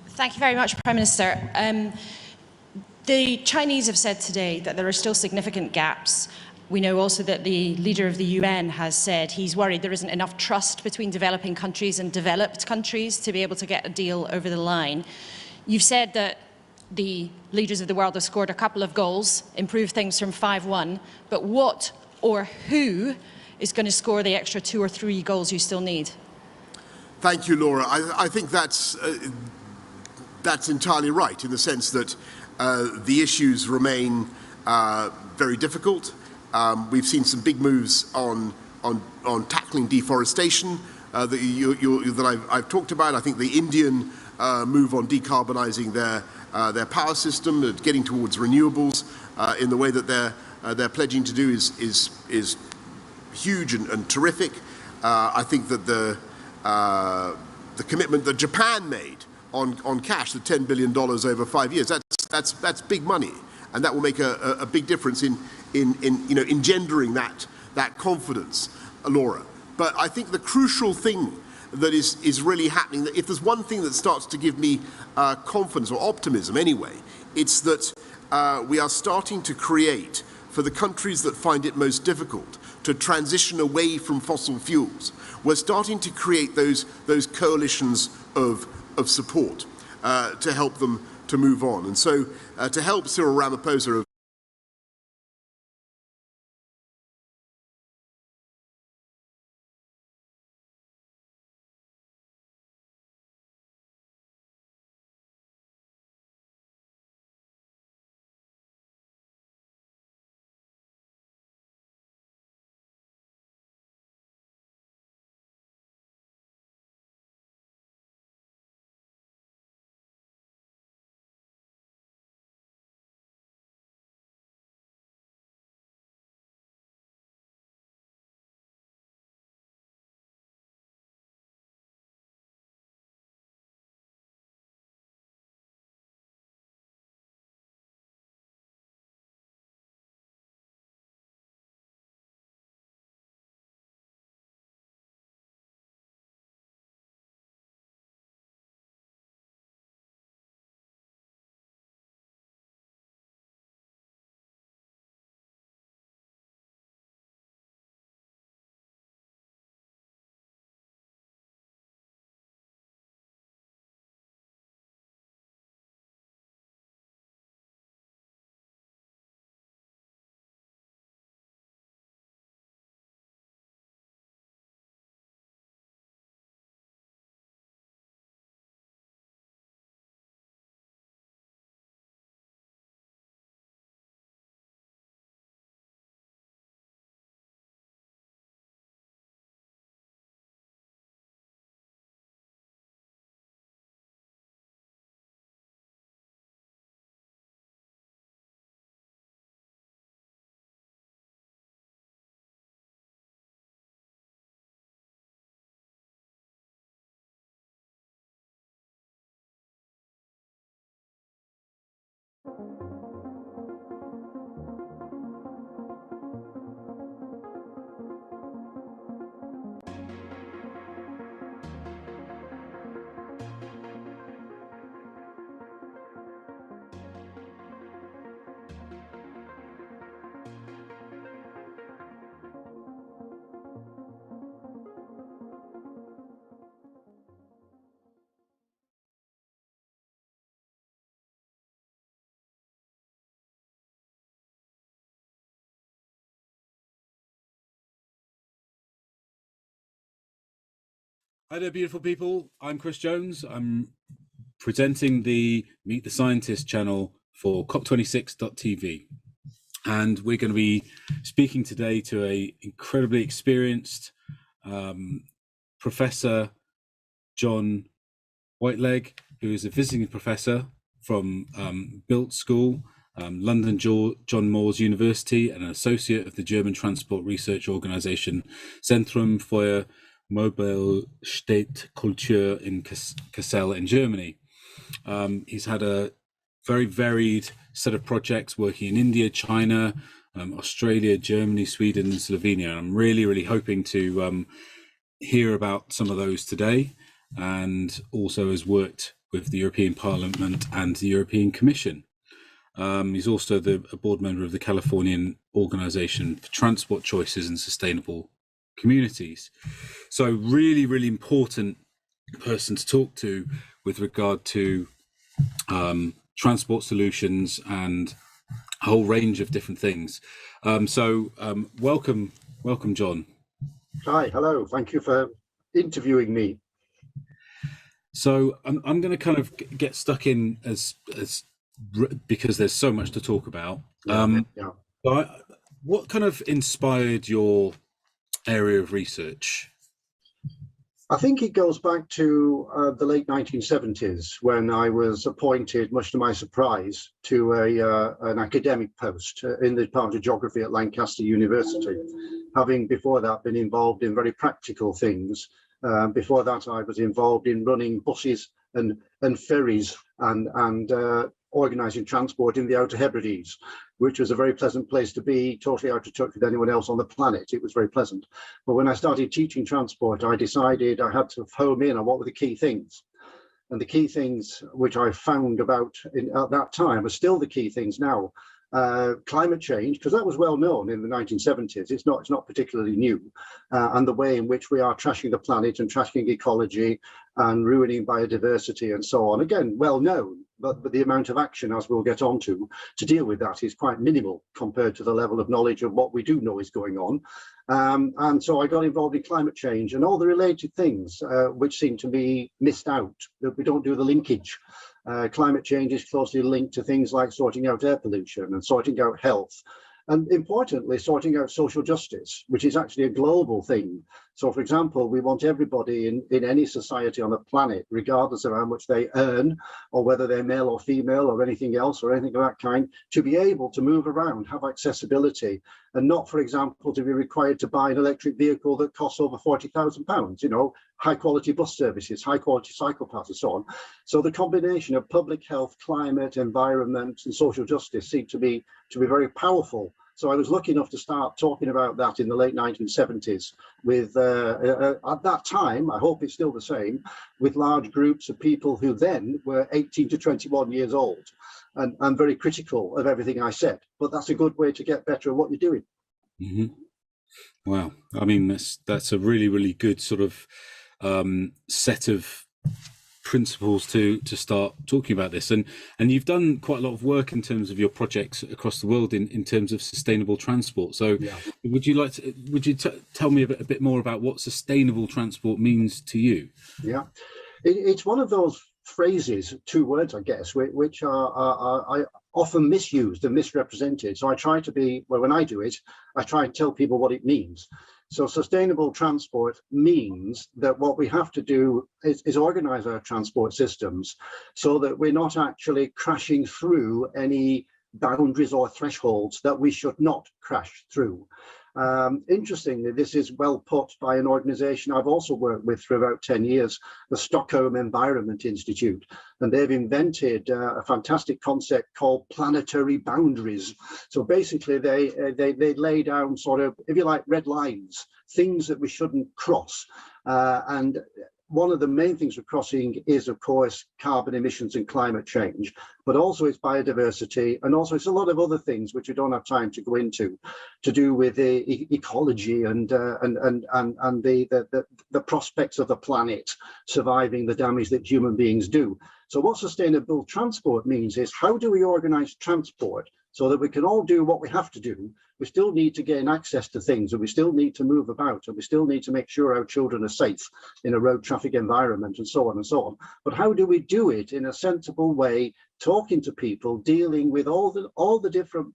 Thank you very much, Prime Minister. The Chinese have said today that there are still significant gaps. We know also that the leader of the UN has said he's worried there isn't enough trust between developing countries and developed countries to be able to get a deal over the line. You've said that the leaders of the world have scored a couple of goals, improved things from 5-1, but what or who is going to score the extra 2 or 3 goals you still need? Thank you, Laura. I think that's entirely right, in the sense that the issues remain very difficult. We've seen some big moves on tackling deforestation that I've talked about. I think the Indian move on decarbonising their power system, getting towards renewables in the way that they're pledging to do is huge and terrific. I think that the commitment that Japan made on cash, the $10 billion over 5 years, that's big money, and that will make a big difference in engendering that confidence, Laura. But I think the crucial thing that is really happening, that if there's one thing that starts to give me confidence or optimism anyway, it's that we are starting to create, for the countries that find it most difficult to transition away from fossil fuels, we're starting to create those coalitions of support to help them to move on. And so to help Cyril Ramaphosa Hi there, beautiful people. I'm Chris Jones. I'm presenting the Meet the Scientist channel for COP26.tv. And we're going to be speaking today to an incredibly experienced Professor John Whiteleg, who is a visiting professor from Built School, London John Moores University, and an associate of the German transport research organization Zentrum für Mobilitätskultur in Kassel in Germany. He's had a very varied set of projects working in India, China, Australia, Germany, Sweden, and Slovenia. I'm really hoping to hear about some of those today, and also has worked with the European Parliament and the European Commission. He's also a board member of the Californian Organization for Transport Choices and Sustainable Communities. So really important person to talk to with regard to transport solutions and a whole range of different things. Welcome, John. Hi, hello. Thank you for interviewing me. So I'm going to kind of get stuck in as because there's so much to talk about. But what kind of inspired your area of research? I think it goes back to the late 1970s when I was appointed, much to my surprise, to an academic post in the Department of Geography at Lancaster University, having before that been involved in very practical things. Before that, I was involved in running buses and ferries and organising transport in the Outer Hebrides, which was a very pleasant place to be, totally out of touch with anyone else on the planet. It was very pleasant. But when I started teaching transport, I decided I had to home in on what were the key things. And the key things which I found about at that time are still the key things now. Climate change, because that was well known in the 1970s. It's not particularly new, and the way in which we are trashing the planet and trashing ecology and ruining biodiversity and so on. Again, well known, but the amount of action, as we'll get on to deal with that is quite minimal compared to the level of knowledge of what we do know is going on. And so I got involved in climate change and all the related things which seem to be missed out, that we don't do the linkage. Climate change is closely linked to things like sorting out air pollution and sorting out health, and importantly, sorting out social justice, which is actually a global thing. So, for example, we want everybody in any society on the planet, regardless of how much they earn or whether they're male or female or anything else or anything of that kind, to be able to move around, have accessibility, and not, for example, to be required to buy an electric vehicle that costs over £40,000, you know, high quality bus services, high quality cycle paths and so on. So the combination of public health, climate, environment and social justice seem to be very powerful. So I was lucky enough to start talking about that in the late 1970s with, at that time, I hope it's still the same, with large groups of people who then were 18 to 21 years old and very critical of everything I said. But that's a good way to get better at what you're doing. Mm-hmm. Wow. I mean, that's a really good sort of set of principles to start talking about this, and you've done quite a lot of work in terms of your projects across the world in terms of sustainable transport. So would you tell me a bit more about what sustainable transport means to you? It's one of those phrases, two words I guess, which are often misused and misrepresented. So I try to be, well, when I do it, I try and tell people what it means. So sustainable transport means that what we have to do is organize our transport systems so that we're not actually crashing through any boundaries or thresholds that we should not crash through. Interestingly, this is well put by an organization I've also worked with for about 10 years, the Stockholm Environment Institute, and they've invented a fantastic concept called planetary boundaries. So basically they lay down sort of, if you like, red lines, things that we shouldn't cross. And one of the main things we're crossing is, of course, carbon emissions and climate change, but also it's biodiversity, and also it's a lot of other things which we don't have time to go into, to do with ecology and the prospects of the planet surviving the damage that human beings do. So what sustainable transport means is, how do we organize transport so that we can all do what we have to do. We still need to gain access to things, and we still need to move about, and we still need to make sure our children are safe in a road traffic environment, and so on and so on. But how do we do it in a sensible way, talking to people, dealing with all the different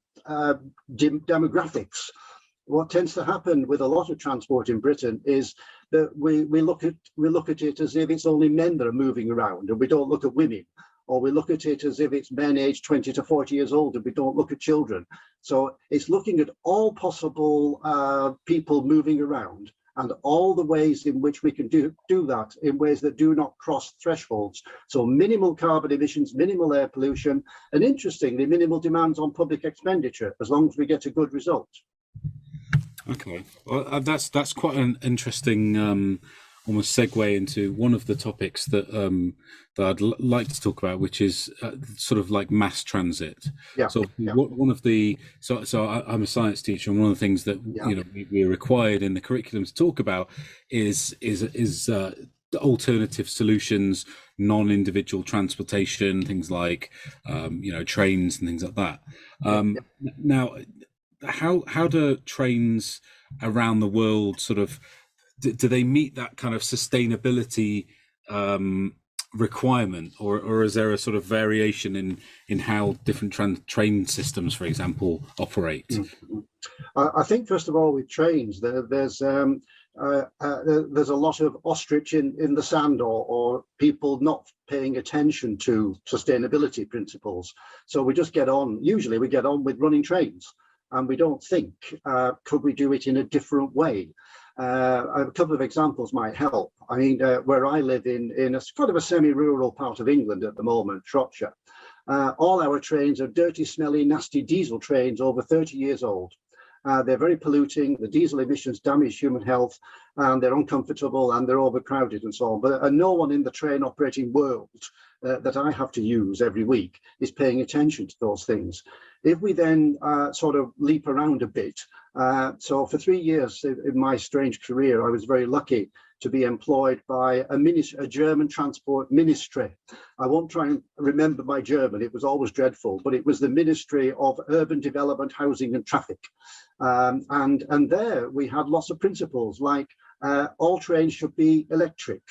demographics? What tends to happen with a lot of transport in Britain is that we look at it as if it's only men that are moving around, and we don't look at women. Or we look at it as if it's men aged 20 to 40 years old, and we don't look at children. So it's looking at all possible people moving around, and all the ways in which we can do that in ways that do not cross thresholds. So minimal carbon emissions, minimal air pollution, and interestingly, minimal demands on public expenditure, as long as we get a good result. Okay, well, that's quite an interesting almost segue into one of the topics that that I'd like to talk about, which is sort of like mass transit. Yeah. So one of the I'm a science teacher, and one of the things that you know we're required in the curriculum to talk about is the alternative solutions, non-individual transportation, things like you know, trains and things like that. Now, how do trains around the world sort of do they meet that kind of sustainability requirement, or is there a sort of variation in how different train systems, for example, operate? I think first of all, with trains, there's a lot of ostrich in the sand, or people not paying attention to sustainability principles. So we just get on. Usually, we get on with running trains, and we don't think, could we do it in a different way? A couple of examples might help. I mean, where I live in a kind of a semi-rural part of England at the moment, Shropshire, all our trains are dirty, smelly, nasty diesel trains over 30 years old. They're very polluting. The diesel emissions damage human health, and they're uncomfortable, and they're overcrowded and so on. But no one in the train operating world that I have to use every week is paying attention to those things. If we then sort of leap around a bit, so for 3 years in my strange career, I was very lucky to be employed by a German transport ministry. I won't try and remember my German, it was always dreadful, but it was the Ministry of Urban Development, Housing and Traffic. And there we had lots of principles like all trains should be electric,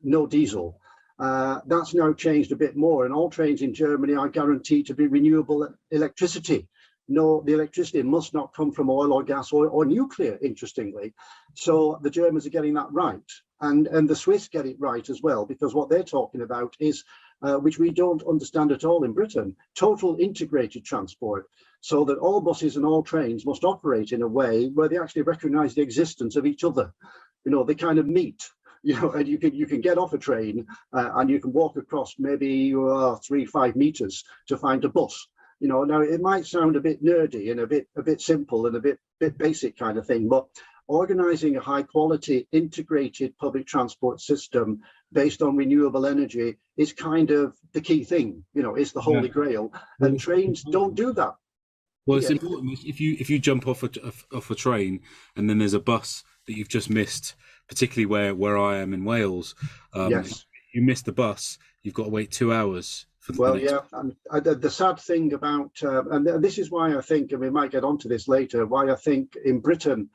no diesel. That's now changed a bit more, and all trains in Germany are guaranteed to be renewable electricity. No, the electricity must not come from oil or gas or nuclear, interestingly. So the Germans are getting that right. And the Swiss get it right as well, because what they're talking about is, which we don't understand at all in Britain, total integrated transport, so that all buses and all trains must operate in a way where they actually recognize the existence of each other. You know, they kind of meet. You know, and you can get off a train and you can walk across maybe 3-5 meters to find a bus. You know, now it might sound a bit nerdy and a bit simple and a bit basic kind of thing, but organizing a high quality integrated public transport system based on renewable energy is kind of the key thing. You know, it's the holy grail, and trains don't do that. Well, it's important if you jump off a train and then there's a bus that you've just missed, particularly where I am in Wales. Yes. You miss the bus, you've got to wait 2 hours. Well, yeah, the sad thing about, and this is why I think, and we might get onto this later, why I think in Britain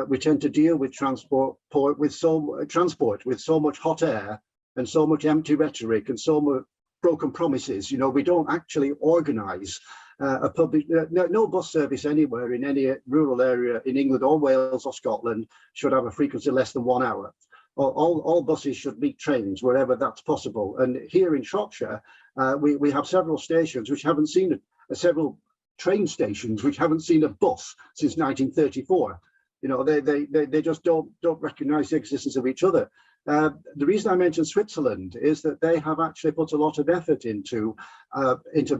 we tend to deal with transport with so much hot air and so much empty rhetoric and so much broken promises. You know, we don't actually organise a public, no bus service anywhere in any rural area in England or Wales or Scotland should have a frequency less than 1 hour. All buses should meet trains wherever that's possible. And here in Shropshire, we have several stations which haven't seen several train stations which haven't seen a bus since 1934. You know, they just don't recognise the existence of each other. The reason I mentioned Switzerland is that they have actually put a lot of effort into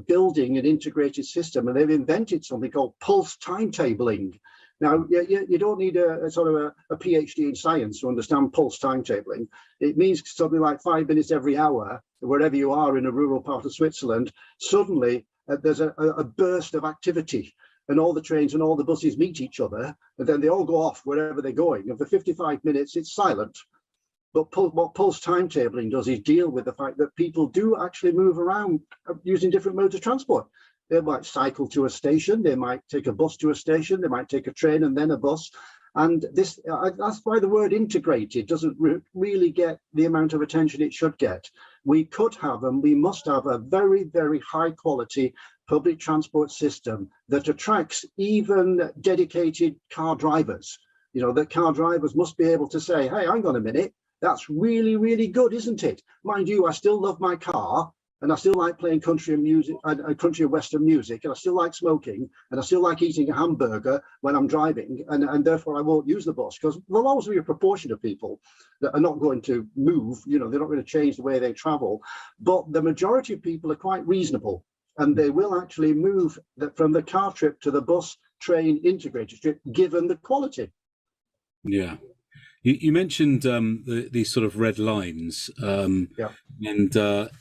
building an integrated system, and they've invented something called pulse timetabling. Now, you don't need a sort of a PhD in science to understand pulse timetabling. It means something like 5 minutes every hour, wherever you are in a rural part of Switzerland, suddenly there's a burst of activity, and all the trains and all the buses meet each other, and then they all go off wherever they're going. And for 55 minutes, it's silent. But what pulse timetabling does is deal with the fact that people do actually move around using different modes of transport. They might cycle to a station, they might take a bus to a station, they might take a train and then a bus. And this, that's why the word integrated doesn't really get the amount of attention it should get. We could have, and we must have, a very, very high quality public transport system that attracts even dedicated car drivers. You know, that car drivers must be able to say, hey, hang on a minute, that's really, really good, isn't it? Mind you, I still love my car, and I still like playing country and music, country and western music, and I still like smoking, and I still like eating a hamburger when I'm driving, and therefore I won't use the bus, because there'll always be a proportion of people that are not going to move. You know, they're not going to change the way they travel, but the majority of people are quite reasonable, and they will actually move from the car trip to the bus, train, integrated trip, given the quality. Yeah. You mentioned these sort of red lines, and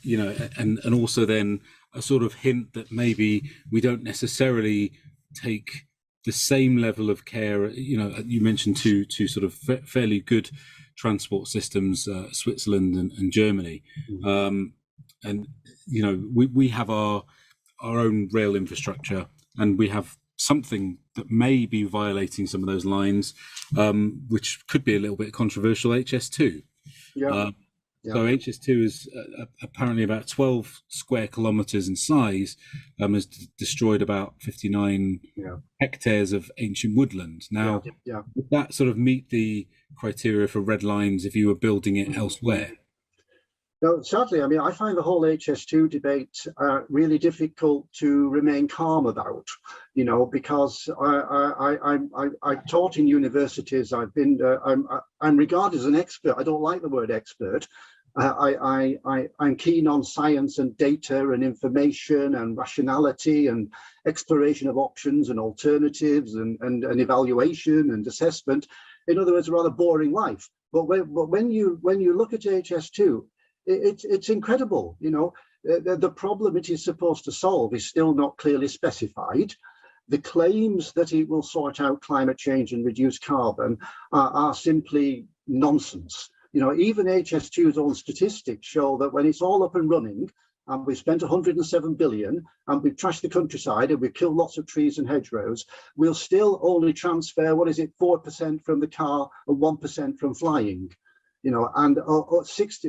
you know, and also then a sort of hint that maybe we don't necessarily take the same level of care. You know, you mentioned two sort of fairly good transport systems, Switzerland and Germany, and you know, we have our own rail infrastructure, and we have something that may be violating some of those lines, which could be a little bit controversial, HS2. So HS2 is apparently about 12 square kilometers in size, has destroyed about 59 hectares of ancient woodland. Now, would that sort of meet the criteria for red lines if you were building it elsewhere? No, sadly, I mean, I find the whole HS2 debate really difficult to remain calm about, you know, because I taught in universities. I've been, I'm regarded as an expert. I don't like the word expert. I'm keen on science and data and information and rationality and exploration of options and alternatives and evaluation and assessment. In other words, a rather boring life. But when you look at HS2, it's incredible. You know, the problem it is supposed to solve is still not clearly specified. The claims that it will sort out climate change and reduce carbon are simply nonsense. You know, even HS2's own statistics show that when it's all up and running, and we've spent 107 billion, and we've trashed the countryside, and we've killed lots of trees and hedgerows, we'll still only transfer, 4% from the car and 1% from flying. You know, and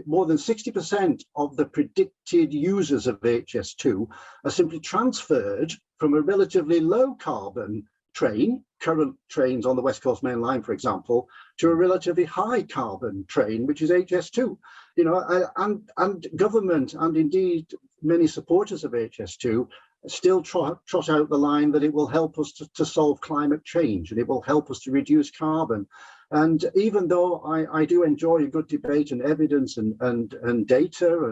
more than 60% of the predicted users of HS2 are simply transferred from a relatively low carbon train, current trains on the West Coast Main Line, for example, to a relatively high carbon train, which is HS2. You know, and government and indeed many supporters of HS2 still trot out the line that it will help us to solve climate change, and it will help us to reduce carbon. And even though I do enjoy a good debate and evidence and data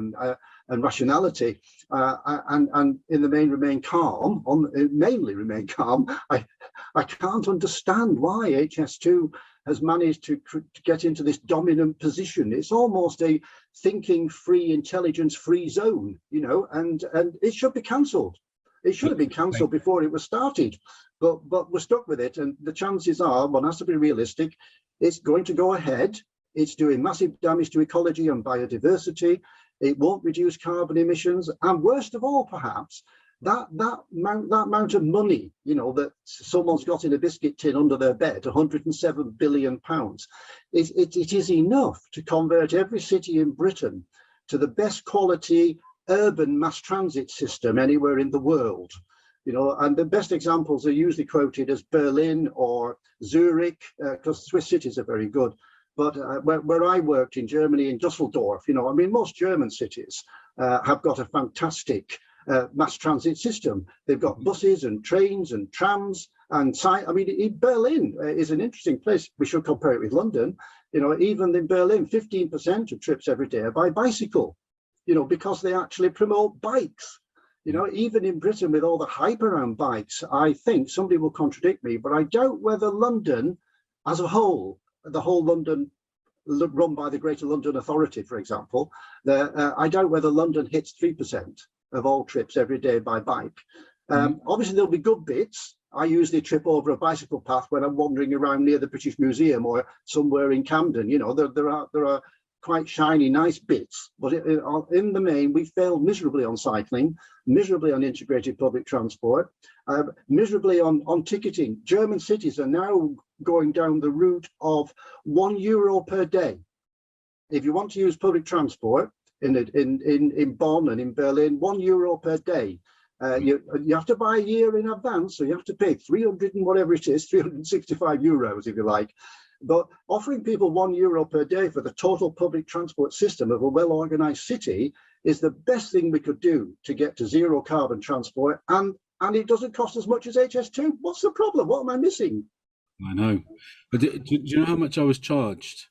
and rationality, and in the main remain calm, mainly remain calm, I can't understand why HS2 has managed to get into this dominant position. It's almost a thinking free, intelligence free zone, you know, and it should be cancelled. It should have been cancelled before it was started, but we're stuck with it. And the chances are, one has to be realistic, it's going to go ahead. It's doing massive damage to ecology and biodiversity. It won't reduce carbon emissions. And worst of all, perhaps, that amount of money, you know, that someone's got in a biscuit tin under their bed, 107 billion pounds, it is enough to convert every city in Britain to the best quality urban mass transit system anywhere in the world. You know, and the best examples are usually quoted as Berlin or Zurich, because Swiss cities are very good. But where I worked in Germany, in Dusseldorf, you know, I mean, most German cities have got a fantastic mass transit system. They've got buses and trains and trams and I mean, Berlin is an interesting place. We should compare it with London. You know, even in Berlin, 15% of trips every day are by bicycle, you know, because they actually promote bikes. You know, even in Britain with all the hype around bikes, I think somebody will contradict me, but I doubt whether London as a whole, the whole London run by the Greater London Authority, for example, I doubt whether London hits 3% of all trips every day by bike. Obviously, there'll be good bits. I usually trip over a bicycle path when I'm wandering around near the British Museum or somewhere in Camden. You know, there are quite shiny, nice bits, but in the main, we failed miserably on cycling, miserably on integrated public transport, miserably on ticketing. German cities are now going down the route of €1 per day. If you want to use public transport in Bonn and in Berlin, €1 per day. You have to buy a year in advance, so you have to pay 300 and whatever it is, €365 if you like. But offering people €1 per day for the total public transport system of a well-organized city is the best thing we could do to get to zero carbon transport, and it doesn't cost as much as HS2. What's the problem? What am I missing? I know. But do you know how much I was charged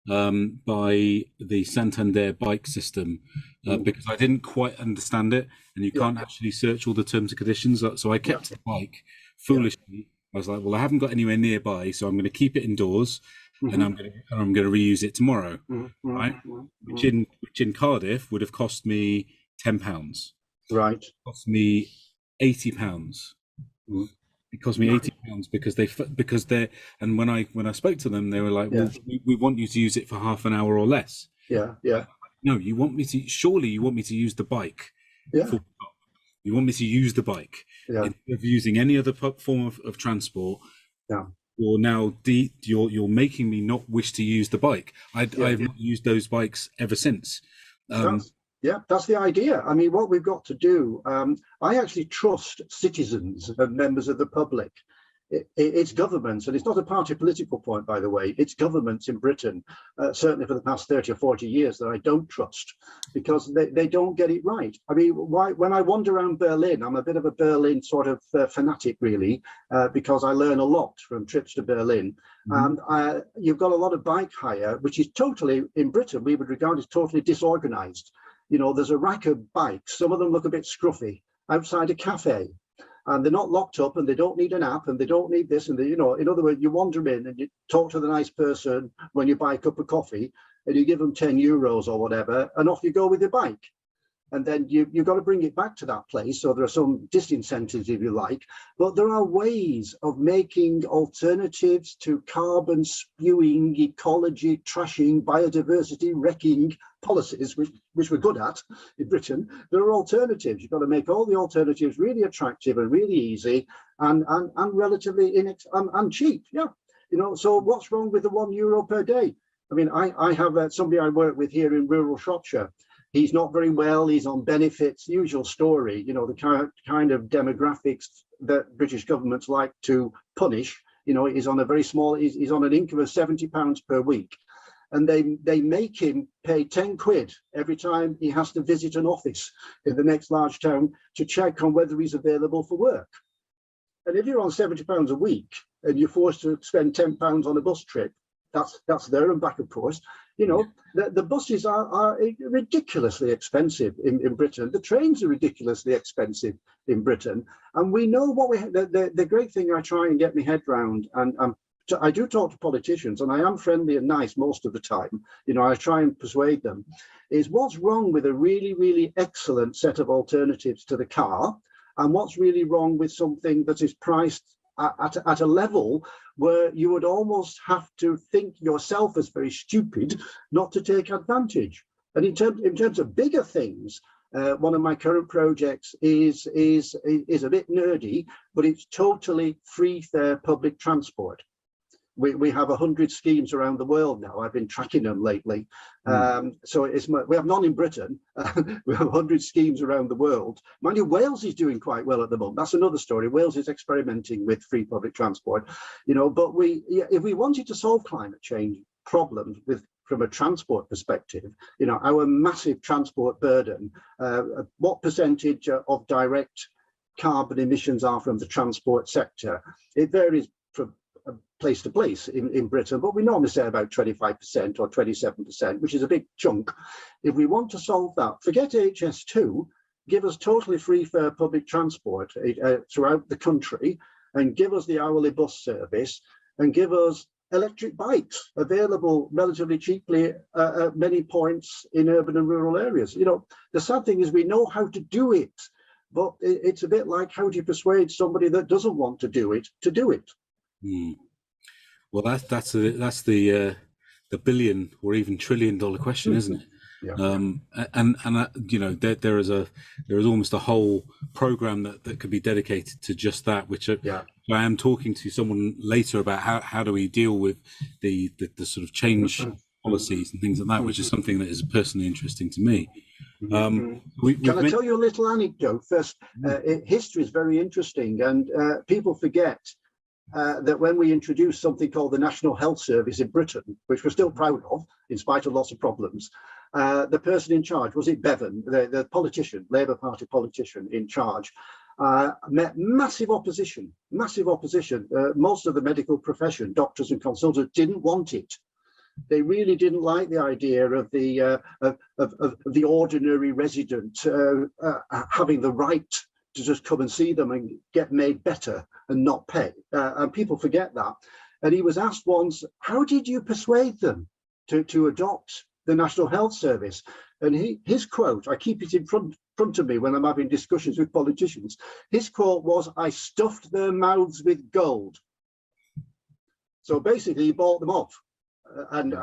by the Santander bike system? Because I didn't quite understand it, and you can't actually search all the terms and conditions. So I kept the bike foolishly. I was like, well, I haven't got anywhere nearby, so I'm going to keep it indoors, and I'm going to reuse it tomorrow, right? Which in Cardiff would have cost me £10. Right. It cost me £80. It cost me £80 because they and when I spoke to them, they were like, well, we want you to use it for half an hour or less. Yeah. No, you want me to? Surely you want me to use the bike? Yeah. You want me to use the bike instead of using any other form of transport. Yeah. Or now you're making me not wish to use the bike. I've not used those bikes ever since. That's the idea. I mean, what we've got to do, I actually trust citizens and members of the public. It's governments, and it's not a party political point, by the way, it's governments in Britain, certainly for the past 30 or 40 years, that I don't trust, because they don't get it right. I mean, when I wander around Berlin, I'm a bit of a Berlin sort of fanatic, really, because I learn a lot from trips to Berlin. And you've got a lot of bike hire, which is totally, in Britain, we would regard as totally disorganized. You know, there's a rack of bikes, some of them look a bit scruffy, outside a cafe. And they're not locked up, and they don't need an app, and they don't need this, and in other words, you wander in and you talk to the nice person when you buy a cup of coffee, and you give them €10 or whatever, and off you go with your bike. And then you've got to bring it back to that place. So there are some disincentives, if you like, but there are ways of making alternatives to carbon spewing, ecology trashing, biodiversity wrecking policies, which we're good at in Britain. There are alternatives. You've got to make all the alternatives really attractive and really easy and relatively and cheap. Yeah. So what's wrong with the €1 per day? I mean, I have somebody I work with here in rural Shropshire. He's not very well, he's on benefits, usual story, the kind of demographics that British governments like to punish. He's on a very small, he's on an income of £70 per week. And they make him pay 10 quid every time he has to visit an office in the next large town to check on whether he's available for work. And if you're on £70 a week and you're forced to spend £10 on a bus trip, that's there and back, of course. The buses are ridiculously expensive in Britain. The trains are ridiculously expensive in Britain. And we know what the great thing I try and get my head round, and I do talk to politicians, and I am friendly and nice most of the time. I try and persuade them, is what's wrong with a really, really excellent set of alternatives to the car, and what's really wrong with something that is priced at a level where you would almost have to think yourself as very stupid not to take advantage. And in terms of bigger things, one of my current projects is a bit nerdy, but it's totally free fare public transport. We have 100 schemes around the world now. I've been tracking them lately. So we have none in Britain. We have 100 schemes around the world. Mind you, Wales is doing quite well at the moment. That's another story. Wales is experimenting with free public transport. But if we wanted to solve climate change problems from a transport perspective, our massive transport burden, what percentage of direct carbon emissions are from the transport sector? It varies from place to place in Britain, but we normally say about 25% or 27%, which is a big chunk. If we want to solve that, forget HS2, give us totally free fare public transport throughout the country, and give us the hourly bus service, and give us electric bikes available relatively cheaply at many points in urban and rural areas. The sad thing is we know how to do it, but it's a bit like, how do you persuade somebody that doesn't want to do it to do it? Well, that's the the billion or even $1 trillion question, isn't it? Yeah. And you know, there is almost a whole program that could be dedicated to just that, which I am talking to someone later about how do we deal with the sort of change policies and things like that, which is something that is personally interesting to me. Can I tell you a little anecdote first? History is very interesting, and people forget that when we introduced something called the National Health Service in Britain, which we're still proud of, in spite of lots of problems, the person in charge, was it Bevan, the politician, Labour Party politician in charge, met massive opposition. Most of the medical profession, doctors and consultants, didn't want it. They really didn't like the idea of the ordinary resident having the right to just come and see them and get made better and not pay. And people forget that. And he was asked once, how did you persuade them to adopt the National Health Service? And his quote, I keep it in front of me when I'm having discussions with politicians, his quote was, I stuffed their mouths with gold. So basically he bought them off. And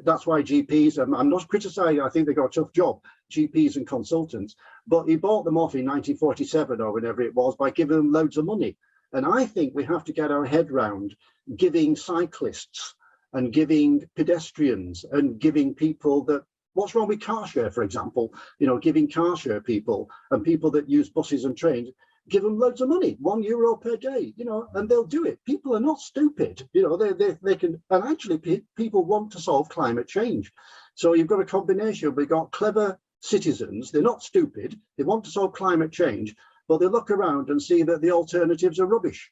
that's why GPs, I'm not criticizing, I think they got a tough job, GPs and consultants, but he bought them off in 1947 or whenever it was by giving them loads of money. And I think we have to get our head round giving cyclists and giving pedestrians and giving people that, what's wrong with car share, for example, you know, giving car share people and people that use buses and trains, give them loads of money, €1 per day, you know, and they'll do it. People are not stupid, you know, they can, and actually people want to solve climate change. So you've got a combination. We've got clever citizens, they're not stupid, they want to solve climate change, but they look around and see that the alternatives are rubbish.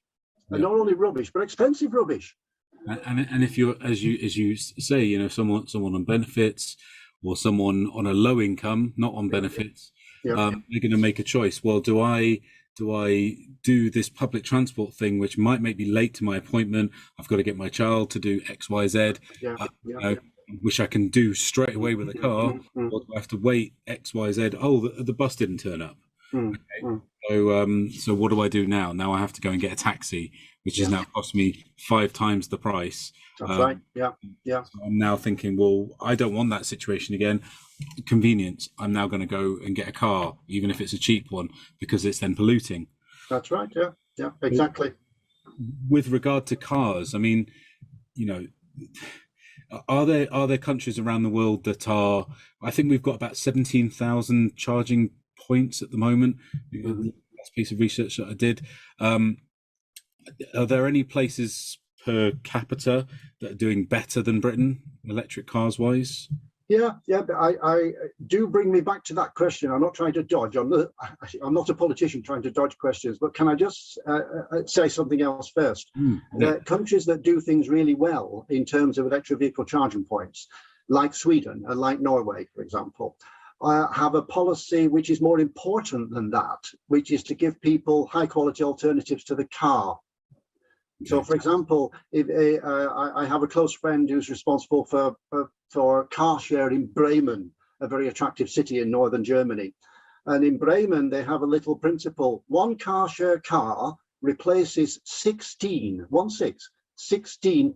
And not only rubbish, but expensive rubbish. And if you're, as you say, you know, someone on benefits or someone on a low income, not on benefits, they're going to make a choice. Well, do I do this public transport thing, which might make me late to my appointment? I've got to get my child to do X, Y, Z. Which I can do straight away with a car, or do I have to wait X, Y, Z? Oh, the bus didn't turn up. So what do I do now? Now I have to go and get a taxi, which is now cost me 5 times the price. That's right. So I'm now thinking, well, I don't want that situation again. Convenience. I'm now going to go and get a car, even if it's a cheap one, because it's then polluting. That's right. Yeah, exactly. With regard to cars, I mean, you know, are there countries around the world that are? I think we've got about 17,000 charging points at the moment. The last piece of research that I did. Are there any places per capita that are doing better than Britain, electric cars wise? But I do bring me back to that question. I'm not trying to dodge. I'm not a politician trying to dodge questions, but can I just say something else first? Countries that do things really well in terms of electric vehicle charging points, like Sweden and like Norway, for example, have a policy which is more important than that, which is to give people high quality alternatives to the car. So, for example, if I have a close friend who's responsible for car share in Bremen, a very attractive city in northern Germany. And in Bremen, they have a little principle. One car share car replaces 16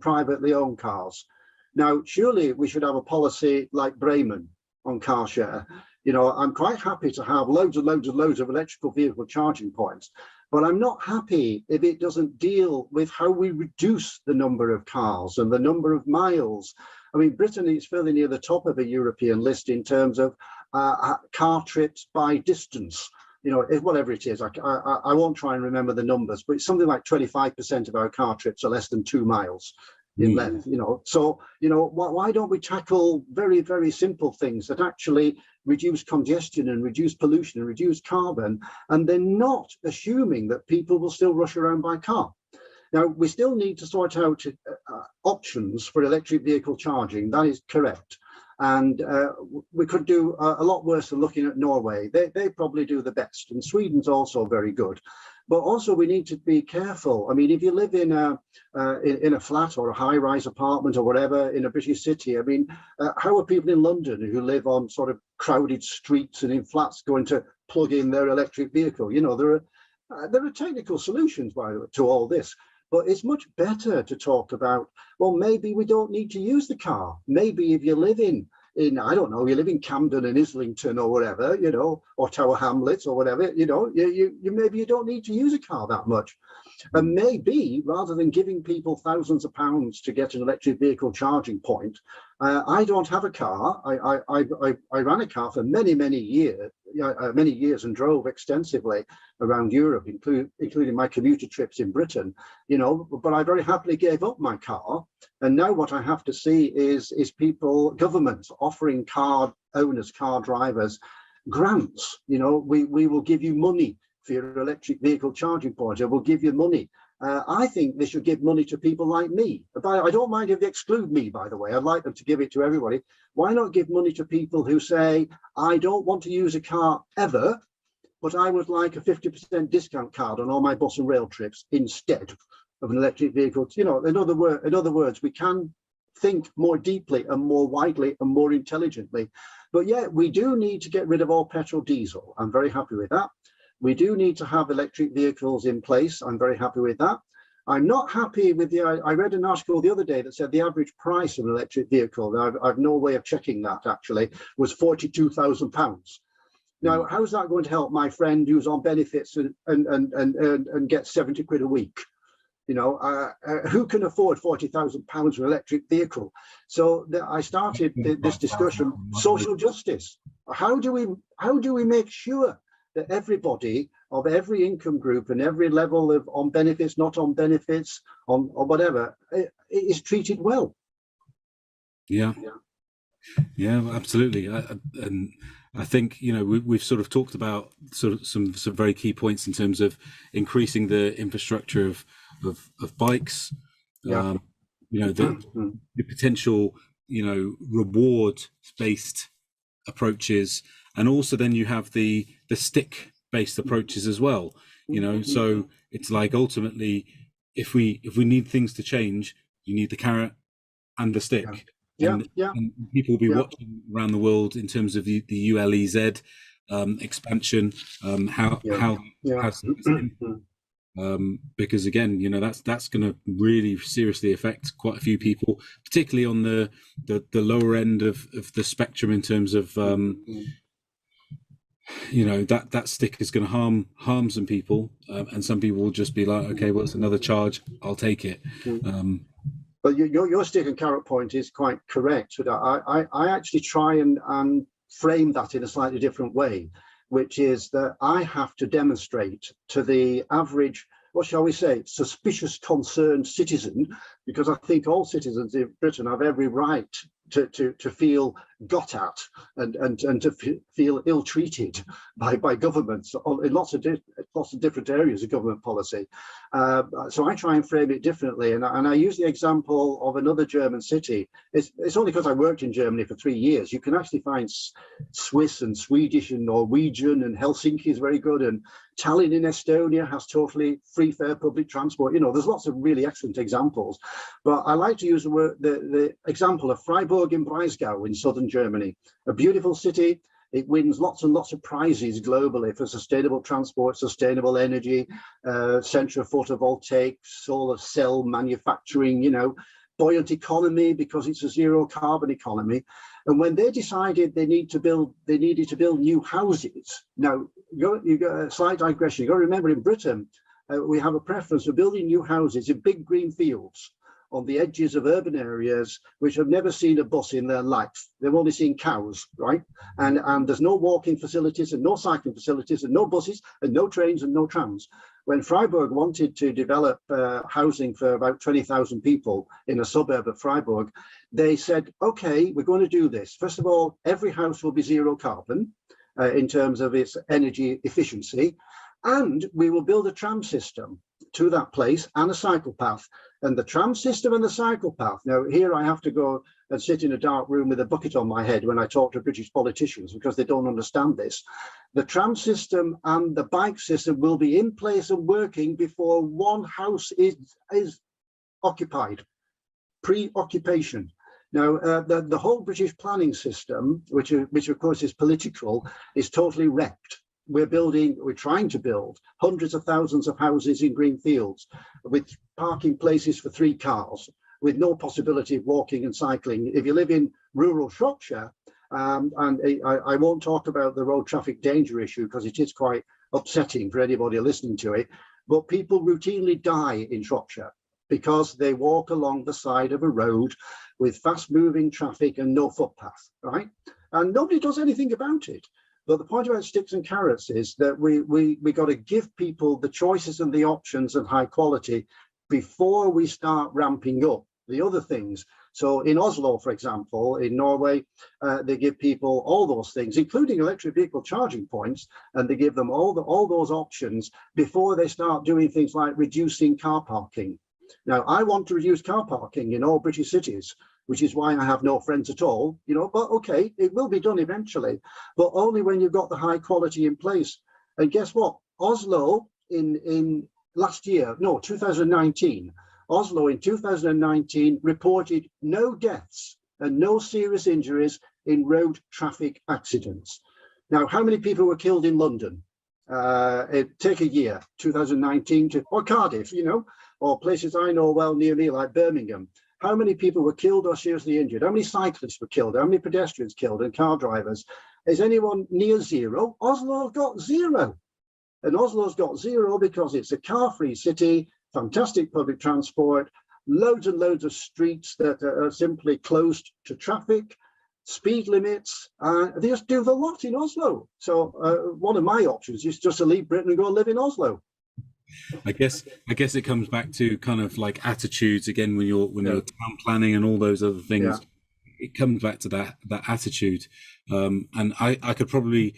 privately owned cars. Now, surely we should have a policy like Bremen on car share. You know, I'm quite happy to have loads and loads and loads of electrical vehicle charging points, but I'm not happy if it doesn't deal with how we reduce the number of cars and the number of miles. I mean, Britain is fairly near the top of a European list in terms of car trips by distance. You know, whatever it is, I won't try and remember the numbers, but it's something like 25% of our car trips are less than 2 miles in length, you know. So, you know, why don't we tackle very, very simple things that actually reduce congestion and reduce pollution and reduce carbon, and then not assuming that people will still rush around by car. Now, we still need to sort out options for electric vehicle charging. That is correct. And we could do a lot worse than looking at Norway. They probably do the best, and Sweden's also very good. But also we need to be careful. I mean, if you live in a flat or a high-rise apartment or whatever in a British city, I mean, how are people in London who live on sort of crowded streets and in flats going to plug in their electric vehicle? You know, there are technical solutions, by the way, to all this. But it's much better to talk about, well, maybe we don't need to use the car. Maybe if you live in I don't know, you live in Camden and Islington or whatever, you know, or Tower Hamlets or whatever, you know, you maybe you don't need to use a car that much. And maybe rather than giving people thousands of pounds to get an electric vehicle charging point, I don't have a car. I ran a car for many years and drove extensively around Europe, including my commuter trips in Britain, you know, but I very happily gave up my car. And now what I have to see is people, governments offering car owners, car drivers grants. You know, we will give you money for your electric vehicle charging point, or we'll give you money. I think they should give money to people like me. I don't mind if they exclude me, by the way. I'd like them to give it to everybody. Why not give money to people who say, I don't want to use a car ever, but I would like a 50% discount card on all my bus and rail trips instead of an electric vehicle. You know, in other words, we can think more deeply and more widely and more intelligently. But yeah, we do need to get rid of all petrol diesel. I'm very happy with that. We do need to have electric vehicles in place. I'm very happy with that. I'm not happy with I read an article the other day that said the average price of an electric vehicle, I've no way of checking that actually, was £42,000. Now, how's that going to help my friend who's on benefits and gets 70 quid a week? You know, who can afford £40,000 for an electric vehicle? So I started this discussion, social justice. How do we make sure that everybody of every income group and every level of on benefits, not on benefits, or whatever, is treated well? Yeah, absolutely. And I think, you know, we've sort of talked about sort of some very key points in terms of increasing the infrastructure of bikes, you know, the potential, you know, reward-based approaches, and also then you have the stick-based approaches as well. You know, so it's like ultimately, if we need things to change, you need the carrot and the stick. And people will be watching around the world in terms of the ULEZ expansion, because again, you know, that's going to really seriously affect quite a few people, particularly on the lower end of the spectrum in terms of you know, that stick is going to harm some people, and some people will just be like, okay, well, it's another charge, I'll take it. But your stick and carrot point is quite correct. I actually try and frame that in a slightly different way, which is that I have to demonstrate to the average, what shall we say, suspicious, concerned citizen, because I think all citizens in Britain have every right to feel got at and to feel ill-treated by governments in lots of different areas of government policy. So I try and frame it differently, and I use the example of another German city. It's only because I worked in Germany for 3 years. You can actually find Swiss and Swedish and Norwegian, and Helsinki is very good, and Tallinn in Estonia has totally free fare public transport. You know, there's lots of really excellent examples, but I like to use the example of Freiburg in Breisgau in southern Germany, a beautiful city. It wins lots and lots of prizes globally for sustainable transport, sustainable energy, centre of photovoltaic, solar cell manufacturing, you know, buoyant economy because it's a zero carbon economy. And when they decided they needed to build new houses. Now, you got a slight digression. You got to remember, in Britain, we have a preference for building new houses in big green fields on the edges of urban areas which have never seen a bus in their life. They've only seen cows, right? And there's no walking facilities and no cycling facilities and no buses and no trains and no trams. When Freiburg wanted to develop housing for about 20,000 people in a suburb of Freiburg, they said, okay, we're going to do this. First of all, every house will be zero carbon in terms of its energy efficiency. And we will build a tram system to that place and a cycle path. And the tram system and the cycle path. Now, here I have to go and sit in a dark room with a bucket on my head when I talk to British politicians because they don't understand this. The tram system and the bike system will be in place and working before one house is occupied, pre-occupation. Now, the whole British planning system, which of course is political, is totally wrecked. we're trying to build hundreds of thousands of houses in green fields with parking places for 3 cars, with no possibility of walking and cycling. If you live in rural Shropshire, and I won't talk about the road traffic danger issue because it is quite upsetting for anybody listening to it, but people routinely die in Shropshire because they walk along the side of a road with fast moving traffic and no footpath, right? And nobody does anything about it. But the point about sticks and carrots is that we got to give people the choices and the options of high quality before we start ramping up the other things. So in Oslo, for example, in Norway, they give people all those things, including electric vehicle charging points, and they give them all those options before they start doing things like reducing car parking. Now, I want to reduce car parking in all British cities, which is why I have no friends at all, you know, but okay, it will be done eventually, but only when you've got the high quality in place. And guess what? Oslo in last year, no, 2019, Oslo in 2019 reported no deaths and no serious injuries in road traffic accidents. Now, how many people were killed in London? Take a year, 2019, or Cardiff, you know, or places I know well near me like Birmingham. How many people were killed or seriously injured? How many cyclists were killed? How many pedestrians killed and car drivers? Is anyone near zero? Oslo's got 0. And Oslo's got 0 because it's a car-free city, fantastic public transport, loads and loads of streets that are simply closed to traffic, speed limits. They just do the lot in Oslo. So one of my options is just to leave Britain and go and live in Oslo. I guess it comes back to kind of like attitudes again when you're town planning and all those other things. Yeah. It comes back to that attitude, and I could probably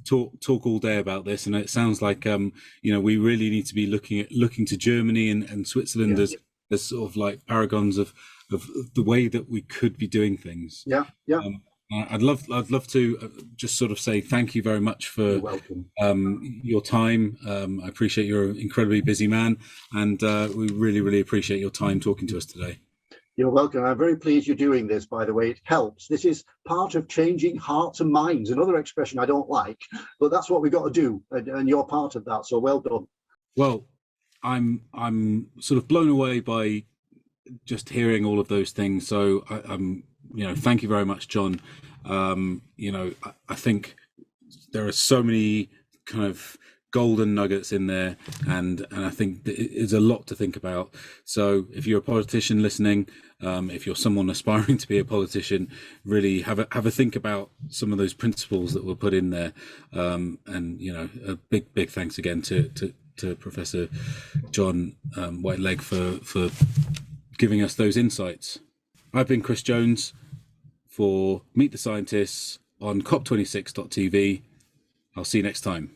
talk all day about this, and it sounds like you know, we really need to be looking to Germany and Switzerland as sort of like paragons of the way that we could be doing things. I'd love to just sort of say thank you very much for your time. I appreciate you're an incredibly busy man, and we really appreciate your time talking to us today. You're welcome. I'm very pleased you're doing this, by the way. It helps. This is part of changing hearts and minds. Another expression I don't like, but that's what we've got to do, and you're part of that, so well done. Well, I'm sort of blown away by just hearing all of those things, so I'm you know, thank you very much, John. You know, I think there are so many kind of golden nuggets in there, and I think it's a lot to think about. So if you're a politician listening, if you're someone aspiring to be a politician, really have a think about some of those principles that were put in there. And you know, a big thanks again to Professor John Whiteleg for giving us those insights. I've been Chris Jones for Meet the Scientists on COP26.tv. I'll see you next time.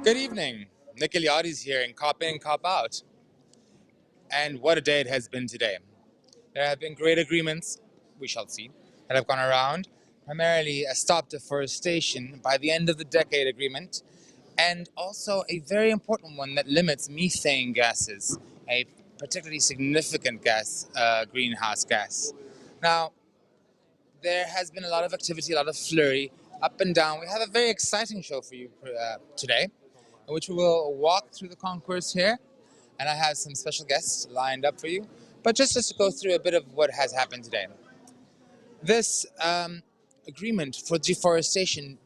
Good evening. Nick Eliades here in COP in, COP out. And what a day it has been today. There have been great agreements, we shall see, that have gone around. Primarily a stop deforestation by the end of the decade agreement, and also a very important one that limits methane gases, a particularly significant gas, greenhouse gas. Now, there has been a lot of activity, a lot of flurry, up and down. We have a very exciting show for you today, in which we will walk through the concourse here, and I have some special guests lined up for you. But just to go through a bit of what has happened today. This agreement for deforestation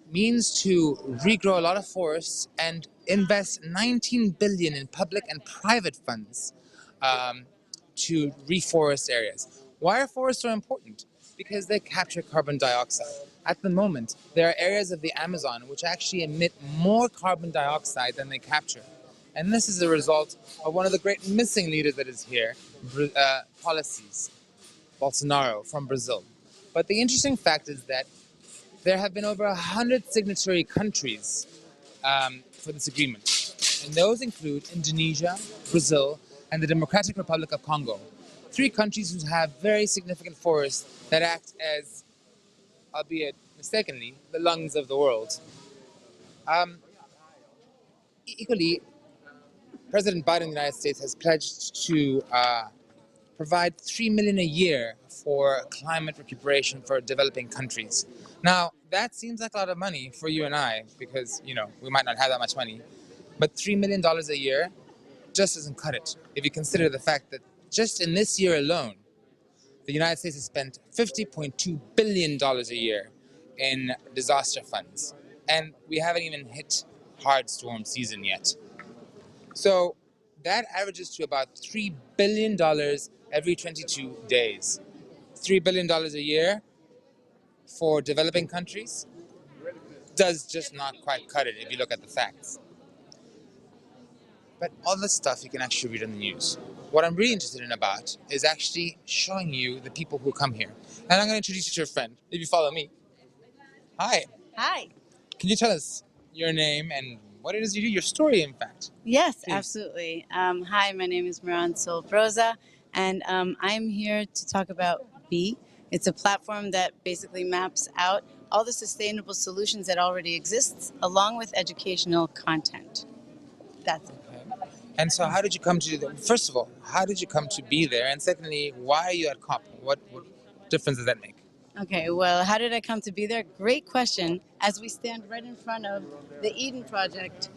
means to regrow a lot of forests and invest 19 billion in public and private funds to reforest areas. Why are forests so important? Because they capture carbon dioxide. At the moment, there are areas of the Amazon which actually emit more carbon dioxide than they capture. And this is a result of one of the great missing leaders that is here, policies, Bolsonaro from Brazil. But the interesting fact is that there have been over 100 signatory countries for this agreement. And those include Indonesia, Brazil, and the Democratic Republic of Congo. 3 countries who have very significant forests that act as, albeit mistakenly, the lungs of the world. Equally, President Biden of the United States has pledged to provide $3 million a year for climate recuperation for developing countries. Now, that seems like a lot of money for you and I, because, you know, we might not have that much money, but $3 million a year just doesn't cut it. If you consider the fact that just in this year alone, the United States has spent $50.2 billion a year in disaster funds. And we haven't even hit hard storm season yet. So that averages to about $3 billion every 22 days. $3 billion a year for developing countries does just not quite cut it if you look at the facts. But all this stuff you can actually read on the news. What I'm really interested in about is actually showing you the people who come here. And I'm going to introduce you to a friend, if you follow me. Hi. Hi. Can you tell us your name and what it is you do, your story, in fact? Yes, Please. absolutely. Hi, my name is Miran Solbroza, and I'm here to talk about Be. It's a platform that basically maps out all the sustainable solutions that already exist, along with educational content. That's it. And so how did you come to, first of all, how did you come to be there? And secondly, why are you at COP? What difference does that make? Okay, well, how did I come to be there? Great question. As we stand right in front of the Eden Project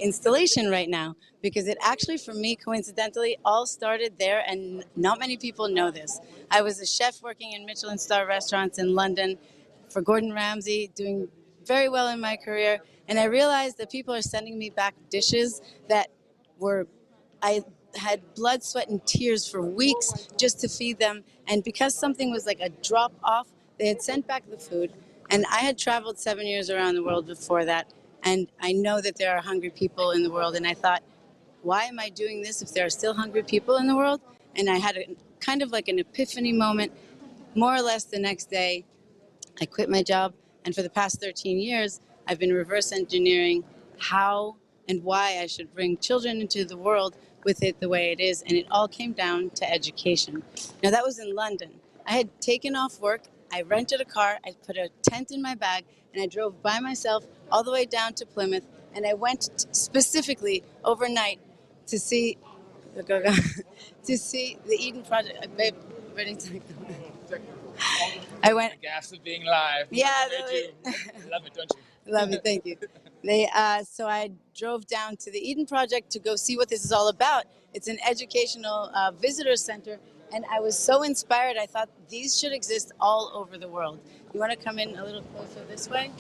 installation right now, because it actually, for me, coincidentally, all started there, and not many people know this. I was a chef working in Michelin star restaurants in London for Gordon Ramsay, doing very well in my career, and I realized that people are sending me back dishes that I had blood, sweat, and tears for weeks just to feed them. And because something was like a drop off, they had sent back the food. And I had traveled 7 years around the world before that. And I know that there are hungry people in the world. And I thought, why am I doing this if there are still hungry people in the world? And I had kind of like an epiphany moment. More or less the next day, I quit my job. And for the past 13 years, I've been reverse engineering how and why I should bring children into the world with it the way it is, and it all came down to education. Now, that was in London. I had taken off work, I rented a car, I put a tent in my bag, and I drove by myself all the way down to Plymouth, and I went specifically overnight to see the Eden Project. Babe, ready to I went. The gas of being live. Yeah, Love it, don't you? Love it, thank you. So I drove down to the Eden Project to go see what this is all about. It's an educational visitor center, and I was so inspired. I thought these should exist all over the world. You want to come in a little closer this way?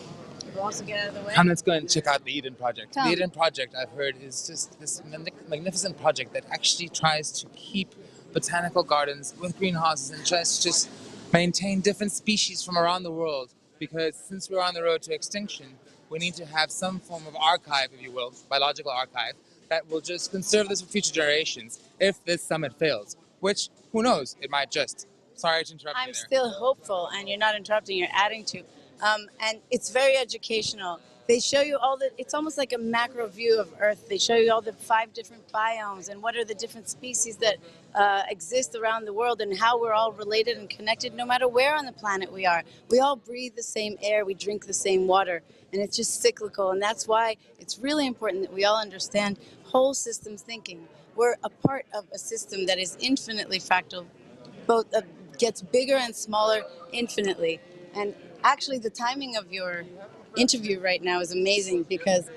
We'll also get out of the way. Come, let's go and check out the Eden Project. Come. The Eden Project, I've heard, is just this magnificent project that actually tries to keep botanical gardens with greenhouses and tries to just maintain different species from around the world. Because since we're on the road to extinction, we need to have some form of archive, if you will, biological archive, that will just conserve this for future generations if this summit fails. Which, who knows, it might just. Sorry to interrupt you there. I'm still hopeful, and you're not interrupting, you're adding to. And it's very educational They show you all the, it's almost like a macro view of Earth. They show you all the 5 different biomes and what are the different species that exist around the world and how we're all related and connected no matter where on the planet we are. We all breathe the same air, we drink the same water, and it's just cyclical. And that's why it's really important that we all understand whole systems thinking. We're a part of a system that is infinitely fractal, both gets bigger and smaller infinitely. And actually the timing of your interview right now is amazing because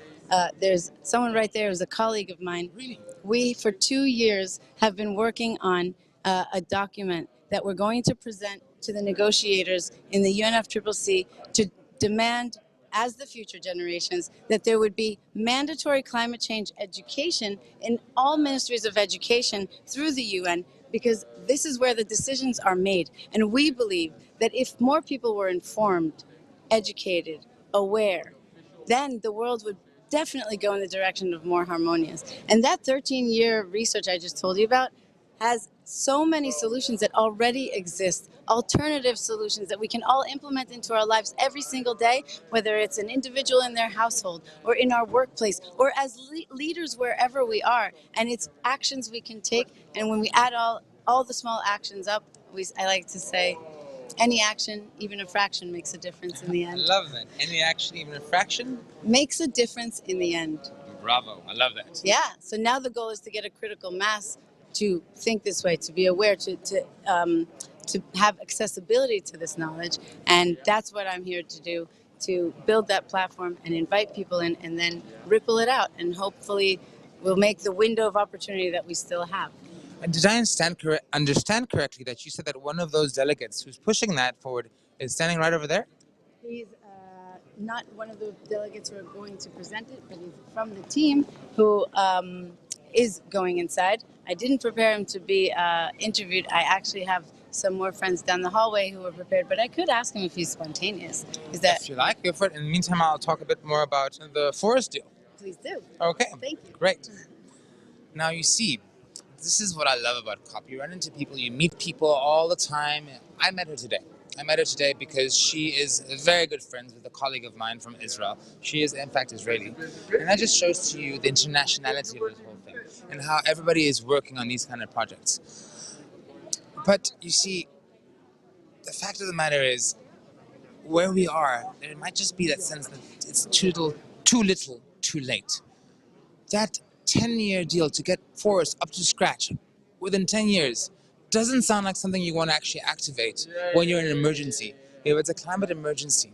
there's someone right there who's a colleague of mine. Really? We, for 2 years, have been working on a document that we're going to present to the negotiators in the UNFCCC to demand, as the future generations, that there would be mandatory climate change education in all ministries of education through the UN, because this is where the decisions are made. And we believe that if more people were informed, educated, aware, then the world would definitely go in the direction of more harmonious. And that 13-year research I just told you about has so many solutions that already exist, alternative solutions that we can all implement into our lives every single day, whether it's an individual in their household or in our workplace or as leaders wherever we are. And it's actions we can take. And when we add all the small actions up, I like to say, any action, even a fraction, makes a difference in the end. I love that. Any action, even a fraction? Makes a difference in the end. Bravo. I love that. Yeah. So now the goal is to get a critical mass to think this way, to be aware, to have accessibility to this knowledge. And that's what I'm here to do, to build that platform and invite people in and then ripple it out. And hopefully we'll make the window of opportunity that we still have. And did I understand correctly that you said that one of those delegates who's pushing that forward is standing right over there? He's not one of the delegates who are going to present it, but he's from the team who is going inside. I didn't prepare him to be interviewed. I actually have some more friends down the hallway who are prepared, but I could ask him if he's spontaneous. Is that? If you like, go for it. In the meantime, I'll talk a bit more about the forest deal. Please do. Okay. Thank you. Great. Now you see, this is what I love about COP. You run into people, you meet people all the time. I met her today. I met her today because she is very good friends with a colleague of mine from Israel. She is, in fact, Israeli. And that just shows to you the internationality of this whole thing and how everybody is working on these kind of projects. But you see, the fact of the matter is, where we are, there might just be that sense that it's too little, too late. That 10-year deal to get forests up to scratch within 10 years doesn't sound like something you want to actually activate when you're in an emergency. If it's a climate emergency,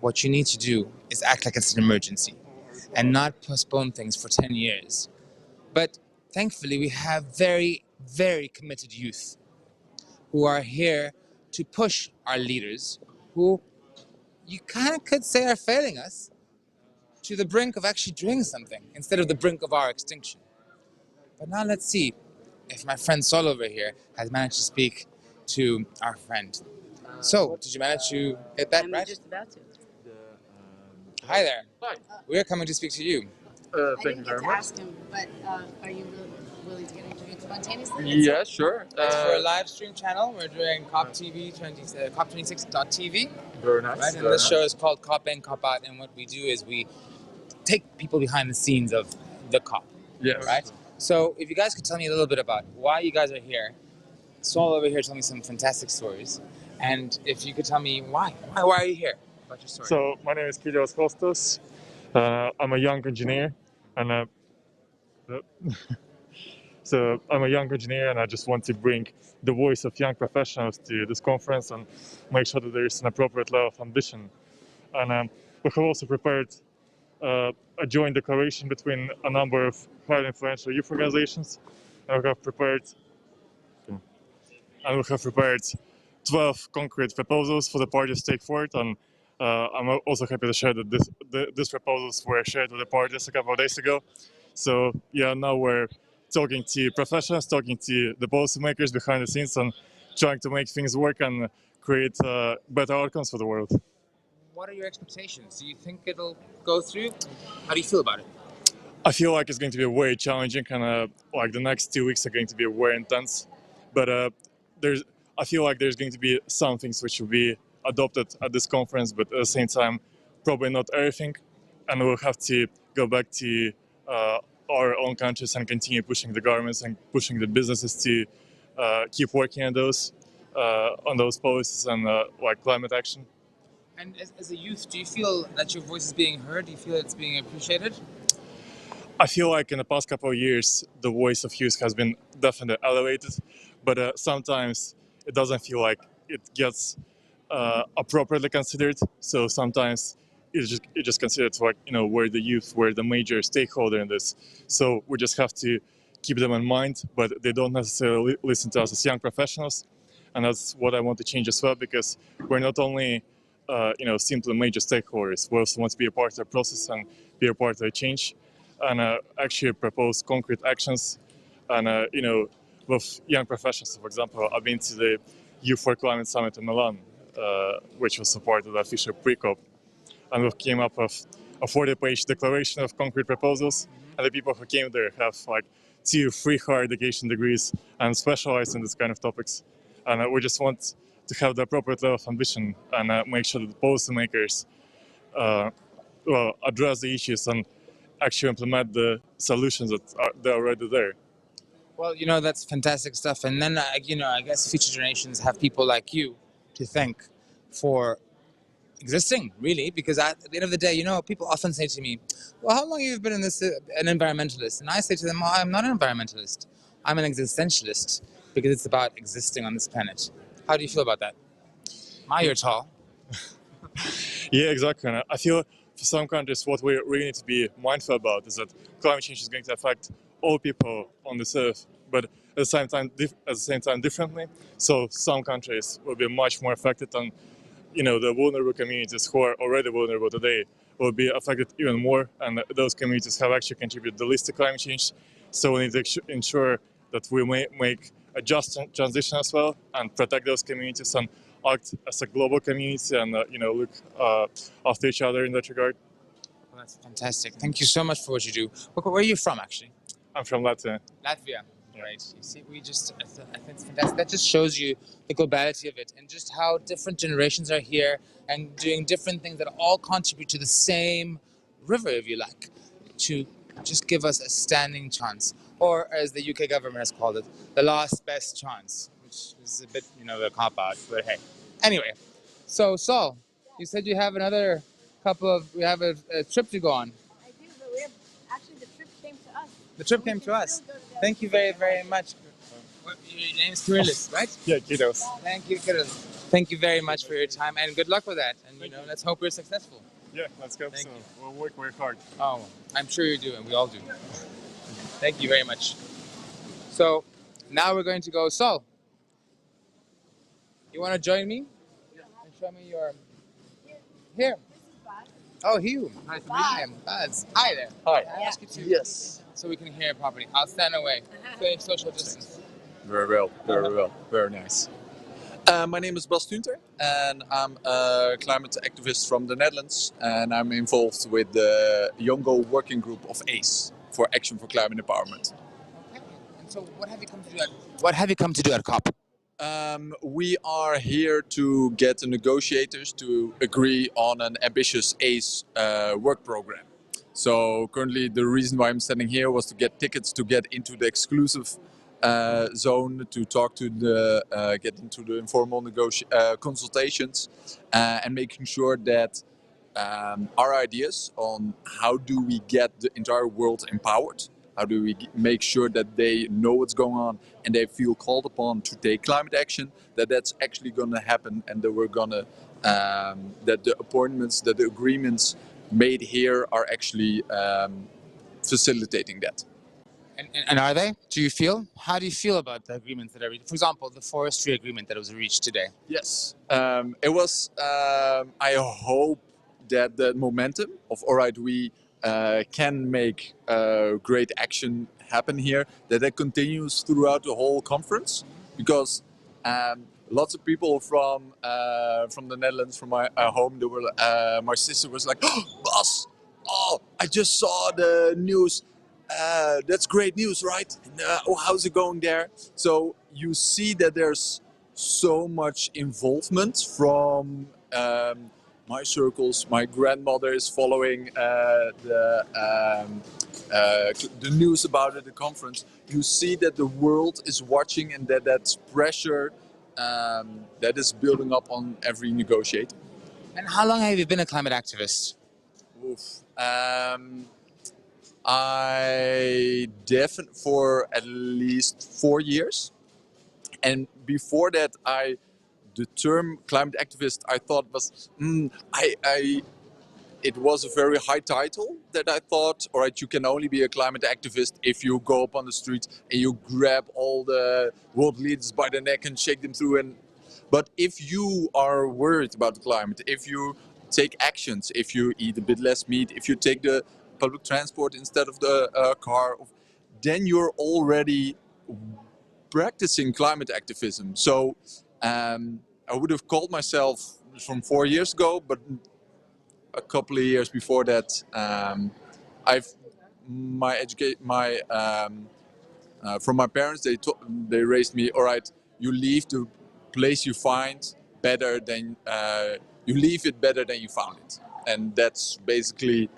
what you need to do is act like it's an emergency and not postpone things for 10 years. But thankfully, we have very, very committed youth who are here to push our leaders, who you kind of could say are failing us, to the brink of actually doing something instead of the brink of our extinction. But now let's see if my friend Sol over here has managed to speak to our friend. So, did you manage to get that right? I'm just about to. Hi there. We are coming to speak to you. Thank you very much. Ask him, but are you willing to get interviewed spontaneously? Yeah, sure. It's for a live stream channel. We're doing COP26.tv. Very nice. Right? And this show is called COP In, COP Out. And what we do is we take people behind the scenes of the COP. Yes. Right? So if you guys could tell me a little bit about why you guys are here. Saul over here told me some fantastic stories. And if you could tell me why are you here? About your story. So my name is Kyrios Kostos. I'm a young engineer, and so I'm a young engineer, and I just want to bring the voice of young professionals to this conference and make sure that there is an appropriate level of ambition. And we have also prepared a joint declaration between a number of highly influential youth organizations, and we have prepared 12 concrete proposals for the parties to take forward. And I'm also happy to share that these proposals were shared with the parties a couple of days ago. So yeah, now we're talking to professionals, talking to the policymakers behind the scenes, and trying to make things work and create better outcomes for the world. What are your expectations? Do you think it'll go through? How do you feel about it? I feel like it's going to be very challenging, and like the next 2 weeks are going to be very intense. But I feel like there's going to be some things which will be adopted at this conference, but at the same time, probably not everything, and we'll have to go back to our own countries and continue pushing the governments and pushing the businesses to keep working on those policies and like climate action. And as a youth, do you feel that your voice is being heard? Do you feel it's being appreciated? I feel like in the past couple of years, the voice of youth has been definitely elevated, but sometimes it doesn't feel like it gets appropriately considered. So sometimes it's just considered like, you know, we're the youth, we're the major stakeholder in this. So we just have to keep them in mind, but they don't necessarily listen to us as young professionals. And that's what I want to change as well, because we're not only you know, simply major stakeholders. We also want to be a part of the process and be a part of the change, and actually propose concrete actions. And you know, with young professionals, for example, I've been to the Youth for Climate Summit in Milan, which was supported the official pre-COP, and we came up with a 40-page declaration of concrete proposals. And the people who came there have like 2-3 higher education degrees and specialize in this kind of topics. And we just want to have the appropriate level of ambition and make sure that the policymakers well, address the issues and actually implement the solutions that they're already there. Well, you know, that's fantastic stuff. And then, you know, I guess future generations have people like you to thank for existing, really, because at the end of the day, you know, people often say to me, well, how long have you been in this, an environmentalist? And I say to them, well, I'm not an environmentalist. I'm an existentialist, because it's about existing on this planet. How do you feel about that? You're tall. Yeah, exactly. And I feel for some countries, what we really need to be mindful about is that climate change is going to affect all people on this earth, but at the same time differently. So some countries will be much more affected, and you know, the vulnerable communities who are already vulnerable today will be affected even more, and those communities have actually contributed the least to climate change. So we need to ensure that we make a just transition as well and protect those communities and act as a global community and you know, look after each other in that regard. Well, that's fantastic. Thank you so much for what you do. Where are you from, actually? I'm from Latvia. Latvia. Right. You see, I think it's fantastic. That just shows you the globality of it and just how different generations are here and doing different things that all contribute to the same river, if you like, to just give us a standing chance, or as the UK government has called it, the last best chance, which is a bit, you know, the cop-out, but hey. Anyway, so Saul, you said you have another we have a trip to go on. I do, but we have, actually the trip came to us. The trip came to us. Thank you very, very much. Your name is Kyrillis, right? Yeah, Kyrillis. Thank you, Kyrillis. Thank you very much for your time, and good luck with that. And you know, let's hope we're successful. Yeah, let's go. So we'll work very hard. Oh, I'm sure you do, and we all do. Thank you very much. So now we're going to go. Saul, you want to join me? Yeah. And show me your. Here. Oh, Hugh. Nice to meet you. Buzz. Hi there. Hi. Can I ask you to? Yes. So we can hear properly. I'll stand away. Stay social distance. Very well. Very well. Very nice. My name is Bas Tunter, and I'm a climate activist from the Netherlands, and I'm involved with the Yongo working group of ACE for Action for Climate Empowerment. Okay. And so, what have you come to do at COP? We are here to get the negotiators to agree on an ambitious ACE work program. So currently the reason why I'm standing here was to get tickets to get into the exclusive zone, to talk to the, get into the informal consultations and making sure that our ideas on how do we get the entire world empowered, how do we make sure that they know what's going on and they feel called upon to take climate action, that's actually going to happen, and that we're going to, that the appointments, that the agreements made here are actually facilitating that. And are they? Do you feel? How do you feel about the agreements that are reached? For example, the forestry agreement that was reached today. Yes, it was, I hope that the momentum of, all right, we can make great action happen here, that continues throughout the whole conference, because lots of people from the Netherlands, from my home, they were, my sister was like, oh, Bas, oh, I just saw the news. That's great news, right? How's it going there? So you see that there's so much involvement from my circles, my grandmother is following the news about it, the conference, you see that the world is watching and that's pressure that is building up on every negotiator. And how long have you been a climate activist? Oof. I definitely for at least 4 years. And before that, the term climate activist I thought was, it was a very high title that I thought, all right, you can only be a climate activist if you go up on the street and you grab all the world leaders by the neck and shake them through. But if you are worried about the climate, if you take actions, if you eat a bit less meat, if you take the public transport instead of the car, then you're already practicing climate activism. So I would have called myself from 4 years ago, but a couple of years before that, from my parents, they raised me, all right, you leave the place you find better than you leave it better than you found it, and that's basically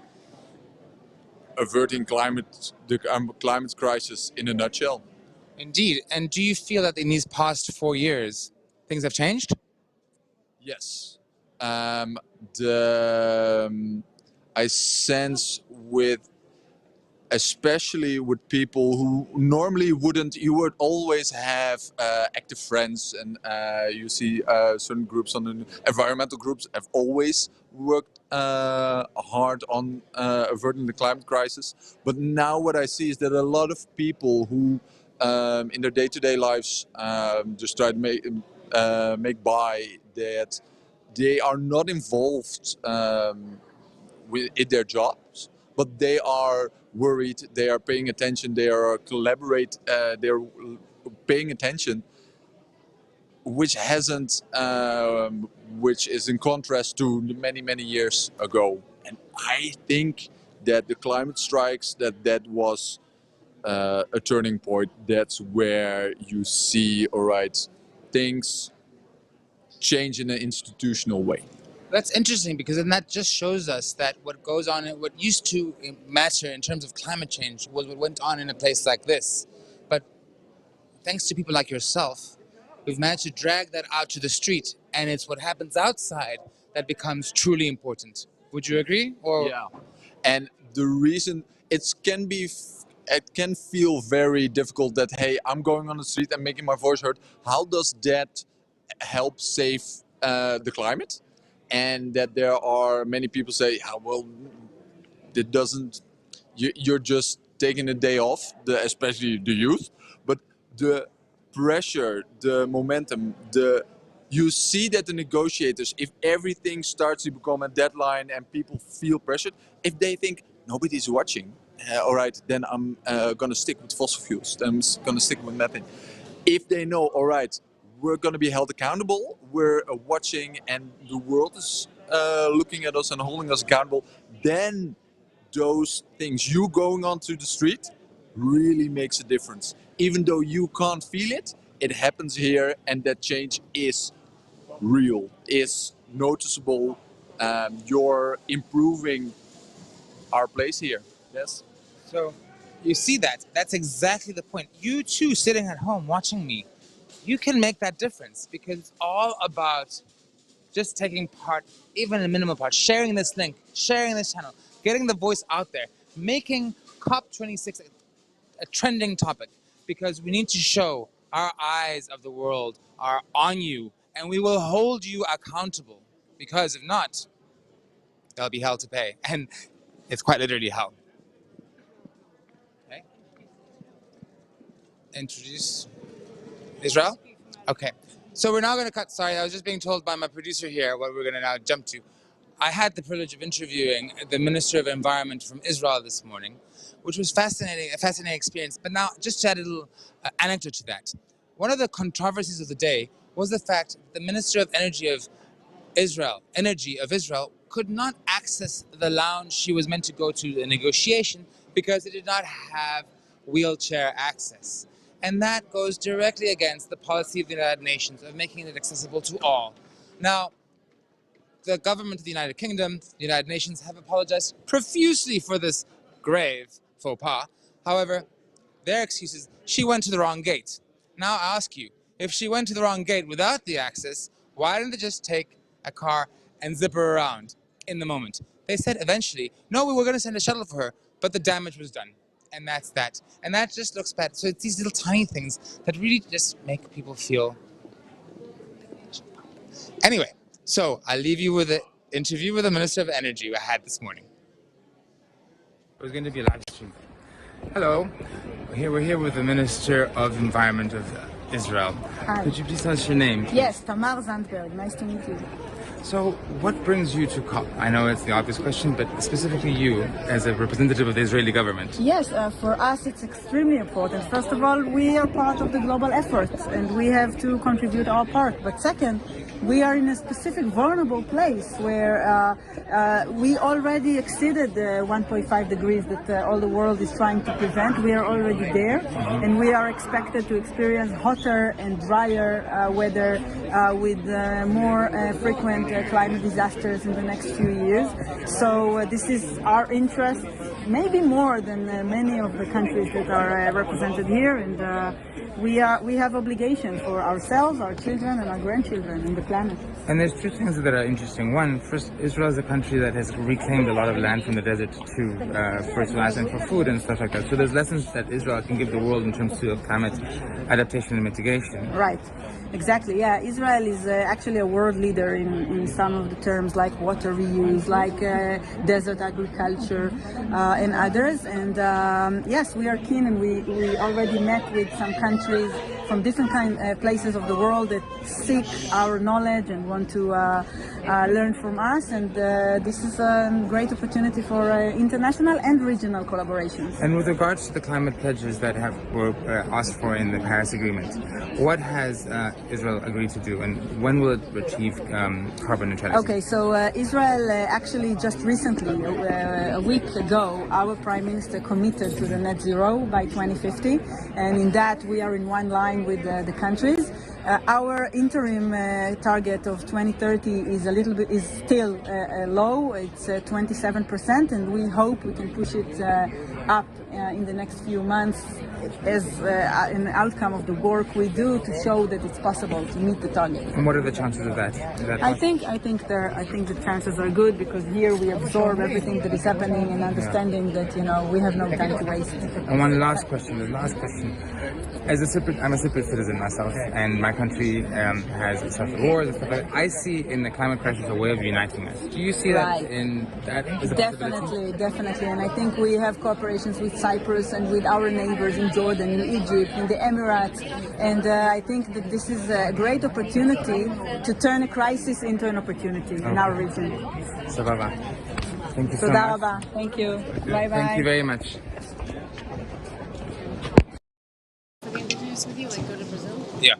averting the climate crisis in a nutshell. Indeed. And do you feel that in these past 4 years, things have changed? Yes. I sense especially with people who normally you would always have active friends, and you see certain groups on the environmental groups have always worked hard on averting the climate crisis. But now what I see is that a lot of people who in their day-to-day lives just try to make by that they are not involved in their jobs, but they are worried, they are paying attention, they are they're paying attention, which is in contrast to many years ago. And I think that the climate strikes, that was a turning point. That's where you see, all right, things change in an institutional way. That's interesting, because then that just shows us that what goes on, what used to matter in terms of climate change was what went on in a place like this. But thanks to people like yourself, we've managed to drag that out to the street, and it's what happens outside that becomes truly important. Would you agree? Or yeah, and the reason it can feel very difficult that, hey, I'm going on the street and making my voice heard. How does that help save the climate? And that there are many people say, well, it doesn't, you're just taking a day off, especially the youth, but the pressure, the momentum, you see that the negotiators, if everything starts to become a deadline and people feel pressured, if they think nobody's watching, all right, then I'm going to stick with fossil fuels, then I'm going to stick with methane. If they know, all right, we're going to be held accountable, we're watching, and the world is looking at us and holding us accountable, then those things, you going onto the street, really makes a difference. Even though you can't feel it, it happens here, and that change is real, is noticeable. You're improving our place here. Yes. So you see that. That's exactly the point. You too, sitting at home watching me, you can make that difference, because it's all about just taking part, even a minimal part, sharing this link, sharing this channel, getting the voice out there, making COP26 a trending topic, because we need to show our eyes of the world are on you, and we will hold you accountable, because if not, there'll be hell to pay, and it's quite literally hell. Okay. Introduce Israel? Okay. So we're now going to cut. Sorry, I was just being told by my producer here what we're going to now jump to. I had the privilege of interviewing the Minister of Environment from Israel this morning, which was a fascinating experience. But now, just to add a little anecdote to that, one of the controversies of the day was the fact that the Minister of Energy of Israel could not access the lounge she was meant to go to the negotiation because it did not have wheelchair access. And that goes directly against the policy of the United Nations of making it accessible to all. Now, the government of the United Kingdom, the United Nations have apologized profusely for this grave faux pas. However, their excuse is she went to the wrong gate. Now I ask you, if she went to the wrong gate without the access, why didn't they just take a car and zip her around in the moment? They said eventually, no, we were going to send a shuttle for her, but the damage was done. And that's that. And that just looks bad. So it's these little tiny things that really just make people feel. Anyway, so I'll leave you with an interview with the Minister of Energy I had this morning. It was going to be a live stream. Hello. We're here with the Minister of Environment of Israel. Hi. Could you please tell us your name? Please? Yes, Tamar Zandberg. Nice to meet you. So, what brings you to COP? I know it's the obvious question, but specifically you, as a representative of the Israeli government. Yes, for us it's extremely important. First of all, we are part of the global effort and we have to contribute our part. But second, we are in a specific vulnerable place where we already exceeded the 1.5 degrees that all the world is trying to prevent. We are already there, and we are expected to experience hotter and drier weather with more frequent climate disasters in the next few years. So this is our interest, maybe more than many of the countries that are represented here, and we have obligations for ourselves, our children, and our grandchildren, and the planet. And there's two things that are interesting. One, first, Israel is a country that has reclaimed a lot of land from the desert to fertilize and for food and stuff like that. So there's lessons that Israel can give the world in terms of climate adaptation and mitigation. Right. Exactly, yeah. Israel is actually a world leader in some of the terms like water reuse, like desert agriculture, and others. And yes, we are keen, and we already met with some countries from different places of the world that seek our knowledge and want to learn from us. And this is a great opportunity for international and regional collaborations. And with regards to the climate pledges that were asked for in the Paris Agreement, what has Israel agreed to do, and when will it achieve carbon neutrality? Okay, so Israel actually just recently, a week ago, our Prime Minister committed to the net zero by 2050, and in that we are in one line with the countries. Our interim target of 2030 is still low. It's 27%, and we hope we can push it up in the next few months as an outcome of the work we do to show that it's possible to meet the target. And what are the chances of that? I think the chances are good, because here we absorb everything that is happening and understanding that we have no time to waste. And one last question. I'm a Cypriot citizen myself, and my country has suffered wars and stuff like that. I see in the climate crisis a way of uniting us. Do you see that in that as a possibility? Definitely, and I think we have cooperations with Cyprus and with our neighbors in Jordan, in Egypt, in the Emirates, and I think that this is a great opportunity to turn a crisis into an opportunity in our region. Sababa. Thank you so much. Thank you. Bye bye. Thank you very much. With you, like go to Brazil? Yeah.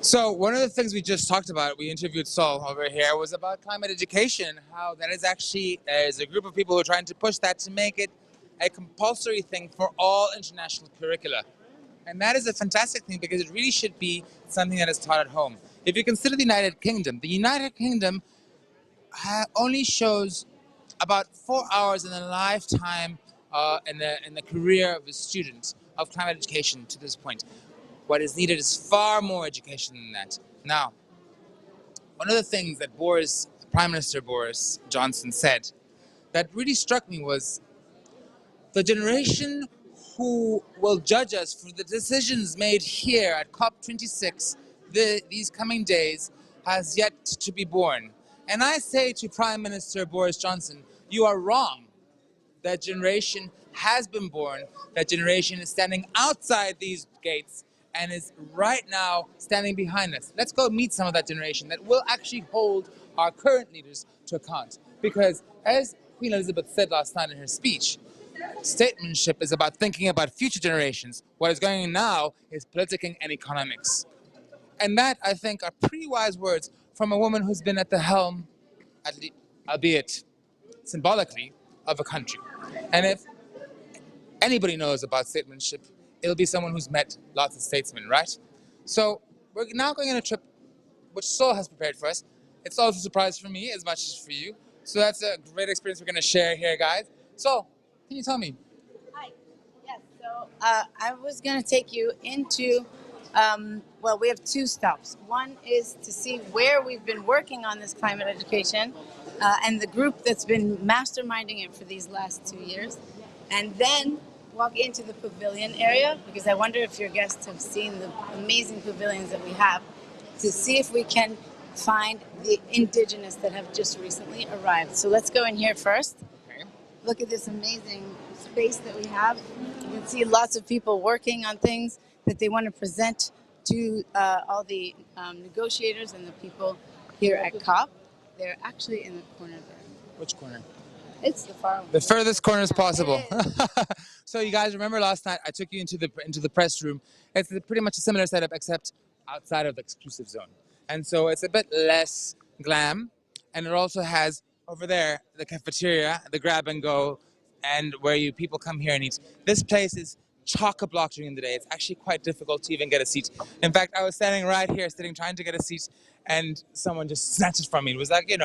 So one of the things we just talked about, we interviewed Saul over here, was about climate education, how that is actually, as a group of people who are trying to push that to make it a compulsory thing for all international curricula. And that is a fantastic thing, because it really should be something that is taught at home. If you consider the United Kingdom only shows about 4 hours in the lifetime in the career of a student of climate education to this point. What is needed is far more education than that. Now, one of the things that Prime Minister Boris Johnson said that really struck me was the generation who will judge us for the decisions made here at COP26 these coming days has yet to be born. And I say to Prime Minister Boris Johnson, you are wrong. That generation has been born. That generation is standing outside these gates and is right now standing behind us. Let's go meet some of that generation that will actually hold our current leaders to account. Because as Queen Elizabeth said last night in her speech, statesmanship is about thinking about future generations. What is going on now is politicking and economics. And that, I think, are pretty wise words from a woman who's been at the helm, albeit symbolically, of a country. And if anybody knows about statesmanship, it'll be someone who's met lots of statesmen, right? So we're now going on a trip which Saul has prepared for us, It's also a surprise for me as much as for you. So that's a great experience we're going to share here, guys. So, can you tell me? Hi. Yes. So I was going to take you into, well, we have two stops. One is to see where we've been working on this climate education and the group that's been masterminding it for these last 2 years. And then walk into the pavilion area, because I wonder if your guests have seen the amazing pavilions that we have, to see if we can find the indigenous that have just recently arrived. So let's go in here first. Okay. Look at this amazing space that we have. You can see lots of people working on things that they want to present to all the negotiators and the people here at COP. They're actually in the corner there. Which corner? It's the far one. The furthest corners possible. So you guys remember last night I took you into the press room. It's pretty much a similar setup except outside of the exclusive zone. And so it's a bit less glam, and it also has over there the cafeteria, the grab and go, and where people come here and eat. This place is chock-a-block during the day. It's actually quite difficult to even get a seat. In fact, I was standing right here, trying to get a seat, and someone just snatched it from me. It was like, and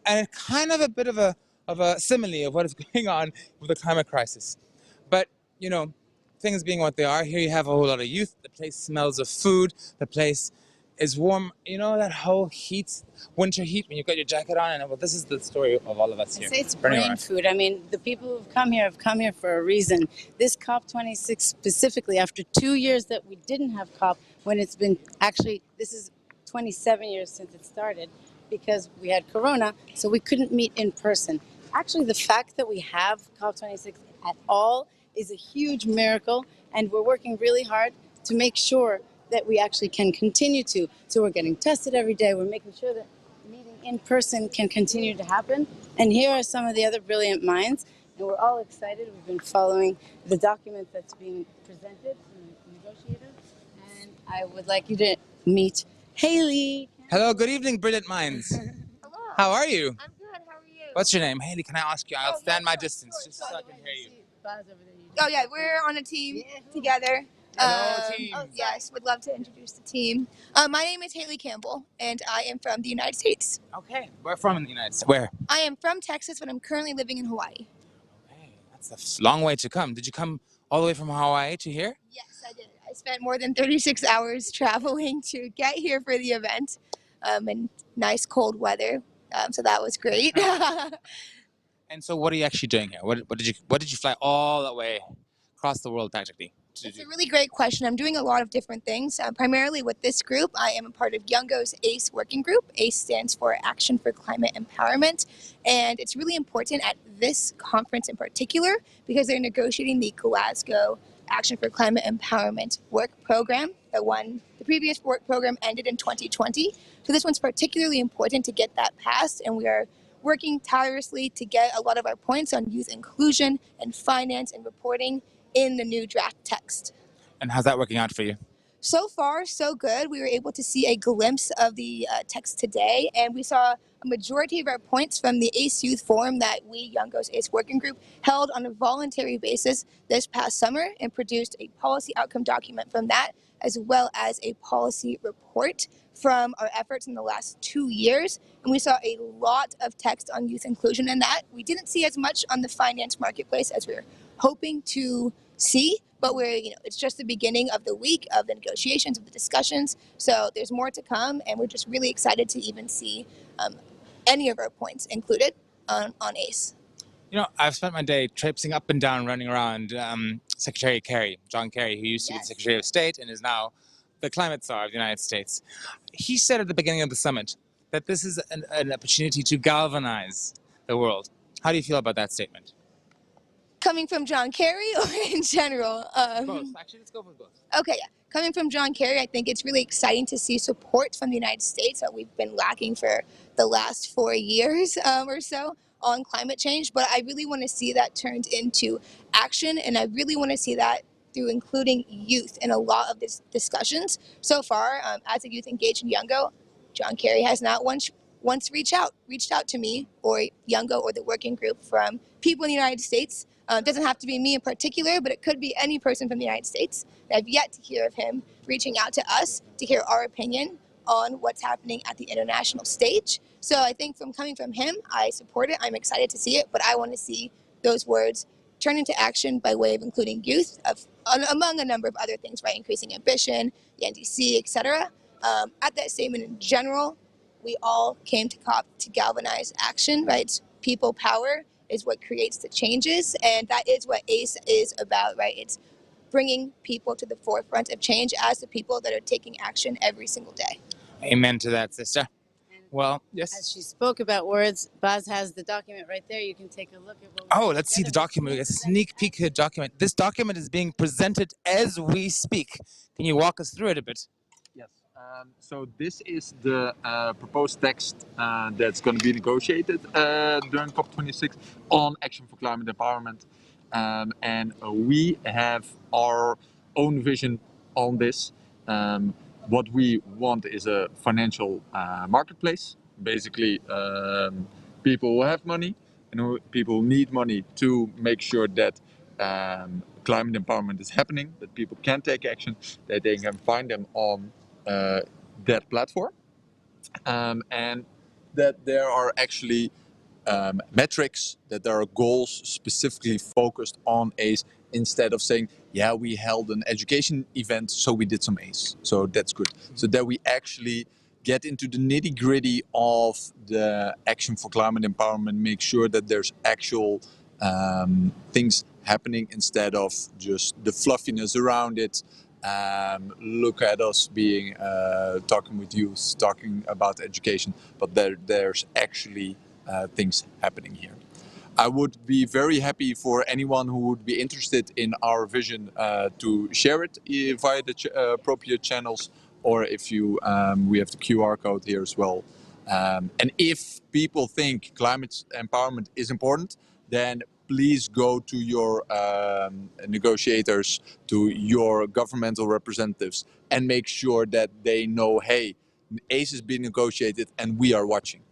it's kind of a bit of a simile of what is going on with the climate crisis. But, things being what they are, here you have a whole lot of youth. The place smells of food. The place is warm. That whole heat, winter heat, when you've got your jacket on. And well, this is the story of all of us here. I say it's brain food. I mean, the people who've come here for a reason. This COP26 specifically, after 2 years that we didn't have COP, when it's been this is 27 years since it started, because we had Corona, so we couldn't meet in person. Actually, the fact that we have COP26 at all is a huge miracle, and we're working really hard to make sure that we actually can continue to. So we're getting tested every day. We're making sure that meeting in person can continue to happen. And here are some of the other brilliant minds, and we're all excited. We've been following the document that's being presented from the negotiators, and I would like you to meet Haley. Hello, good evening, brilliant minds. Hello. How are you? I'm good. How are you? What's your name? Haley, can I ask you? I'll stand my distance just so I can hear you. Oh yeah, we're on a team together. Yes, would love to introduce the team. My name is Haley Campbell, and I am from the United States. Okay, we're from in the United States. Where? I am from Texas, but I'm currently living in Hawaii. Okay, that's a long way to come. Did you come all the way from Hawaii to here? Yes, I did. I spent more than 36 hours traveling to get here for the event, and nice cold weather. So that was great. And so, what are you actually doing here? What did you fly all the way across the world practically to It's do? a really great question. I'm doing a lot of different things. Primarily with this group, I am a part of Youngo's ACE working group. ACE stands for Action for Climate Empowerment. And it's really important at this conference in particular because they're negotiating the Glasgow Action for Climate Empowerment work program. The previous work program ended in 2020. So this one's particularly important to get that passed. And we are working tirelessly to get a lot of our points on youth inclusion and finance and reporting in the new draft text. And how's that working out for you? So far, so good. We were able to see a glimpse of the text today, and we saw a majority of our points from the ACE Youth Forum that we, Youngo's ACE Working Group, held on a voluntary basis this past summer and produced a policy outcome document from that, as well as a policy report from our efforts in the last 2 years. And we saw a lot of text on youth inclusion in that. We didn't see as much on the finance marketplace as we were hoping to see, but it's just the beginning of the week of the negotiations, of the discussions. So there's more to come, and we're just really excited to even see any of our points included on ACE. I've spent my day traipsing up and down, running around Secretary Kerry, John Kerry, who used to be the Secretary of State and is now the climate czar of the United States. He said at the beginning of the summit that this is an opportunity to galvanize the world. How do you feel about that statement? Coming from John Kerry or in general? Both. Actually, let's go for both. Okay, yeah. Coming from John Kerry, I think it's really exciting to see support from the United States that we've been lacking for the last 4 years or so on climate change. But I really want to see that turned into action, and I really want to see that through including youth in a lot of these discussions. So far, as a youth engaged in Youngo, John Kerry has not once reached out to me or Youngo or the working group from people in the United States. It doesn't have to be me in particular, but it could be any person from the United States. I've yet to hear of him reaching out to us to hear our opinion on what's happening at the international stage. So I think coming from him, I support it. I'm excited to see it, but I want to see those words turn into action by way of including youth, among a number of other things, right? Increasing ambition, the NDC, etc. At that statement in general, we all came to COP to galvanize action, right? People power is what creates the changes, and that is what ACE is about, right? It's bringing people to the forefront of change as the people that are taking action every single day. Amen to that, sister. Well, yes. As she spoke about words, Baz has the document right there. You can take a look at what Oh, let's see the document. A sneak peek of the document. This document is being presented as we speak. Can you walk us through it a bit? Yes. So this is the proposed text that's going to be negotiated during COP26 on action for climate empowerment. And we have our own vision on this. What we want is a financial marketplace. Basically, people who have money and who people need money to make sure that climate empowerment is happening, that people can take action, that they can find them on that platform, and that there are actually metrics, that there are goals specifically focused on ACE, instead of saying, yeah, we held an education event, so we did some ACE, so that's good. So that we actually get into the nitty-gritty of the action for climate empowerment, make sure that there's actual things happening instead of just the fluffiness around it. Look at us being talking with youth, talking about education, but there's actually things happening here. I would be very happy for anyone who would be interested in our vision to share it via the appropriate channels, or if you, we have the QR code here as well. And if people think climate empowerment is important, then please go to your negotiators, to your governmental representatives, and make sure that they know, hey, ACE is being negotiated and we are watching.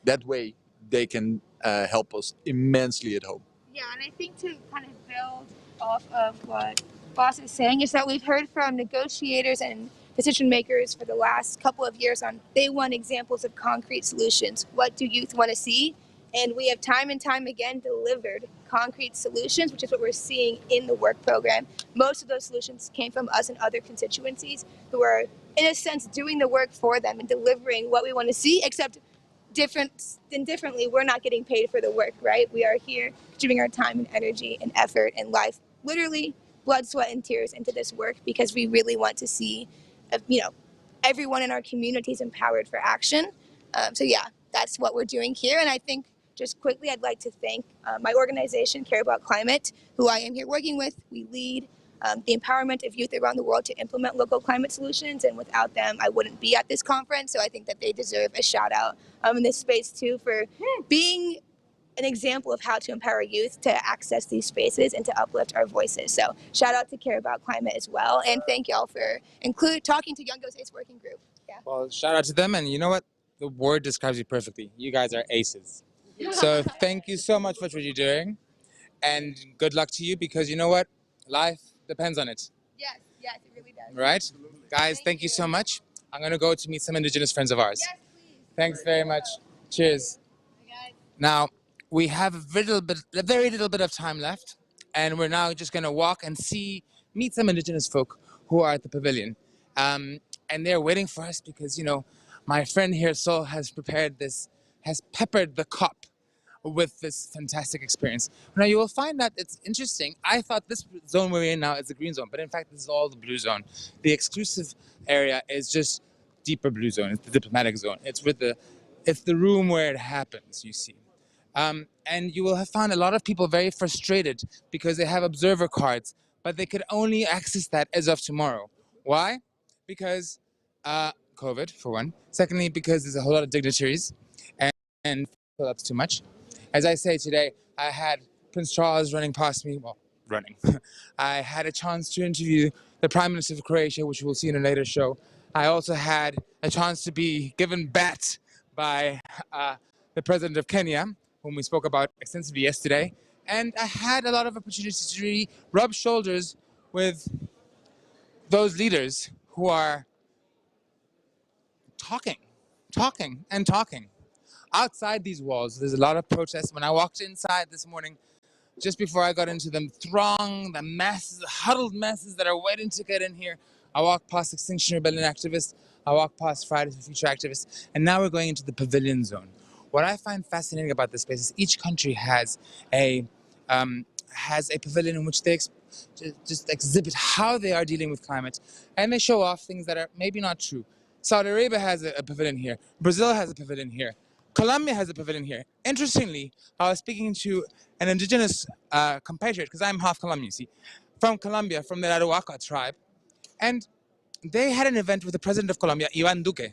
That way they can help us immensely at home. Yeah, and I think to kind of build off of what Boss is saying is that we've heard from negotiators and decision makers for the last couple of years on they want examples of concrete solutions. What do youth want to see? And we have time and time again delivered concrete solutions, which is what we're seeing in the work program. Most of those solutions came from us and other constituencies who are, in a sense, doing the work for them and delivering what we want to see, except differently, we're not getting paid for the work, right? We are here giving our time and energy and effort and life, literally blood, sweat, and tears into this work because we really want to see, everyone in our communities empowered for action. So yeah, that's what we're doing here. And I think just quickly, I'd like to thank my organization, Care About Climate, who I am here working with. We lead the empowerment of youth around the world to implement local climate solutions, and without them, I wouldn't be at this conference. So I think that they deserve a shout out in this space too for being an example of how to empower youth to access these spaces and to uplift our voices. So shout out to Care About Climate as well, and thank y'all for talking to Young Goes ACE Working Group. Yeah. Well, shout out to them, and you know what? The word describes you perfectly. You guys are aces. So thank you so much for what you're doing, and good luck to you, because you know what? Life depends on it. Yes, it really does. Right? Guys, thank you so much. I'm going to go to meet some Indigenous friends of ours. Yes, please. Thanks very much. Cheers. Now, we have a very little bit of time left, and we're now just going to walk and meet some Indigenous folk who are at the pavilion. And they're waiting for us because, my friend here, Sol, has peppered the COP with this fantastic experience. Now, you will find that it's interesting. I thought this zone we're in now is the green zone, but in fact, this is all the blue zone. The exclusive area is just deeper blue zone. It's the diplomatic zone. It's the room where it happens, you see. And you will have found a lot of people very frustrated because they have observer cards, but they could only access that as of tomorrow. Why? Because COVID, for one. Secondly, because there's a whole lot of dignitaries, and that's too much. As I say today, I had Prince Charles running past me, I had a chance to interview the Prime Minister of Croatia, which we'll see in a later show. I also had a chance to be given bat by the President of Kenya, whom we spoke about extensively yesterday. And I had a lot of opportunities to really rub shoulders with those leaders who are talking and talking. Outside these walls, there's a lot of protests. When I walked inside this morning, just before I got into the throng, the masses, the huddled masses that are waiting to get in here, I walked past Extinction Rebellion activists, I walked past Fridays for Future activists, and now we're going into the pavilion zone. What I find fascinating about this space is each country has a pavilion in which they just exhibit how they are dealing with climate, and they show off things that are maybe not true. Saudi Arabia has a pavilion here. Brazil has a pavilion here. Colombia has a pavilion here. Interestingly, I was speaking to an indigenous compatriot, because I'm half Colombian, you see, from Colombia, from the Arhuaca tribe, and they had an event with the president of Colombia, Iván Duque,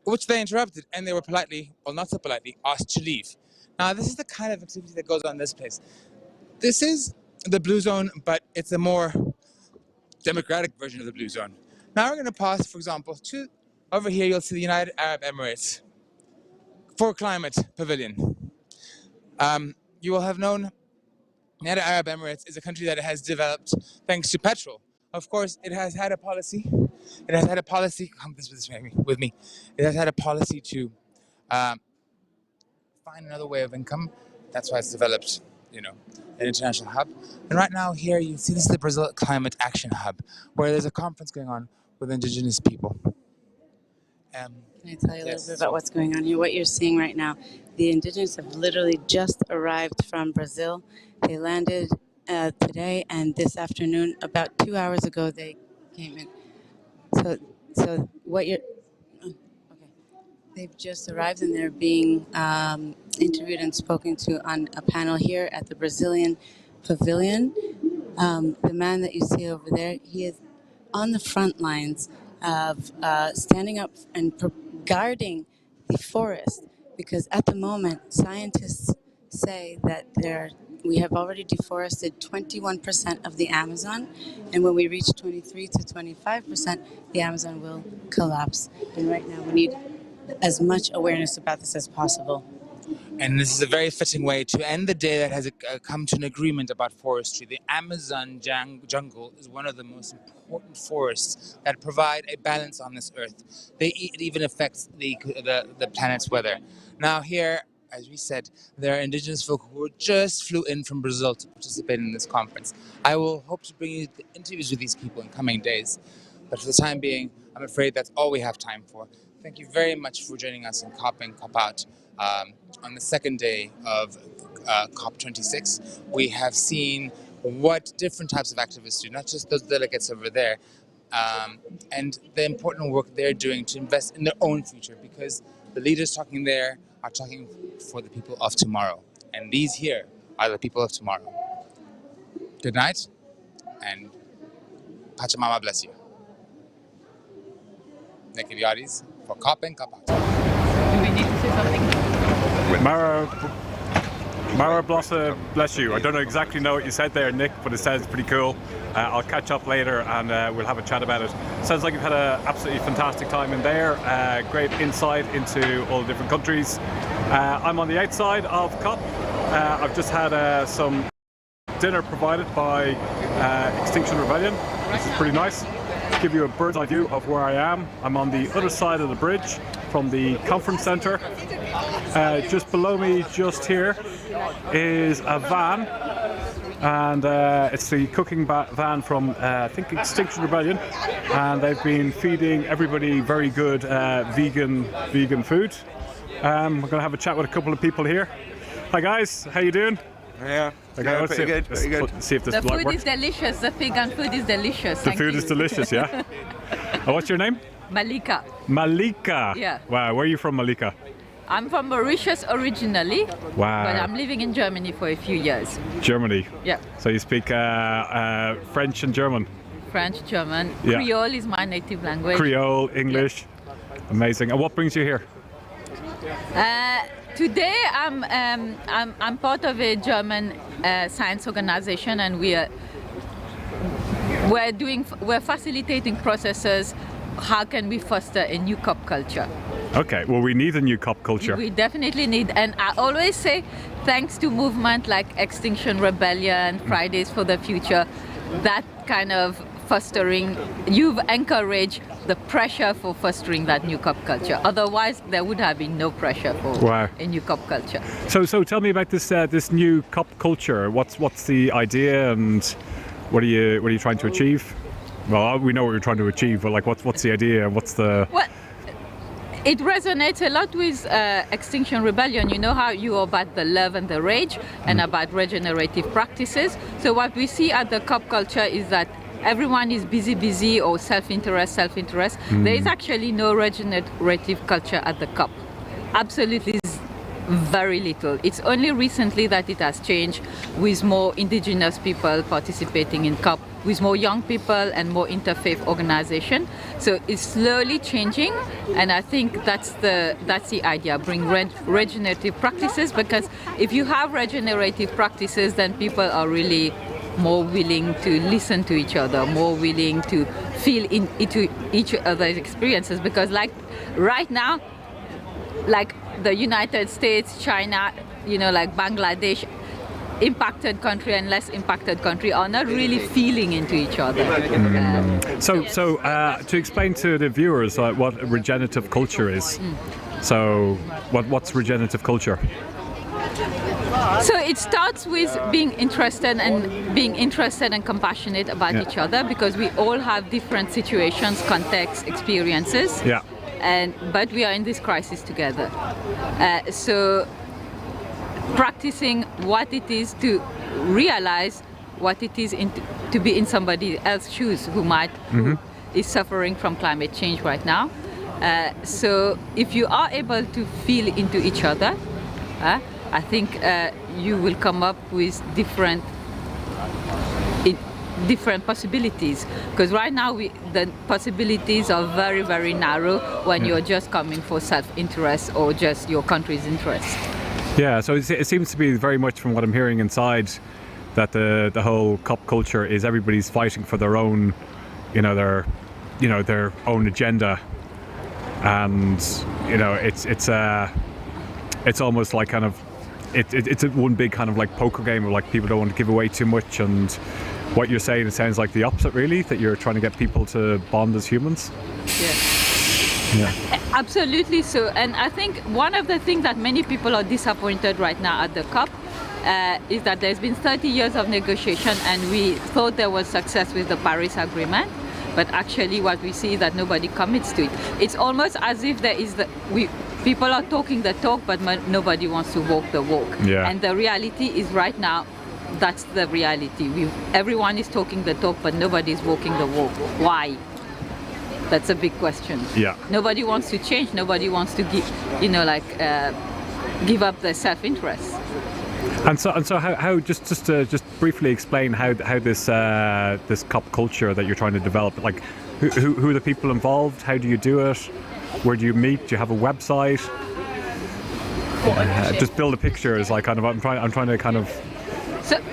which they interrupted, and they were politely, well, not so politely, asked to leave. Now, this is the kind of activity that goes on in this place. This is the Blue Zone, but it's a more democratic version of the Blue Zone. Now we're going to pass, for example, to over here. You'll see the United Arab Emirates for Climate Pavilion. You will have known the United Arab Emirates is a country that has developed thanks to petrol. Of course, it has had a policy. It has had a policy. Come this with me. It has had a policy to find another way of income. That's why it's developed, an international hub. And right now here you see this is the Brazil Climate Action Hub, where there's a conference going on with indigenous people. Can I tell you a little bit about what's going on here? What you're seeing right now, the indigenous have literally just arrived from Brazil. They landed today, and this afternoon, about 2 hours ago, they came in. So what you're... They've just arrived, and they're being interviewed and spoken to on a panel here at the Brazilian Pavilion. The man that you see over there, he is on the front lines of standing up and guarding the forest, because at the moment, scientists say that we have already deforested 21% of the Amazon, and when we reach 23 to 25%, the Amazon will collapse. And right now, we need as much awareness about this as possible. And this is a very fitting way to end the day that has come to an agreement about forestry. The Amazon jungle is one of the most important forests that provide a balance on this earth. It even affects the planet's weather. Now here, as we said, there are indigenous folk who just flew in from Brazil to participate in this conference. I will hope to bring you the interviews with these people in coming days. But for the time being, I'm afraid that's all we have time for. Thank you very much for joining us in COP and COP Out. On the second day of COP26, we have seen what different types of activists do, not just those delegates over there, and the important work they're doing to invest in their own future, because the leaders talking there are talking for the people of tomorrow. And these here are the people of tomorrow. Good night, and Pachamama bless you. Nicolás Eliades for COP and COP Out. Do we need to say something? Mara bless you. I don't exactly know what you said there, Nick, but it sounds pretty cool. I'll catch up later and we'll have a chat about it. Sounds like you've had an absolutely fantastic time in there. Great insight into all the different countries. I'm on the outside of COP. I've just had some dinner provided by Extinction Rebellion, which is pretty nice. To give you a bird's eye view of where I am, I'm on the other side of the bridge from the conference centre. Just below me, just here, is a van, and it's the cooking van from I think Extinction Rebellion, and they've been feeding everybody very good vegan food. We're going to have a chat with a couple of people here. Hi guys, how you doing? Yeah, okay, pretty good. See if this The food works. is delicious. The vegan food is delicious. The food is delicious, yeah. What's your name? Malika. Malika. Yeah. Wow, where are you from, Malika? I'm from Mauritius originally. Wow. But I'm living in Germany for a few years. Germany. Yeah. So you speak French and German. French, German. Yeah. Creole is my native language. Creole, English. Yeah. Amazing. And what brings you here? Today I'm part of a German science organization, and we're facilitating processes. How can we foster a new COP culture? Okay, well, we need a new COP culture. We definitely need, and I always say thanks to movement like Extinction Rebellion, Fridays for the Future, that kind of fostering, you've encouraged the pressure for fostering that new COP culture. Otherwise, there would have been no pressure for a new COP culture. So tell me about this new COP culture. What's the idea, and what are you trying to achieve? Well, we know what you're trying to achieve, but like, what's the idea? What's the... Well, it resonates a lot with Extinction Rebellion. You know how you are about the love and the rage and about regenerative practices. So what we see at the COP culture is that everyone is busy or self-interest. There is actually no regenerative culture at the COP. Absolutely very little. It's only recently that it has changed, with more indigenous people participating in COP, with more young people and more interfaith organization. So it's slowly changing, and I think that's the idea, bring regenerative practices, because if you have regenerative practices, then people are really more willing to listen to each other, more willing to feel into each other's experiences, because like right now, like the United States, China, like Bangladesh, impacted country and less impacted country are not really feeling into each other. So to explain to the viewers what regenerative culture is. So what's regenerative culture? So it starts with being interested and compassionate about each other, because we all have different situations, contexts, experiences. Yeah. But we are in this crisis together. So practicing what it is to realize what it is to be in somebody else's shoes who is suffering from climate change right now. So if you are able to feel into each other, I think you will come up with different possibilities, because right now the possibilities are very, very narrow when you're just coming for self-interest or just your country's interest. Yeah, so it seems to be very much, from what I'm hearing inside, that the whole COP culture is everybody's fighting for their own, their own agenda, and it's almost like kind of it's one big kind of like poker game of like people don't want to give away too much, and what you're saying, it sounds like the opposite, really, that you're trying to get people to bond as humans. Yeah. Absolutely so. And I think one of the things that many people are disappointed right now at the COP is that there's been 30 years of negotiation, and we thought there was success with the Paris Agreement, but actually what we see is that nobody commits to it. It's almost as if people are talking the talk, but nobody wants to walk the walk. Yeah. And the reality is right now, that's the reality. Everyone is talking the talk, but nobody is walking the walk. Why? That's a big question. Yeah. Nobody wants to change. Nobody wants to give up their self-interest. And so how just briefly explain how this COP culture that you're trying to develop, like who are the people involved? How do you do it? Where do you meet? Do you have a website? Just build a picture. Is like kind of I'm trying to kind of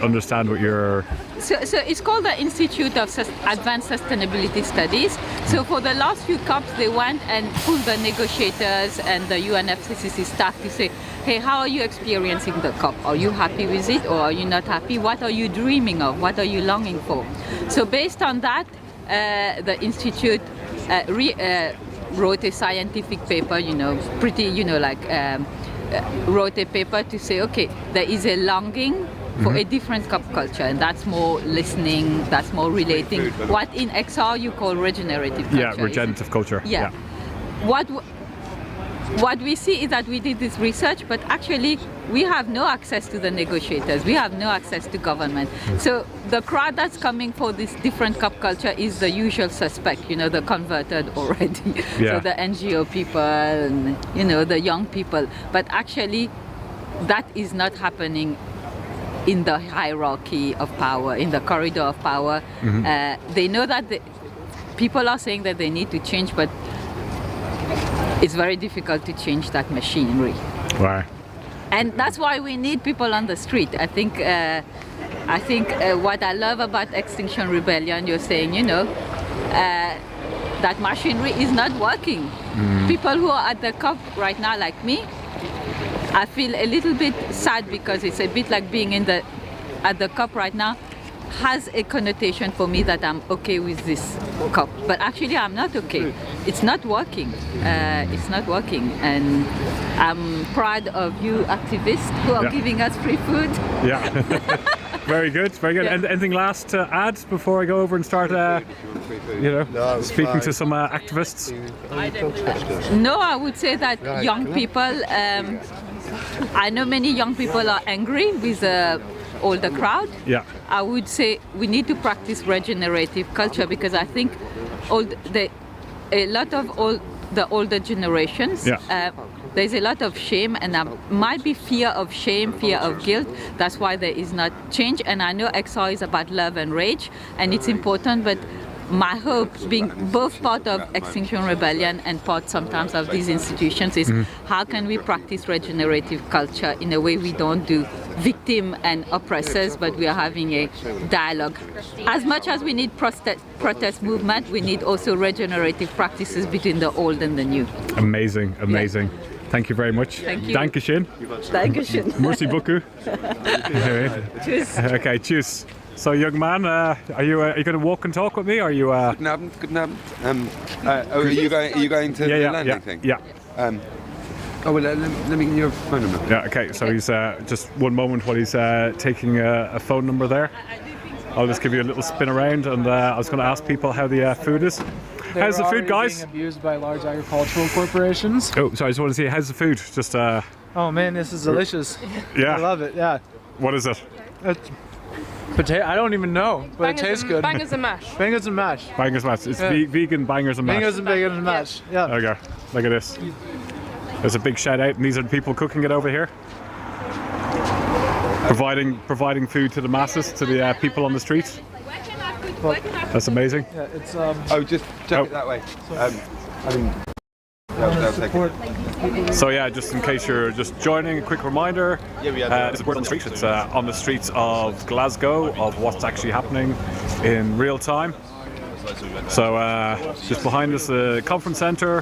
understand what you're... So it's called the Institute of Advanced Sustainability Studies. So for the last few COPs, they went and pulled the negotiators and the UNFCCC staff to say, hey, how are you experiencing the COP? Are you happy with it, or are you not happy? What are you dreaming of? What are you longing for? So based on that, the Institute wrote a scientific paper, wrote a paper to say, okay, there is a longing for a different COP culture, and that's more listening, that's more relating. What in XR you call regenerative culture. Yeah, regenerative culture. Yeah. What we see is that we did this research, but actually we have no access to the negotiators. We have no access to government. So the crowd that's coming for this different COP culture is the usual suspect, the converted already. Yeah. So the NGO people and, the young people. But actually that is not happening in the hierarchy of power, in the corridor of power. They know that people are saying that they need to change, but it's very difficult to change that machinery. Right. And that's why we need people on the street. I think what I love about Extinction Rebellion, you're saying, that machinery is not working. People who are at the COP right now, like me, I feel a little bit sad, because it's a bit like being at the COP right now. has a connotation for me that I'm okay with this COP, but actually I'm not okay. It's not working. It's not working, and I'm proud of you activists who are giving us free food. Yeah. Very good, very good. Yeah. And anything last to add before I go over and start, speaking to some activists? No, I would say that young people, I know many young people are angry with the older crowd. Yeah. I would say we need to practice regenerative culture, because I think a lot of all the older generations, there's a lot of shame, and there might be fear of shame, fear of guilt. That's why there is not change. And I know XR is about love and rage, and it's important, but my hope, being both part of Extinction Rebellion and part sometimes of these institutions, is how can we practice regenerative culture in a way we don't do victim and oppressors, but we are having a dialogue. As much as we need protest movement, we need also regenerative practices between the old and the new. Amazing, amazing. Yeah. Thank you very much. Thank you. Dankeschön. Dankeschön. Merci beaucoup. Cheers. Okay, cheers. So, young man, are you going to walk and talk with me? Or are you? Good Abend. Are you going to the landing thing? Yeah. Oh well, let me give you a phone number. Yeah. Okay. So he's just one moment while he's taking a phone number there. I'll just give you a little spin around, and I was going to ask people how the food is. How's the food, guys? Being abused by large agricultural corporations. Oh, sorry. I just want to see how's the food. Just. Oh man, this is delicious. Yeah. I love it. Yeah. What is it? Potato. I don't even know, but it tastes good. Bangers and mash. Bangers and mash. Bangers and mash. It's vegan bangers and mash. Bangers and mash. Yeah. There we go. Look at this. There's a big shout out, and these are the people cooking it over here. Providing food to the masses, to the people on the street. That's amazing. Yeah, it's Oh, just check it that way. So yeah, just in case you're just joining, a quick reminder, it's word on the street. It's on the streets of Glasgow, of what's actually happening in real time. So just behind us, the conference centre,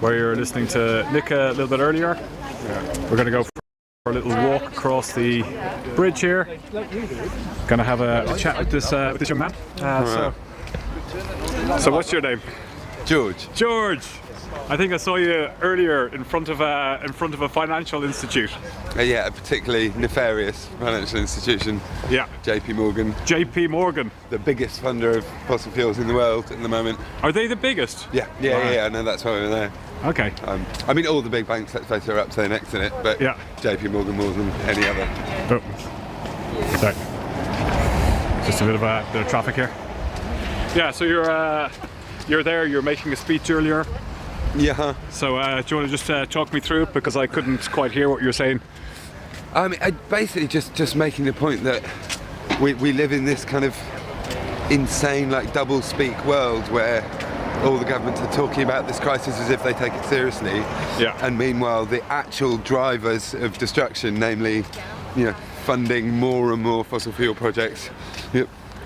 where you're listening to Nick a little bit earlier. We're going to go for a little walk across the bridge here. Going to have a chat with this young man. So what's your name? George. George. I think I saw you earlier in front of a financial institute. Yeah, a particularly nefarious financial institution. Yeah. JP Morgan. JP Morgan. The biggest funder of fossil fuels in the world at the moment. Are they the biggest? Yeah. I know, that's why we're there. Okay. I mean, all the big banks, let's face it, are up to their necks in it, but JP Morgan more than any other. Oh. Sorry. Just a bit of traffic here. Yeah, so you're there, you're making a speech earlier. Yeah. So do you want to just talk me through it, because I couldn't quite hear what you were saying? I mean, basically just making the point that we live in this kind of insane, like, double-speak world where all the governments are talking about this crisis as if they take it seriously. Yeah. And meanwhile, the actual drivers of destruction, namely, funding more and more fossil fuel projects,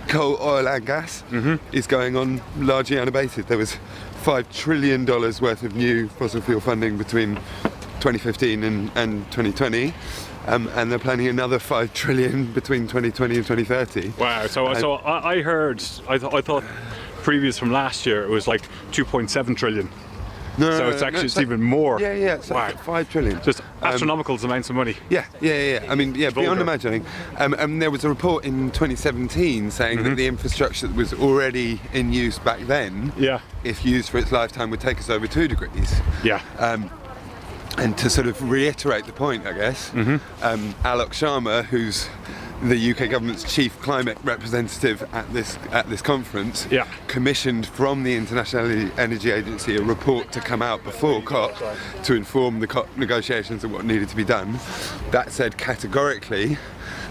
coal, oil and gas, is going on largely unabated. There was $5 trillion worth of new fossil fuel funding between 2015 and 2020, and they're planning another $5 trillion between 2020 and 2030. Wow! So I heard, I thought previous from last year it was like 2.7 trillion. So it's even more. Yeah, it's like $5 trillion. Just astronomical amounts of money. Yeah. I mean, beyond imagining. And there was a report in 2017 saying that the infrastructure that was already in use back then, if used for its lifetime, would take us over 2 degrees. Yeah. And to sort of reiterate the point, I guess, Alok Sharma, who's the UK government's chief climate representative at this conference, commissioned from the International Energy Agency a report to come out before COP to inform the COP negotiations of what needed to be done. That said categorically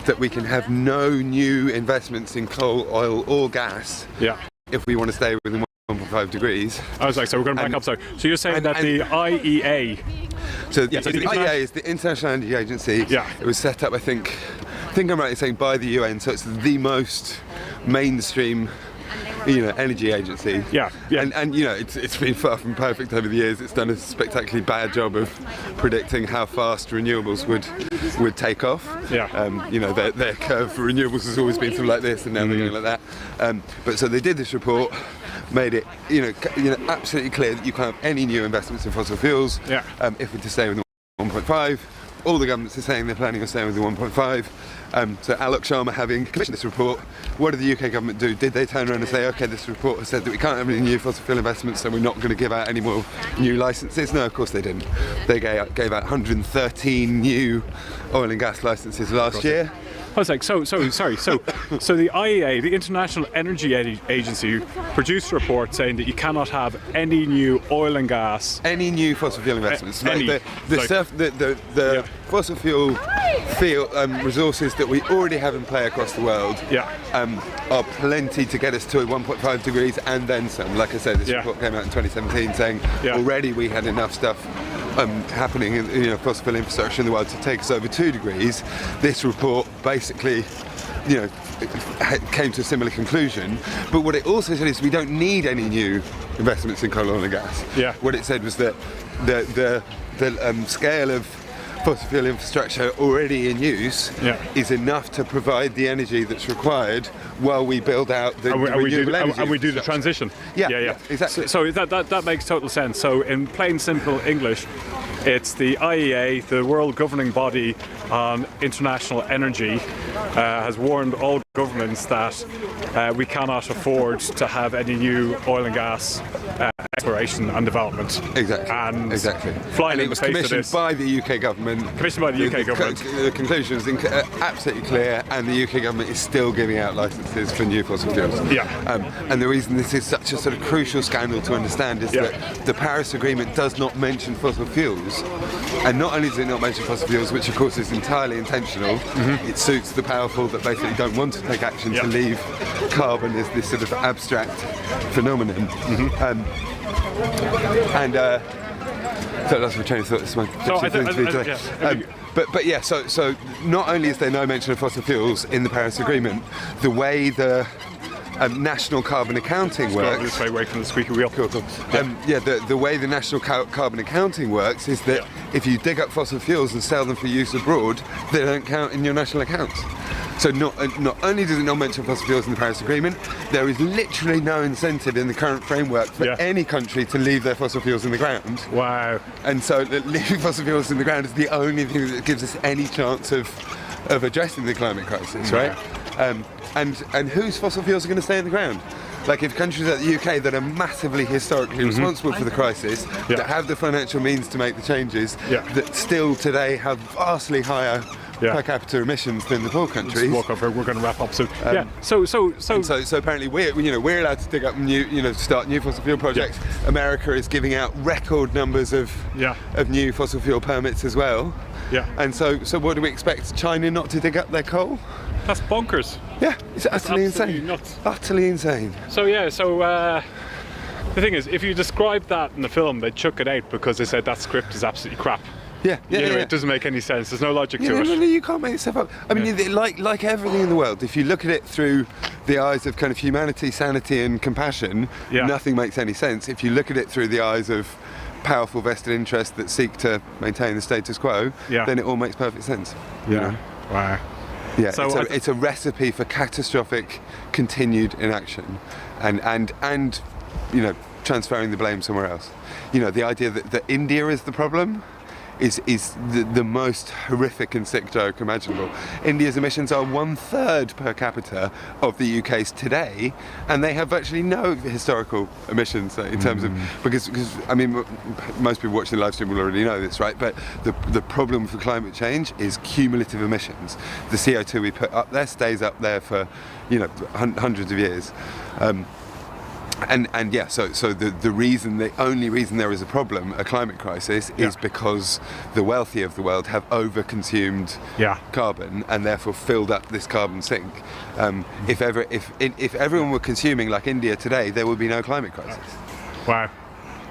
that we can have no new investments in coal, oil or gas if we want to stay within 1.5 degrees. I was like, so we're going back up. So you're saying that the IEA... So the IEA is the International Energy Agency. It was set up, I think I'm right in saying, by the UN, so it's the most mainstream energy agency. Yeah. And it's been far from perfect over the years. It's done a spectacularly bad job of predicting how fast renewables would take off. Yeah. Their curve for renewables has always been sort of like this, and now they're going like that. But so they did this report, made it absolutely clear that you can't have any new investments in fossil fuels. Yeah. If we're to stay with the 1.5. All the governments are saying they're planning on staying with the 1.5. So Alok Sharma, having commissioned this report, what did the UK government do? Did they turn around and say, okay, this report has said that we can't have any new fossil fuel investments, so we're not going to give out any more new licences? No, of course they didn't. They gave out 113 new oil and gas licences last year. I was like, so the IEA, the International Energy Agency, produced a report saying that you cannot have any new oil and gas, any new fossil fuel investments. The fossil fuel resources that we already have in play across the world are plenty to get us to 1.5 degrees and then some. Like I said, this report came out in 2017 saying already we had enough stuff happening in fossil fuel infrastructure in the world to take us over 2 degrees. This report basically came to a similar conclusion, but what it also said is we don't need any new investments in coal, oil and gas. What it said was that the scale of fossil fuel infrastructure already in use is enough to provide the energy that's required while we build out the renewable energy. And we do the transition. Yeah, exactly. So that makes total sense. So in plain, simple English, it's the IEA, the world governing body on international energy, has warned all governments that we cannot afford to have any new oil and gas exploration and development. Exactly. Flying and in the face of this. It was commissioned by the UK government. The conclusion is absolutely clear, and the UK government is still giving out licences for new fossil fuels. And the reason this is such a sort of crucial scandal to understand is that the Paris Agreement does not mention fossil fuels. And not only does it not mention fossil fuels, which of course is entirely intentional, it suits the powerful that basically don't want to take action to leave carbon as this sort of abstract phenomenon. So that's my train of thought. This is my so not only is there no mention of fossil fuels in the Paris Agreement, the way the national carbon accounting works. This way, away from the squeaky wheel. The way the national carbon accounting works is that if you dig up fossil fuels and sell them for use abroad, they don't count in your national accounts. So not only does it not mention fossil fuels in the Paris Agreement, there is literally no incentive in the current framework for any country to leave their fossil fuels in the ground. Wow. And so leaving fossil fuels in the ground is the only thing that gives us any chance of addressing the climate crisis, right? And whose fossil fuels are going to stay in the ground? Like if countries like the UK that are massively historically responsible for the crisis, that have the financial means to make the changes, that still today have vastly higher per capita emissions than the poor countries. We're going to wrap up soon. So apparently we're allowed to dig up start new fossil fuel projects. America is giving out record numbers of new fossil fuel permits as well. And so what do we expect? China not to dig up their coal? That's bonkers. Yeah, it's utterly insane. Nuts. Utterly insane. So the thing is, if you describe that in the film, they chuck it out because they said that script is absolutely crap. It doesn't make any sense. There's no logic to it. No, you can't make stuff up. I mean, like everything in the world, if you look at it through the eyes of kind of humanity, sanity, and compassion, nothing makes any sense. If you look at it through the eyes of powerful vested interests that seek to maintain the status quo, then it all makes perfect sense. Wow. Yeah, so it's a recipe for catastrophic continued inaction, and transferring the blame somewhere else. The idea that India is the problem is the most horrific and sick joke imaginable. India's emissions are 1/3 per capita of the UK's today, and they have virtually no historical emissions in terms of because I mean most people watching the live stream will already know this, right? But the problem for climate change is cumulative emissions. The CO2 we put up there stays up there for hundreds of years. So the only reason there is a problem, a climate crisis, is because the wealthy of the world have over-consumed carbon and therefore filled up this carbon sink. If everyone were consuming like India today, there would be no climate crisis. Wow.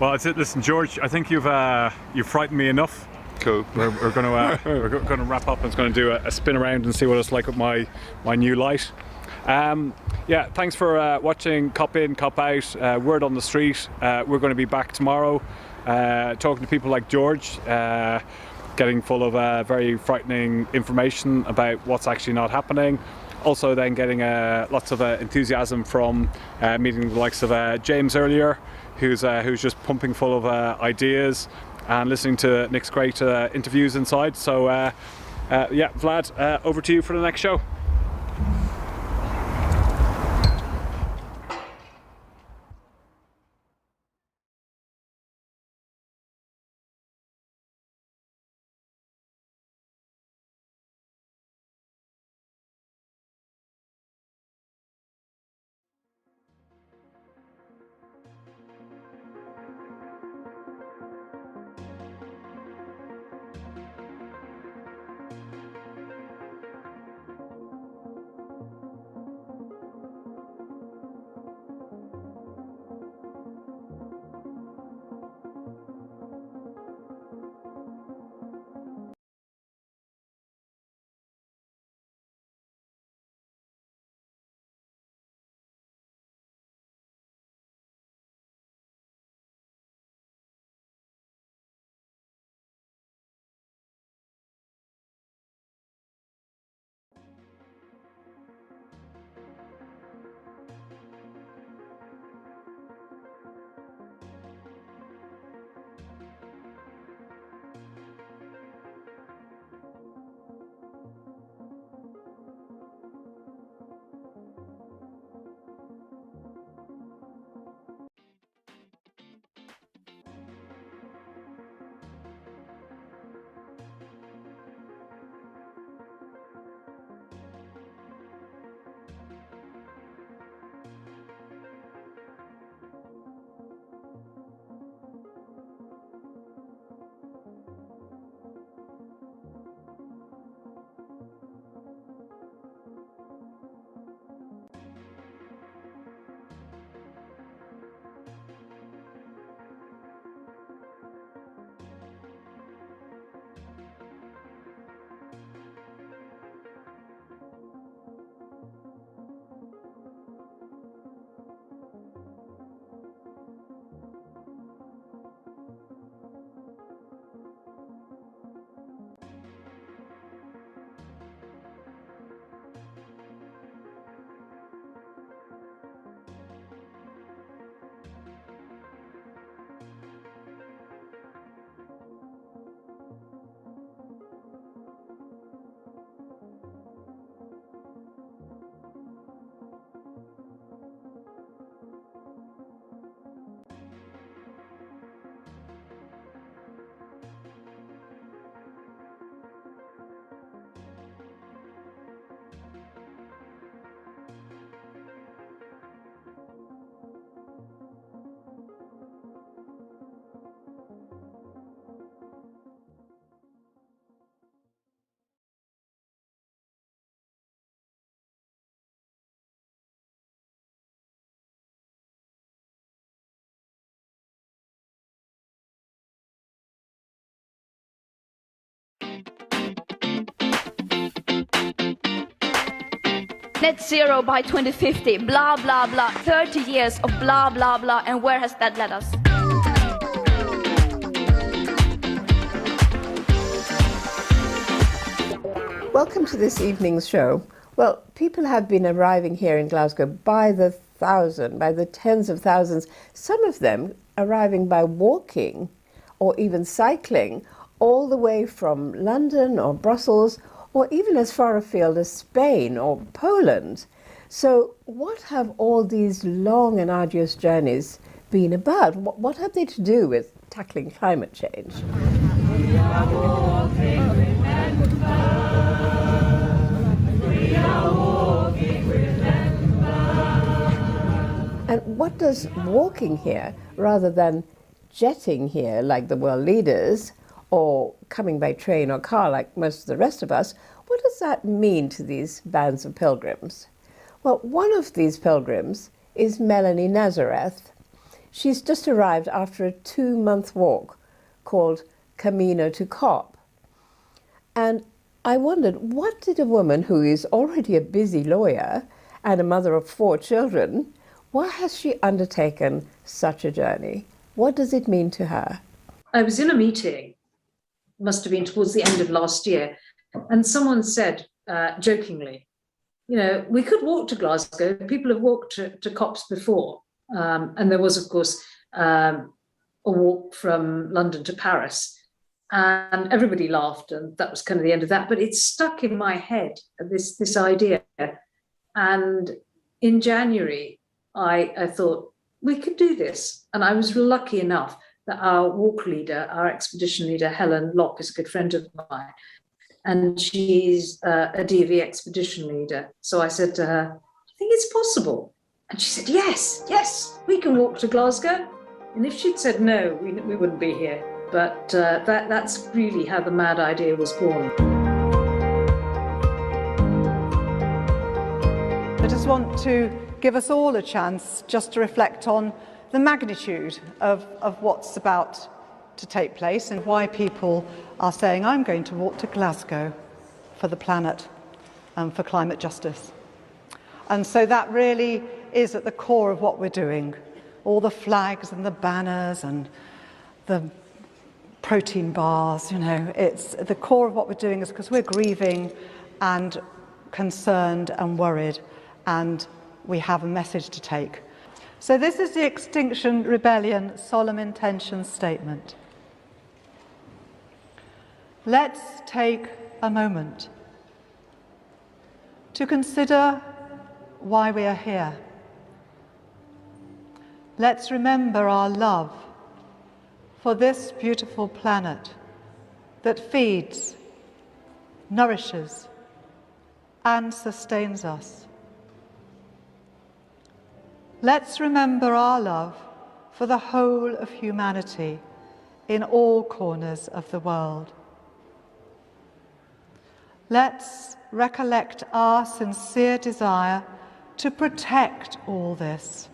Well, that's it. Listen, George, I think you've frightened me enough. Cool. We're going to wrap up and it's going to do a spin around and see what it's like with my new light. Yeah, thanks for watching Cop In, Cop Out, Word on the Street. We're going to be back tomorrow talking to people like George, getting full of very frightening information about what's actually not happening. Also then getting lots of enthusiasm from meeting the likes of James earlier, who's just pumping full of ideas, and listening to Nick's great interviews inside. So yeah, Vlad, over to you for the next show. Net zero by 2050, blah, blah, blah. 30 years of blah, blah, blah. And where has that led us? Welcome to this evening's show. Well, people have been arriving here in Glasgow by the thousand, by the tens of thousands, some of them arriving by walking or even cycling all the way from London or Brussels or even as far afield as Spain or Poland. So what have all these long and arduous journeys been about? What have they to do with tackling climate change? We are walking, remember. We are walking, remember. And what does walking here, rather than jetting here like the world leaders, or coming by train or car like most of the rest of us, what does that mean to these bands of pilgrims? Well, one of these pilgrims is Melanie Nazareth. She's just arrived after a 2-month walk called Camino to COP. And I wondered, what did a woman who is already a busy lawyer and a mother of 4 children, why has she undertaken such a journey? What does it mean to her? I was in a meeting, must have been towards the end of last year, and someone said, jokingly, you know, we could walk to Glasgow. People have walked to COPs before. And there was, of course, a walk from London to Paris. And everybody laughed, and that was kind of the end of that. But it stuck in my head, this idea. And in January, I thought, we could do this. And I was lucky enough that our walk leader, our expedition leader, Helen Locke, is a good friend of mine. And she's a DV expedition leader. So I said to her, I think it's possible. And she said, yes, we can walk to Glasgow. And if she'd said no, we wouldn't be here. But that's really how the mad idea was born. I just want to give us all a chance just to reflect on the magnitude of what's about to take place and why people are saying, I'm going to walk to Glasgow for the planet and for climate justice. And so that really is at the core of what we're doing. All the flags and the banners and the protein bars, you know, it's the core of what we're doing is because we're grieving and concerned and worried, and we have a message to take. So this is the Extinction Rebellion Solemn Intention Statement. Let's take a moment to consider why we are here. Let's remember our love for this beautiful planet that feeds, nourishes, and sustains us. Let's remember our love for the whole of humanity in all corners of the world. Let's recollect our sincere desire to protect all this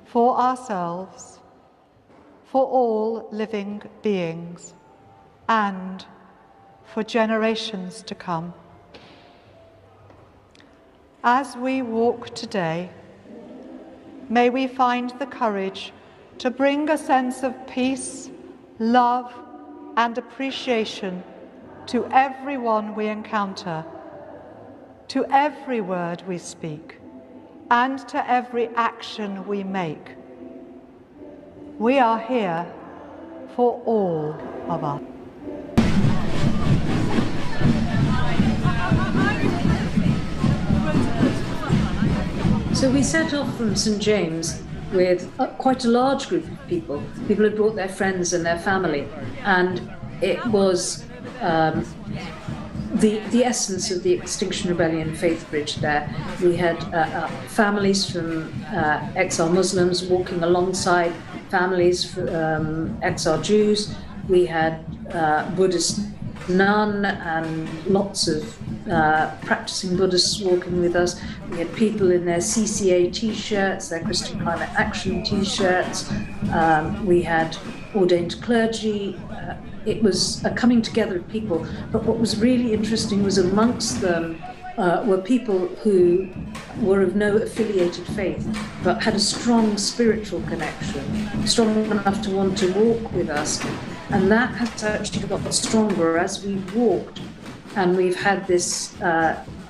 for ourselves, for all living beings, and for generations to come. As we walk today, may we find the courage to bring a sense of peace, love, and appreciation to everyone we encounter, to every word we speak, and to every action we make. We are here for all of us. So we set off from St James with quite a large group of people. People had brought their friends and their family, and it was the essence of the Extinction Rebellion Faith Bridge there. We had families from exile Muslims walking alongside families from exile Jews. We had Buddhist nun and lots of practicing Buddhists walking with us. We had people in their CCA t-shirts, their Christian Climate Action t-shirts. We had ordained clergy. It was a coming together of people. But what was really interesting was amongst them were people who were of no affiliated faith, but had a strong spiritual connection, strong enough to want to walk with us. And that has actually got stronger as we've walked, and we've had this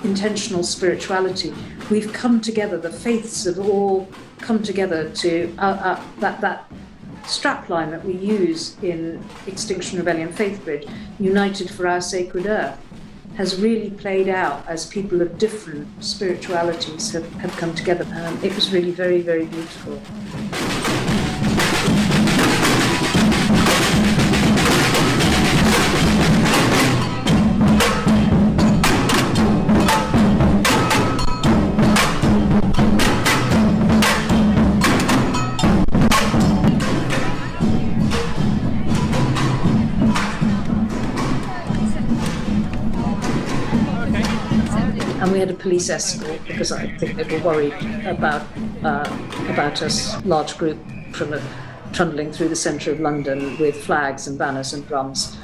intentional spirituality. We've come together, the faiths have all come together to that strapline that we use in Extinction Rebellion Faith Bridge, United for Our Sacred Earth, has really played out as people of different spiritualities have come together. It was really very, very beautiful. And we had a police escort because I think they were worried about us, large group trundling through the centre of London with flags and banners and drums.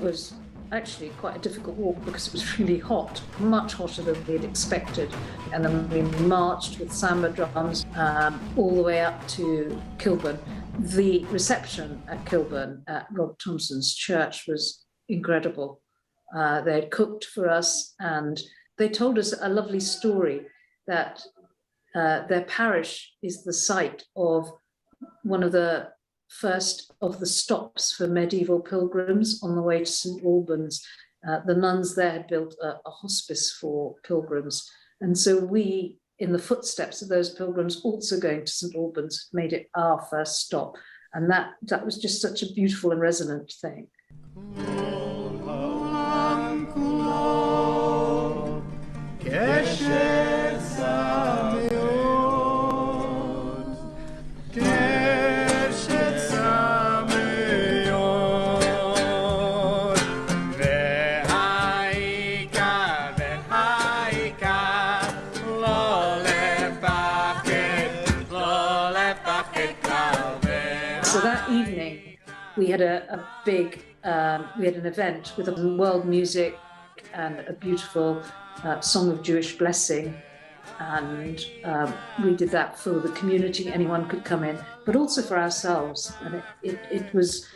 was actually quite a difficult walk because it was really hot, much hotter than we had expected. And then we marched with samba drums all the way up to Kilburn. The reception at Kilburn at Rob Thompson's church was incredible. They had cooked for us and they told us a lovely story that their parish is the site of one of the first of the stops for medieval pilgrims on the way to St. Albans. The nuns there had built a hospice for pilgrims. And so we, in the footsteps of those pilgrims also going to St. Albans, made it our first stop. And that was just such a beautiful and resonant thing. So that evening, we had a big, we had an event with world music and a beautiful song of Jewish blessing. And we did that for the community, anyone could come in, but also for ourselves. And it was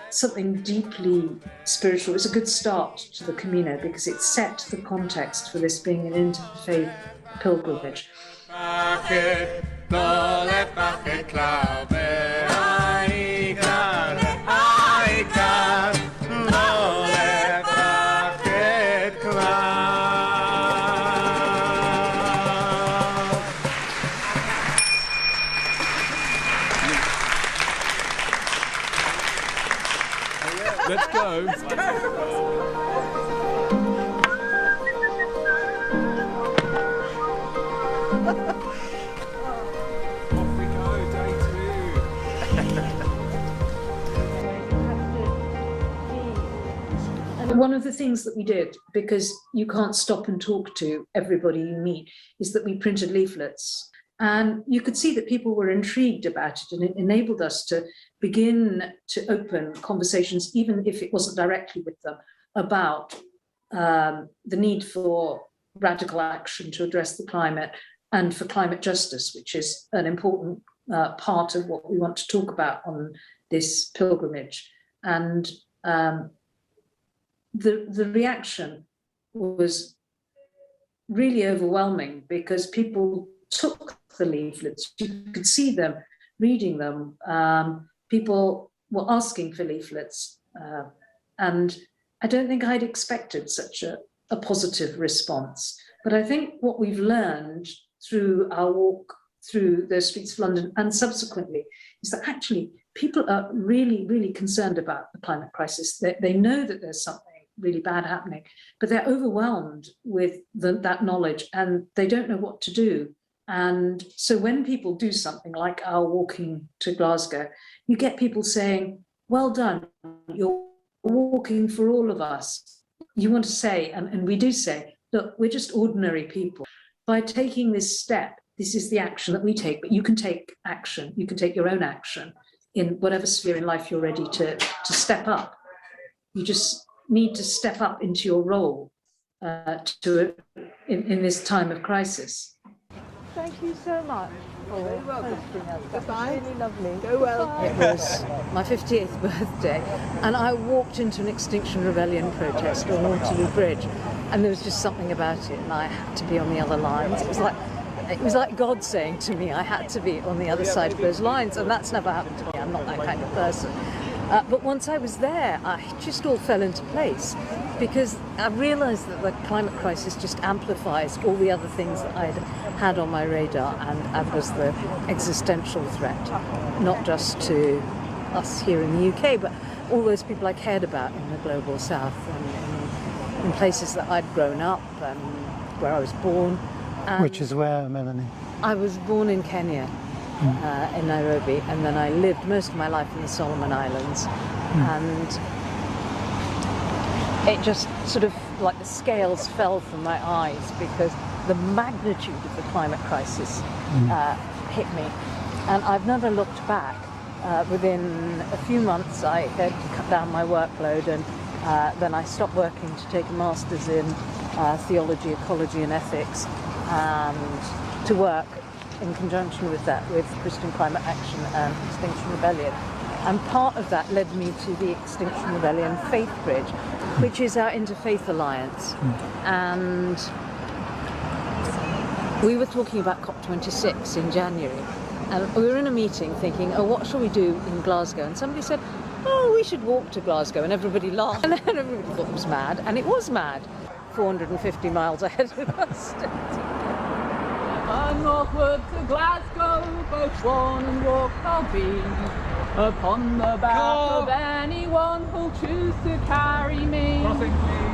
something deeply spiritual. It was a good start to the Camino because it set the context for this being an interfaith pilgrimage. Let's go. Off we go, day 2. And one of the things that we did, because you can't stop and talk to everybody you meet, is that we printed leaflets. And you could see that people were intrigued about it, and it enabled us to begin to open conversations, even if it wasn't directly with them, about the need for radical action to address the climate and for climate justice, which is an important part of what we want to talk about on this pilgrimage. And the reaction was really overwhelming because people took the leaflets. You could see them reading them. People were asking for leaflets. And I don't think I'd expected such a positive response. But I think what we've learned through our walk through the streets of London and subsequently is that actually people are really, really concerned about the climate crisis. They know that there's something really bad happening, but they're overwhelmed with that knowledge and they don't know what to do. And so when people do something like our walking to Glasgow, you get people saying, well done, you're walking for all of us. You want to say, and we do say, look, we're just ordinary people. By taking this step, this is the action that we take, but you can take action. You can take your own action in whatever sphere in life you're ready to step up. You just need to step up into your role in this time of crisis. Thank you so much for hosting us. That was really lovely. Go well. It was my 50th birthday, and I walked into an Extinction Rebellion protest on Waterloo Bridge, and there was just something about it, and I had to be on the other lines. It was like God saying to me, I had to be on the other side of those lines, and that's never happened to me. I'm not that kind of person. But once I was there, it just all fell into place, because I realised that the climate crisis just amplifies all the other things that I'd had on my radar, and that was the existential threat, not just to us here in the UK, but all those people I cared about in the global south and in places that I'd grown up and where I was born. And which is where, Melanie? I was born in Kenya. In Nairobi, and then I lived most of my life in the Solomon Islands, and it just sort of like the scales fell from my eyes because the magnitude of the climate crisis hit me, and I've never looked back. Within a few months I had cut down my workload and Then I stopped working to take a master's in theology, ecology and ethics, and to work in conjunction with that with Christian Climate Action and Extinction Rebellion. And part of that led me to the Extinction Rebellion Faith Bridge, which is our interfaith alliance. And we were talking about COP26 in January, and we were in a meeting thinking, oh, what shall we do in Glasgow? And somebody said, oh, we should walk to Glasgow, and everybody laughed, and then everybody thought it was mad, and it was mad. 450 miles ahead of us. And northward to Glasgow, both one and walk I'll be, upon the back of anyone who'll choose to carry me.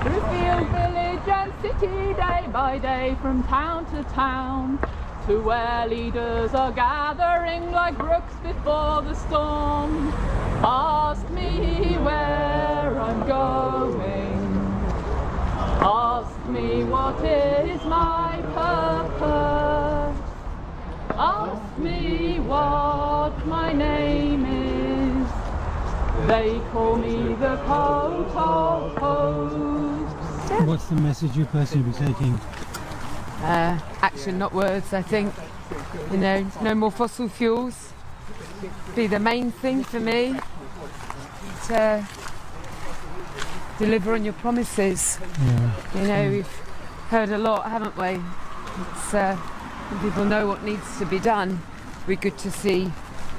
Through field, village and city, day by day, from town to town, to where leaders are gathering like brooks before the storm. Ask me where I'm going, ask me what is my purpose, ask me what my name is. They call me the coat of hope. What's the message you personally be taking? Action, not words, I think. You know, no more fossil fuels. Be the main thing for me. To deliver on your promises. Yeah. You know, we've heard a lot, haven't we? It's, people know what needs to be done. It'd be good to see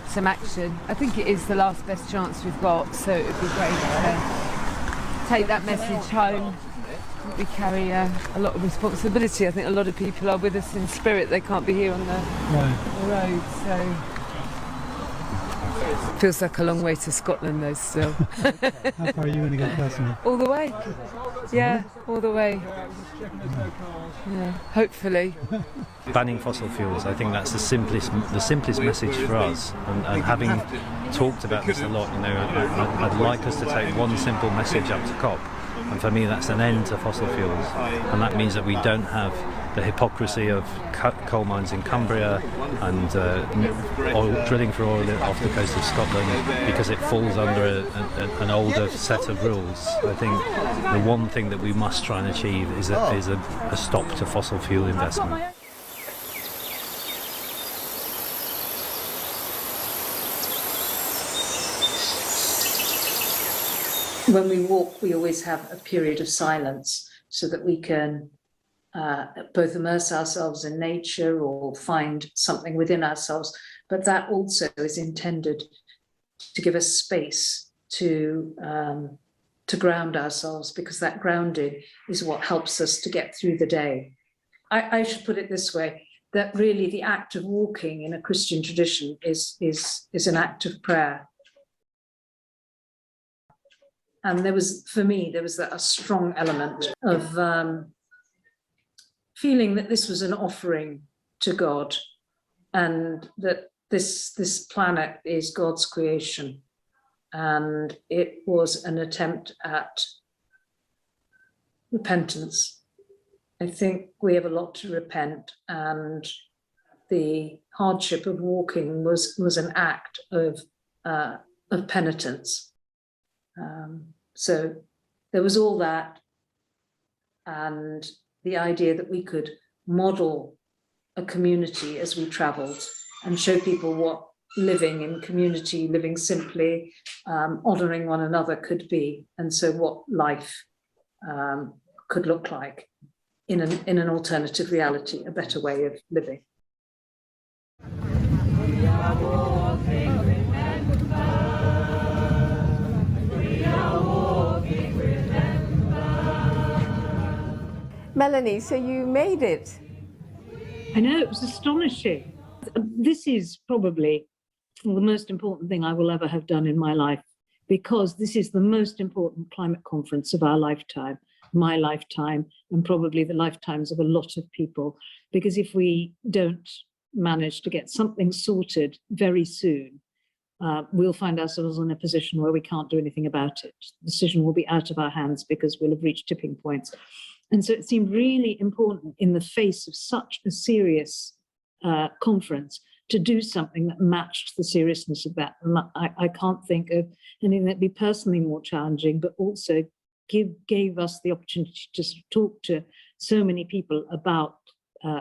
some action. I think it is the last best chance we've got, so it would be great to take that message home. We carry a lot of responsibility. I think a lot of people are with us in spirit. They can't be here on the road, so feels like a long way to Scotland though still. How far are you going to go personally? All the way. Yeah, all the way. Yeah, hopefully. Banning fossil fuels, I think that's the simplest message for us. And having talked about this a lot, you know, I'd like us to take one simple message up to COP. And for me, that's an end to fossil fuels. And that means that we don't have the hypocrisy of coal mines in Cumbria and drilling for oil off the coast of Scotland because it falls under an older set of rules. I think the one thing that we must try and achieve is a stop to fossil fuel investment. When we walk, we always have a period of silence so that we can both immerse ourselves in nature or find something within ourselves. But that also is intended to give us space to ground ourselves, because that grounding is what helps us to get through the day. I should put it this way, that really the act of walking in a Christian tradition is an act of prayer. And there was, for me, there was a strong element of feeling that this was an offering to God and that this planet is God's creation. And it was an attempt at repentance. I think we have a lot to repent, and the hardship of walking was an act of penitence. So there was all that, and the idea that we could model a community as we travelled and show people what living in community, living simply, honouring one another could be, and so what life could look like in an alternative reality, a better way of living. Melanie, so you made it. I know, it was astonishing. This is probably the most important thing I will ever have done in my life, because this is the most important climate conference of our lifetime, my lifetime, and probably the lifetimes of a lot of people. Because if we don't manage to get something sorted very soon, we'll find ourselves in a position where we can't do anything about it. The decision will be out of our hands because we'll have reached tipping points. And so it seemed really important in the face of such a serious conference to do something that matched the seriousness of that. And I can't think of anything that'd be personally more challenging, but also gave us the opportunity to talk to so many people about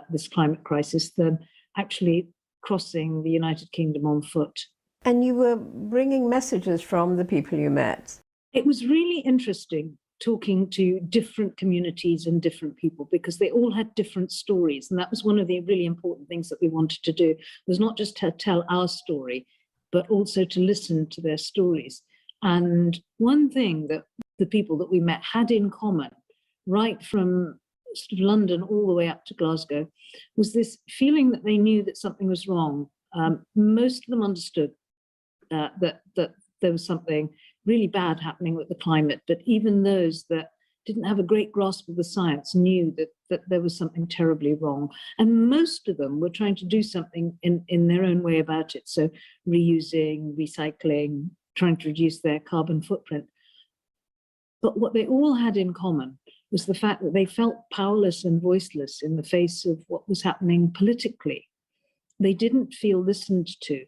this climate crisis than actually crossing the United Kingdom on foot. And you were bringing messages from the people you met. It was really interesting talking to different communities and different people because they all had different stories. And that was one of the really important things that we wanted to do, was not just to tell our story, but also to listen to their stories. And one thing that the people that we met had in common, right from sort of London all the way up to Glasgow, was this feeling that they knew that something was wrong. Most of them understood that there was something really bad happening with the climate, but even those that didn't have a great grasp of the science knew that there was something terribly wrong. And most of them were trying to do something in their own way about it. So reusing, recycling, trying to reduce their carbon footprint. But what they all had in common was the fact that they felt powerless and voiceless in the face of what was happening politically. They didn't feel listened to,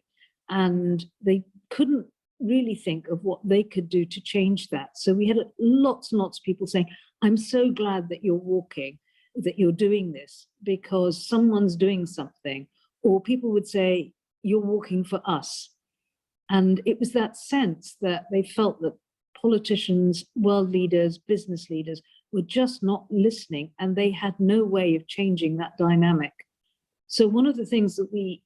and they couldn't really think of what they could do to change that. So we had lots and lots of people saying, I'm so glad that you're walking, that you're doing this because someone's doing something. Or people would say, you're walking for us. And it was that sense that they felt that politicians, world leaders, business leaders were just not listening, and they had no way of changing that dynamic. So one of the things that we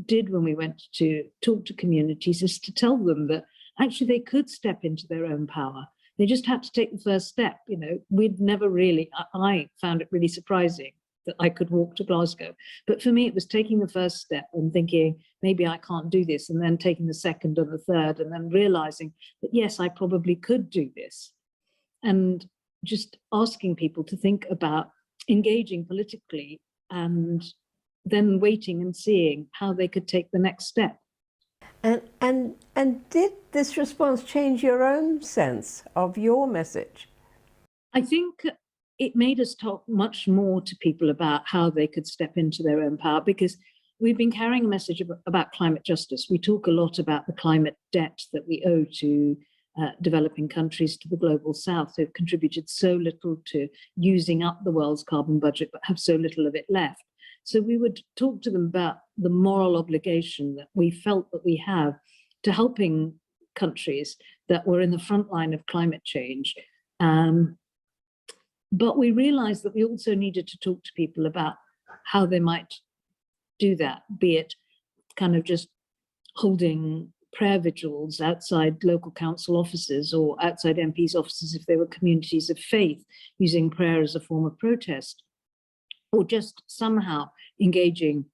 did when we went to talk to communities is to tell them that actually they could step into their own power. They just had to take the first step. You know, we'd never really, I found it really surprising that I could walk to Glasgow. But for me, it was taking the first step and thinking, maybe I can't do this, and then taking the second and the third, and then realizing that, yes, I probably could do this. And just asking people to think about engaging politically and then waiting and seeing how they could take the next step. And did this response change your own sense of your message? I think it made us talk much more to people about how they could step into their own power, because we've been carrying a message about climate justice. We talk a lot about the climate debt that we owe to developing countries, to the global south, who've contributed so little to using up the world's carbon budget, but have so little of it left. So we would talk to them about the moral obligation that we felt that we have to helping countries that were in the front line of climate change. But we realized that we also needed to talk to people about how they might do that, be it kind of just holding prayer vigils outside local council offices or outside MPs' offices if they were communities of faith, using prayer as a form of protest, or just somehow engaging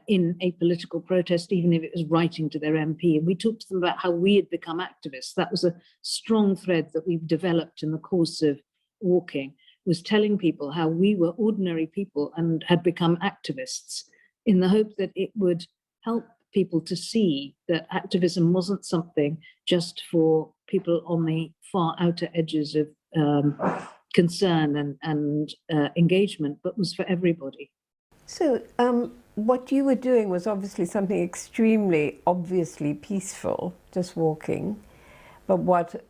in a political protest, even if it was writing to their MP. And we talked to them about how we had become activists. That was a strong thread that we've developed in the course of walking, was telling people how we were ordinary people and had become activists, in the hope that it would help people to see that activism wasn't something just for people on the far outer edges of concern and engagement, but was for everybody. So what you were doing was obviously something extremely obviously peaceful, just walking. But what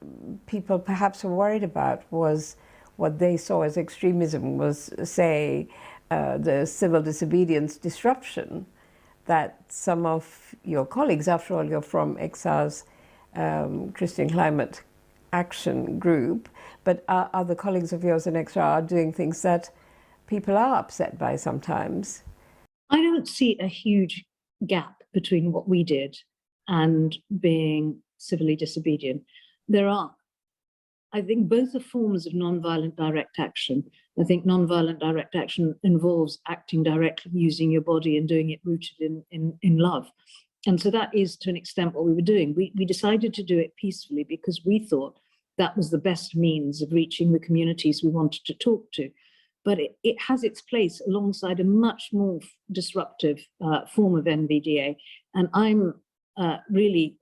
people perhaps were worried about was what they saw as extremism was, say, the civil disobedience disruption that some of your colleagues, after all, you're from XR's Christian Climate Action Group, but other colleagues of yours in XR are doing things that people are upset by sometimes. I don't see a huge gap between what we did and being civilly disobedient. There are, I think, both are forms of non-violent direct action. I think non-violent direct action involves acting directly, using your body and doing it rooted in love. And so that is, to an extent, what we were doing. We decided to do it peacefully because we thought that was the best means of reaching the communities we wanted to talk to. But it has its place alongside a much more disruptive form of NVDA. And I'm really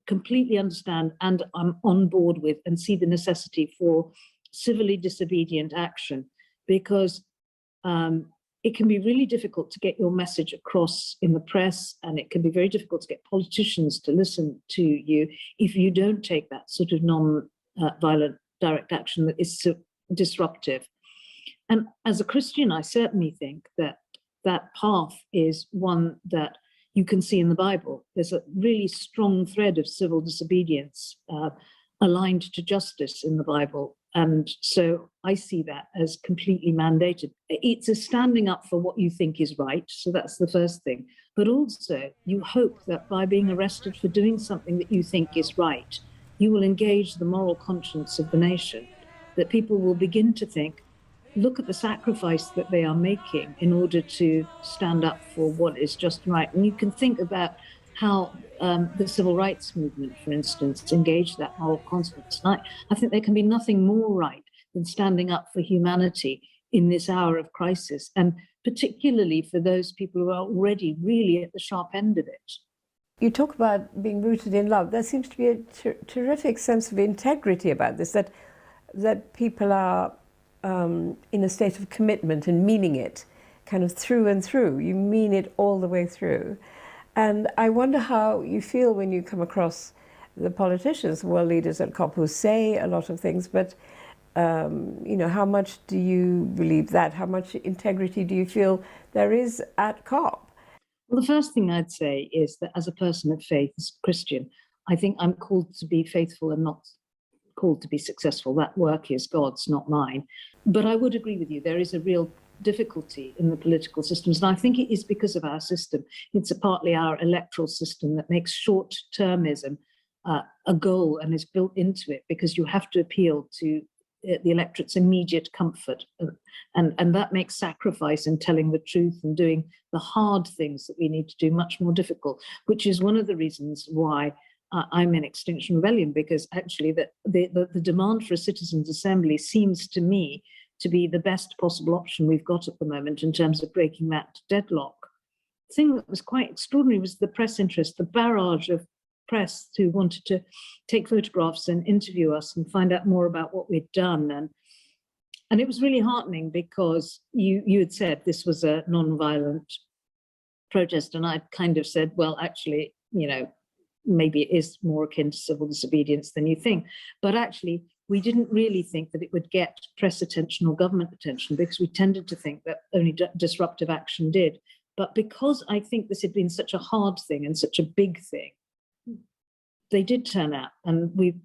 completely understand and I'm on board with and see the necessity for civilly disobedient action, because it can be really difficult to get your message across in the press, and it can be very difficult to get politicians to listen to you if you don't take that sort of non-violent direct action that is so disruptive. And as a Christian, I certainly think that that path is one that you can see in the Bible. There's a really strong thread of civil disobedience aligned to justice in the Bible. And so I see that as completely mandated. It's a standing up for what you think is right. So that's the first thing. But also you hope that by being arrested for doing something that you think is right, you will engage the moral conscience of the nation, that people will begin to think, look at the sacrifice that they are making in order to stand up for what is just right. And you can think about how the civil rights movement, for instance, engaged that moral conscience. And I think there can be nothing more right than standing up for humanity in this hour of crisis, and particularly for those people who are already really at the sharp end of it. You talk about being rooted in love. There seems to be a terrific sense of integrity about this, that people are in a state of commitment and meaning it kind of through and through. You mean it all the way through. And I wonder how you feel when you come across the politicians, world leaders at COP, who say a lot of things, but you know, how much do you believe that? How much integrity do you feel there is at COP? Well, the first thing I'd say is that as a person of faith, as a Christian, I think I'm called to be faithful and not called to be successful. That work is God's, not mine. But I would agree with you, there is a real difficulty in the political systems. And I think it is because of our system. It's partly our electoral system that makes short-termism a goal and is built into it, because you have to appeal to the electorate's immediate comfort. And that makes sacrifice and telling the truth and doing the hard things that we need to do much more difficult, which is one of the reasons why I'm in Extinction Rebellion, because actually the demand for a citizens' assembly seems to me to be the best possible option we've got at the moment in terms of breaking that deadlock. The thing that was quite extraordinary was the press interest, the barrage of press who wanted to take photographs and interview us and find out more about what we'd done. And it was really heartening, because you had said this was a non-violent protest, and I kind of said, well, actually, you know, maybe it is more akin to civil disobedience than you think. But actually, we didn't really think that it would get press attention or government attention, because we tended to think that only disruptive action did. But because I think this had been such a hard thing and such a big thing, they did turn out, and we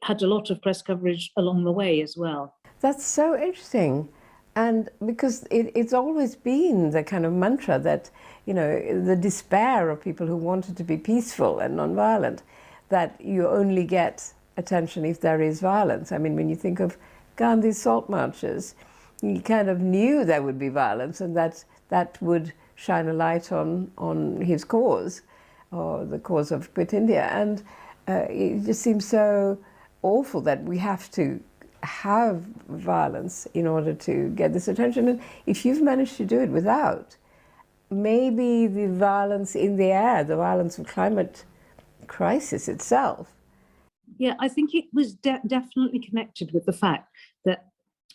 had a lot of press coverage along the way as well. That's so interesting. And because it's always been the kind of mantra that, you know, the despair of people who wanted to be peaceful and non-violent, that you only get attention if there is violence. I mean, when you think of Gandhi's salt marches, he kind of knew there would be violence, and that would shine a light on his cause, or the cause of Quit India. And it just seems so awful that we have to have violence in order to get this attention. And if you've managed to do it without, maybe the violence in the air, the violence of climate crisis itself. Yeah, I think it was definitely connected with the fact that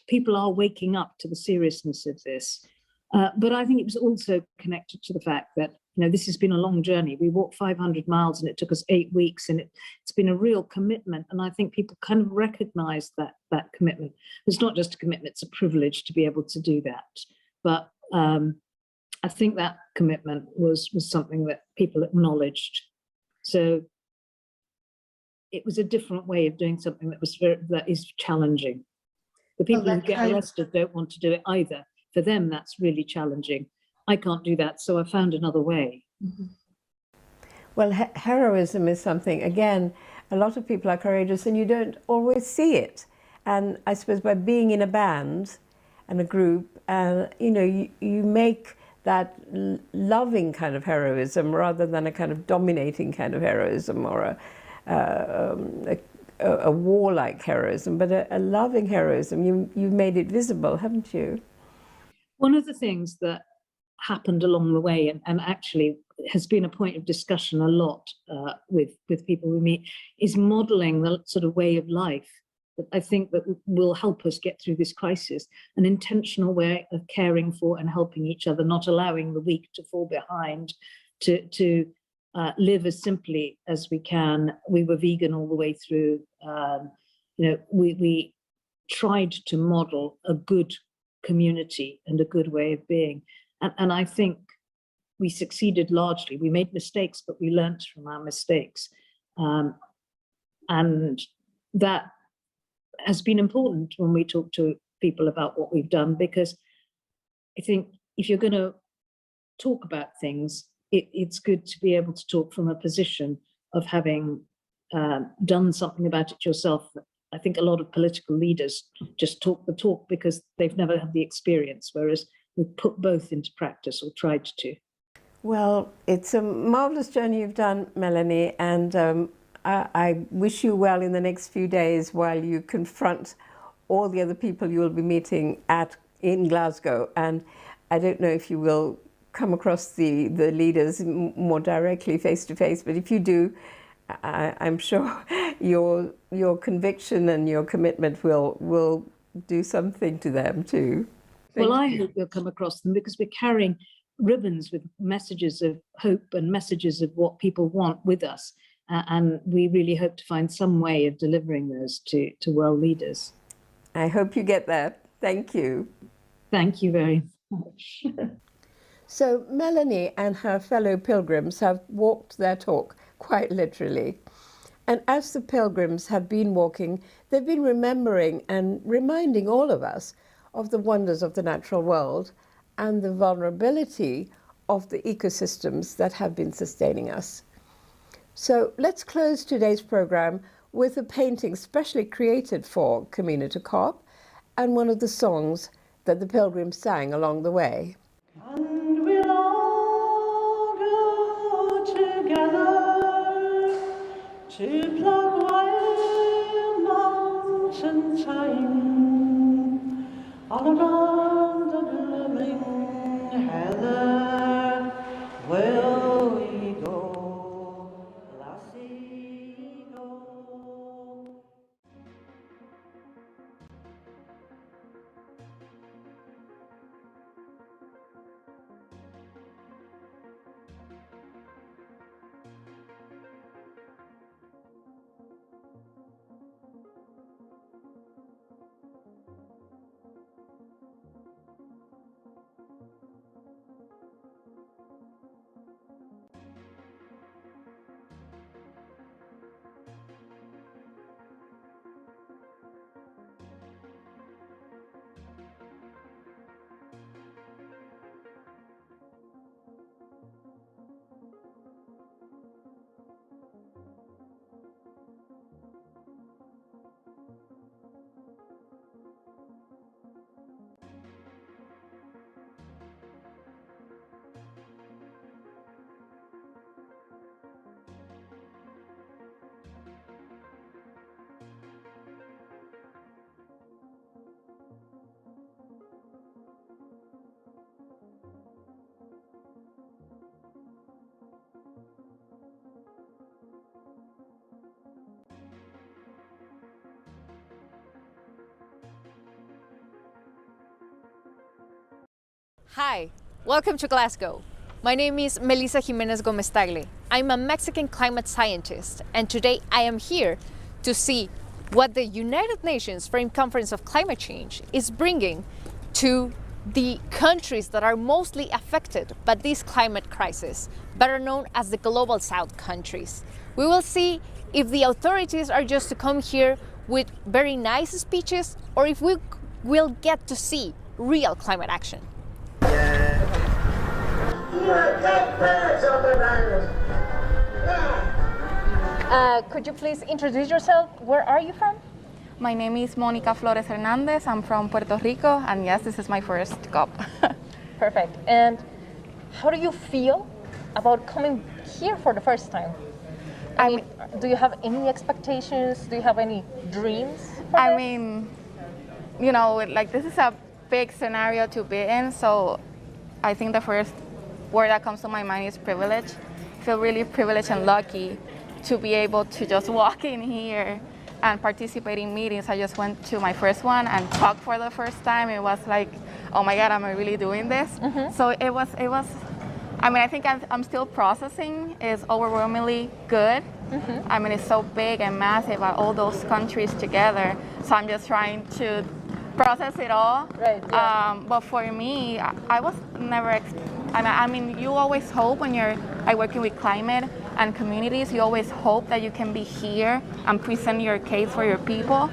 people are waking up to the seriousness of this. But I think it was also connected to the fact that, you know, this has been a long journey. We walked 500 miles and it took us 8 weeks, and it's been a real commitment. And I think people kind of recognize that commitment. It's not just a commitment, it's a privilege to be able to do that. But I think that commitment was something that people acknowledged. So it was a different way of doing something that is challenging. The people who get arrested don't want to do it either. For them, that's really challenging. I can't do that, so I found another way. Mm-hmm. Well, heroism is something, again, a lot of people are courageous and you don't always see it. And I suppose by being in a band and a group, you know, you make that loving kind of heroism rather than a kind of dominating kind of heroism, or a warlike heroism, but a loving heroism. You've made it visible, haven't you? One of the things that happened along the way, and actually has been a point of discussion a lot with people we meet, is modeling the sort of way of life that I think that will help us get through this crisis. An intentional way of caring for and helping each other, not allowing the weak to fall behind, to live as simply as we can. We were vegan all the way through. You know, we tried to model a good community and a good way of being. And I think we succeeded largely. We made mistakes, but we learned from our mistakes. And that has been important when we talk to people about what we've done, because I think if you're going to talk about things, it's good to be able to talk from a position of having done something about it yourself. I think a lot of political leaders just talk the talk because they've never had the experience, whereas we've put both into practice or tried to. Well, it's a marvellous journey you've done, Melanie, and I wish you well in the next few days while you confront all the other people you will be meeting in Glasgow. And I don't know if you will come across the leaders more directly face to face, but if you do, I'm sure your conviction and your commitment will do something to them too. Well, I hope we'll come across them, because we're carrying ribbons with messages of hope and messages of what people want with us. And we really hope to find some way of delivering those to world leaders. I hope you get there. Thank you. Thank you very much. So Melanie and her fellow pilgrims have walked their talk, quite literally. And as the pilgrims have been walking, they've been remembering and reminding all of us of the wonders of the natural world and the vulnerability of the ecosystems that have been sustaining us. So let's close today's program with a painting specially created for Community COP and one of the songs that the pilgrims sang along the way. And we'll all go together to pluck wild mountain thyme all around the blooming heather. Will we go, lassie, go? Hi, welcome to Glasgow. My name is Melissa Jiménez Gómez-Tagle. I'm a Mexican climate scientist, and today I am here to see what the United Nations Frame Conference of Climate Change is bringing to the countries that are mostly affected by this climate crisis, better known as the Global South countries. We will see if the authorities are just to come here with very nice speeches, or if we will get to see real climate action. Could you please introduce yourself? Where are you from? My name is Mónica Flores Hernandez. I'm from Puerto Rico, and yes, this is my first COP. Perfect. And how do you feel about coming here for the first time? I mean, do you have any expectations? Do you have any dreams? I mean, you know, like this is a big scenario to be in, so I think the first word that comes to my mind is privilege. I feel really privileged and lucky to be able to just walk in here and participate in meetings. I just went to my first one and talked for the first time. It was like, oh my God, am I really doing this? So it was, I mean, I think I'm still processing. It's overwhelmingly good I mean, it's so big and massive, all those countries together. So I'm just trying to process it all. Right. Yeah. But for me, I was never. I mean, you always hope when you're working with climate and communities, you always hope that you can be here and present your case for your people.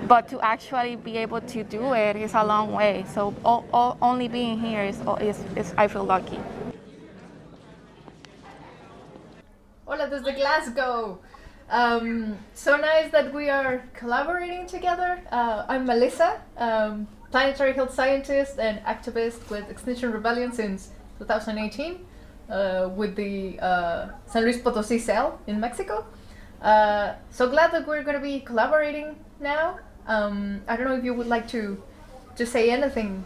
But to actually be able to do it is a long way. So only being here is I feel lucky. Hola desde Glasgow. So nice that we are collaborating together. I'm Melissa, planetary health scientist and activist with Extinction Rebellion since 2018, with the San Luis Potosí cell in Mexico. So glad that we're going to be collaborating now. I don't know if you would like to say anything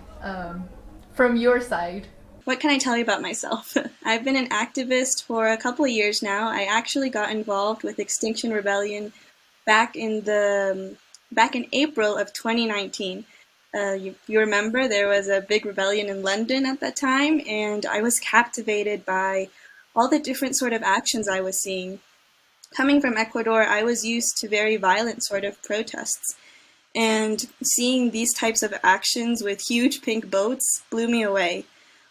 from your side. What can I tell you about myself? I've been an activist for a couple of years now. I actually got involved with Extinction Rebellion back in April of 2019. You remember there was a big rebellion in London at that time, and I was captivated by all the different sort of actions I was seeing. Coming from Ecuador, I was used to very violent sort of protests, and seeing these types of actions with huge pink boats blew me away.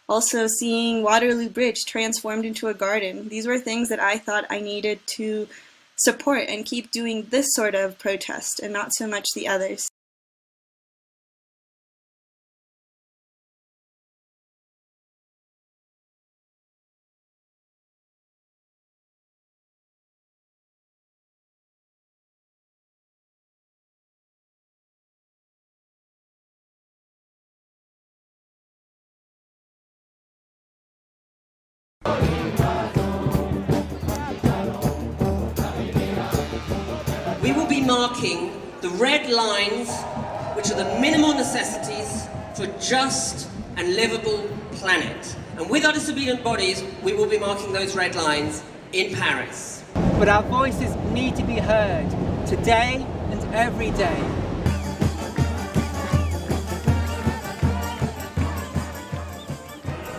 Also seeing Waterloo Bridge transformed into a garden. These were things that I thought I needed to support and keep doing this sort of protest and not so much the others. We will be marking the red lines, which are the minimal necessities for a just and livable planet. And with our disobedient bodies, we will be marking those red lines in Paris. But our voices need to be heard today and every day.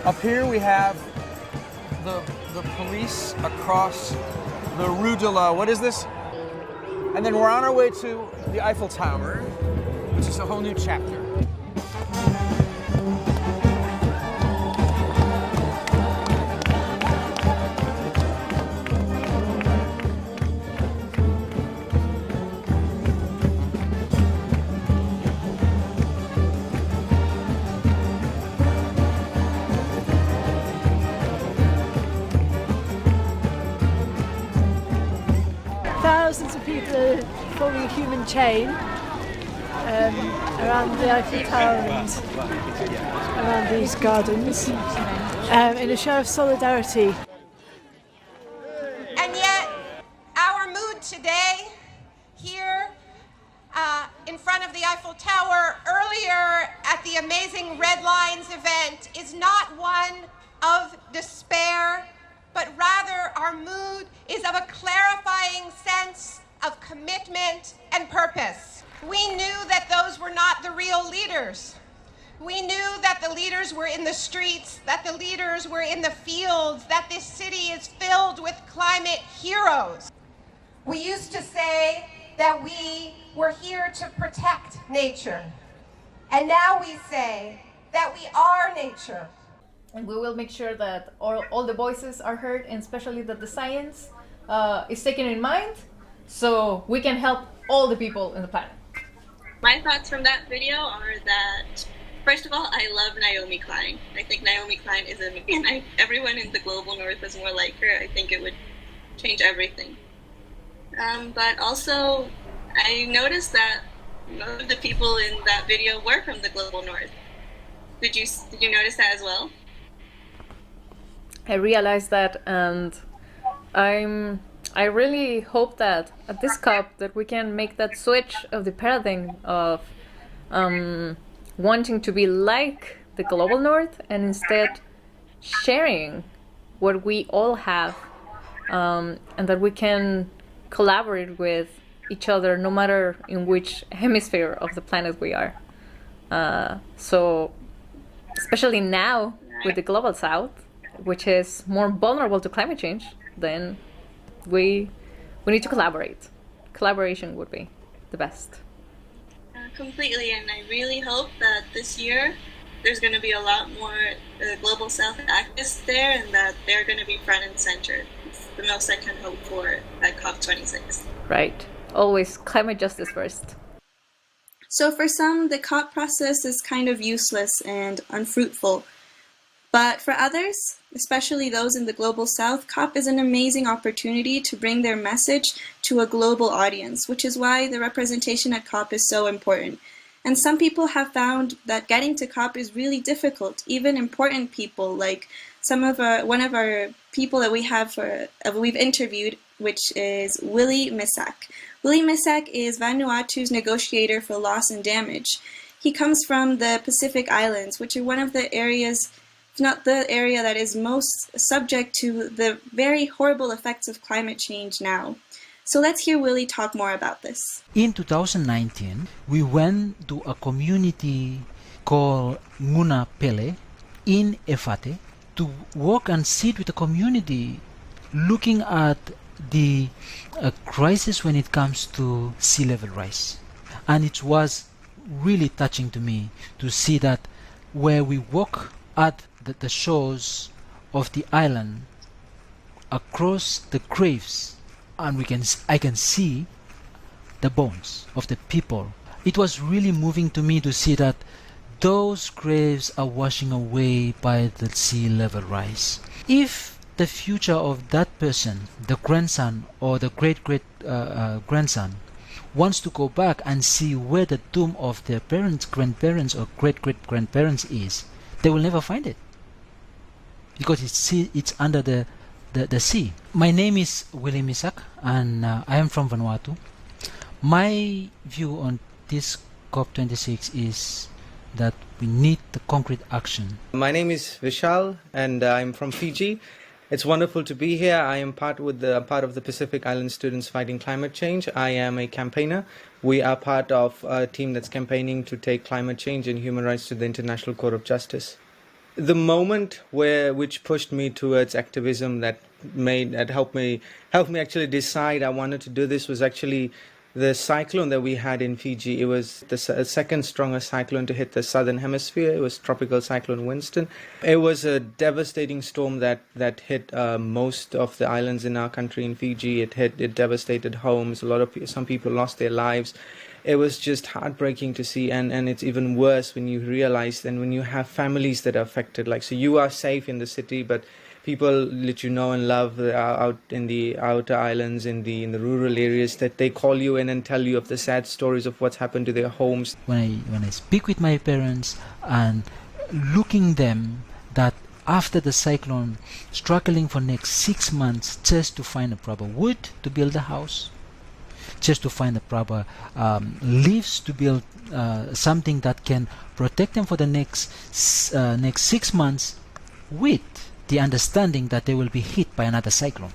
Up here we have the police across the Rue de la, what is this? And then we're on our way to the Eiffel Tower, which is a whole new chapter. Thousands of people forming a human chain around the Eiffel Tower and around these gardens in a show of solidarity. And yet, our mood today here in front of the Eiffel Tower earlier at the amazing Red Lines event is not one of despair, but rather our mood is of a clarifying sense of commitment and purpose. We knew that those were not the real leaders. We knew that the leaders were in the streets, that the leaders were in the fields, that this city is filled with climate heroes. We used to say that we were here to protect nature. And now we say that we are nature. And we will make sure that all the voices are heard, and especially that the science is taken in mind, so we can help all the people in the planet. My thoughts from that video are that, first of all, I love Naomi Klein. I think Naomi Klein is amazing. If everyone in the global north was more like her, I think it would change everything. But also, I noticed that most of the people in that video were from the global north. Did you notice that as well? I realized that, and I really hope that at this COP that we can make that switch of the paradigm of wanting to be like the global north and instead sharing what we all have, and that we can collaborate with each other no matter in which hemisphere of the planet we are. So especially now with the global south, which is more vulnerable to climate change, then we We need to collaborate. Collaboration would be the best. Completely, and I really hope that this year there's going to be a lot more Global South activists there, and that they're going to be front and center. It's the most I can hope for at COP26. Right. Always climate justice first. So for some, the COP process is kind of useless and unfruitful. But for others, especially those in the Global South, COP is an amazing opportunity to bring their message to a global audience, which is why the representation at COP is so important. And some people have found that getting to COP is really difficult. Even important people, like one of our people that we've interviewed, which is Willie Misak. Willie Misak is Vanuatu's negotiator for loss and damage. He comes from the Pacific Islands, which are one of the areas, if not the area that is most subject to the very horrible effects of climate change now. So let's hear Willie talk more about this. In 2019, we went to a community called Nguna Pele in Efate to walk and sit with the community looking at the crisis when it comes to sea level rise. And it was really touching to me to see that where we walk at the shores of the island across the graves, and I can see the bones of the people. It was really moving to me to see that those graves are washing away by the sea level rise. If the future of that person, the grandson or the great-great-grandson, wants to go back and see where the tomb of their parents, grandparents or great-great-grandparents is, they will never find it, because it's under the sea. My name is Willie Misak, and I am from Vanuatu. My view on this COP26 is that we need the concrete action. My name is Vishal, and I'm from Fiji. It's wonderful to be here. I am part of the Pacific Island Students Fighting Climate Change. I am a campaigner. We are part of a team that's campaigning to take climate change and human rights to the International Court of Justice. The moment which pushed me towards activism that helped me actually decide I wanted to do this was actually the cyclone that we had in Fiji. It was the second strongest cyclone to hit the southern hemisphere. It was Tropical Cyclone Winston. It was a devastating storm that hit most of the islands in our country in Fiji. It devastated homes. Some people lost their lives. It was just heartbreaking to see, and it's even worse when you realize then when you have families that are affected. Like, so you are safe in the city, but people that you know and love out in the outer islands, in the rural areas, that they call you in and tell you of the sad stories of what's happened to their homes. When I speak with my parents and looking them that after the cyclone, struggling for next 6 months just to find a proper wood to build a house, just to find the proper leaves to build something that can protect them for the next 6 months, with the understanding that they will be hit by another cyclone.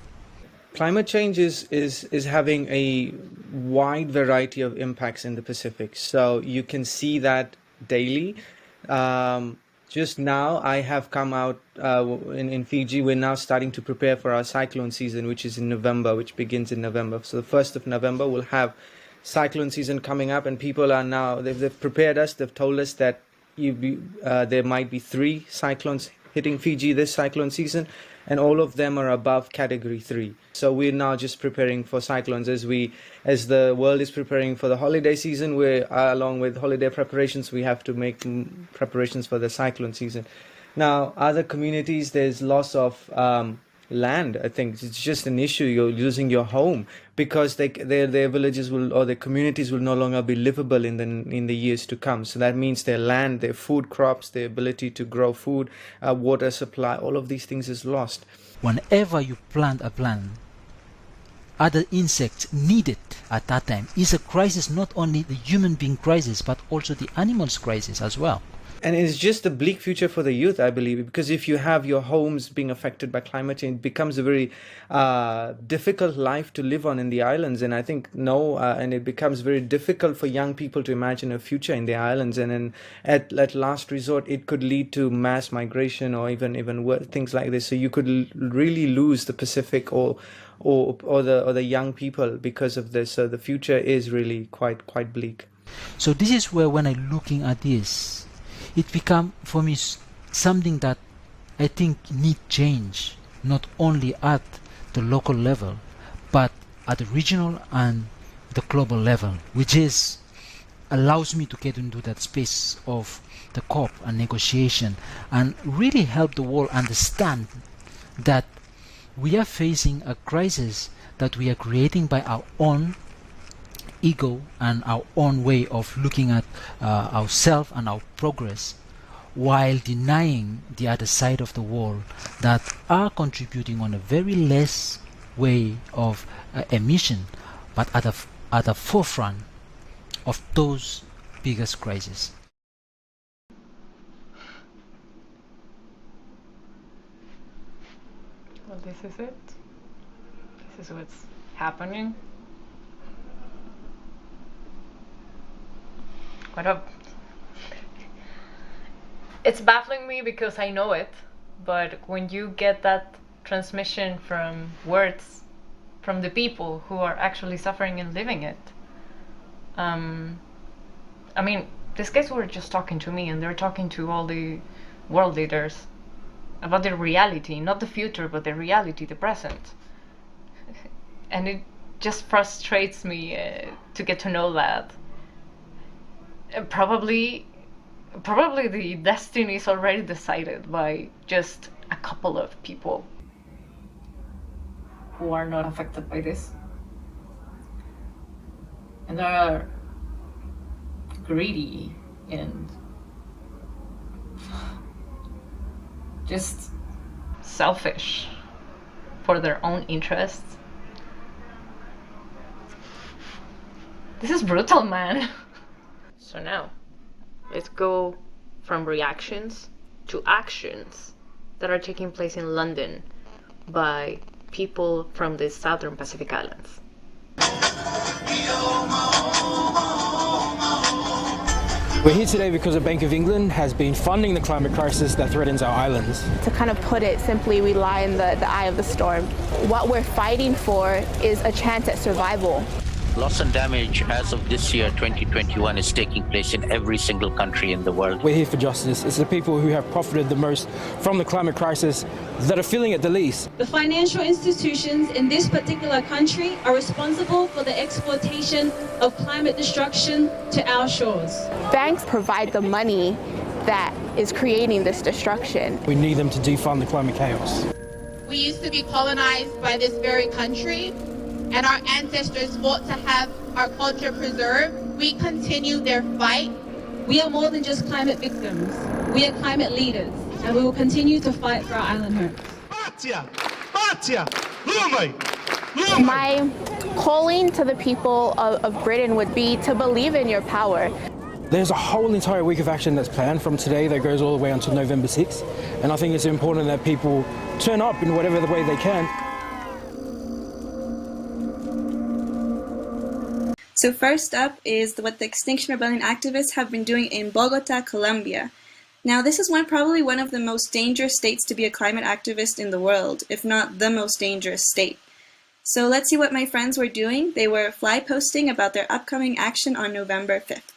Climate change is having a wide variety of impacts in the Pacific. So you can see that daily. Just now, I have come out in Fiji. We're now starting to prepare for our cyclone season, which is in November, which begins in November. So the 1st of November, we'll have cyclone season coming up, and people are now, they've prepared us. They've told us that there might be 3 cyclones hitting Fiji this cyclone season, and all of them are above category 3. So we're now just preparing for cyclones as the world is preparing for the holiday season. We're along with holiday preparations, we have to make preparations for the cyclone season. Now, other communities, there's loss of land. I think it's just an issue. You're losing your home because their villages or their communities will no longer be livable in the years to come. So that means their land, their food crops, their ability to grow food, water supply, all of these things is lost. Whenever you plant a plant, other insects needed at that time is a crisis, not only the human being crisis, but also the animals crisis as well. And it's just a bleak future for the youth, I believe, because if you have your homes being affected by climate change, it becomes a very difficult life to live on in the islands. And I think and it becomes very difficult for young people to imagine a future in the islands. And then at last resort, it could lead to mass migration or even worse, things like this. So you could really lose the Pacific or the young people because of this. So the future is really quite bleak. So this is where, when I'm looking at this, it become for me something that I think need change, not only at the local level, but at the regional and the global level, which allows me to get into that space of the COP and negotiation and really help the world understand that we are facing a crisis that we are creating by our own ego and our own way of looking at ourselves and our progress, while denying the other side of the world that are contributing on a very less way of emission, but at the forefront of those biggest crises. Well, this is it. This is what's happening. It's baffling me because I know it, but when you get that transmission from words from the people who are actually suffering and living it, I mean, these guys were just talking to me, and they're talking to all the world leaders about their reality, not the future, but the reality, the present. And it just frustrates me to get to know that. Probably the destiny is already decided by just a couple of people who are not affected by this. And they are greedy and just selfish for their own interests. This is brutal, man. So now, let's go from reactions to actions that are taking place in London by people from the Southern Pacific Islands. We're here today because the Bank of England has been funding the climate crisis that threatens our islands. To kind of put it simply, we lie in the eye of the storm. What we're fighting for is a chance at survival. Loss and damage as of this year, 2021, is taking place in every single country in the world. We're here for justice. It's the people who have profited the most from the climate crisis that are feeling it the least. The financial institutions in this particular country are responsible for the exploitation of climate destruction to our shores. Banks provide the money that is creating this destruction. We need them to defund the climate chaos. We used to be colonized by this very country, and our ancestors fought to have our culture preserved. We continue their fight. We are more than just climate victims. We are climate leaders, and we will continue to fight for our island homes. My calling to the people of Britain would be to believe in your power. There's a whole entire week of action that's planned from today that goes all the way until November 6th. And I think it's important that people turn up in whatever the way they can. So first up is what the Extinction Rebellion activists have been doing in Bogota, Colombia. Now this is probably one of the most dangerous states to be a climate activist in the world, if not the most dangerous state. So let's see what my friends were doing. They were fly posting about their upcoming action on November 5th.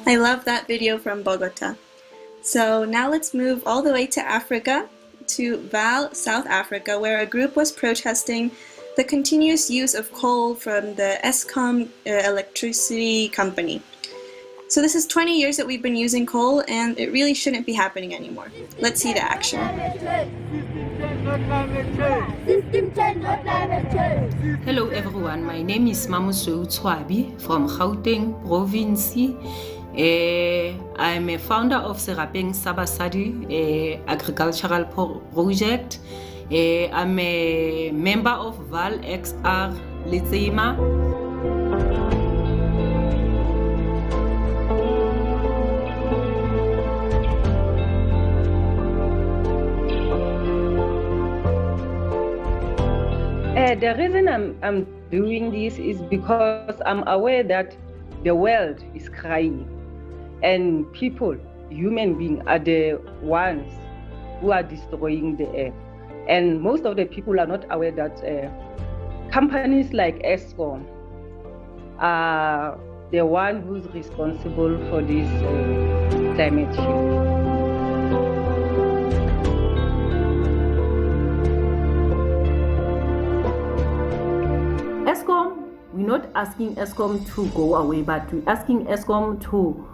I love that video from Bogota. So now let's move all the way to Africa, to Vaal, South Africa, where a group was protesting the continuous use of coal from the Eskom electricity company. So this is 20 years that we've been using coal, and it really shouldn't be happening anymore. Let's see the action. Hello everyone, my name is Mamuso Tswabi from Gauteng province. I'm a founder of Serapeng Sabasadi agricultural project. I'm a member of Vaal XR Letsema. The reason I'm doing this is because I'm aware that the world is crying, and people, human beings, are the ones who are destroying the earth. And most of the people are not aware that companies like Eskom are the one who's responsible for this climate change. We're not asking Eskom to go away, but we're asking Eskom to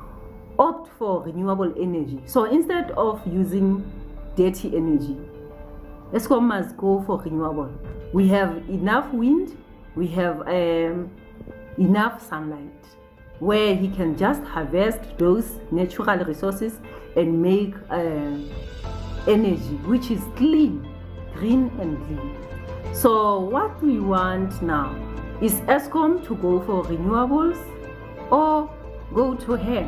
opt for renewable energy. So instead of using dirty energy, Eskom must go for renewable. We have enough wind, we have enough sunlight, where he can just harvest those natural resources and make energy which is clean, green and clean. So what we want now is Eskom to go for renewables or go to hair.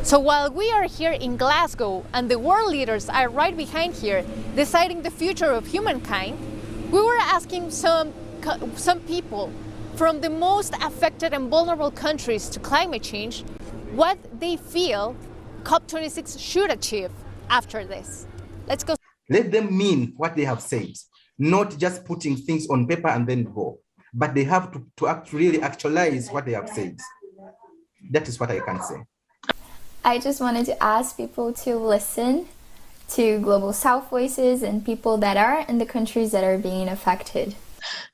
So while we are here in Glasgow and the world leaders are right behind here deciding the future of humankind, we were asking some people from the most affected and vulnerable countries to climate change what they feel COP26 should achieve after this. Let's go. Let them mean what they have said, not just putting things on paper and then go, but they have to really actualize what they have said. That is what I can say. I just wanted to ask people to listen to Global South voices and people that are in the countries that are being affected.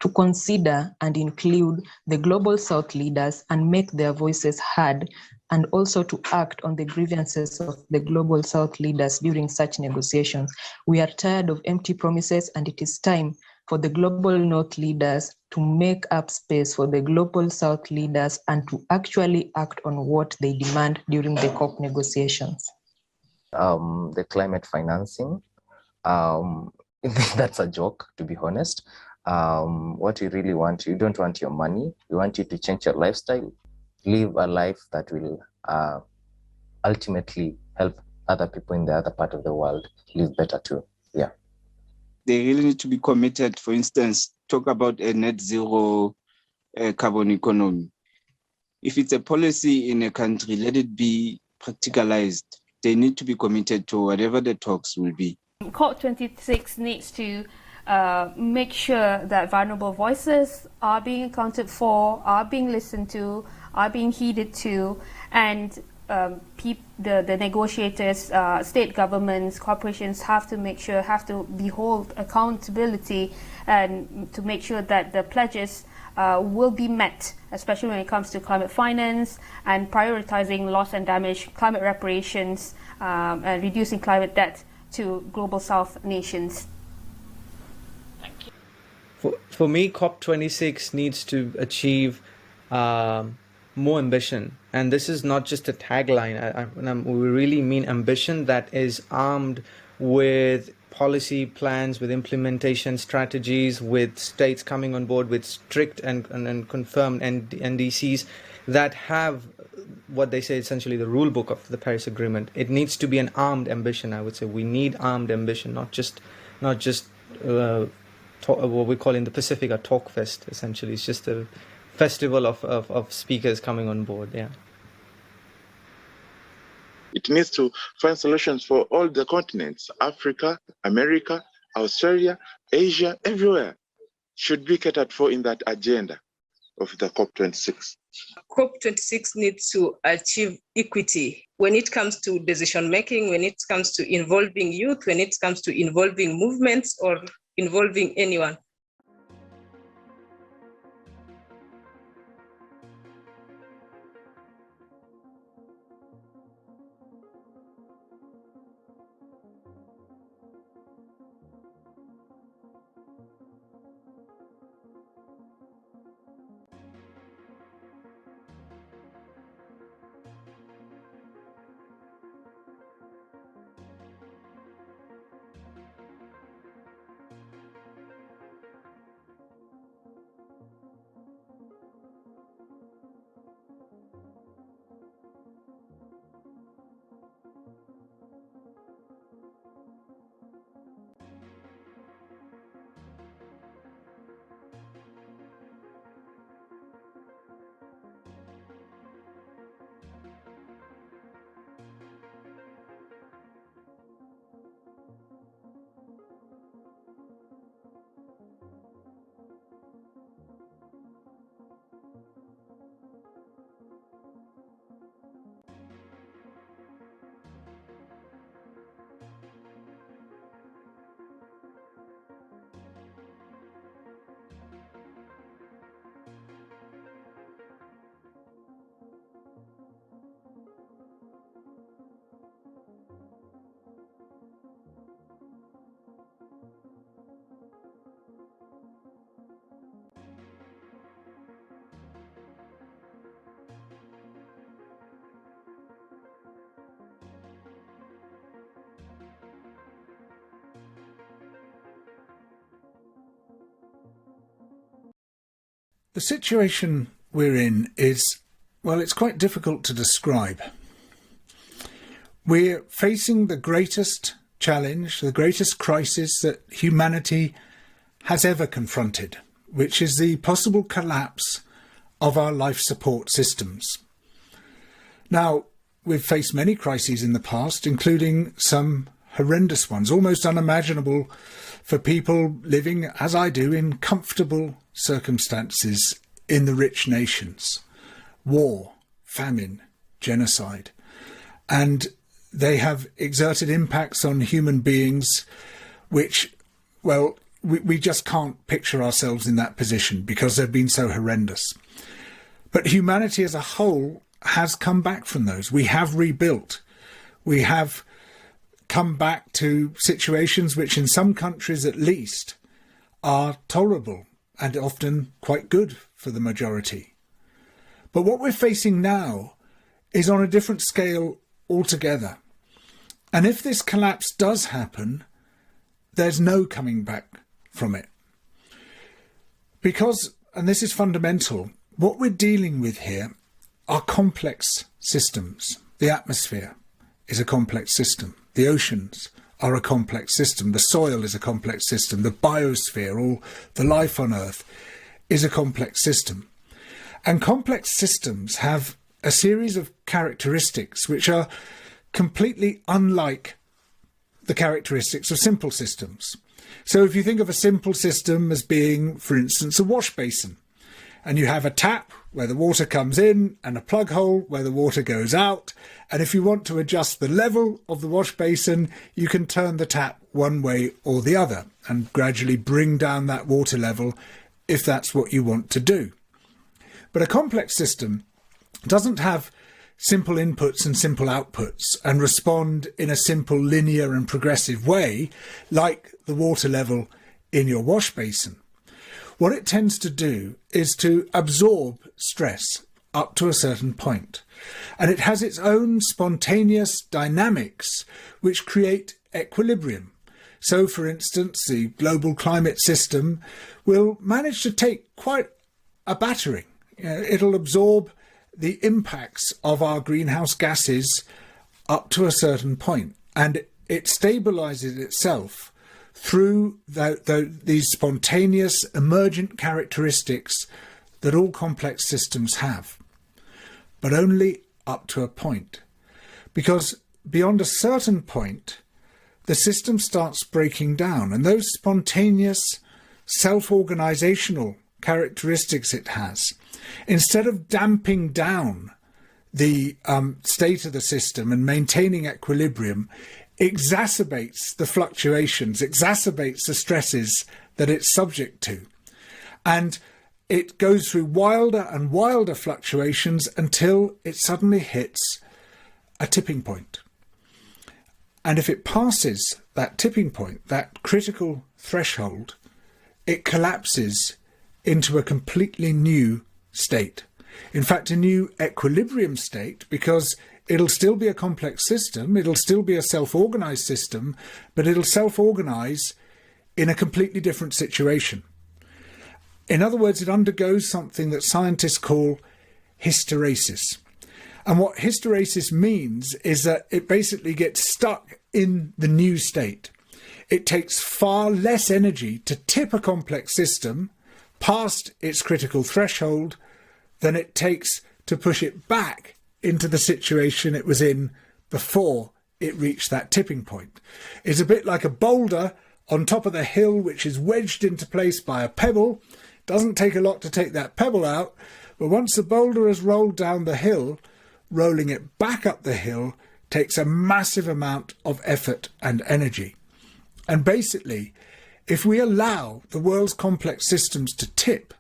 To consider and include the Global South leaders and make their voices heard, and also to act on the grievances of the Global South leaders during such negotiations. We are tired of empty promises, and it is time for the Global North leaders to make up space for the Global South leaders and to actually act on what they demand during the COP negotiations. The climate financing, that's a joke, to be honest. What you really want, you don't want your money, we want you to change your lifestyle, live a life that will ultimately help other people in the other part of the world live better too. Yeah. They really need to be committed. For instance, talk about a net zero carbon economy. If it's a policy in a country, let it be practicalized. They need to be committed to whatever the talks will be. COP26 needs to make sure that vulnerable voices are being accounted for, are being listened to, are being heeded to, and the negotiators, state governments, corporations have to behold accountability and to make sure that the pledges will be met, especially when it comes to climate finance and prioritizing loss and damage, climate reparations, and reducing climate debt to Global South nations. For me, COP26 needs to achieve more ambition. And this is not just a tagline. We really mean ambition that is armed with policy plans, with implementation strategies, with states coming on board with strict and confirmed NDCs that have what they say essentially the rule book of the Paris Agreement. It needs to be an armed ambition, I would say. We need armed ambition, not just what we call in the Pacific a talk fest, essentially. It's just a festival of speakers coming on board, yeah. It needs to find solutions for all the continents, Africa, America, Australia, Asia, everywhere should be catered for in that agenda of the COP26. COP26 needs to achieve equity when it comes to decision making, when it comes to involving youth, when it comes to involving movements or involving anyone. The situation we're in is, well, it's quite difficult to describe. We're facing the greatest challenge, the greatest crisis that humanity has ever confronted, which is the possible collapse of our life support systems. Now, we've faced many crises in the past, including some horrendous ones, almost unimaginable for people living, as I do, in comfortable circumstances in the rich nations. War, famine, genocide. And they have exerted impacts on human beings which, well, we just can't picture ourselves in that position because they've been so horrendous. But humanity as a whole has come back from those. We have rebuilt. We have come back to situations which in some countries at least are tolerable and often quite good for the majority. But what we're facing now is on a different scale altogether. And if this collapse does happen, there's no coming back from it. Because, and this is fundamental, what we're dealing with here are complex systems. The atmosphere is a complex system. The oceans are a complex system. The soil is a complex system. The biosphere, all the life on Earth, is a complex system. And complex systems have a series of characteristics which are completely unlike the characteristics of simple systems. So if you think of a simple system as being, for instance, a wash basin, and you have a tap where the water comes in and a plug hole where the water goes out. And if you want to adjust the level of the wash basin, you can turn the tap one way or the other and gradually bring down that water level if that's what you want to do. But a complex system doesn't have simple inputs and simple outputs and respond in a simple linear and progressive way like the water level in your wash basin. What it tends to do is to absorb stress up to a certain point. And it has its own spontaneous dynamics which create equilibrium. So, for instance, the global climate system will manage to take quite a battering. It'll absorb the impacts of our greenhouse gases up to a certain point, and it stabilizes itself through these spontaneous emergent characteristics that all complex systems have, but only up to a point. Because beyond a certain point, the system starts breaking down, and those spontaneous self-organizational characteristics it has, instead of damping down the state of the system and maintaining equilibrium, exacerbates the fluctuations, exacerbates the stresses that it's subject to. And it goes through wilder and wilder fluctuations until it suddenly hits a tipping point. And if it passes that tipping point, that critical threshold, it collapses into a completely new state. In fact, a new equilibrium state, because it'll still be a complex system, it'll still be a self-organized system, but it'll self-organize in a completely different situation. In other words, it undergoes something that scientists call hysteresis. And what hysteresis means is that it basically gets stuck in the new state. It takes far less energy to tip a complex system past its critical threshold than it takes to push it back into the situation it was in before it reached that tipping point. It's a bit like a boulder on top of the hill which is wedged into place by a pebble. Doesn't take a lot to take that pebble out, but once the boulder has rolled down the hill, rolling it back up the hill takes a massive amount of effort and energy. And basically, if we allow the world's complex systems to tip,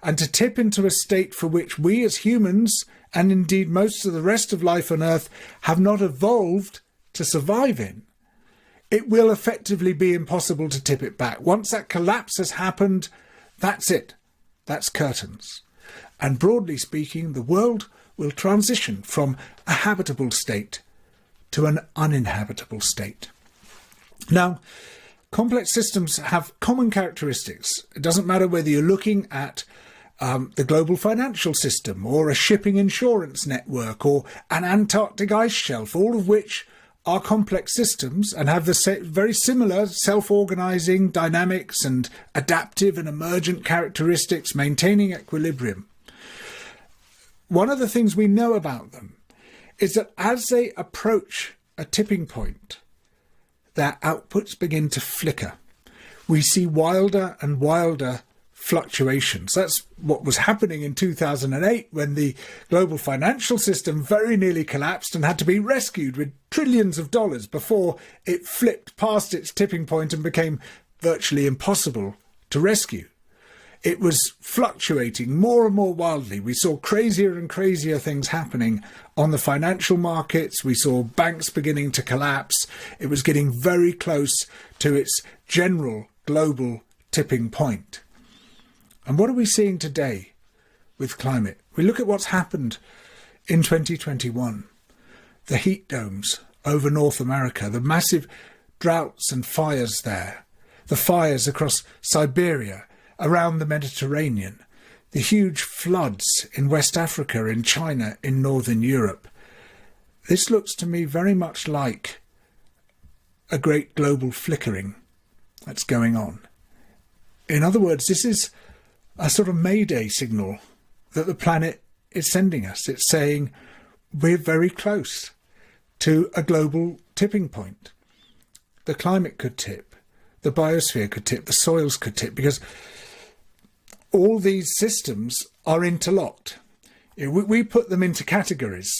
and to tip into a state for which we as humans, and indeed most of the rest of life on Earth, have not evolved to survive in, it will effectively be impossible to tip it back. Once that collapse has happened, that's it. That's curtains. And broadly speaking, the world will transition from a habitable state to an uninhabitable state. Now, complex systems have common characteristics. It doesn't matter whether you're looking at the global financial system or a shipping insurance network or an Antarctic ice shelf, all of which are complex systems and have the very similar self-organizing dynamics and adaptive and emergent characteristics, maintaining equilibrium. One of the things we know about them is that as they approach a tipping point, their outputs begin to flicker. We see wilder and wilder fluctuations. That's what was happening in 2008 when the global financial system very nearly collapsed and had to be rescued with trillions of dollars before it flipped past its tipping point and became virtually impossible to rescue. It was fluctuating more and more wildly. We saw crazier and crazier things happening on the financial markets. We saw banks beginning to collapse. It was getting very close to its general global tipping point. And what are we seeing today with climate? We look at what's happened in 2021. The heat domes over North America, the massive droughts and fires there, the fires across Siberia, around the Mediterranean, the huge floods in West Africa, in China, in Northern Europe. This looks to me very much like a great global flickering that's going on. In other words, this is a sort of mayday signal that the planet is sending us. It's saying we're very close to a global tipping point. The climate could tip, the biosphere could tip, the soils could tip, because all these systems are interlocked. We put them into categories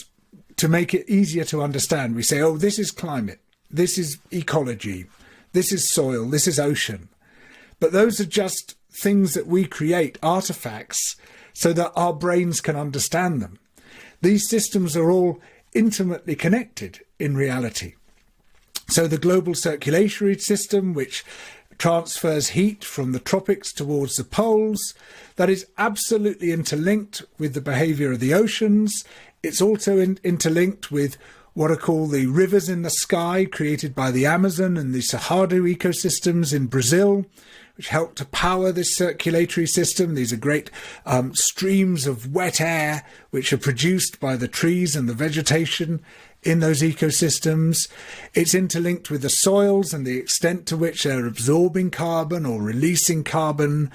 to make it easier to understand. We say, oh, this is climate, this is ecology, this is soil, this is ocean. But those are just things that we create, artifacts, so that our brains can understand them. These systems are all intimately connected in reality. So the global circulatory system, which transfers heat from the tropics towards the poles, that is absolutely interlinked with the behaviour of the oceans. It's also interlinked with what are called the rivers in the sky created by the Amazon and the Cerrado ecosystems in Brazil, which help to power this circulatory system. These are great streams of wet air which are produced by the trees and the vegetation in those ecosystems. It's interlinked with the soils and the extent to which they're absorbing carbon or releasing carbon.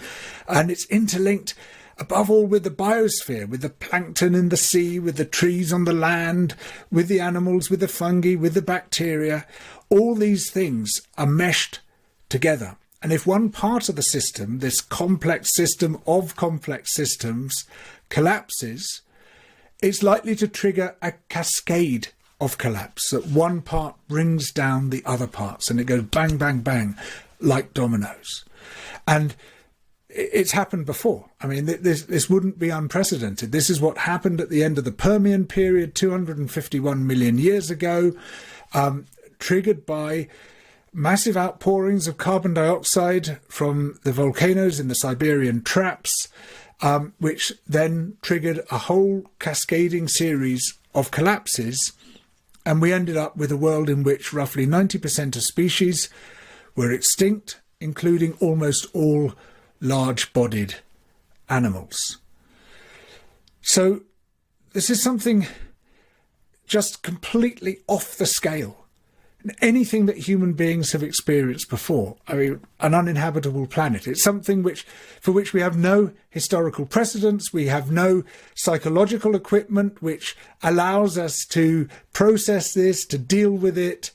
And it's interlinked above all with the biosphere, with the plankton in the sea, with the trees on the land, with the animals, with the fungi, with the bacteria. All these things are meshed together. And if one part of the system, this complex system of complex systems, collapses, it's likely to trigger a cascade of collapse, that one part brings down the other parts, and it goes bang, bang, bang, like dominoes. And it's happened before. I mean, this wouldn't be unprecedented. This is what happened at the end of the Permian period, 251 million years ago, triggered by massive outpourings of carbon dioxide from the volcanoes in the Siberian traps, which then triggered a whole cascading series of collapses. And we ended up with a world in which roughly 90% of species were extinct, including almost all large-bodied animals. So this is something just completely off the scale. Anything that human beings have experienced before. I mean, an uninhabitable planet. It's something for which we have no historical precedents. We have no psychological equipment which allows us to process this, to deal with it.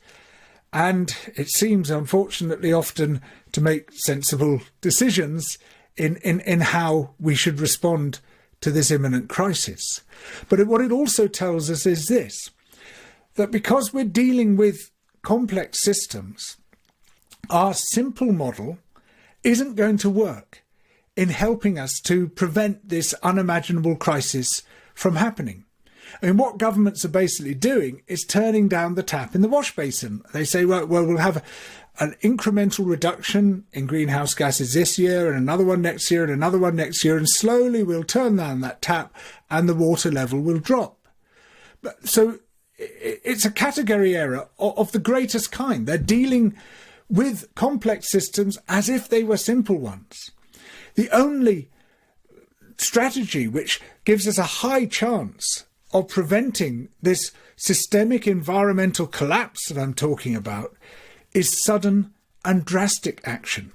And it seems, unfortunately, often to make sensible decisions in how we should respond to this imminent crisis. But what it also tells us is this, that because we're dealing with complex systems, our simple model isn't going to work in helping us to prevent this unimaginable crisis from happening. I mean, what governments are basically doing is turning down the tap in the wash basin. They say, well, we'll have an incremental reduction in greenhouse gases this year and another one next year and another one next year, and slowly we'll turn down that tap and the water level will drop. So it's a category error of the greatest kind. They're dealing with complex systems as if they were simple ones. The only strategy which gives us a high chance of preventing this systemic environmental collapse that I'm talking about is sudden and drastic action.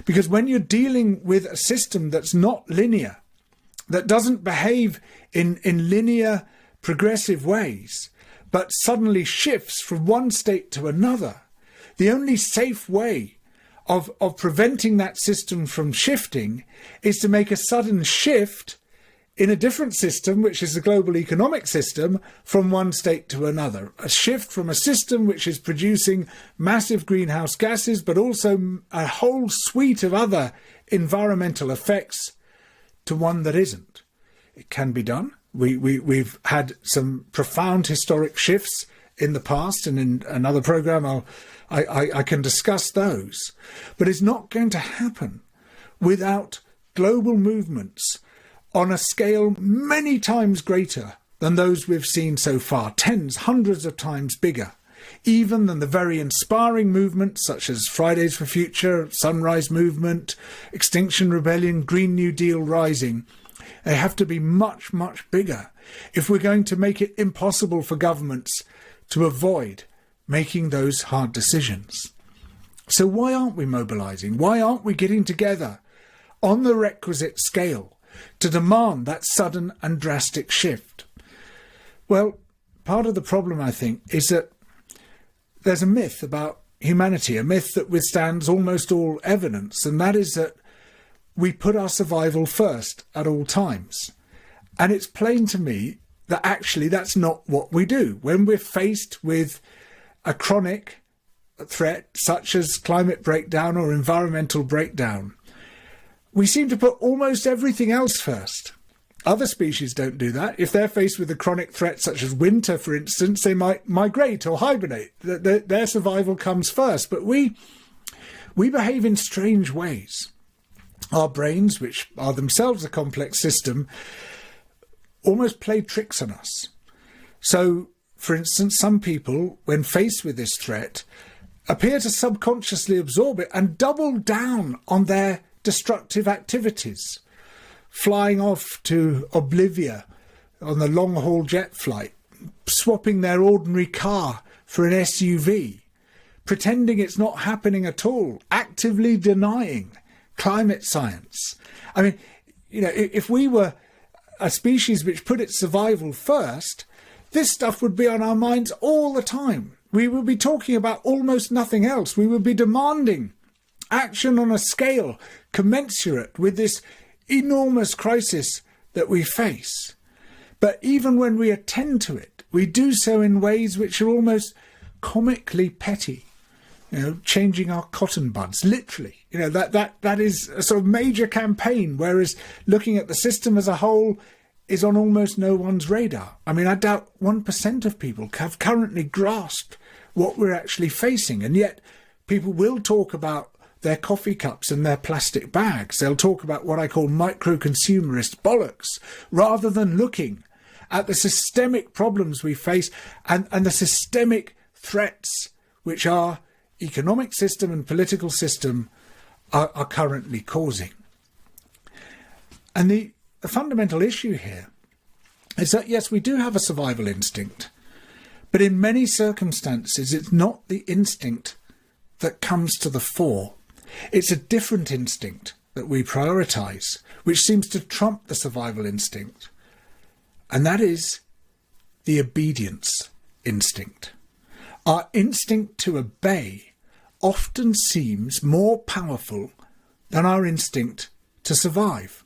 Because when you're dealing with a system that's not linear, that doesn't behave in linear, progressive ways, but suddenly shifts from one state to another, the only safe way of preventing that system from shifting is to make a sudden shift in a different system, which is the global economic system, from one state to another. A shift from a system which is producing massive greenhouse gases, but also a whole suite of other environmental effects, to one that isn't. It can be done. We've had some profound historic shifts in the past, and in another programme I can discuss those. But it's not going to happen without global movements on a scale many times greater than those we've seen so far, tens, hundreds of times bigger, even than the very inspiring movements such as Fridays for Future, Sunrise Movement, Extinction Rebellion, Green New Deal Rising. They have to be much, much bigger if we're going to make it impossible for governments to avoid making those hard decisions. So why aren't we mobilising? Why aren't we getting together on the requisite scale to demand that sudden and drastic shift? Well, part of the problem, I think, is that there's a myth about humanity, a myth that withstands almost all evidence, and that is that we put our survival first at all times. And it's plain to me that actually that's not what we do. When we're faced with a chronic threat, such as climate breakdown or environmental breakdown, we seem to put almost everything else first. Other species don't do that. If they're faced with a chronic threat such as winter, for instance, they might migrate or hibernate. Their survival comes first. But we behave in strange ways. Our brains, which are themselves a complex system, almost play tricks on us. So, for instance, some people, when faced with this threat, appear to subconsciously absorb it and double down on their destructive activities, flying off to Oblivia on the long-haul jet flight, swapping their ordinary car for an SUV, pretending it's not happening at all, actively denying climate science. I mean, you know, if we were a species which put its survival first, this stuff would be on our minds all the time. We would be talking about almost nothing else. We would be demanding action on a scale commensurate with this enormous crisis that we face. But even when we attend to it, we do so in ways which are almost comically petty. You know, changing our cotton buds, literally. You know, that is a sort of major campaign, whereas looking at the system as a whole is on almost no one's radar. I mean, I doubt 1% of people have currently grasped what we're actually facing, and yet people will talk about their coffee cups and their plastic bags. They'll talk about what I call micro-consumerist bollocks, rather than looking at the systemic problems we face and the systemic threats which our economic system and political system are currently causing. And the fundamental issue here is that, yes, we do have a survival instinct, but in many circumstances it's not the instinct that comes to the fore. It's a different instinct that we prioritise, which seems to trump the survival instinct, and that is the obedience instinct. Our instinct to obey often seems more powerful than our instinct to survive.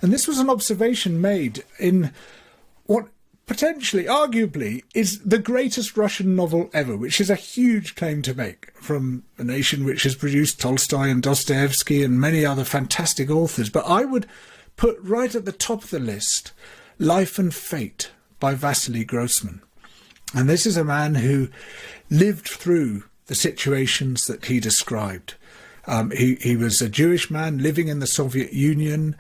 And this was an observation made in what potentially, arguably, is the greatest Russian novel ever, which is a huge claim to make from a nation which has produced Tolstoy and Dostoevsky and many other fantastic authors. But I would put right at the top of the list Life and Fate by Vasily Grossman. And this is a man who lived through the situations that he described. He was a Jewish man living in the Soviet Union,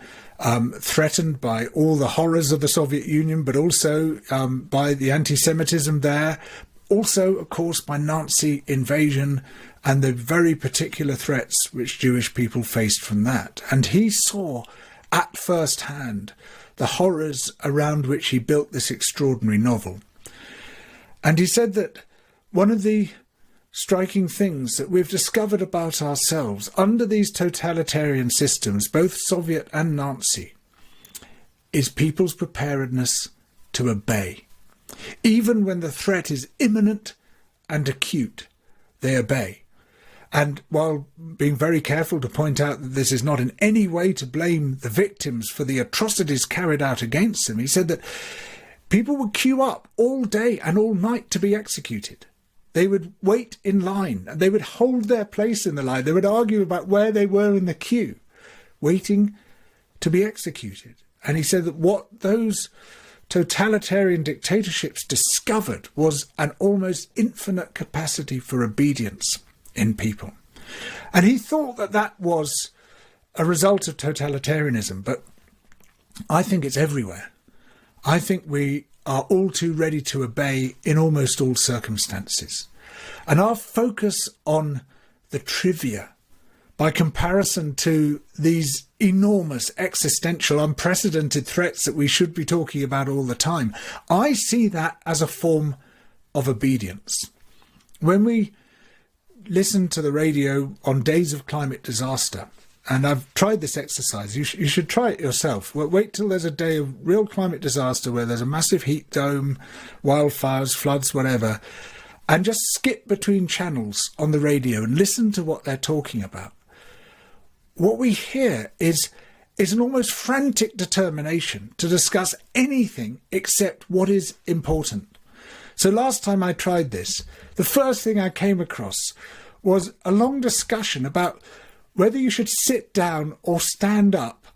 threatened by all the horrors of the Soviet Union, but also by the anti-Semitism there, also, of course, by Nazi invasion and the very particular threats which Jewish people faced from that. And he saw at first hand the horrors around which he built this extraordinary novel. And he said that one of the striking things that we've discovered about ourselves under these totalitarian systems, both Soviet and Nazi, is people's preparedness to obey. Even when the threat is imminent and acute, they obey. And while being very careful to point out that this is not in any way to blame the victims for the atrocities carried out against them, he said that people would queue up all day and all night to be executed. They would wait in line, and they would hold their place in the line. They would argue about where they were in the queue, waiting to be executed. And he said that what those totalitarian dictatorships discovered was an almost infinite capacity for obedience in people. And he thought that that was a result of totalitarianism, but I think it's everywhere. I think we are all too ready to obey in almost all circumstances. And our focus on the trivia, by comparison to these enormous existential, unprecedented threats that we should be talking about all the time, I see that as a form of obedience. When we listen to the radio on days of climate disaster, and I've tried this exercise, you should try it yourself. Wait till there's a day of real climate disaster where there's a massive heat dome, wildfires, floods, whatever, and just skip between channels on the radio and listen to what they're talking about. What we hear is an almost frantic determination to discuss anything except what is important. So last time I tried this, the first thing I came across was a long discussion about whether you should sit down or stand up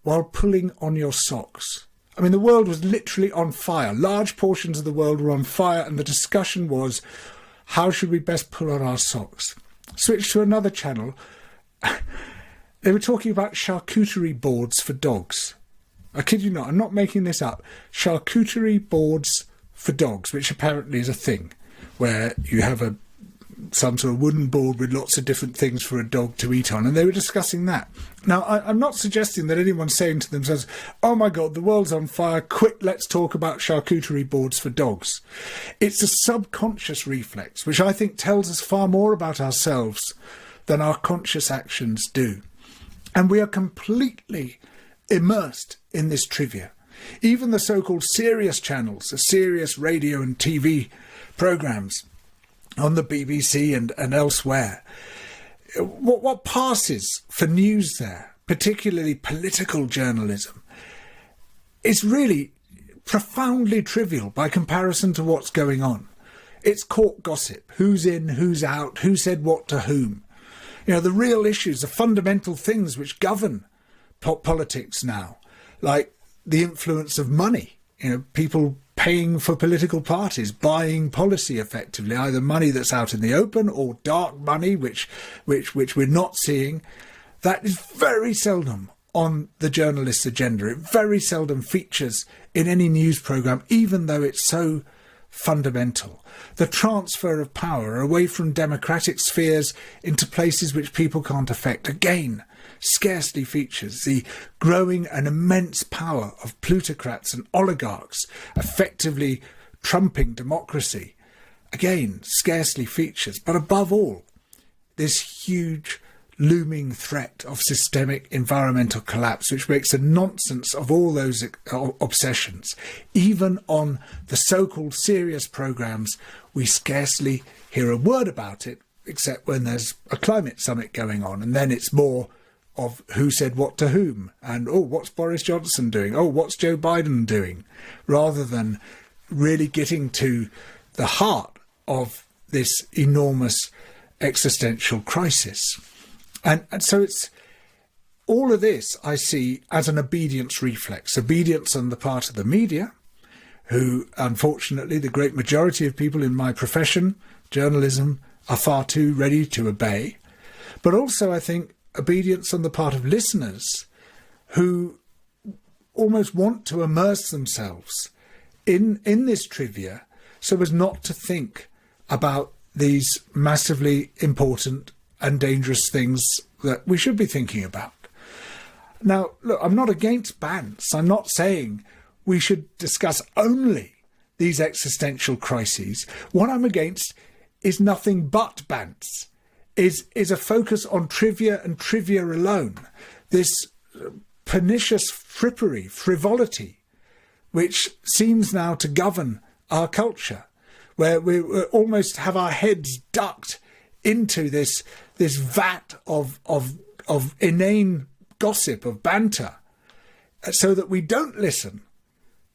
while pulling on your socks. I mean, the world was literally on fire. Large portions of the world were on fire, and the discussion was, how should we best pull on our socks? Switch to another channel. They were talking about charcuterie boards for dogs. I kid you not, I'm not making this up. Charcuterie boards for dogs, which apparently is a thing, where you have some sort of wooden board with lots of different things for a dog to eat on, and they were discussing that. Now, I'm not suggesting that anyone's saying to themselves, oh my God, the world's on fire, quick, let's talk about charcuterie boards for dogs. It's a subconscious reflex, which I think tells us far more about ourselves than our conscious actions do. And we are completely immersed in this trivia. Even the so-called serious channels, the serious radio and TV programmes on the BBC and elsewhere, what passes for news there, particularly political journalism, is really profoundly trivial by comparison to what's going on. It's court gossip, who's in, who's out, who said what to whom. You know, the real issues, the fundamental things which govern politics now, like the influence of money, you know, people paying for political parties, buying policy effectively, either money that's out in the open or dark money, which we're not seeing. That is very seldom on the journalist's agenda. It very seldom features in any news programme, even though it's so fundamental. The transfer of power away from democratic spheres into places which people can't affect, again, scarcely features. The growing and immense power of plutocrats and oligarchs effectively trumping democracy, again, scarcely features. But above all, this huge looming threat of systemic environmental collapse, which makes a nonsense of all those obsessions. Even on the so-called serious programmes, we scarcely hear a word about it, except when there's a climate summit going on, and then it's more of who said what to whom, and oh, what's Boris Johnson doing, oh, what's Joe Biden doing, rather than really getting to the heart of this enormous existential crisis. And so it's all of this I see as an obedience reflex, obedience on the part of the media, who, unfortunately, the great majority of people in my profession, journalism, are far too ready to obey. But also, I think, obedience on the part of listeners who almost want to immerse themselves in this trivia so as not to think about these massively important and dangerous things that we should be thinking about. Now, look, I'm not against bans. I'm not saying we should discuss only these existential crises. What I'm against is nothing but bans, is a focus on trivia and trivia alone. This pernicious frippery, frivolity, which seems now to govern our culture, where we almost have our heads ducked into this vat of inane gossip, of banter, so that we don't listen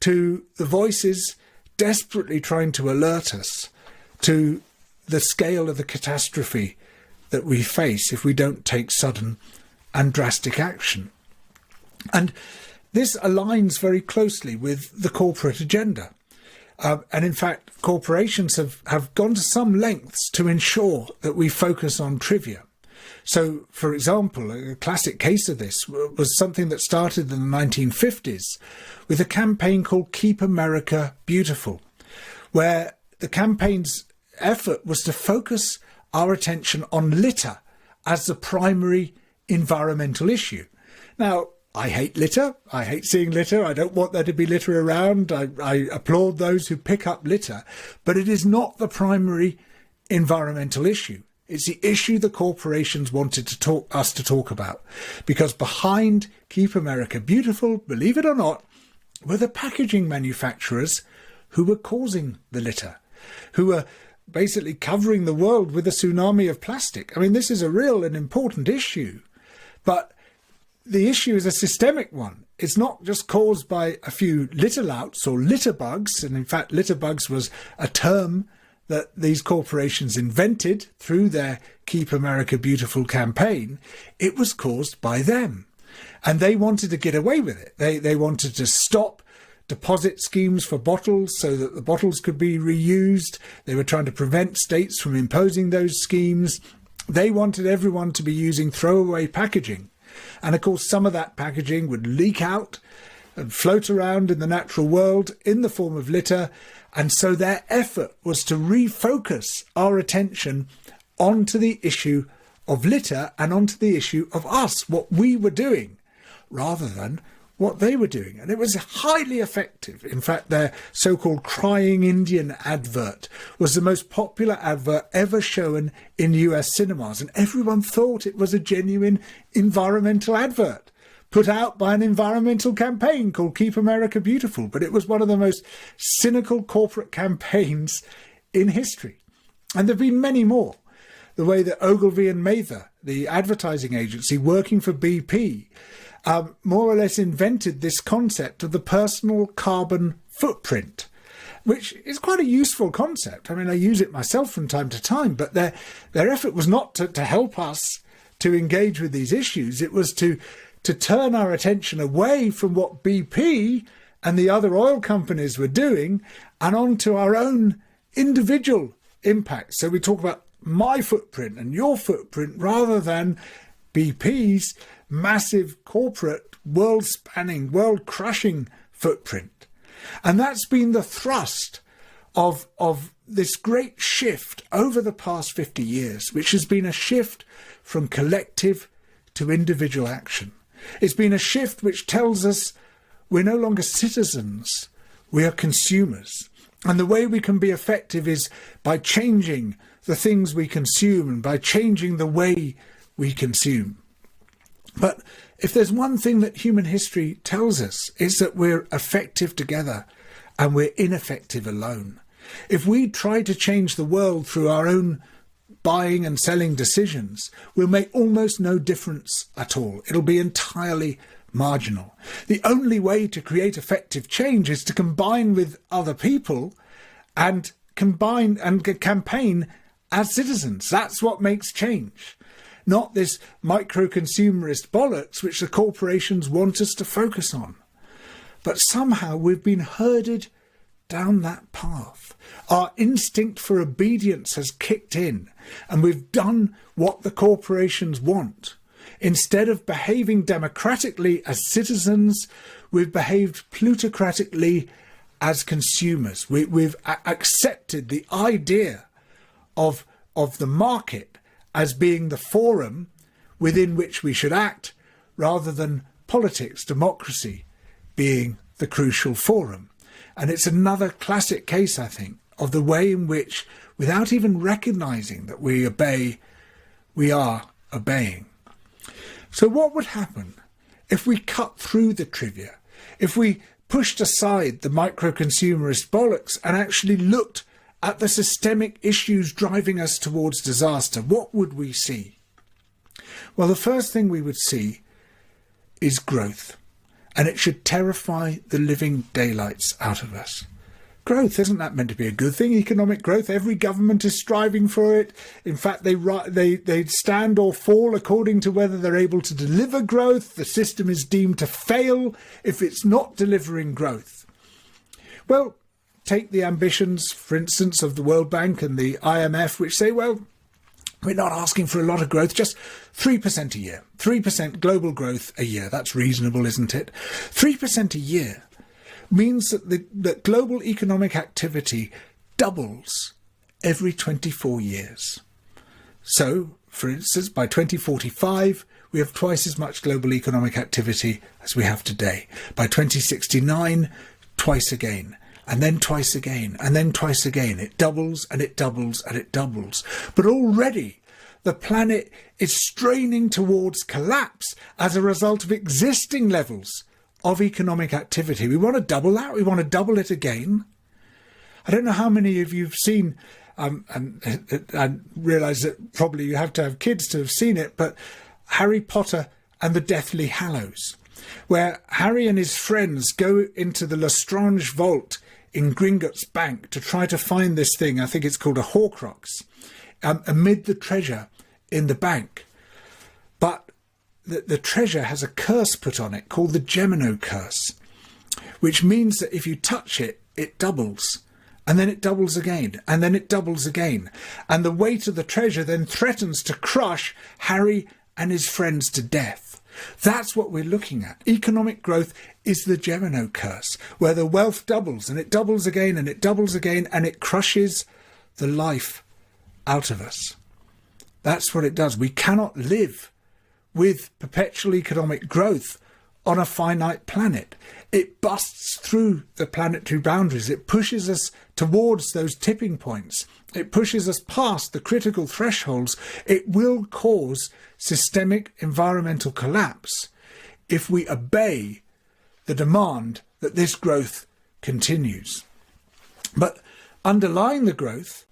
to the voices desperately trying to alert us to the scale of the catastrophe that we face if we don't take sudden and drastic action. And this aligns very closely with the corporate agenda. And in fact, corporations have gone to some lengths to ensure that we focus on trivia. So, for example, a classic case of this was something that started in the 1950s with a campaign called Keep America Beautiful, where the campaign's effort was to focus our attention on litter as the primary environmental issue. Now, I hate litter. I hate seeing litter. I don't want there to be litter around. I applaud those who pick up litter. But it is not the primary environmental issue. It's the issue the corporations wanted us to talk about. Because behind Keep America Beautiful, believe it or not, were the packaging manufacturers who were causing the litter, who were basically covering the world with a tsunami of plastic. I mean, this is a real and important issue. But the issue is a systemic one. It's not just caused by a few litter louts or litter bugs. And in fact, litter bugs was a term that these corporations invented through their Keep America Beautiful campaign. It was caused by them. And they wanted to get away with it. They wanted to stop deposit schemes for bottles so that the bottles could be reused. They were trying to prevent states from imposing those schemes. They wanted everyone to be using throwaway packaging. And of course, some of that packaging would leak out and float around in the natural world in the form of litter. And so their effort was to refocus our attention onto the issue of litter and onto the issue of us, what we were doing, rather than what they were doing. And it was highly effective. In fact, their so-called Crying Indian advert was the most popular advert ever shown in US cinemas. And everyone thought it was a genuine environmental advert put out by an environmental campaign called Keep America Beautiful. But it was one of the most cynical corporate campaigns in history. And there have been many more. The way that Ogilvy and Mather, the advertising agency working for BP, more or less invented this concept of the personal carbon footprint, which is quite a useful concept. I mean, I use it myself from time to time, but their effort was not to help us to engage with these issues. It was to turn our attention away from what BP and the other oil companies were doing and onto our own individual impact. So we talk about my footprint and your footprint rather than BP's massive corporate, world-spanning, world-crushing footprint. And that's been the thrust of this great shift over the past 50 years, which has been a shift from collective to individual action. It's been a shift which tells us we're no longer citizens, we are consumers. And the way we can be effective is by changing the things we consume and by changing the way we consume. But if there's one thing that human history tells us, it's that we're effective together and we're ineffective alone. If we try to change the world through our own buying and selling decisions, we'll make almost no difference at all. It'll be entirely marginal. The only way to create effective change is to combine with other people and combine and campaign as citizens. That's what makes change. Not this micro-consumerist bollocks which the corporations want us to focus on. But somehow we've been herded down that path. Our instinct for obedience has kicked in, and we've done what the corporations want. Instead of behaving democratically as citizens, we've behaved plutocratically as consumers. We've accepted the idea of the market as being the forum within which we should act, rather than politics, democracy, being the crucial forum. And it's another classic case, I think, of the way in which, without even recognising that we obey, we are obeying. So what would happen if we cut through the trivia, if we pushed aside the micro-consumerist bollocks and actually looked at the systemic issues driving us towards disaster? What would we see? Well, the first thing we would see is growth, and it should terrify the living daylights out of us. Growth, isn't that meant to be a good thing? Economic growth, every government is striving for it. In fact, they stand or fall according to whether they're able to deliver growth. The system is deemed to fail if it's not delivering growth. Well, take the ambitions, for instance, of the World Bank and the IMF, which say, well, we're not asking for a lot of growth, just 3% a year. 3% global growth a year. That's reasonable, isn't it? 3% a year means that global economic activity doubles every 24 years. So, for instance, by 2045, we have twice as much global economic activity as we have today. By 2069, twice again. And then twice again, and then twice again. It doubles and it doubles and it doubles. But already the planet is straining towards collapse as a result of existing levels of economic activity. We want to double that. We want to double it again. I don't know how many of you have seen, and I realise that probably you have to have kids to have seen it, but Harry Potter and the Deathly Hallows, where Harry and his friends go into the Lestrange vault in Gringotts Bank to try to find this thing, I think it's called a Horcrux, amid the treasure in the bank. But the treasure has a curse put on it called the Gemino curse, which means that if you touch it, it doubles. And then it doubles again, and then it doubles again. And the weight of the treasure then threatens to crush Harry and his friends to death. That's what we're looking at. Economic growth is the Gemino curse, where the wealth doubles and it doubles again and it doubles again and it crushes the life out of us. That's what it does. We cannot live with perpetual economic growth on a finite planet. It busts through the planetary boundaries. It pushes us towards those tipping points. It pushes us past the critical thresholds. It will cause systemic environmental collapse if we obey the demand that this growth continues. But underlying the growth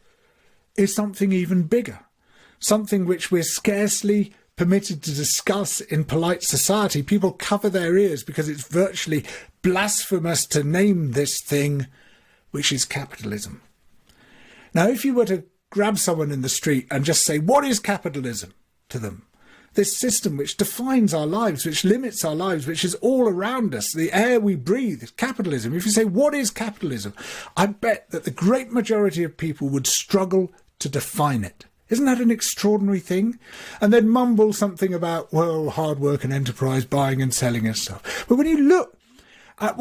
is something even bigger, something which we're scarcely permitted to discuss in polite society. People cover their ears because it's virtually blasphemous to name this thing, which is capitalism. Now, if you were to grab someone in the street and just say, "What is capitalism?" to them, this system which defines our lives, which limits our lives, which is all around us, the air we breathe, capitalism. If you say, "What is capitalism?" I bet that the great majority of people would struggle to define it. Isn't that an extraordinary thing? And then mumble something about, well, hard work and enterprise, buying and selling and stuff. But when you look at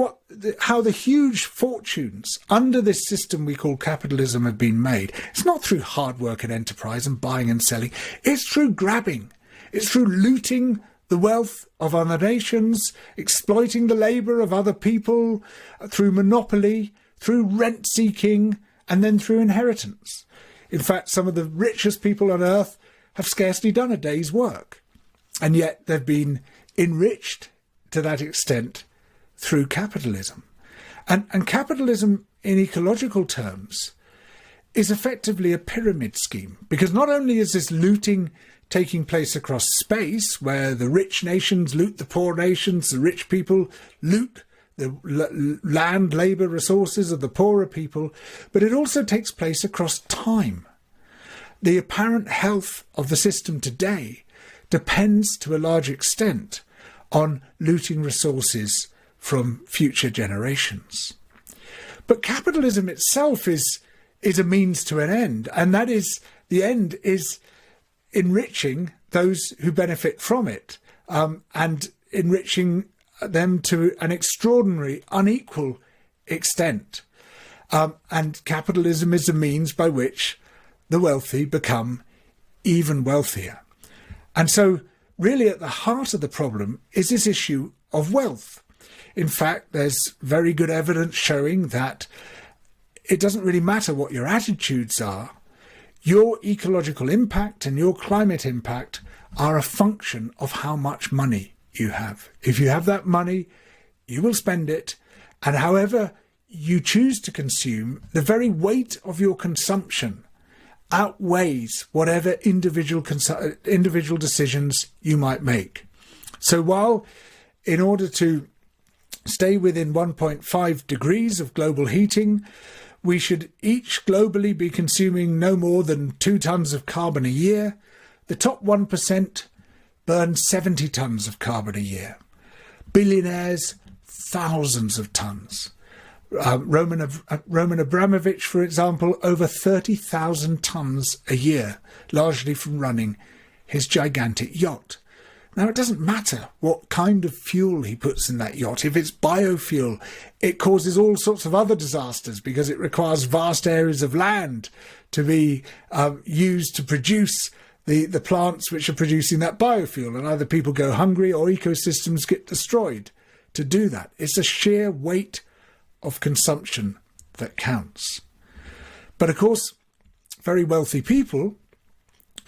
how the huge fortunes under this system we call capitalism have been made, it's not through hard work and enterprise and buying and selling. It's through grabbing. It's through looting the wealth of other nations, exploiting the labour of other people, through monopoly, through rent-seeking, and then through inheritance. In fact, some of the richest people on earth have scarcely done a day's work, and yet they've been enriched to that extent through capitalism. And capitalism, in ecological terms, is effectively a pyramid scheme, because not only is this looting taking place across space, where the rich nations loot the poor nations, the rich people loot the land, labour, resources of the poorer people, but it also takes place across time. The apparent health of the system today depends to a large extent on looting resources from future generations. But capitalism itself is a means to an end, and that is, the end is enriching those who benefit from it, and enriching them to an extraordinary, unequal extent. And capitalism is a means by which the wealthy become even wealthier. And so really at the heart of the problem is this issue of wealth. In fact, there's very good evidence showing that it doesn't really matter what your attitudes are. Your ecological impact and your climate impact are a function of how much money you have. If you have that money, you will spend it, and however you choose to consume, the very weight of your consumption outweighs whatever individual decisions you might make. So while in order to stay within 1.5 degrees of global heating, we should each globally be consuming no more than 2 tons of carbon a year, the top 1% burn 70 tons of carbon a year. Billionaires, thousands of tons. Roman Abramovich, for example, over 30,000 tons a year, largely from running his gigantic yacht. Now, it doesn't matter what kind of fuel he puts in that yacht. If it's biofuel, it causes all sorts of other disasters because it requires vast areas of land to be used to produce the plants which are producing that biofuel, and either people go hungry or ecosystems get destroyed to do that. It's a sheer weight of consumption that counts. But of course, very wealthy people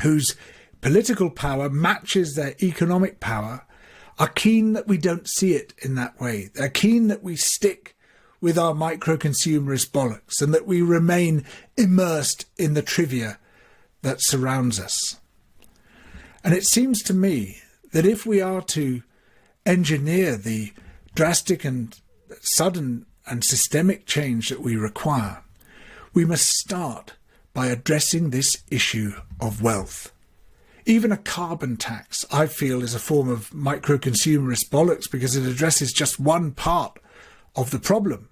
whose political power matches their economic power are keen that we don't see it in that way. They're keen that we stick with our micro-consumerist bollocks and that we remain immersed in the trivia that surrounds us. And it seems to me that if we are to engineer the drastic and sudden and systemic change that we require, we must start by addressing this issue of wealth. Even a carbon tax, I feel, is a form of micro-consumerist bollocks because it addresses just one part of the problem.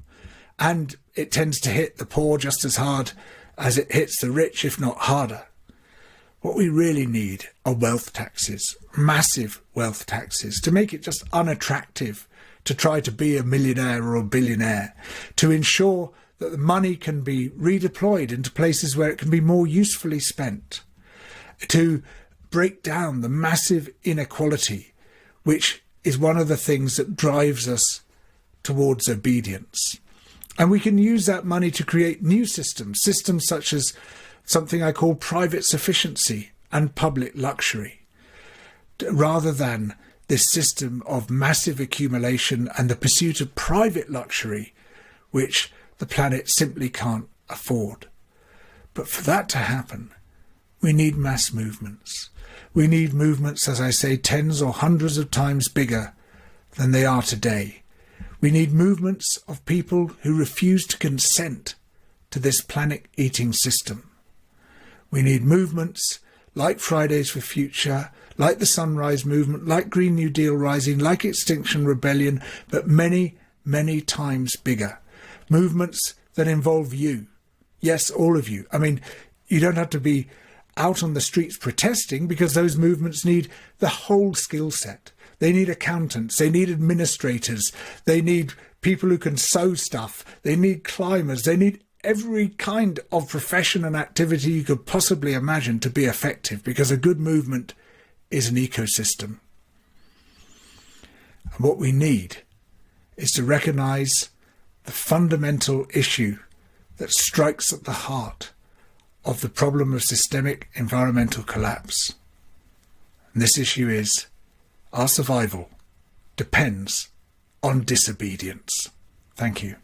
And it tends to hit the poor just as hard as it hits the rich, if not harder. What we really need are wealth taxes, massive wealth taxes, to make it just unattractive to try to be a millionaire or a billionaire, to ensure that the money can be redeployed into places where it can be more usefully spent, to break down the massive inequality, which is one of the things that drives us towards obedience. And we can use that money to create new systems, systems such as something I call private sufficiency and public luxury, rather than this system of massive accumulation and the pursuit of private luxury, which the planet simply can't afford. But for that to happen, we need mass movements. We need movements, as I say, tens or hundreds of times bigger than they are today. We need movements of people who refuse to consent to this planet-eating system. We need movements like Fridays for Future, like the Sunrise Movement, like Green New Deal Rising, like Extinction Rebellion, but many, many times bigger. Movements that involve you. Yes, all of you. I mean, you don't have to be out on the streets protesting, because those movements need the whole skill set. They need accountants, they need administrators, they need people who can sew stuff, they need climbers, they need every kind of profession and activity you could possibly imagine to be effective, because a good movement is an ecosystem. And what we need is to recognise the fundamental issue that strikes at the heart of the problem of systemic environmental collapse. And this issue is our survival depends on disobedience. Thank you.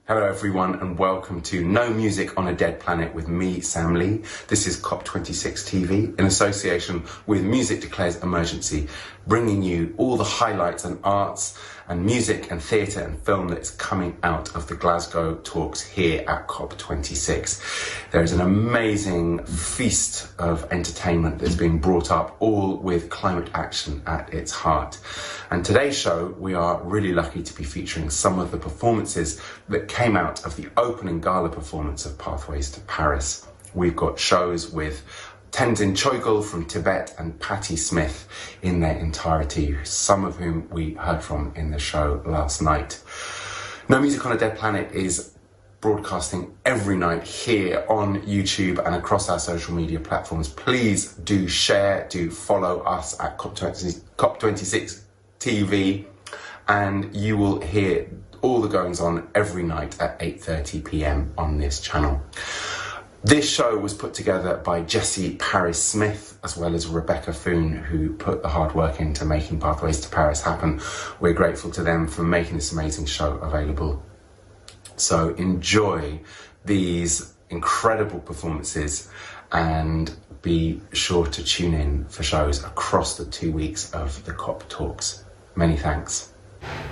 Hello everyone and welcome to No Music on a Dead Planet with me, Sam Lee. This is COP26 TV in association with Music Declares Emergency, bringing you all the highlights and arts and music and theatre and film that's coming out of the Glasgow talks here at COP26. There is an amazing feast of entertainment that's being brought up, all with climate action at its heart. And today's show, we are really lucky to be featuring some of the performances that came out of the opening gala performance of Pathways to Paris. We've got shows with Tenzin Choigal from Tibet and Patti Smith in their entirety, some of whom we heard from in the show last night. No Music on a Dead Planet is broadcasting every night here on YouTube and across our social media platforms. Please do share, do follow us at COP26 TV, and you will hear all the goings on every night at 8:30 p.m. on this channel. This show was put together by Jessie Paris Smith as well as Rebecca Foon, who put the hard work into making Pathways to Paris happen. We're grateful to them for making this amazing show available. So enjoy these incredible performances and be sure to tune in for shows across the 2 weeks of the COP talks. Many thanks.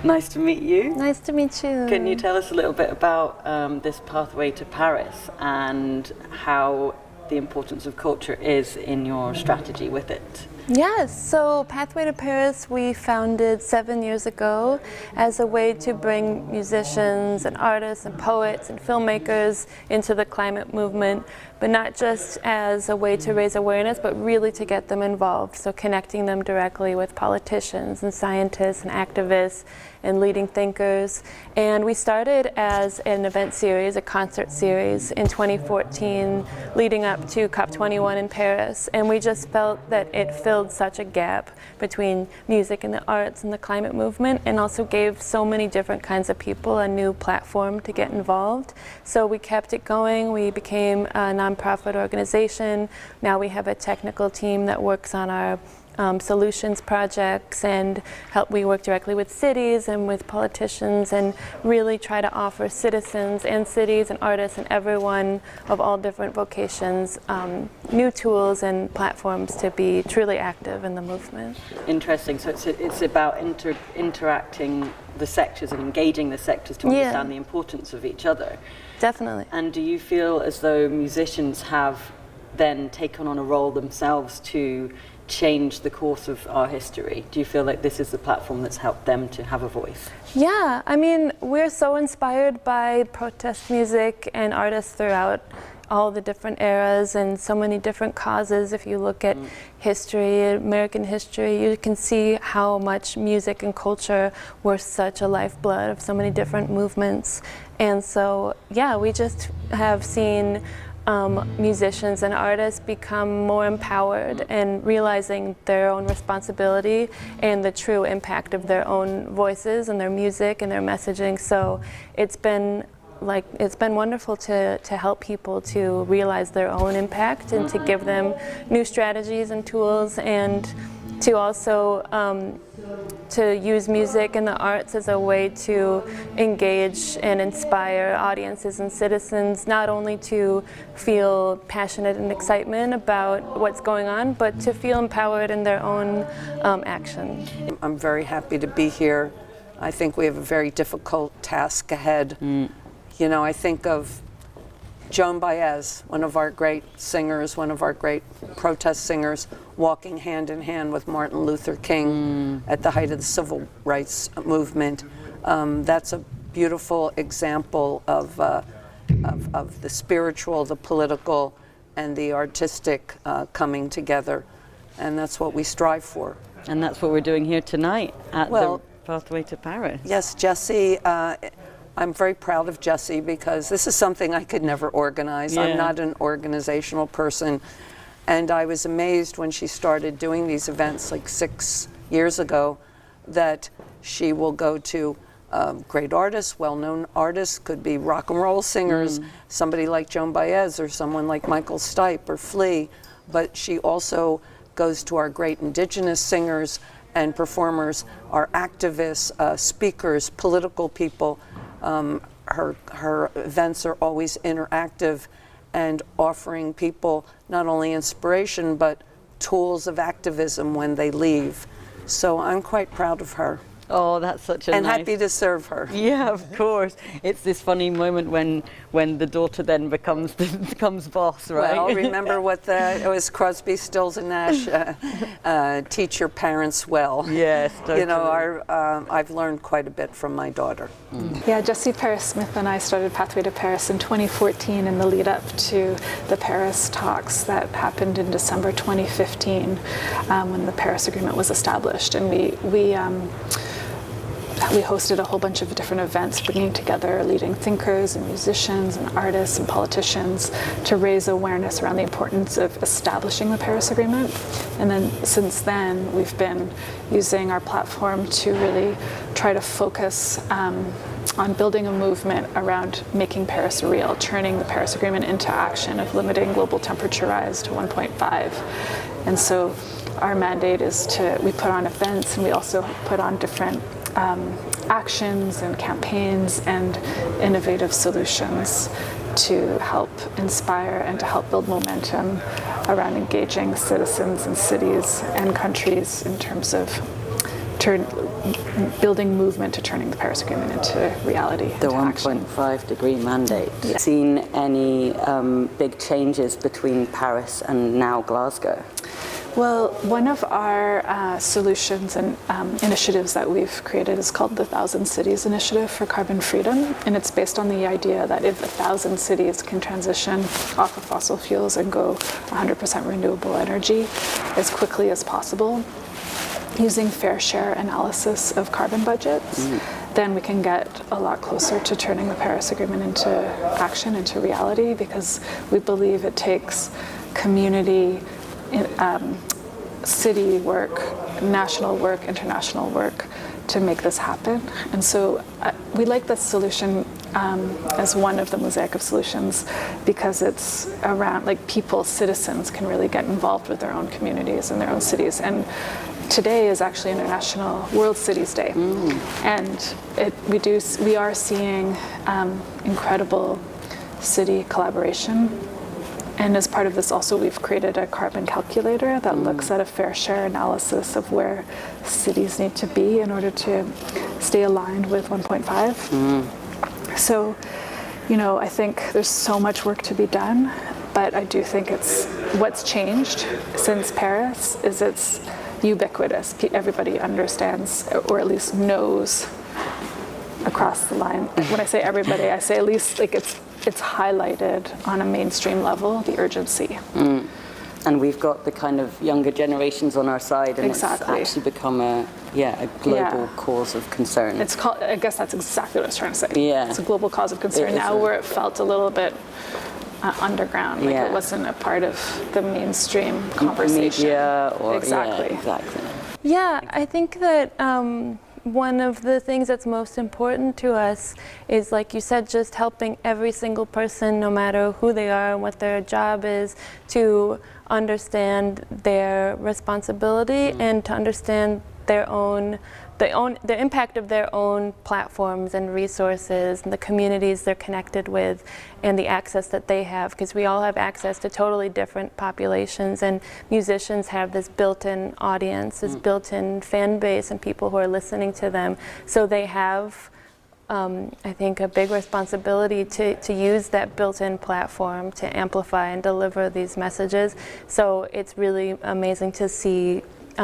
Nice to meet you. Nice to meet you. Can you tell us a little bit about this Pathway to Paris and how the importance of culture is in your strategy with it? Yes, so Pathway to Paris we founded 7 years ago as a way to bring musicians and artists and poets and filmmakers into the climate movement, but not just as a way to raise awareness, but really to get them involved. So connecting them directly with politicians and scientists and activists and leading thinkers. And we started as an event series, a concert series in 2014, leading up to COP21 in Paris. And we just felt that it filled such a gap between music and the arts and the climate movement, and also gave so many different kinds of people a new platform to get involved. So we kept it going. We became a nonprofit organization. Now we have a technical team that works on our solutions projects, and we work directly with cities and with politicians and really try to offer citizens and cities and artists and everyone of all different vocations new tools and platforms to be truly active in the movement. Interesting. So it's about interacting the sectors and engaging the sectors to understand the importance of each other. Definitely. And do you feel as though musicians have then taken on a role themselves to change the course of our history? Do you feel like this is the platform that's helped them to have a voice? Yeah, I mean, we're so inspired by protest music and artists throughout all the different eras and so many different causes. If you look at history, American history, you can see how much music and culture were such a lifeblood of so many different movements. And so, yeah, we just have seen musicians and artists become more empowered and realizing their own responsibility and the true impact of their own voices and their music and their messaging. So it's been wonderful to help people to realize their own impact and to give them new strategies and tools, and to also to use music and the arts as a way to engage and inspire audiences and citizens, not only to feel passionate and excitement about what's going on, but to feel empowered in their own action. I'm very happy to be here. I think we have a very difficult task ahead. You know, I think of Joan Baez, one of our great singers, one of our great protest singers, walking hand in hand with Martin Luther King at the height of the civil rights movement. That's a beautiful example of the spiritual, the political, and the artistic coming together. And that's what we strive for. And that's what we're doing here tonight at the Pathway to Paris. Yes, Jessie. I'm very proud of Jessie because this is something I could never organize. Yeah. I'm not an organizational person. And I was amazed when she started doing these events like 6 years ago that she will go to great artists, well-known artists, could be rock and roll singers, somebody like Joan Baez or someone like Michael Stipe or Flea, but she also goes to our great indigenous singers and performers are activists, speakers, political people. Her events are always interactive and offering people not only inspiration but tools of activism when they leave. So I'm quite proud of her. Oh, that's such a and nice... happy to serve her. Yeah, of course. It's this funny moment when the daughter then becomes boss, right? Well, remember it was Crosby, Stills and Nash. Teach your parents well. Yes, totally. You know, I've learned quite a bit from my daughter. Yeah, Jessie Paris Smith and I started Pathway to Paris in 2014 in the lead up to the Paris talks that happened in December 2015 when the Paris Agreement was established, and we hosted a whole bunch of different events bringing together leading thinkers and musicians and artists and politicians to raise awareness around the importance of establishing the Paris Agreement. And then since then, we've been using our platform to really try to focus on building a movement around making Paris real, turning the Paris Agreement into action of limiting global temperature rise to 1.5. And so our mandate is we put on events, and we also put on different actions and campaigns and innovative solutions to help inspire and to help build momentum around engaging citizens and cities and countries in terms of building movement to turning the Paris Agreement into reality. The 1.5 degree mandate. Yeah. Seen any big changes between Paris and now Glasgow? Well, one of our solutions and initiatives that we've created is called the 1,000 Cities Initiative for Carbon Freedom, and it's based on the idea that if 1,000 cities can transition off of fossil fuels and go 100% renewable energy as quickly as possible, using fair share analysis of carbon budgets, then we can get a lot closer to turning the Paris Agreement into action, into reality, because we believe it takes community, city work, national work, international work to make this happen. And so we like this solution as one of the mosaic of solutions because it's around people, citizens can really get involved with their own communities and their own cities. And today is actually International World Cities Day. And we are seeing incredible city collaboration. And as part of this also, we've created a carbon calculator that looks at a fair share analysis of where cities need to be in order to stay aligned with 1.5. So, I think there's so much work to be done, but I do think what's changed since Paris is it's ubiquitous. Everybody understands, or at least knows across the line. When I say everybody, I say at least it's highlighted on a mainstream level, the urgency. And we've got the kind of younger generations on our side, and exactly. It's actually become a global cause of concern. It's called, I guess that's exactly what I was trying to say. Yeah. It's a global cause of concern now where it felt a little bit underground, it wasn't a part of the mainstream conversation. Media or, exactly. Yeah, exactly. Yeah, I think that one of the things that's most important to us is, like you said, just helping every single person, no matter who they are and what their job is, to understand their responsibility and to understand the impact of their own platforms and resources and the communities they're connected with and the access that they have, because we all have access to totally different populations, and musicians have this built-in audience, this built-in fan base and people who are listening to them. So they have I think a big responsibility to use that built-in platform to amplify and deliver these messages. So it's really amazing to see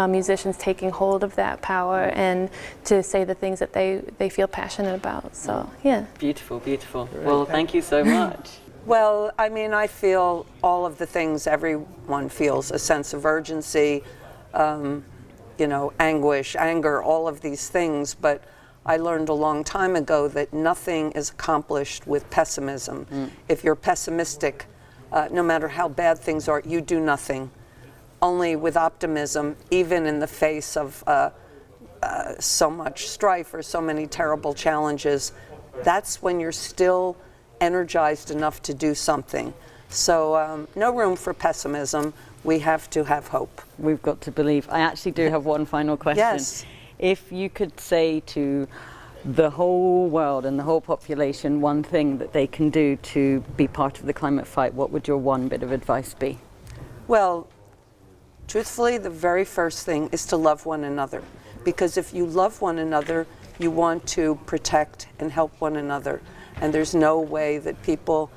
musicians taking hold of that power and to say the things that they feel passionate about. So, yeah. Beautiful, beautiful. Well, thank you so much. Well, I mean, I feel all of the things everyone feels, a sense of urgency, anguish, anger, all of these things. But I learned a long time ago that nothing is accomplished with pessimism. If you're pessimistic, no matter how bad things are, you do nothing. Only with optimism, even in the face of so much strife or so many terrible challenges, that's when you're still energized enough to do something. So no room for pessimism. we have to have hope. We've got to believe. I actually do have one final question. Yes. If you could say to the whole world and the whole population one thing that they can do to be part of the climate fight, what would your one bit of advice be? Well, truthfully, the very first thing is to love one another. Because if you love one another, you want to protect and help one another. And there's no way that people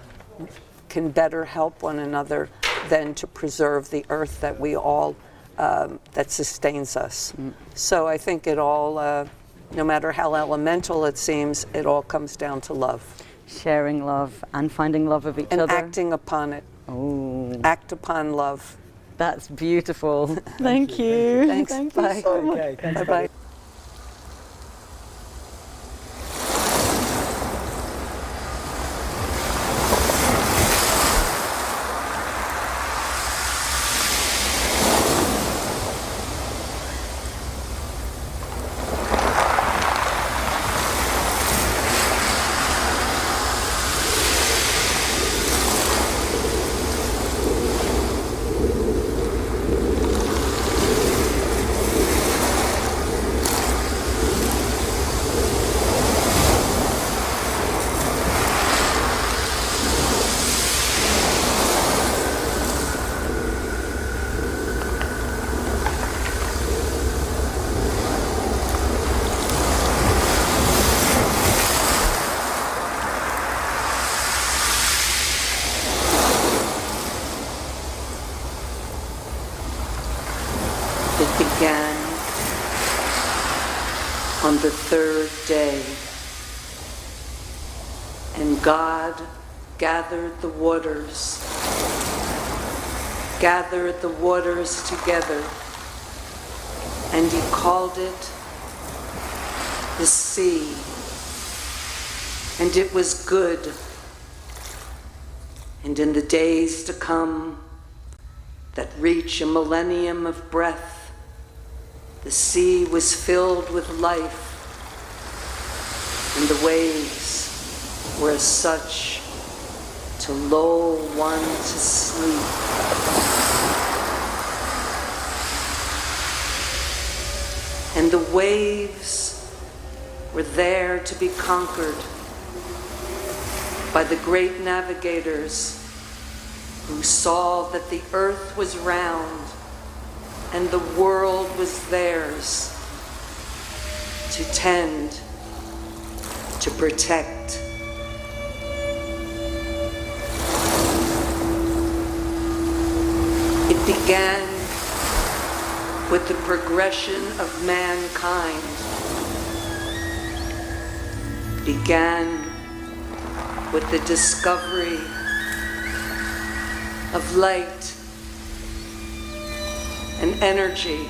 can better help one another than to preserve the earth that we all, that sustains us. So I think it all, no matter how elemental it seems, it all comes down to love. Sharing love and finding love of each other. And acting upon it. Oh. Act upon love. That's beautiful. Thank you. Thanks. Thank Bye. you so much. Okay, thanks. Bye-bye. It began on the third day, and God gathered the waters together, and he called it the sea, and it was good. And in the days to come that reach a millennium of breath, the sea was filled with life, and the waves were as such to lull one to sleep. And the waves were there to be conquered by the great navigators who saw that the earth was round and the world was theirs to tend, to protect. It began with the progression of mankind, began with the discovery of light and energy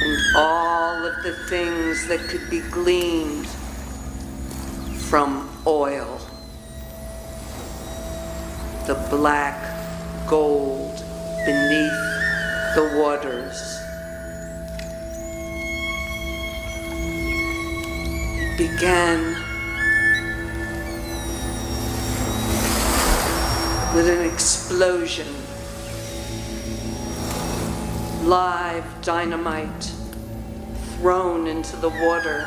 and all of the things that could be gleaned from oil, the black gold beneath the waters. It began with an explosion, live dynamite thrown into the water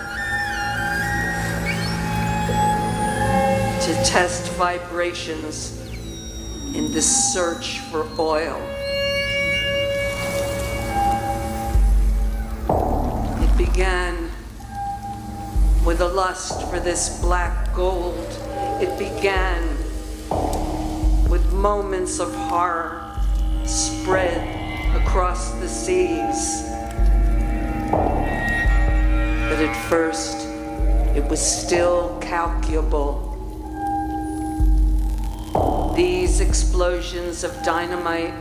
to test vibrations in the search for oil. It began with a lust for this black gold. It began with moments of horror spread across the seas. But at first, it was still calculable. These explosions of dynamite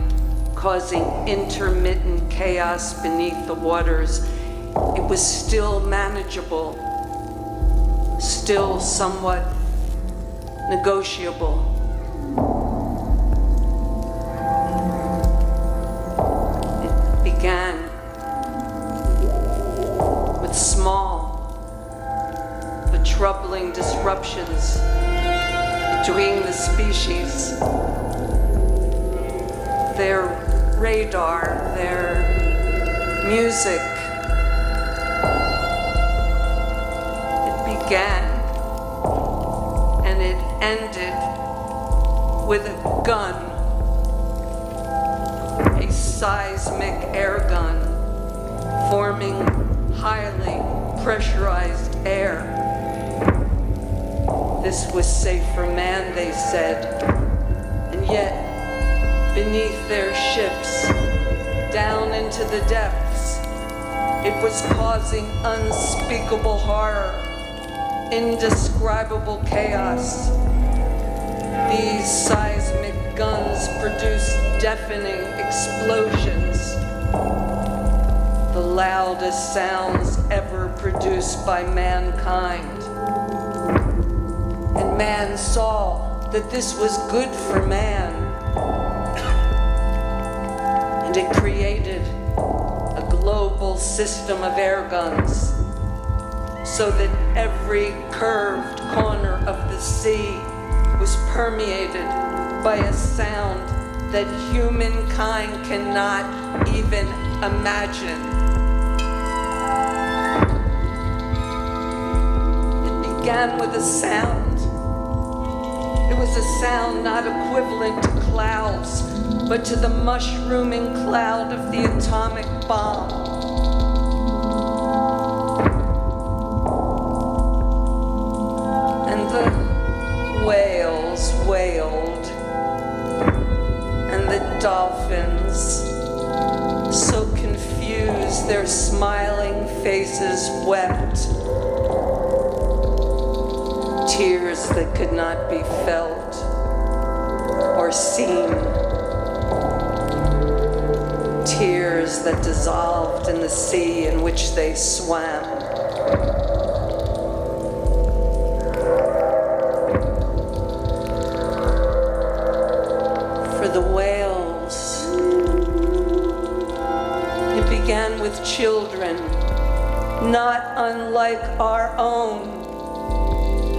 causing intermittent chaos beneath the waters, it was still manageable, still somewhat negotiable. It began with small but troubling disruptions between the species. their radar, their music. It began and it ended with a gun, a seismic air gun, forming highly pressurized air. This was safe for man, they said, and yet beneath their ships, down into the depths, it was causing unspeakable horror, indescribable chaos. These seismic guns produced deafening explosions, the loudest sounds ever produced by mankind. And man saw that this was good for man. And it created a global system of air guns so that every curved corner of the sea was permeated by a sound that humankind cannot even imagine. It began with a sound. It was a sound not equivalent to clouds, but to the mushrooming cloud of the atomic bomb. And the whales wailed, and the dolphins, so confused their smiling faces wept, tears that could not be felt or seen, tears that dissolved in the sea in which they swam. For the whales, it began with children, not unlike our own,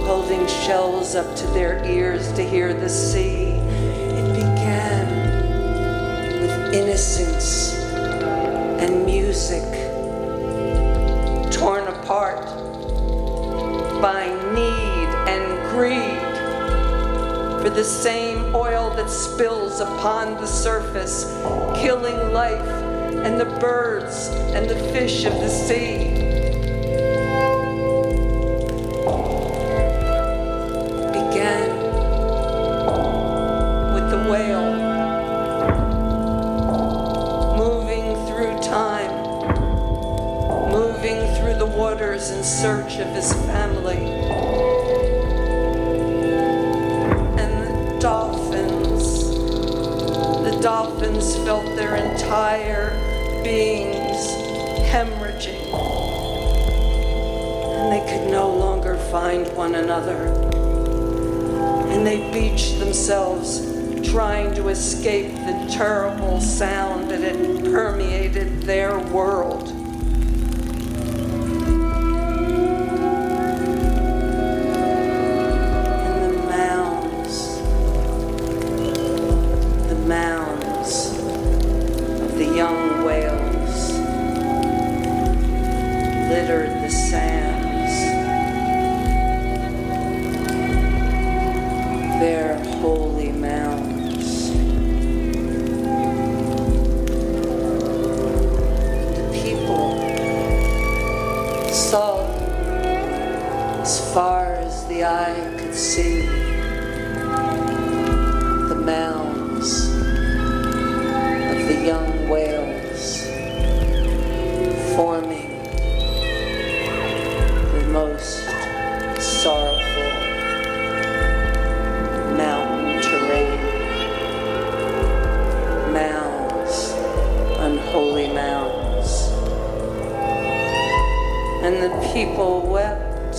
holding shells up to their ears to hear the sea. It began with innocence and music, torn apart by need and greed for the same oil that spills upon the surface, killing life and the birds and the fish of the sea. Whale, moving through time, moving through the waters in search of his family. And the dolphins felt their entire beings hemorrhaging, and they could no longer find one another. And they beached themselves, trying to escape the terrible sound that had permeated their world. And the mounds of the young whales littered the sands. Their holy mounds. Saw as far as the eye could see the mounds of the young whales forming the most sorrowful mountain terrain, mounds, unholy mounds. And the people wept,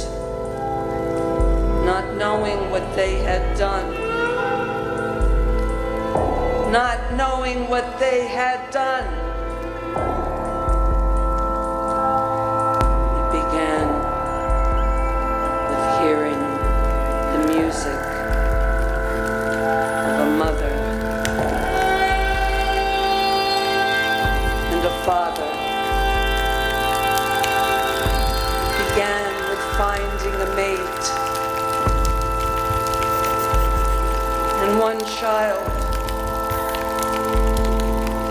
not knowing what they had done, not knowing what they had done. It began with hearing the music of a mother one child,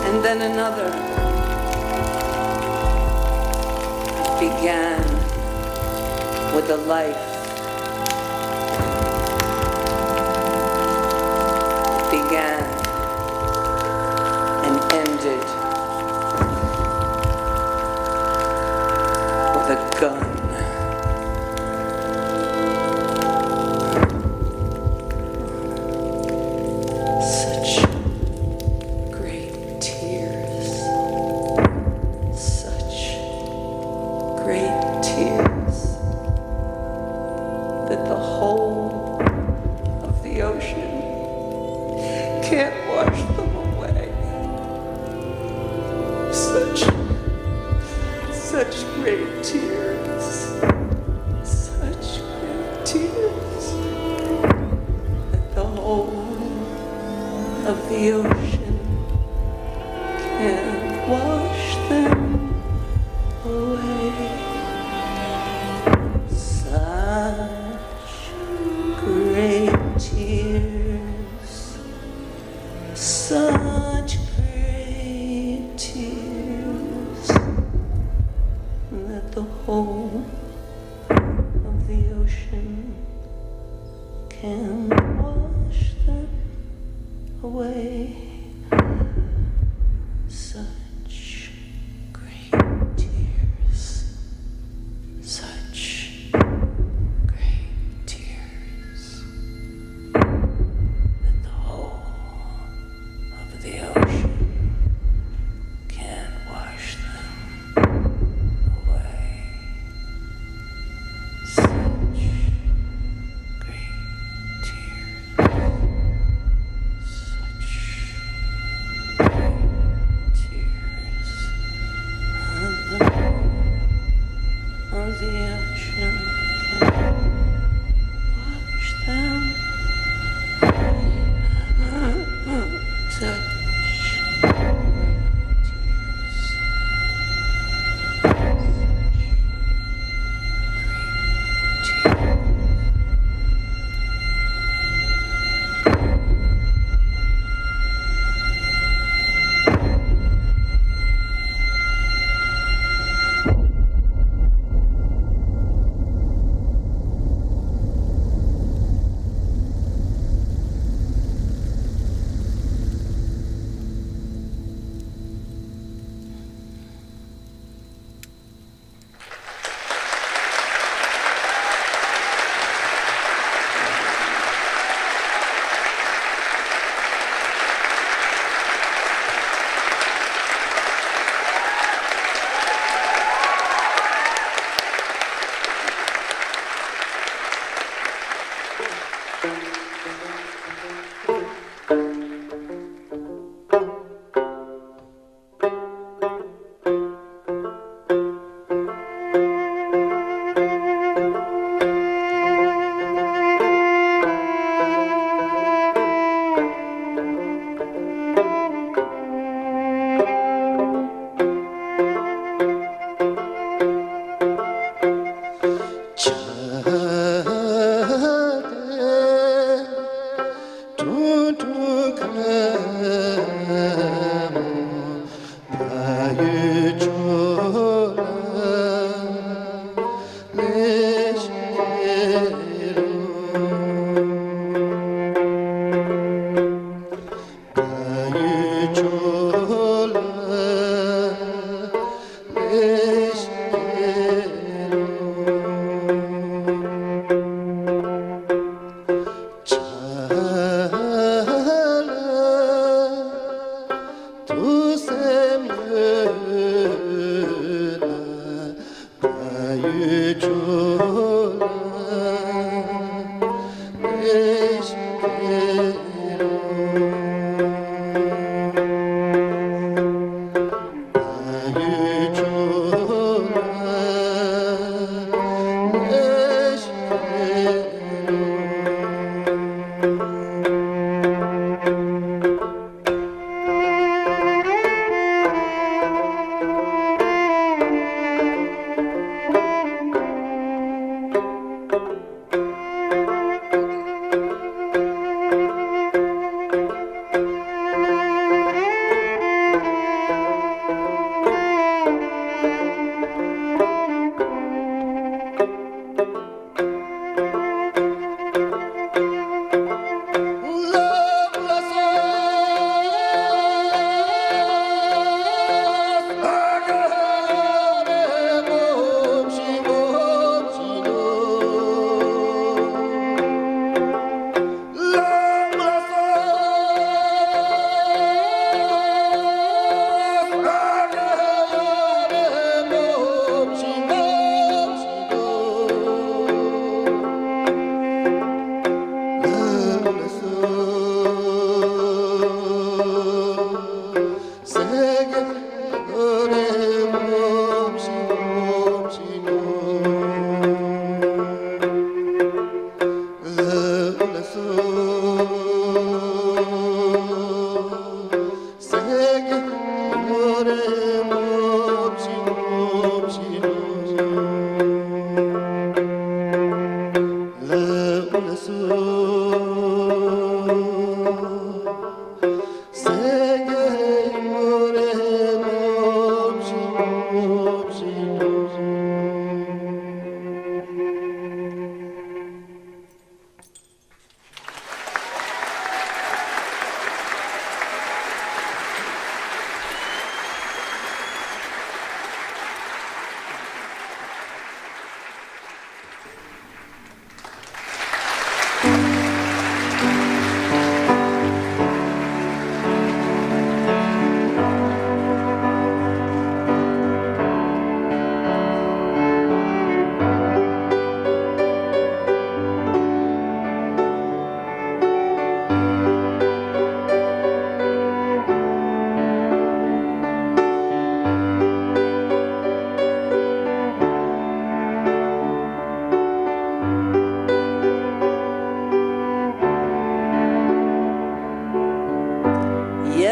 and then another. It began with a life. It began and ended with a gun. Such great tears. Such great tears that the whole of the ocean can't wash them away. Such great tears. Such great tears that the whole of the ocean can't wash them away. Such great tears. Such great tears that the whole of the ocean can wash them away. Such great tears. Such great tears that the whole of the ocean can wash them away. Such great tears. Such great tears that the whole of the ocean can wash them away. Such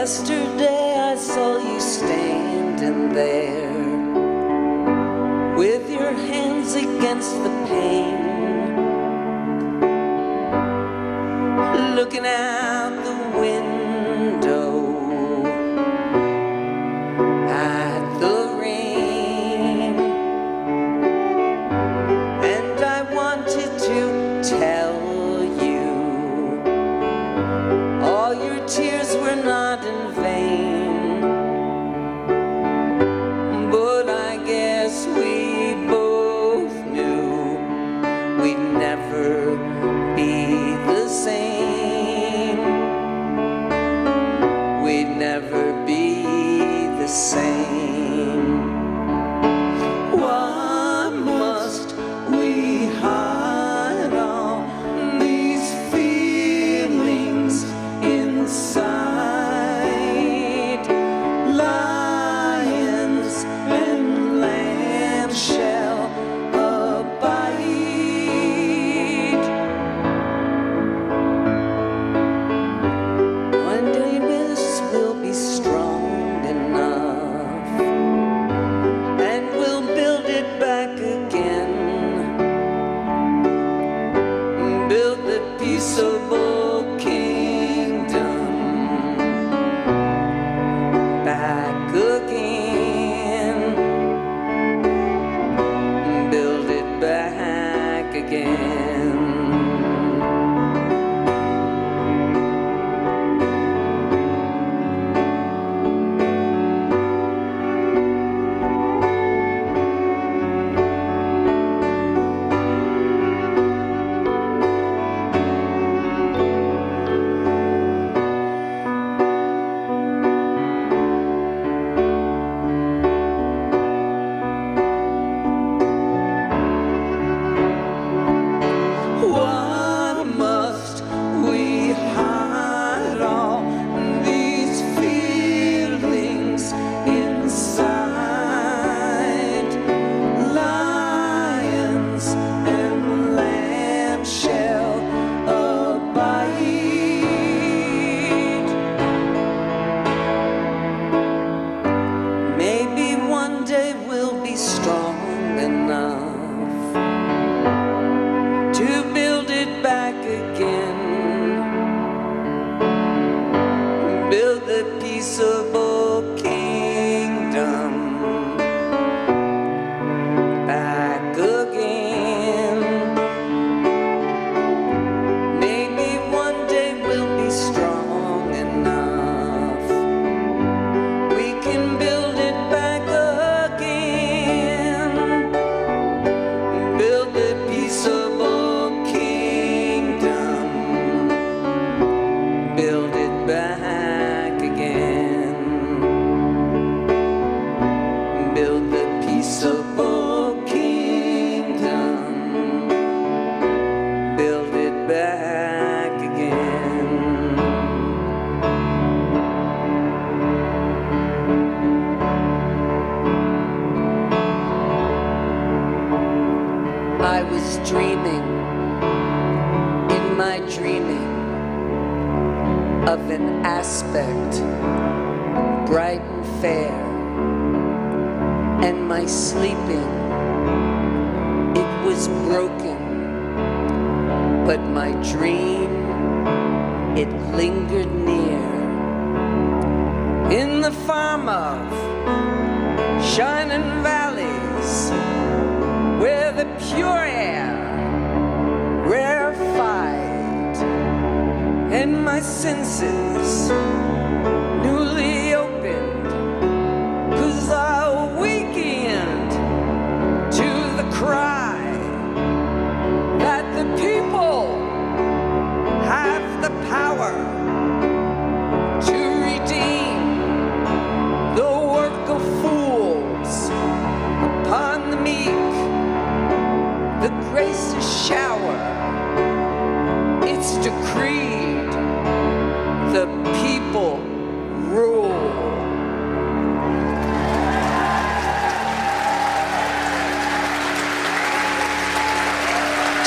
Yesterday I saw you standing there with your hands against the pane, looking out the window at the rain. And I wanted to tell you all your tears were not in vain, but I guess we both knew we'd never be the same. We'd never be the same. Why must we hide all these feelings inside? Lions and lambs shall abide. One day this will be strong enough, and we'll build it back again. Build the peaceable kingdom back again. Build it back again. Why must we hide all these feelings inside? Lions and lambs shall abide. Maybe one day we'll be strong enough to build it back again. Build the peaceable kingdom back again. Maybe one day we'll be strong enough. We can build it back again. Build the peaceable kingdom. Build it back again. Build the peaceable kingdom. Build it back again. I was dreaming, in my dreaming, of an aspect bright and fair, and my sleeping, it was broken, but my dream, it lingered near. In the farm of shining valleys, where the pure air rarefied, and my senses newly opened, 'cause I awakened to the cry that the people have the power to redeem the work of fools upon the meek. The gracious shower, it's decreed, the people rule.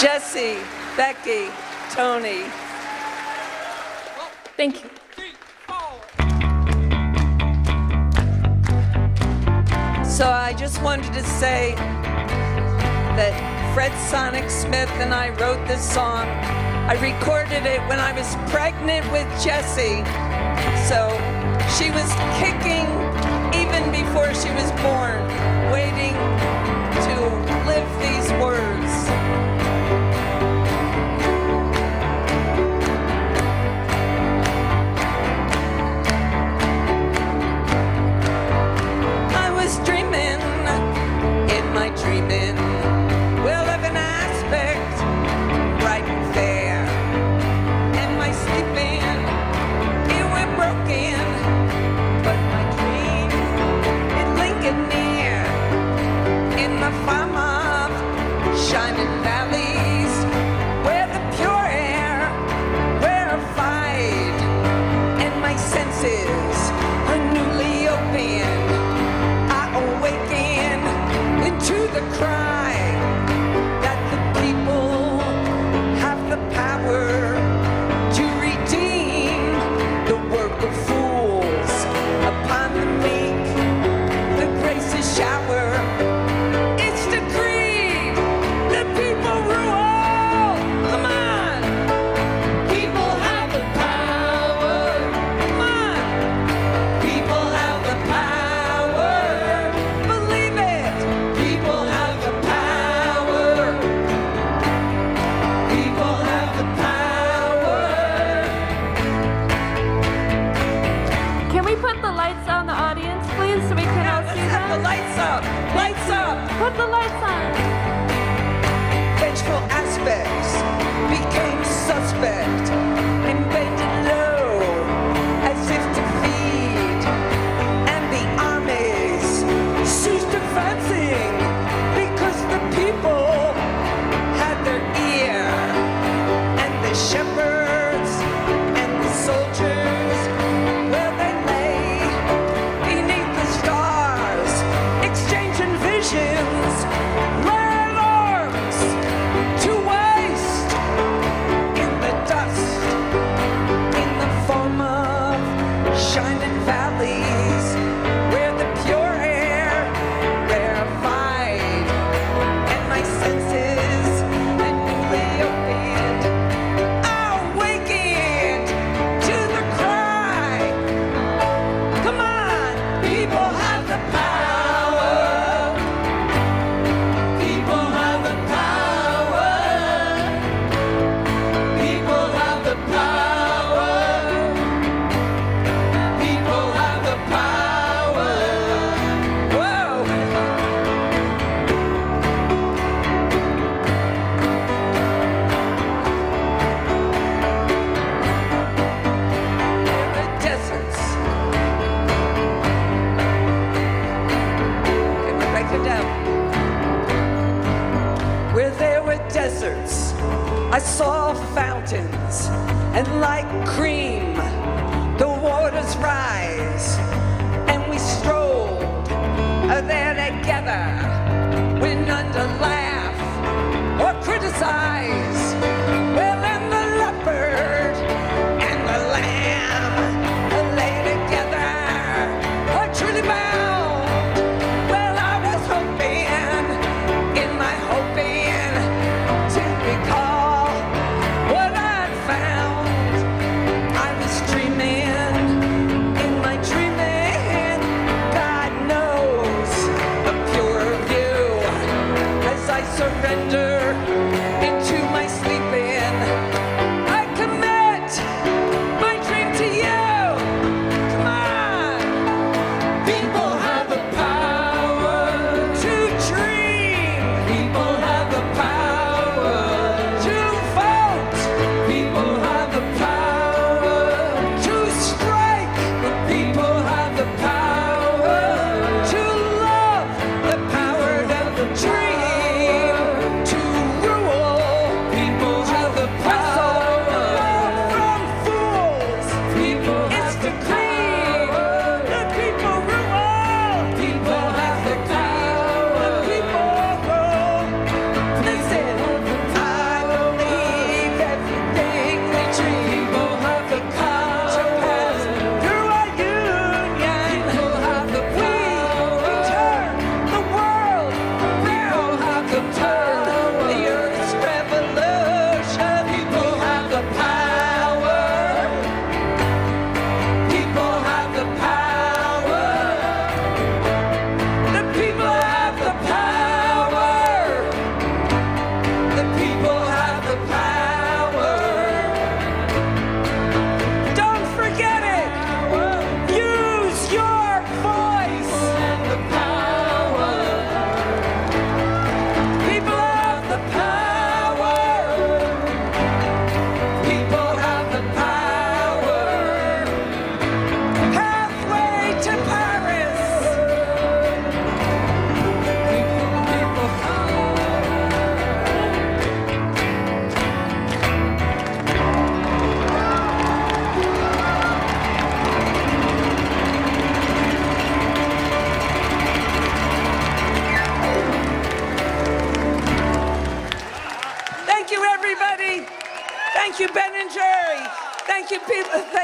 Jesse, Becky, Tony. Thank you. So I just wanted to say that Fred Sonic Smith and I wrote this song. I recorded it when I was pregnant with Jessie. So she was kicking even before she was born, waiting to live these words. I was dreaming, in my dreaming, will of an aspect right and fair, and my sleeping, it were broken, but my dream, it lingered near, in the farm of shining valleys, where the pure air rarefied, and my senses are newly opened. I awaken into the cry that the people have the power to redeem the work of fools upon the meek. The graces shower. It's decreed. The people rule. Come on. People have the power. Come on. People have the power. Believe it. People have the power. People have the power. Can we put the lights on the audience, please, so we can all see them? The lights up. Lights up. Put the lights on. Vengeful aspects became suspect and bended low as if to feed, and the armies ceased advancing because the people had their ear, and the shepherds and the soldiers, where they lay beneath the stars, exchanging visions, learn arms to waste in the dust, in the form of shining valleys, where the pure air rarefied, and my senses are newly opened. I awakened to the cry. Come on, people have the power. People have the power. People have the power. People have the power. Whoa. There are deserts. Can we break it down? Where there were deserts, I saw fountains, and like cream, the waters rise, and we strolled there together, when none to laugh or criticize. Well, and the leopard and the lamb lay together, are truly bound. Well, I was hoping, in my hoping, to recall what I'd found.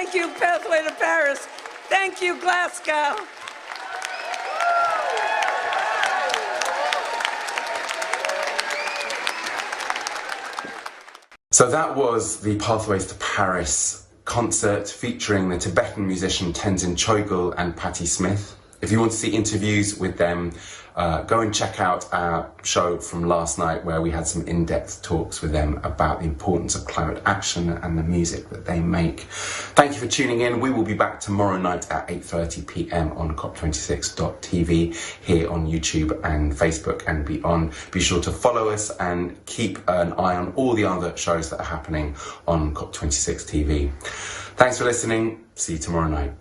Thank you, Pathway to Paris. Thank you, Glasgow. So that was the Pathways to Paris concert featuring the Tibetan musician Tenzin Chogyal and Patti Smith. If you want to see interviews with them, go and check out our show from last night where we had some in-depth talks with them about the importance of climate action and the music that they make. Thank you for tuning in. We will be back tomorrow night at 8:30 p.m. on COP26.tv here on YouTube and Facebook and beyond. Be sure to follow us and keep an eye on all the other shows that are happening on COP26 TV. Thanks for listening. See you tomorrow night.